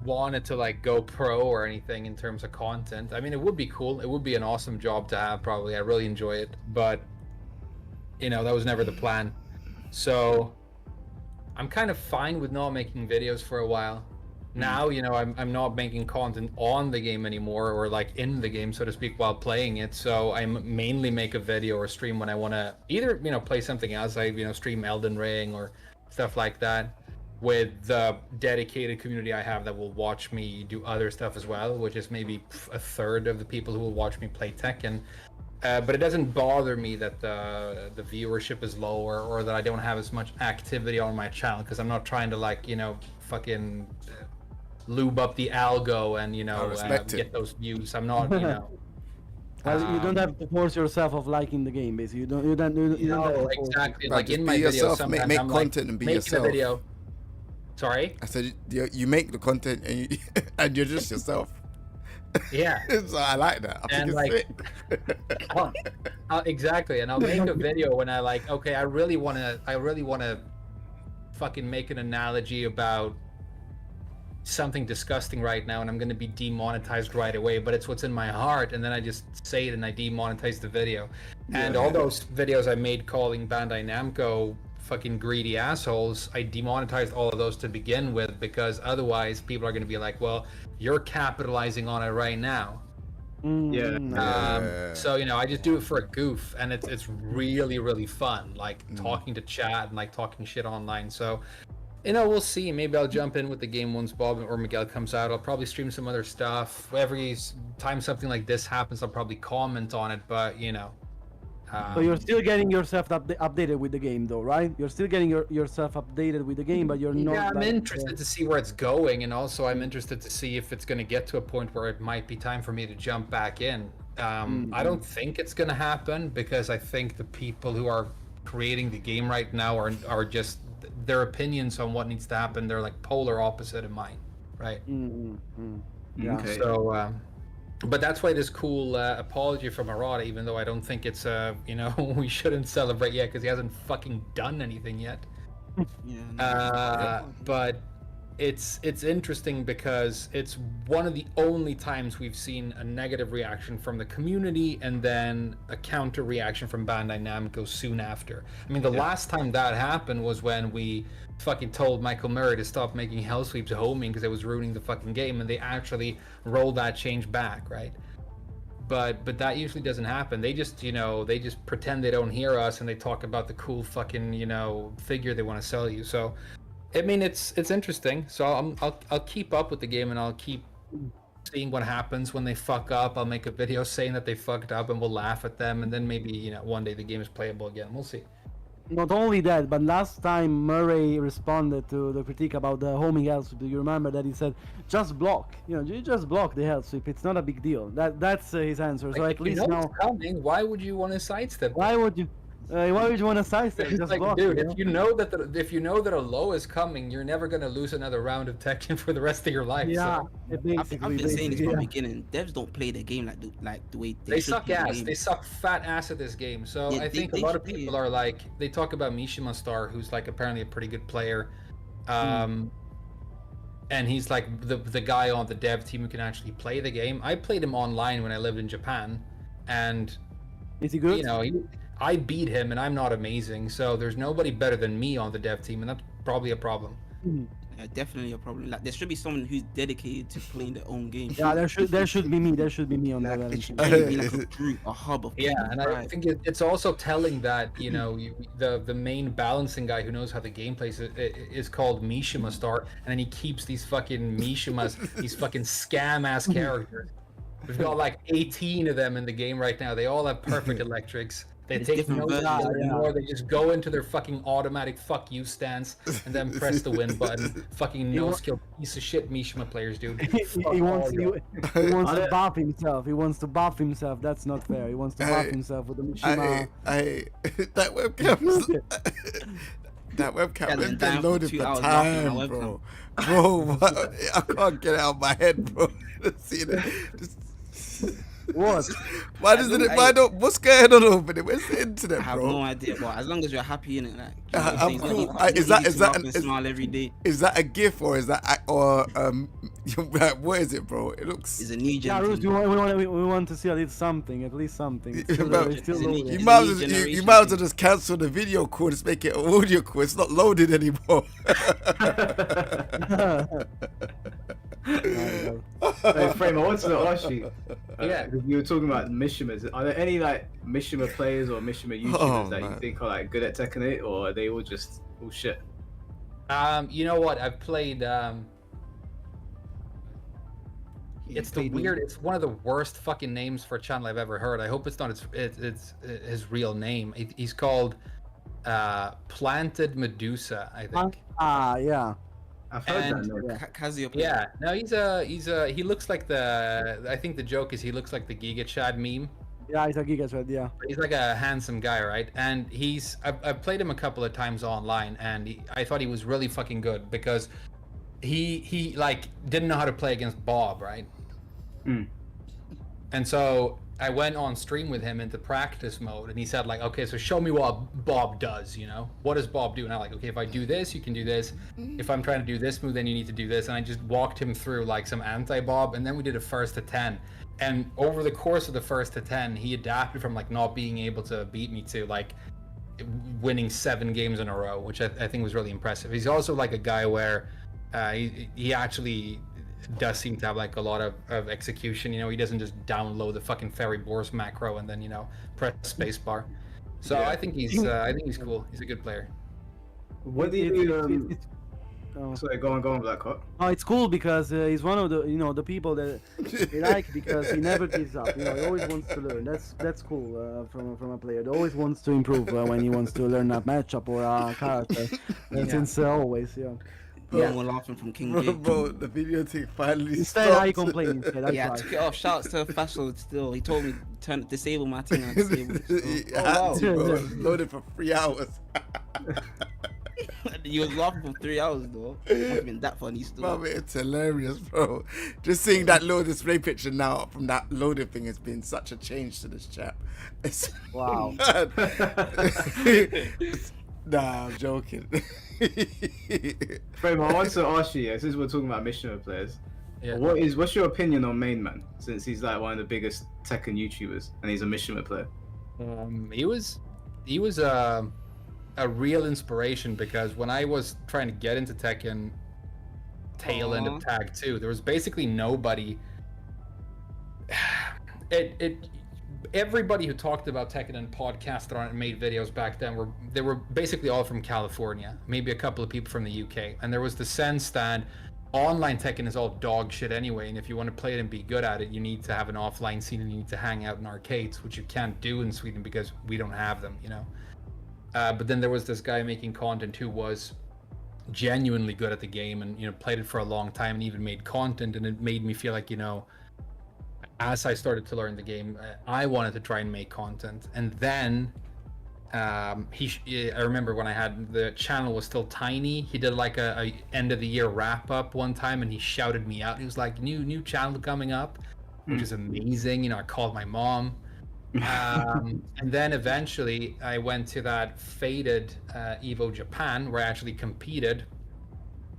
wanted to like go pro or anything in terms of content. I mean, it would be cool. It would be an awesome job to have, probably. I really enjoy it, but you know, that was never the plan. So I'm kind of fine with not making videos for a while. Now, you know, I'm not making content on the game anymore, or like in the game, so to speak, while playing it. So I mainly make a video or stream when I want to either, you know, play something else. I, you know, stream Elden Ring or stuff like that, with the dedicated community I have that will watch me do other stuff as well, which is maybe a third of the people who will watch me play Tekken. But it doesn't bother me that the viewership is lower, or that I don't have as much activity on my channel, because I'm not trying to, like, you know, fucking lube up the algo and, you know, get those views. I'm not, you know. Well, you don't have to force yourself of liking the game, basically. You don't have to force exactly. Right, Like just in be my videos, yourself, sometimes make I'm content like, and be making yourself. a video. Sorry? I said you make the content and, and you're just yourself. Yeah. So I like that. I And, think like, exactly. And I'll make a video when I like, okay, I really want to fucking make an analogy about something disgusting right now, and I'm going to be demonetized right away, but it's what's in my heart, and then I just say it and I demonetize the video. And all those videos I made calling Bandai Namco fucking greedy assholes, I demonetized all of those to begin with, because otherwise people are going to be like, well, you're capitalizing on it right now. So, you know, I just do it for a goof, and it's really, really fun, like talking to chat and like talking shit online. So, you know, we'll see. Maybe I'll jump in with the game once Bob or Miguel comes out. I'll probably stream some other stuff. Every time something like this happens, I'll probably comment on it, but, you know. So you're still getting yourself updated with the game, though, right? You're still getting yourself updated with the game, but you're not. Yeah, I'm like, interested to see where it's going, and also I'm interested to see if it's going to get to a point where it might be time for me to jump back in. I don't think it's going to happen, because I think the people who are creating the game right now are just, their opinions on what needs to happen, they're like polar opposite of mine, right? Yeah. So But that's why this cool apology from Arata, even though I don't think it's we shouldn't celebrate yet because he hasn't fucking done anything yet. But it's interesting because it's one of the only times we've seen a negative reaction from the community and then a counter reaction from Bandai Namco soon after. I mean, the last time that happened was when we fucking told Michael Murray to stop making Hell Sweeps homing because it was ruining the fucking game, and they actually rolled that change back, right? But that usually doesn't happen. They just pretend they don't hear us and they talk about the cool fucking figure they want to sell you. So I mean, it's interesting. So I'll keep up with the game and I'll keep seeing what happens when they fuck up. I'll make a video saying that they fucked up and we'll laugh at them, and then maybe one day the game is playable again. We'll see. Not only that, but last time Murray responded to the critique about the homing hell sweep. Do you remember that he said, "Just block. You just block the hell sweep. It's not a big deal." That's his answer. So Like, at least now. It's coming. Why would you want to sidestep? Why would you? Why would you want to sidestep? It's Just like, block, dude, you know? if you know that a low is coming, you're never gonna lose another round of Tekken for the rest of your life. Yeah, so. it I've been saying this from the beginning. Devs don't play the game like the way They should suck play the ass. game. They suck fat ass at this game. So Yeah, I think they a lot of should be. people are like, they talk about Mishima Star, who's like apparently a pretty good player, and he's like the guy on the dev team who can actually play the game. I played him online when I lived in Japan, and is he good? I beat him, and I'm not amazing. So there's nobody better than me on the dev team, and that's probably a problem. Yeah, definitely a problem. Like there should be someone who's dedicated to playing their own game. Yeah, there should be me. There should be me on that. It should be like a group, a hub of Yeah, people. and I think it's also telling that the main balancing guy who knows how the game plays is called Mishima Star, and then he keeps these fucking Mishimas, these fucking scam ass characters. We've got like 18 of them in the game right now. They all have perfect electrics. They It's take different no versions. shot anymore. They just go into their fucking automatic fuck you stance and then press the win button. Fucking no skill piece of shit Mishima players, dude. He wants to buff himself. He wants to buff himself. That's not fair. He wants to buff himself with the Mishima. That webcam. That webcam has been loaded for time, bro. Bro, I can't get it out of my head, bro. See that? What? Why doesn't it? Why don't? What's going on over there? Where's the internet, bro? I have no idea. But as long as you're happy in it, like I'm cool. smile every day. Is that a GIF or is that what is it, bro? It looks. It's a new Yeah, gen. we want to see at least something. It's still loading. You might as well just cancel the video call. Just make it an audio call. It's not loaded anymore. Hey, Frame, I want to ask you. Yeah, you were talking about Mishimas. Are there any like Mishima players or Mishima YouTubers that you think are like good at Tekken 8, or are they all just all shit? You know what? I've played. It's one of the worst fucking names for a channel I've ever heard. I hope it's not it's his real name. He's called Planted Medusa, I think. Yeah. I've heard that. Casio. Yeah, no, he looks like I think the joke is he looks like the Giga Chad meme. Yeah, he's a Giga Chad, yeah. He's like a handsome guy, right? And I've played him a couple of times online, and I thought he was really fucking good because he like didn't know how to play against Bob, right? And so I went on stream with him into practice mode, and he said like, okay, so show me what Bob does, what does Bob do? And I'm like, okay, if I do this, you can do this. If I'm trying to do this move, then you need to do this. And I just walked him through like some anti-Bob, and then we did a first to 10. And over the course of the first to 10, he adapted from like not being able to beat me to like winning 7 games in a row, which I think was really impressive. He's also like a guy where he actually does seem to have like a lot of execution. He doesn't just download the fucking Fairy Boars macro and then press spacebar. So yeah. I think he's cool. He's a good player. What do you sorry, go on, Black Hawk. Oh, it's cool because he's one of the the people that they like because he never gives up. He always wants to learn. That's cool from a player. He always wants to improve when he wants to learn a matchup or a character. Since always, yeah. Yeah, we're laughing from King J. Bro, the video thing finally Instead, stopped. I complain. I took it off. Shouts to Fashel still. He told me disable my thing. I disabled it. He had to, bro. It was loaded for 3 hours. You was laughing for 3 hours though. Must have been that funny still. Bro, it's hilarious, bro. Just seeing that low display picture now from that loaded thing has been such a change to this chap. It's Wow. Nah, I'm joking. Frame, I want to ask you, since we're talking about missionary players, what's your opinion on Main Man? Since he's like one of the biggest Tekken YouTubers and he's a missionary player. He was a real inspiration because when I was trying to get into Tekken tail end of Tag 2, there was basically nobody. Everybody who talked about Tekken and podcasted on it and made videos back then were basically all from California, maybe a couple of people from the UK, and there was the sense that online Tekken is all dog shit anyway, and if you want to play it and be good at it, you need to have an offline scene and you need to hang out in arcades, which you can't do in Sweden because we don't have them, you know. But then there was this guy making content who was genuinely good at the game and, you know, played it for a long time and even made content, and it made me feel like, you know, as I started to learn the game, I wanted to try and make content. And then I remember when I had the channel was still tiny, he did like a end of the year wrap up one time and he shouted me out. He was like, new channel coming up, which is amazing. You know, I called my mom. And then eventually I went to that fated Evo Japan where I actually competed,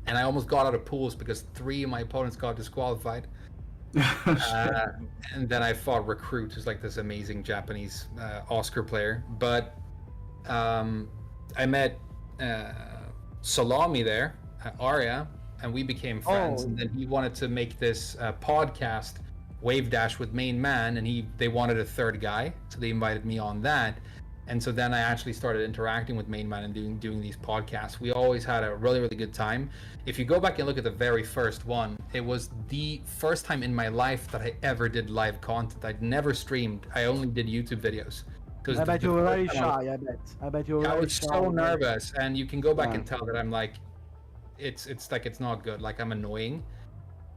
and I almost got out of pools because 3 of my opponents got disqualified. And then I fought Recruit, who's like this amazing Japanese Oscar player. But I met Salami there, Arya, and we became friends. And then he wanted to make this podcast, Wave Dash with Main Man, and they wanted a third guy, so they invited me on that. And so then I actually started interacting with Main Man and doing these podcasts. We always had a really, really good time. If you go back and look at the very first one, it was the first time in my life that I ever did live content. I'd never streamed. I only did YouTube videos. I bet you were very shy, I bet you were very shy. I was so nervous, and you can go back and tell that I'm like, it's like, it's not good, like I'm annoying.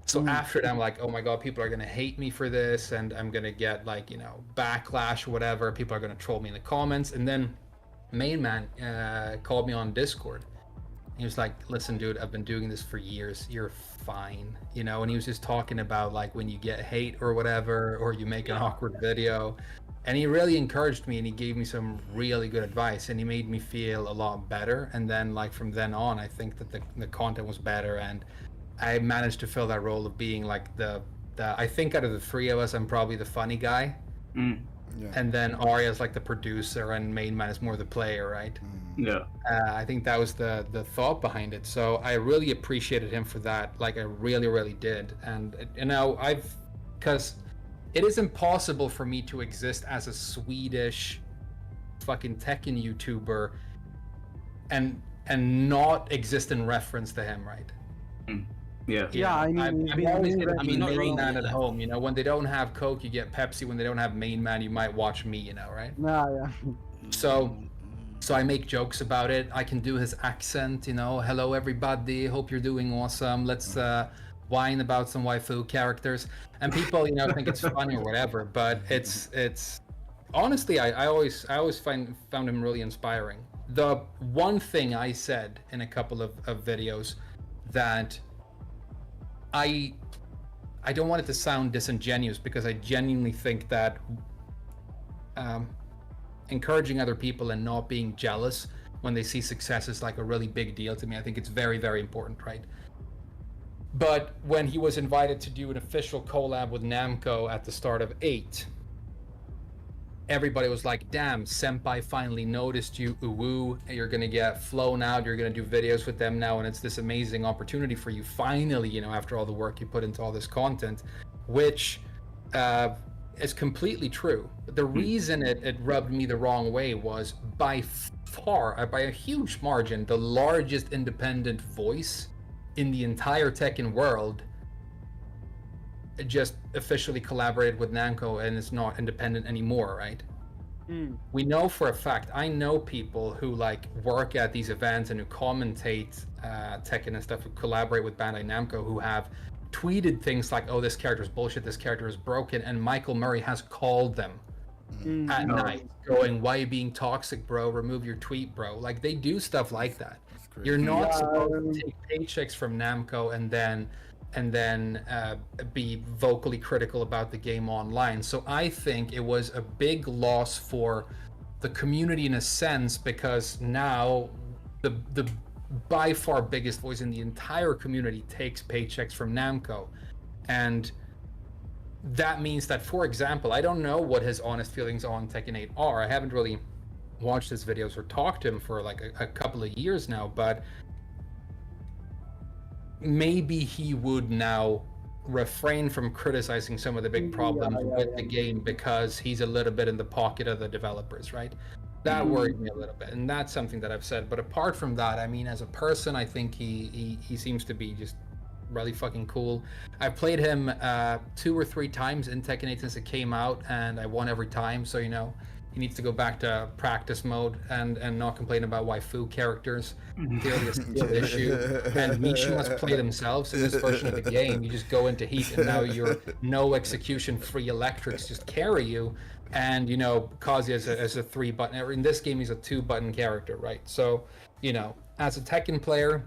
So after that, I'm like, oh my god, people are gonna hate me for this, and I'm gonna get like, you know, backlash or whatever. People are gonna troll me in the comments. And then Main Man called me on Discord. He was like, listen, dude, I've been doing this for years. You're fine, you know. And he was just talking about like when you get hate or whatever, or you make an awkward video. And he really encouraged me, and he gave me some really good advice, and he made me feel a lot better. And then like from then on, I think that the content was better, and I managed to fill that role of being like the I think out of the 3 of us, I'm probably the funny guy. Yeah. And then Arya's like the producer, and Main Man is more the player, right? Yeah. I think that was the thought behind it. So I really appreciated him for that. Like I really, really did. And you know, because it is impossible for me to exist as a Swedish fucking Tekken YouTuber and not exist in reference to him, right? Yeah. Yeah, I mean, I'm always gonna be not Main wrong Man with at that. home. You know, when they don't have Coke, you get Pepsi. When they don't have Main Man, you might watch me. You know, right? Yeah. So I make jokes about it. I can do his accent. You know, hello everybody. Hope you're doing awesome. Let's whine about some waifu characters. And people, you know, think it's funny or whatever. But it's honestly, I always found him really inspiring. The one thing I said in a couple of videos that I don't want it to sound disingenuous, because I genuinely think that encouraging other people and not being jealous when they see success is like a really big deal to me. I think it's very, very important, right? But when he was invited to do an official collab with Namco at the start of 8, everybody was like, damn, Senpai finally noticed you, uwu, you're gonna get flown out, you're gonna do videos with them now, and it's this amazing opportunity for you finally, you know, after all the work you put into all this content, which is completely true. But the reason it rubbed me the wrong way was by far, by a huge margin, the largest independent voice in the entire Tekken world just officially collaborated with Namco and is not independent anymore, right? We know for a fact, I know people who like work at these events and who commentate Tekken and stuff, who collaborate with Bandai Namco, who have tweeted things like, oh, this character is bullshit, this character is broken, and Michael Murray has called them at night going, why are you being toxic, bro? Remove your tweet, bro. Like, they do stuff like that. You're not supposed to take paychecks from Namco and then be vocally critical about the game online. So I think it was a big loss for the community in a sense, because now the by far biggest voice in the entire community takes paychecks from Namco. And that means that, for example, I don't know what his honest feelings on Tekken 8 are. I haven't really watched his videos or talked to him for like a couple of years now, but maybe he would now refrain from criticizing some of the big problems with the game because he's a little bit in the pocket of the developers, right? That worried me a little bit, and that's something that I've said. But apart from that, I mean, as a person, I think he seems to be just really fucking cool. I've played him 2 or 3 times in Tekken 8 since it came out, and I won every time. So, you know, he needs to go back to practice mode and not complain about waifu characters. Clearly a skill issue. And Mishimas play themselves in this version of the game. You just go into heat, and now your no execution free electrics just carry you. And, you know, Kazuya as a 3-button. In this game, he's a 2-button character, right? So, you know, as a Tekken player,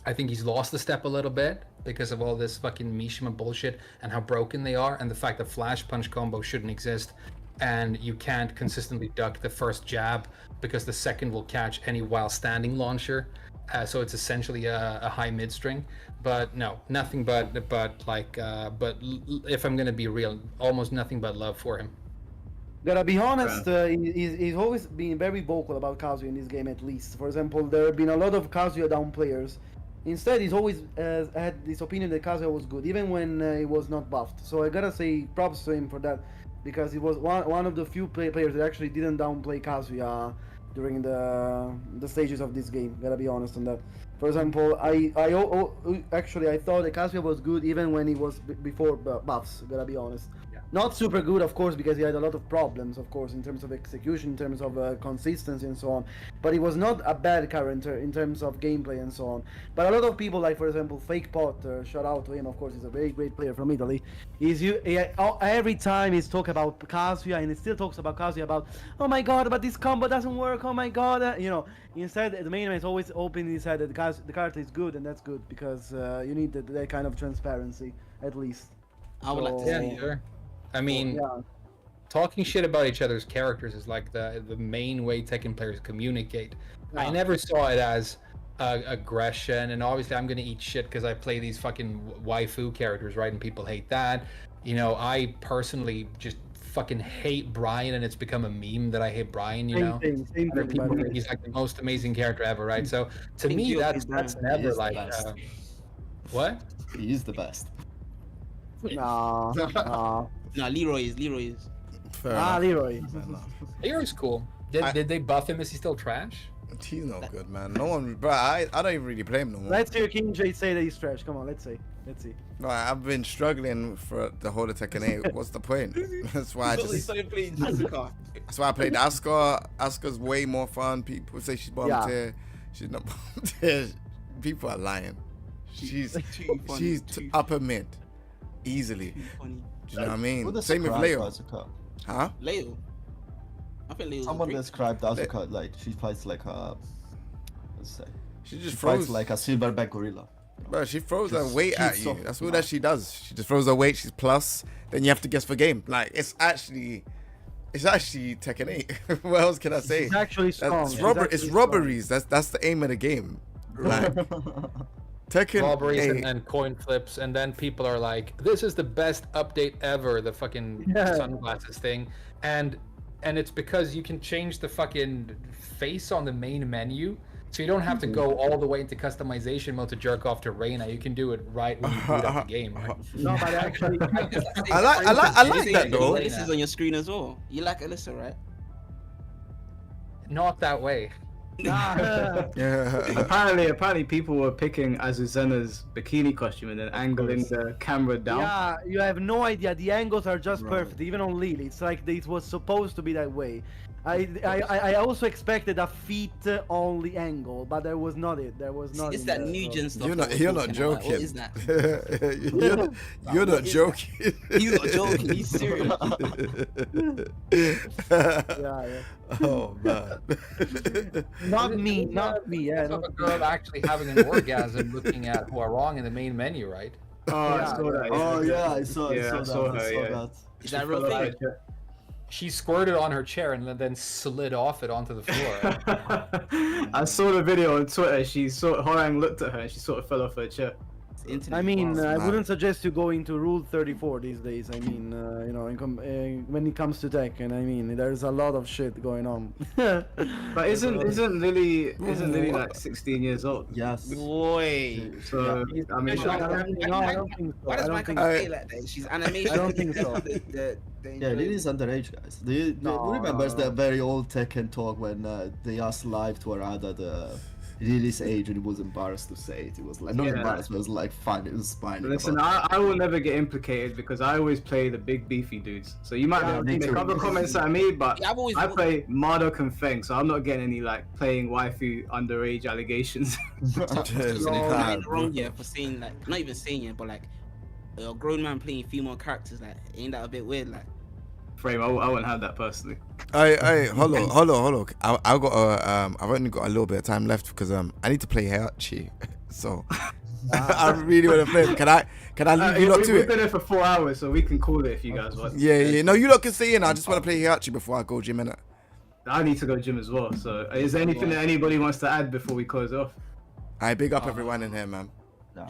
I think he's lost a step a little bit because of all this fucking Mishima bullshit and how broken they are, and the fact that flash punch combo shouldn't exist, and you can't consistently duck the first jab because the second will catch any while standing launcher. So it's essentially a high mid string. But no, nothing but if I'm gonna be real, almost nothing but love for him. Gotta be honest, he's always been very vocal about Kazuya in this game, at least. For example, there have been a lot of Kazuya down players. Instead, he's always had this opinion that Kazuya was good, even when he was not buffed. So I gotta say props to him for that, because he was one of the few players that actually didn't downplay Kazuya during the stages of this game. Gotta be honest on that. For example, I thought that Kazuya was good even when he was before buffs. Gotta be honest. Not super good, of course, because he had a lot of problems, of course, in terms of execution, in terms of consistency and so on. But he was not a bad character in terms of gameplay and so on. But a lot of people, like for example, Fake Potter, shout out to him, of course, he's a very great player from Italy. Every time he's talking about Kazuya, and he still talks about Kazuya about, oh my god, but this combo doesn't work, oh my god. You know, instead, the main man is always opening his head that the character is good, and that's good, because you need that kind of transparency, at least. I would like to see sure. I mean, talking shit about each other's characters is like the main way Tekken players communicate. Yeah. I never saw it as aggression, and obviously I'm gonna eat shit because I play these fucking waifu characters, right? And people hate that. You know, I personally just fucking hate Brian, and it's become a meme that I hate Brian. You know, same thing, people think he's like the most amazing character ever, right? So to me, that's never like what? He is the best. No, Leroy is. Leroy. Leroy's cool. Did they buff him? Is he still trash? He's no good, man. No one, bro. I don't even really play him no more. Let's hear King J say that he's trash. Come on, let's see. No, I've been struggling for the whole of Tekken 8. What's the point? That's why I just. That's why I played Asuka. Asuka's way more fun. People say she's bombed here. She's not bombed here. People are lying. She's upper mid, easily. Do you know what I mean? Same with Leo. Huh? Leo. I think Leo's someone described Asuka like she fights like a, let's say, she fights like a silverback gorilla. Bro, she throws her weight at you. That's all that she does. She just throws her weight. She's plus. Then you have to guess for game. Like it's actually Tekken 8. What else can I say? It's actually strong. It's robberies. That's the aim of the game. Like Tekken robberies and coin flips, and then people are like, "This is the best update ever." The fucking sunglasses thing, and it's because you can change the fucking face on the main menu, so you don't have to go all the way into customization mode to jerk off to Reina. You can do it right when you boot up the game. Right? No, but actually, I like that though. Alyssa's on your screen as well. You like Alyssa, right? Not that way. Apparently people were picking Azucena's bikini costume and then angling the camera down. Yeah, you have no idea. The angles are just perfect, even on Lily. It's like it was supposed to be that way. I also expected a feet only angle, but there was not it. There was not. It's that new gen stuff. You're not joking. What is that? you're not joking. You're not joking. He's serious. Oh man. Not me, not me. Yeah, Of not a girl actually having an orgasm looking at Huarong in the main menu, right? Oh, I saw that. Oh yeah, I saw Yeah, I that. saw I her, saw yeah. that. Is that a real thing? She squirted on her chair and then slid off it onto the floor. I saw the video on Twitter. Horang looked at her and she sort of fell off her chair. I mean, I man. wouldn't suggest you go into Rule 34 these days. I mean, you know, when it comes to Tekken, I mean, there's a lot of shit going on. But isn't Lily like 16 years old? Yes. Boy. So I mean, No, I don't think so. Why I does don't Michael think say like that? She's animation. I don't think so. Yeah, Lily's underage, guys. Do you remember that very old Tekken talk when they asked Live to Arada the Lily's age and he was embarrassed to say it? He was like, not embarrassed, but it was like fine. It was fine. Listen, I will never get implicated because I always play the big beefy dudes. So you might make other comments at me, but I play Marduk and Feng, so I'm not getting any like playing waifu underage allegations. I'm wrong here for saying like, not even saying it, but like a grown man playing female characters, like, ain't that a bit weird? Like, Frame, I wouldn't have that personally. Hey, hold on. I've got I've only got a little bit of time left because I need to play Heihachi, so I really want to play. Can I leave you lot to We've it? been there for 4 hours, so we can call it if you guys want. Yeah. No, you lot can stay in. I just want to play Heihachi before I go gym, innit? I need to go gym as well. So, is there anything that anybody wants to add before we close off? I big up everyone in here, man.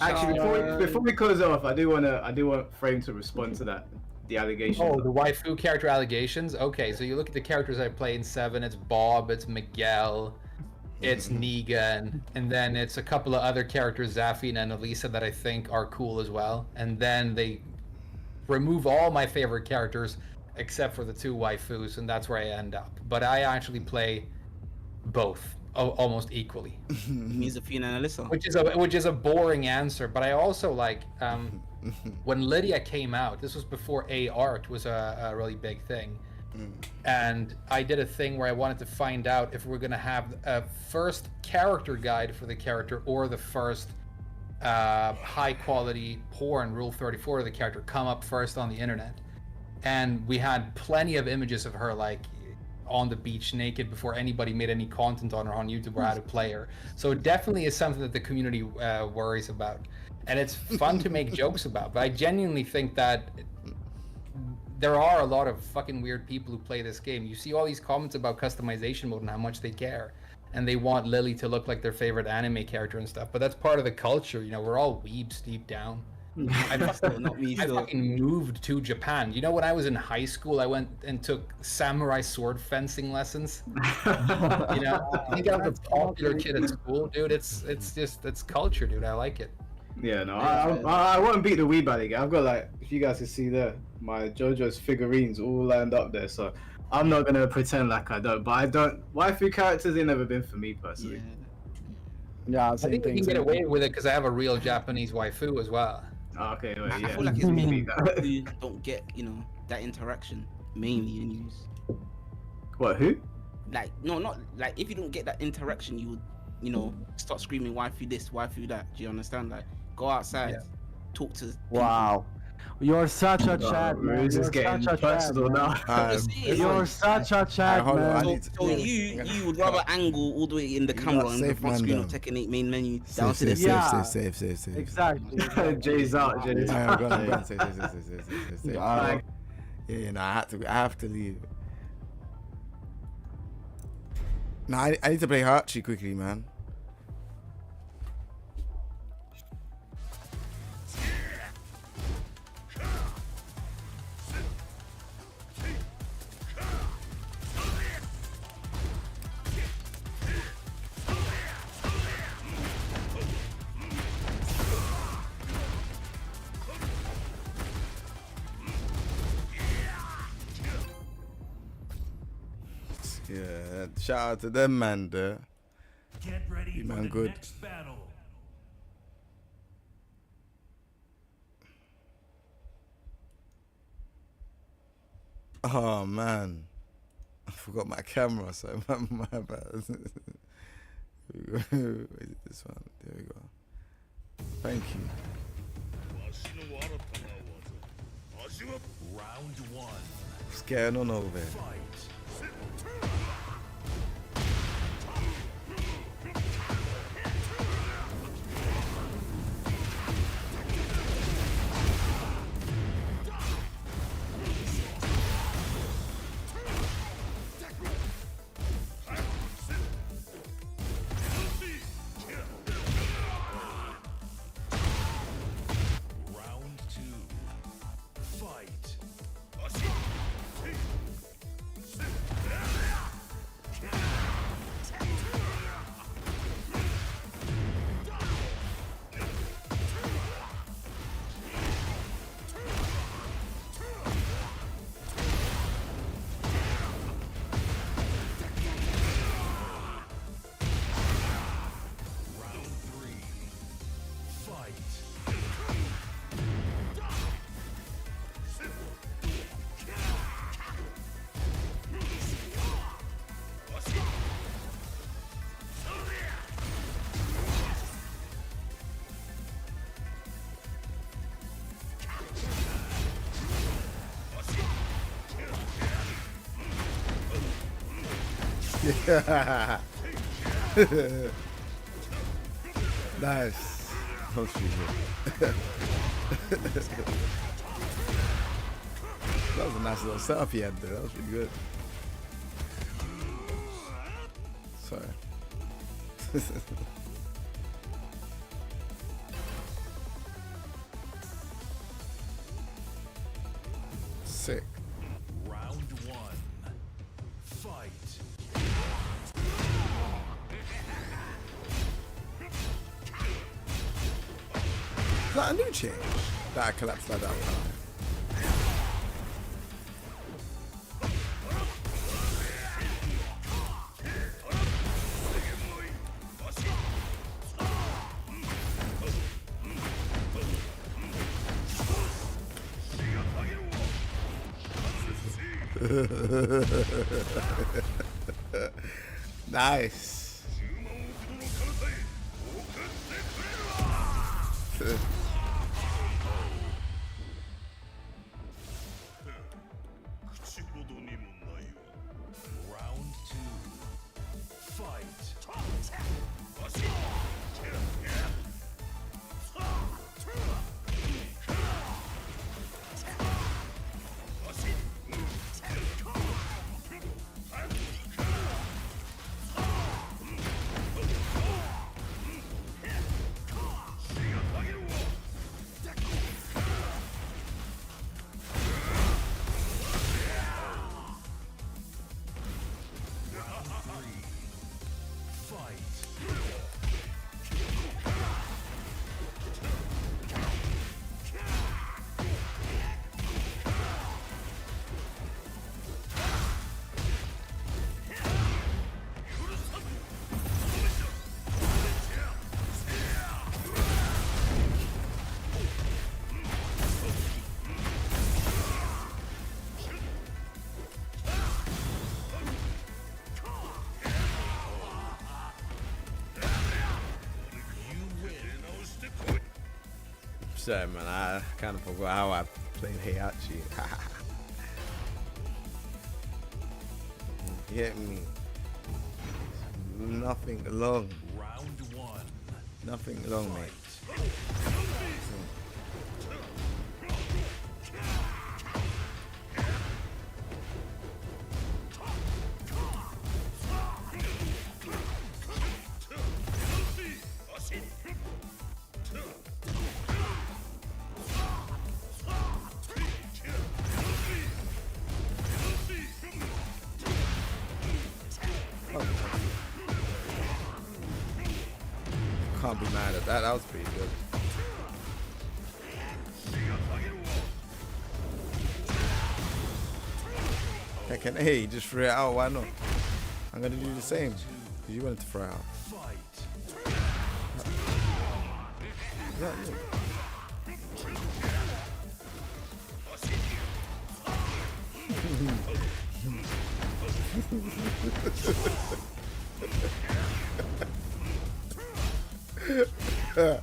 Actually, before we close off, I do want Frame to respond to that. The allegations. Oh, the waifu character allegations? Okay, so you look at the characters I play in 7, it's Bob, it's Miguel, it's Negan, and then it's a couple of other characters, Zafina and Elisa, that I think are cool as well. And then they remove all my favorite characters except for the 2 waifus, and that's where I end up. But I actually play both almost equally. Zafina and Elisa. Which is a boring answer, but I also like when Lydia came out, this was before A-Art was a really big thing. And I did a thing where I wanted to find out if we're going to have a first character guide for the character or the first high quality porn, Rule 34 of the character, come up first on the internet. And we had plenty of images of her like on the beach naked before anybody made any content on her on YouTube or how to play her. So it definitely is something that the community worries about. And it's fun to make jokes about, but I genuinely think that there are a lot of fucking weird people who play this game. You see all these comments about customization mode and how much they care. And they want Lily to look like their favorite anime character and stuff. But that's part of the culture, you know, we're all weebs deep down. I fucking moved to Japan. You know, when I was in high school, I went and took samurai sword fencing lessons. You know, I think I was a popular kid at school, dude. It's culture, dude. I like it. Yeah, no, I won't beat the Wii Bad again. I've got like, if you guys can see there, my JoJo's figurines all lined up there, so I'm not gonna pretend like I don't. But I don't. Waifu characters ain't never been for me personally. Yeah, I think we can get away with it because I have a real Japanese waifu as well. Oh, okay, well, yeah. I feel like it's mainly you don't get, you know, that interaction mainly in use. What? Who? Like, no, not like if you don't get that interaction, you would, you know, start screaming waifu this, waifu that. Do you understand? Like, go outside, talk to. Wow. You're such a chat, man. You're just getting personal now. You're such a chat, man. So you would rather angle all the way in the camera on the front screen of Tekken 8 main menu down to the Safe. Exactly. Jay's out. Jay's out. I'm going safe. Yeah, you know, I have to leave. No, I need to play Hachi quickly, man. Yeah, shout out to them, man. Get ready you for man the good. next battle. Oh man, I forgot my camera, so my bad. Is it this one? There we go. Thank you. Round 1. What's going on over there? Fight. Nice. Oh, that was a nice little setup he had there. That was pretty good. Sorry. Sick. Round one. Fight. Is that a new change? That I collapsed that down. Nice. Round two. Fight. Sorry, man. I kind of forgot how I played Heihachi. Get me. Nothing long. Round one. Nothing long, mate. Can't be mad at that. That was pretty good. Tekken, hey, just threw it out. Why not? I'm gonna do the same. Cause you wanted to throw it out. Yeah, yeah.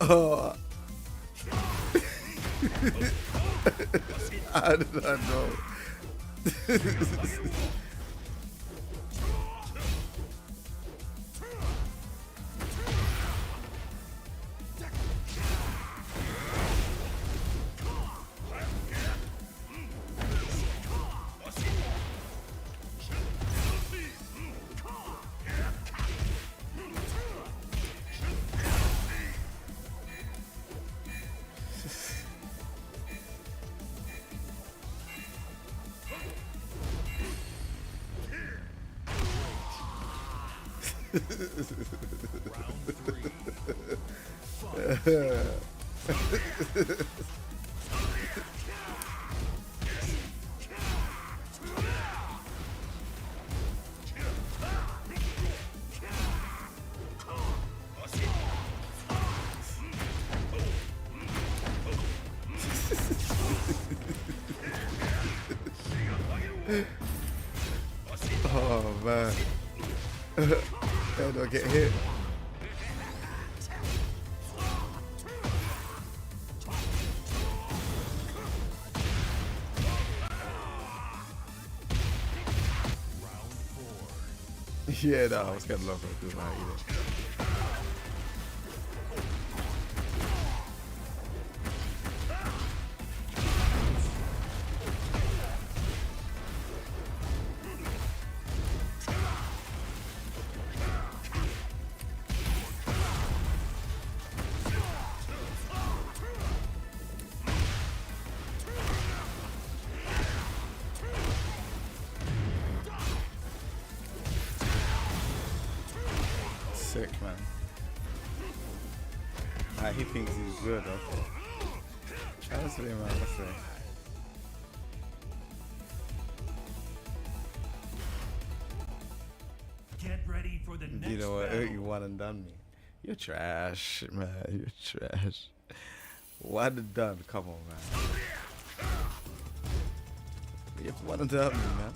Oh. I did not know. Oh man. They don't get hit. Yeah, no, I was kind of low for doing that either. Sick, man. He thinks he's good, okay. Let's see, man. Let's see. Get ready for the next You know what? battle. You one and done me. You're trash, man. You're trash. One and done. Come on, man. You've one and done me, man.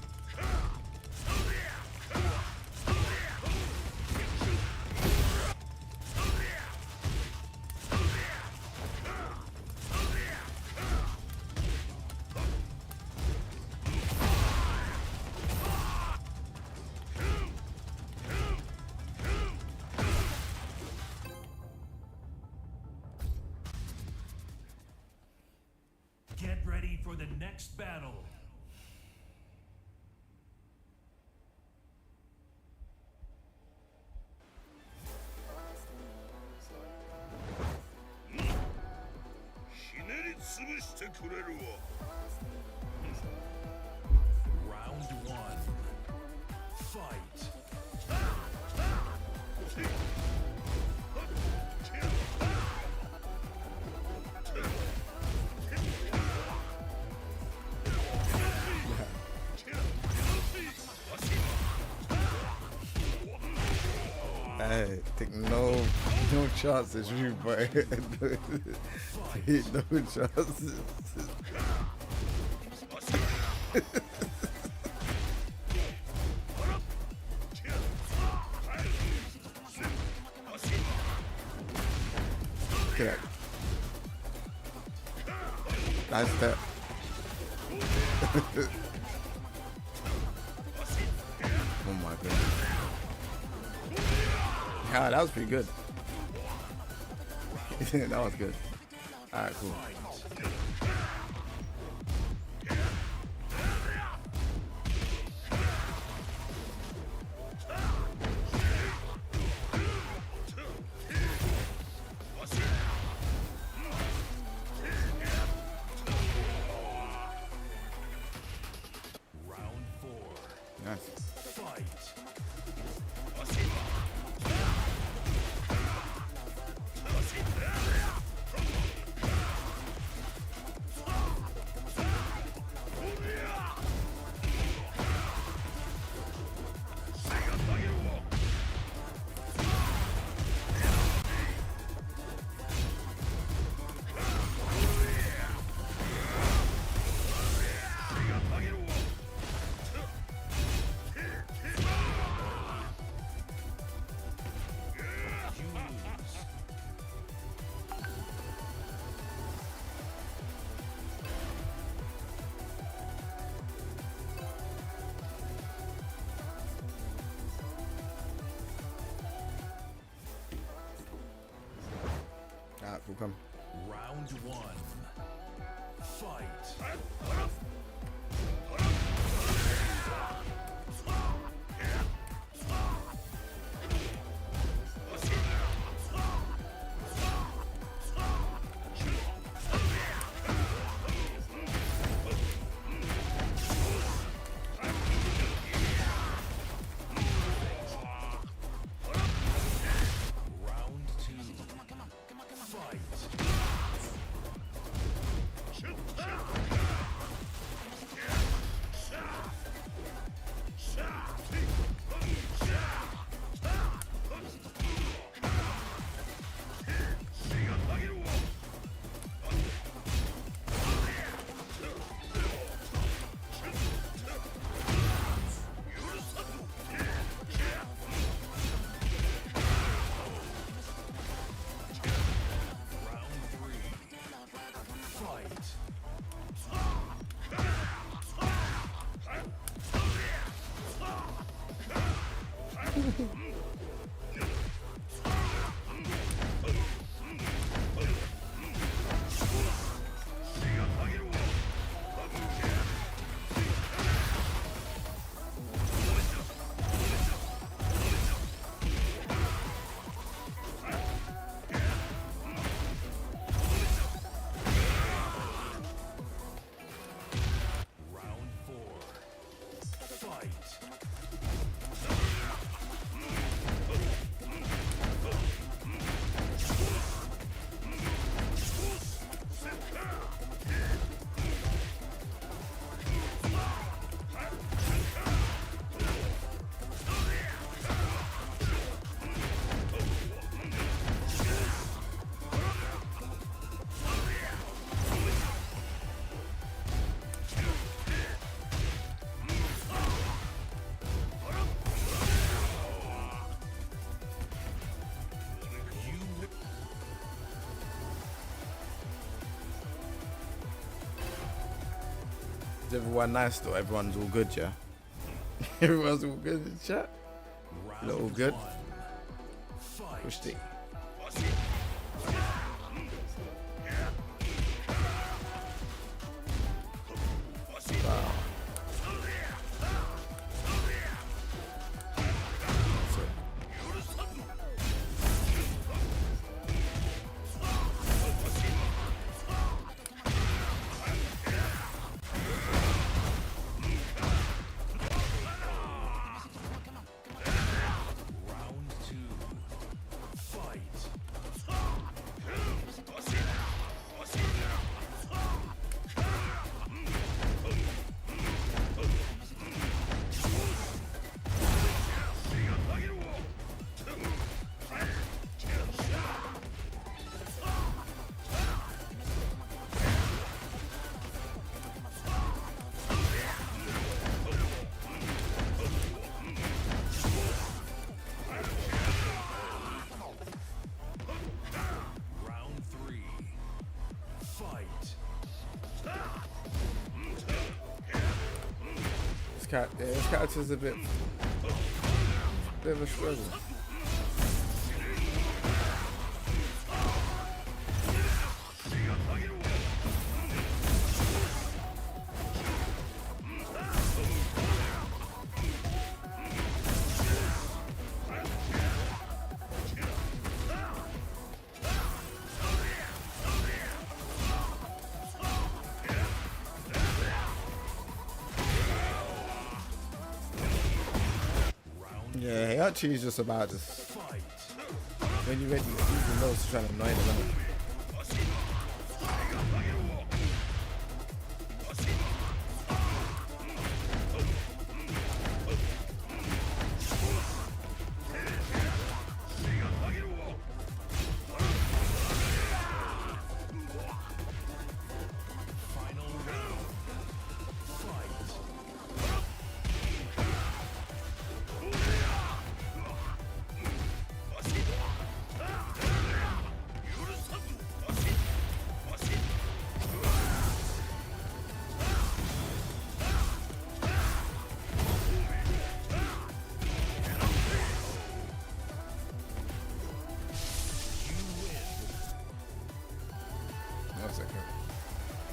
Get ready for the next battle. Round one. Fight. Hey, take no chances, you boy. Take no chances. Correct. Nice step. Oh my goodness. Yeah, that was pretty good. That was good. Alright, cool. Round four. Nice. Fight. Alright, cool, come. Round one. Fight. Round two. Fight. Is everyone nice though? Everyone's all good, yeah? Everyone's all good in the chat? All good? Push the. Wow. This character's a bit of a struggle. Yeah, he actually is just about this. When you're ready, using those to try to annoy them.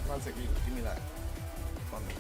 One second, give me that. 1 minute.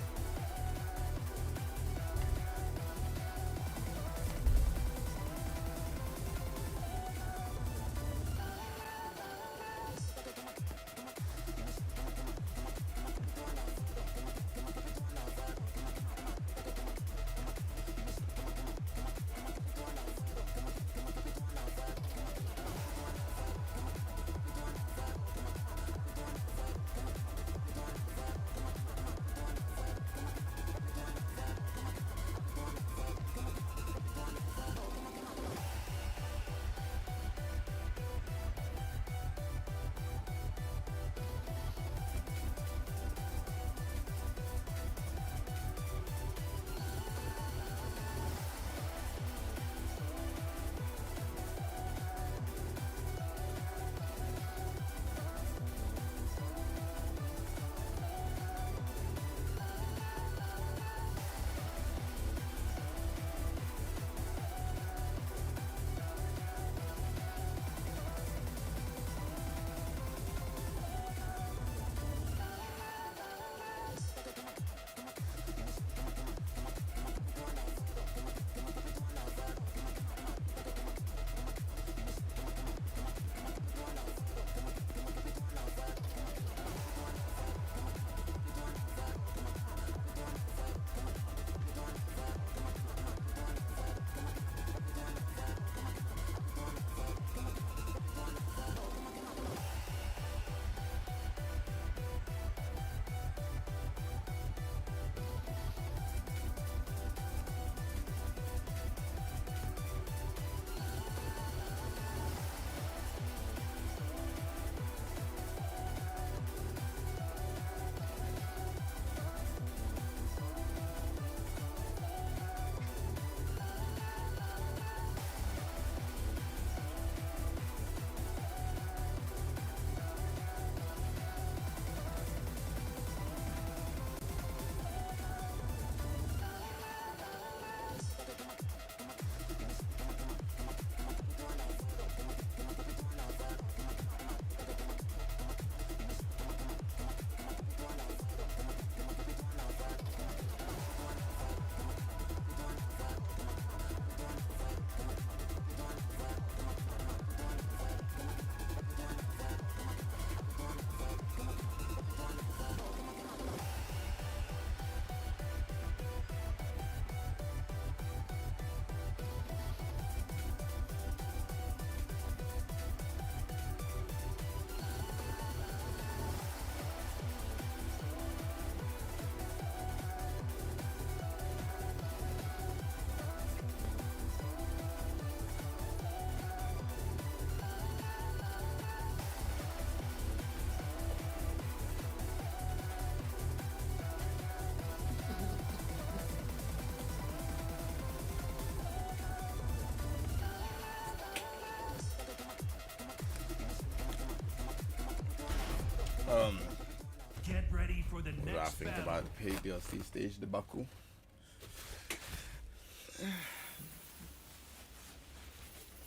Get ready for the What do I next think battle. about the paid DLC stage debacle?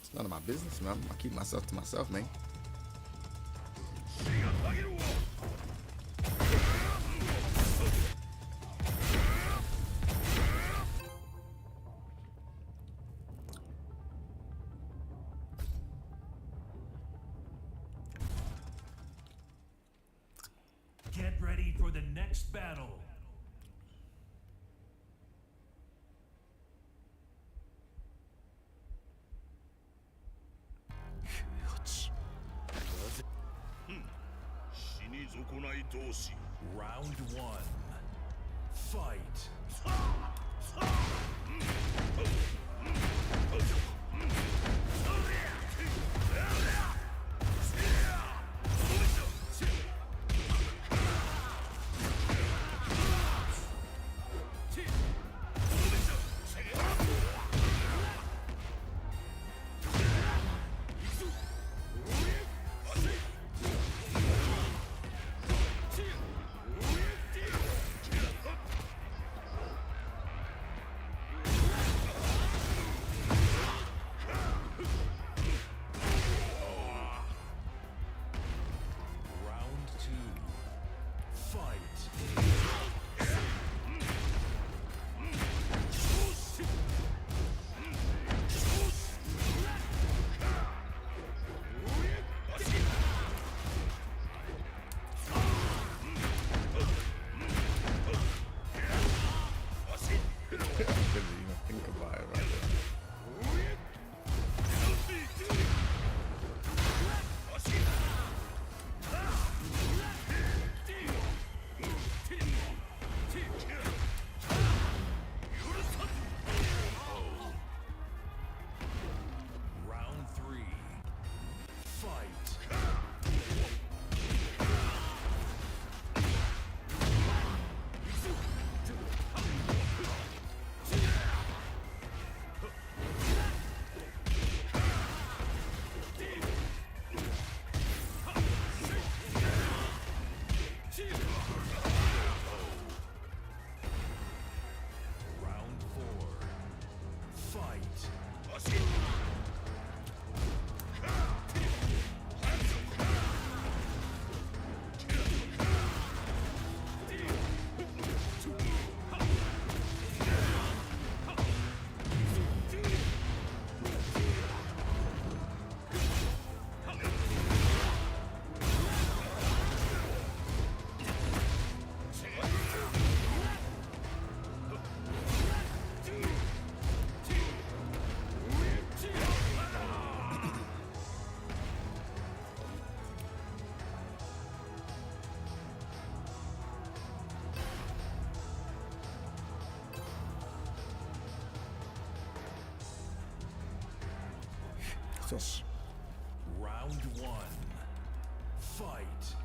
It's none of my business, man. I keep myself to myself, man. Get ready for the next battle. Round one. Fight. Round two. Fight. I didn't even think about it right there. Round three. Fight. Round four. Fight. Sus. Round one. Fight.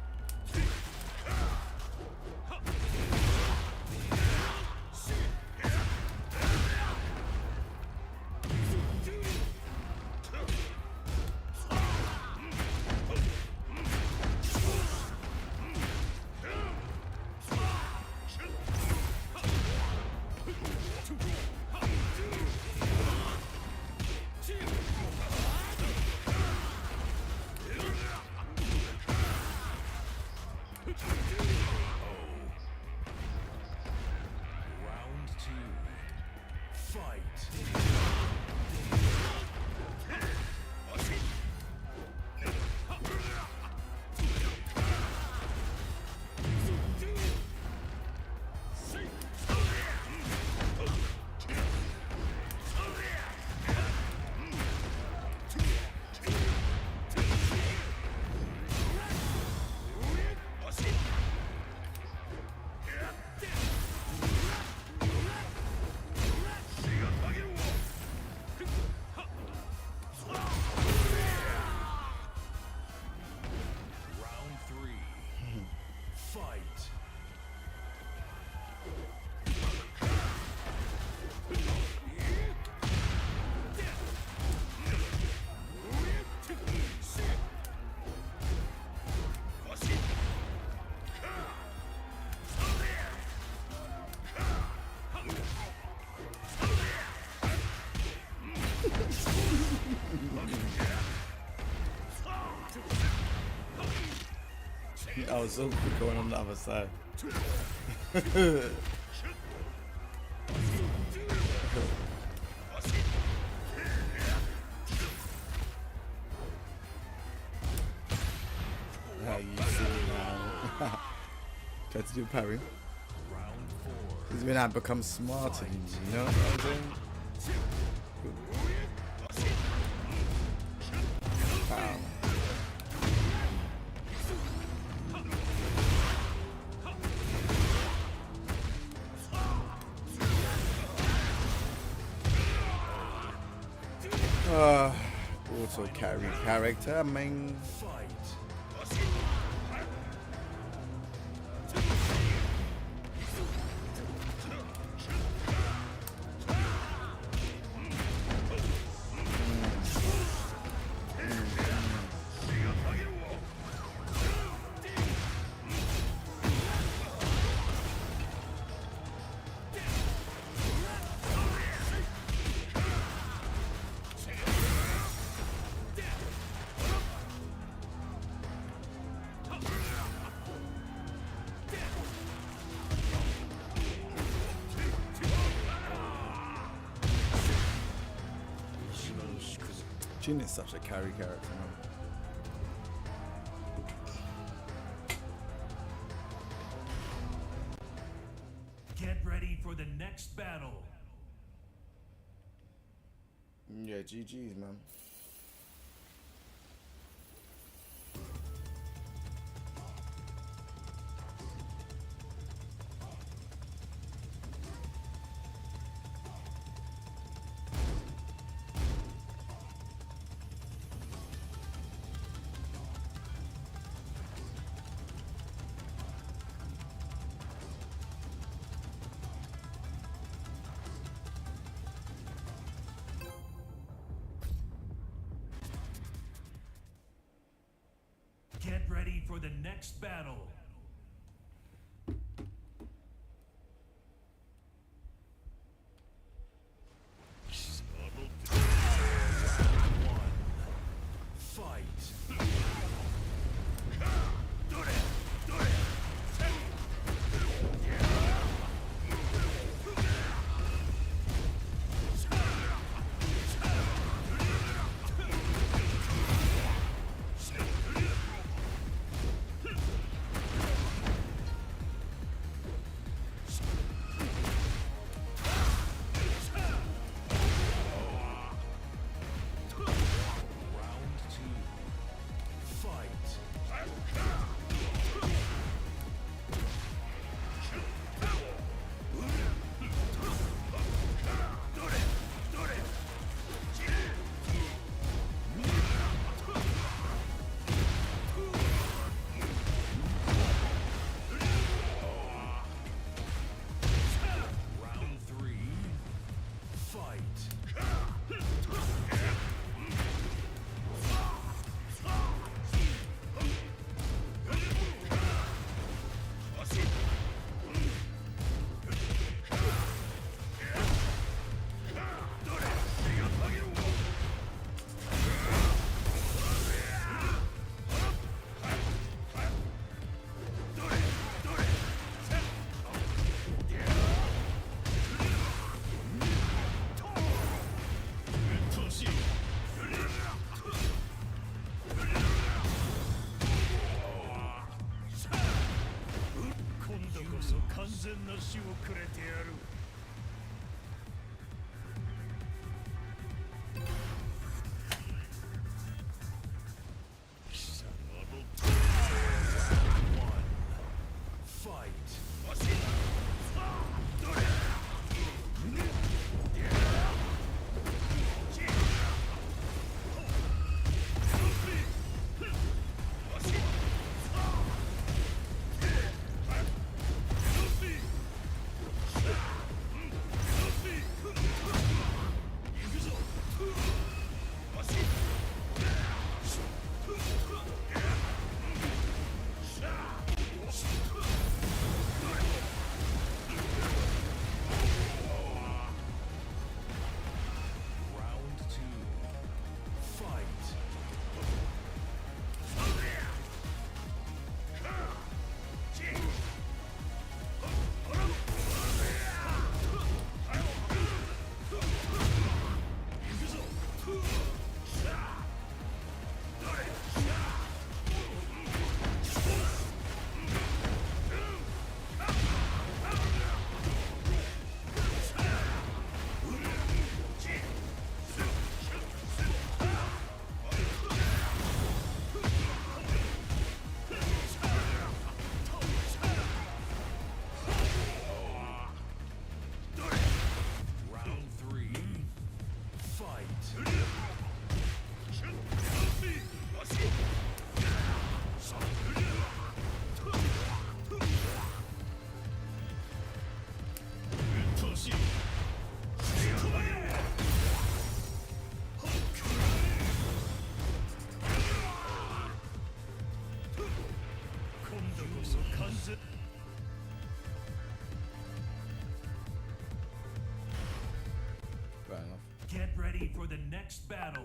I was so quick going on the other side. How you see now? Try to do parry. This is when I become smarter, you know what I'm saying? Wow. Also carry character, man. Jin is such a carry character, man. Get ready for the next battle. Yeah, GG's, man. Get ready for the next battle. the next battle.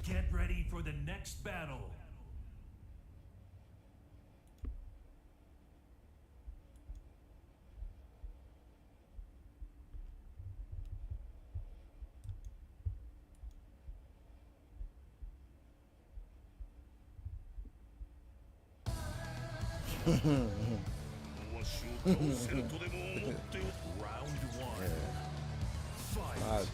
Get ready for the next battle. Round one. Fight.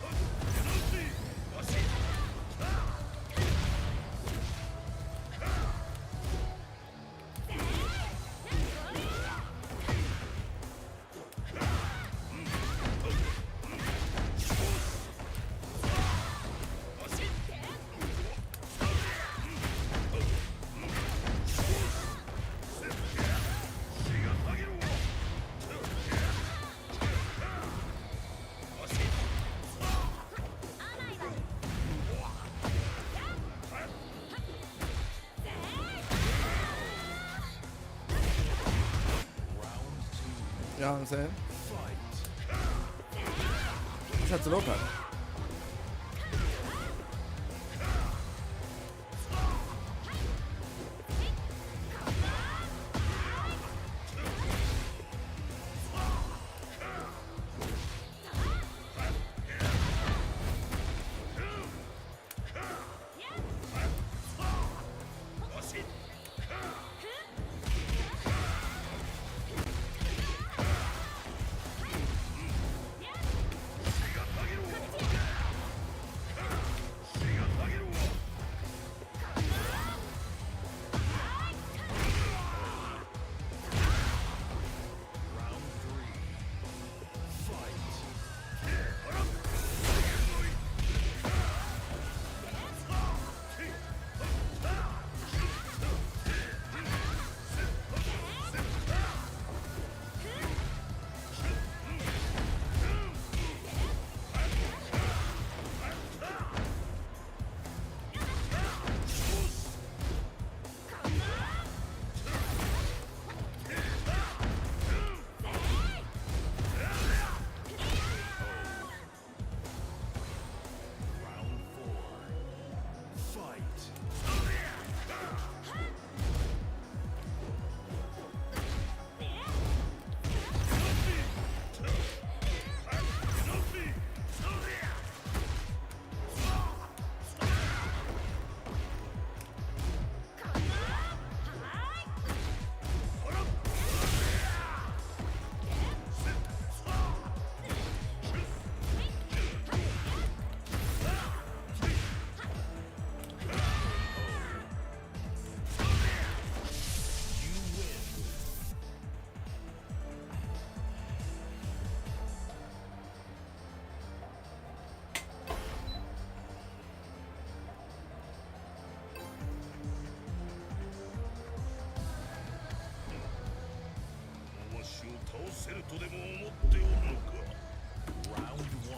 You know what I'm saying? Shut it open.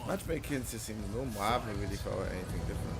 Matchmaking seems normal. I haven't really felt anything different.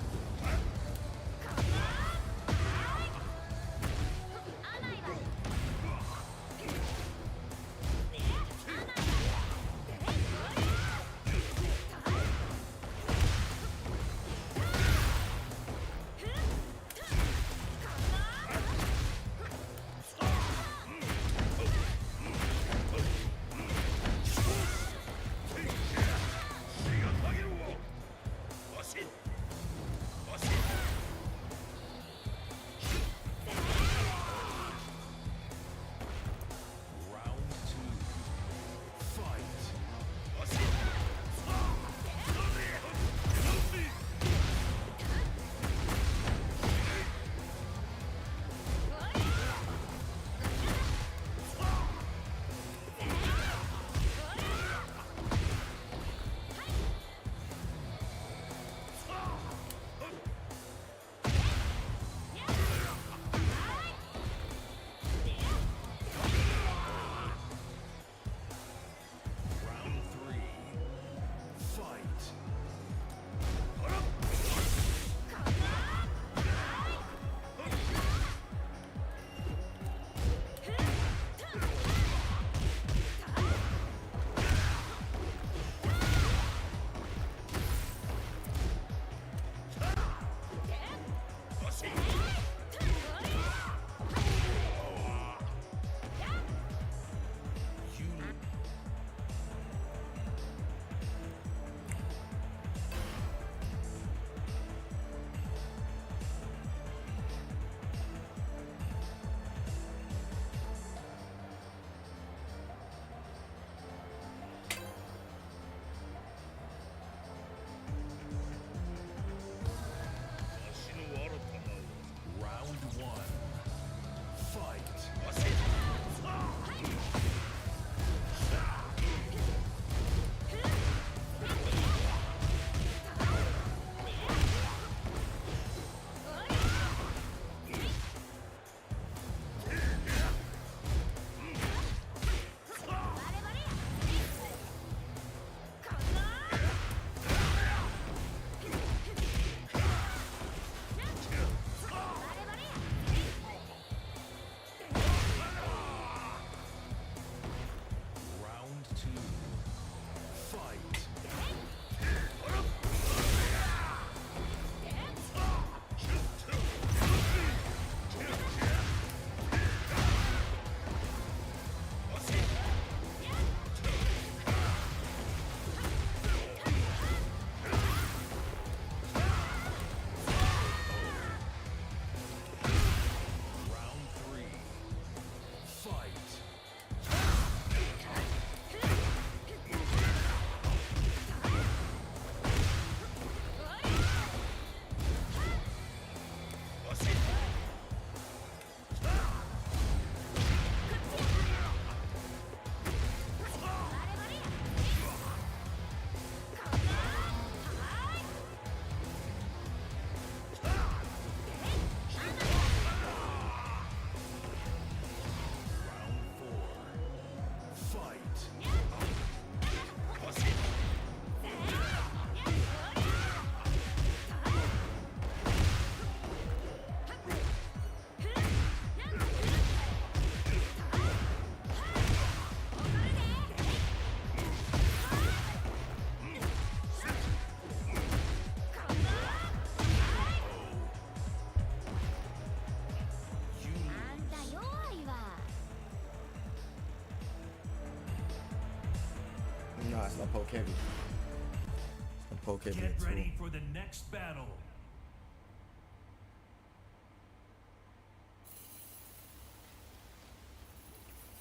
Nah, it's not poke heavy. It's not poke heavy Get at all. ready for the next battle.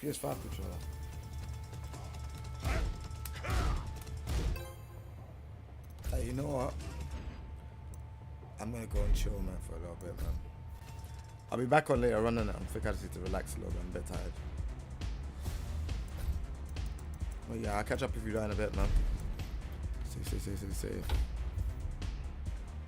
PS5 controller. Hey, you know what? I'm gonna go and chill, man, for a little bit, man. I'll be back on later on, and I think I just need to relax a little bit. I'm a bit tired. Well, yeah, I'll catch up with you in a bit, man. See.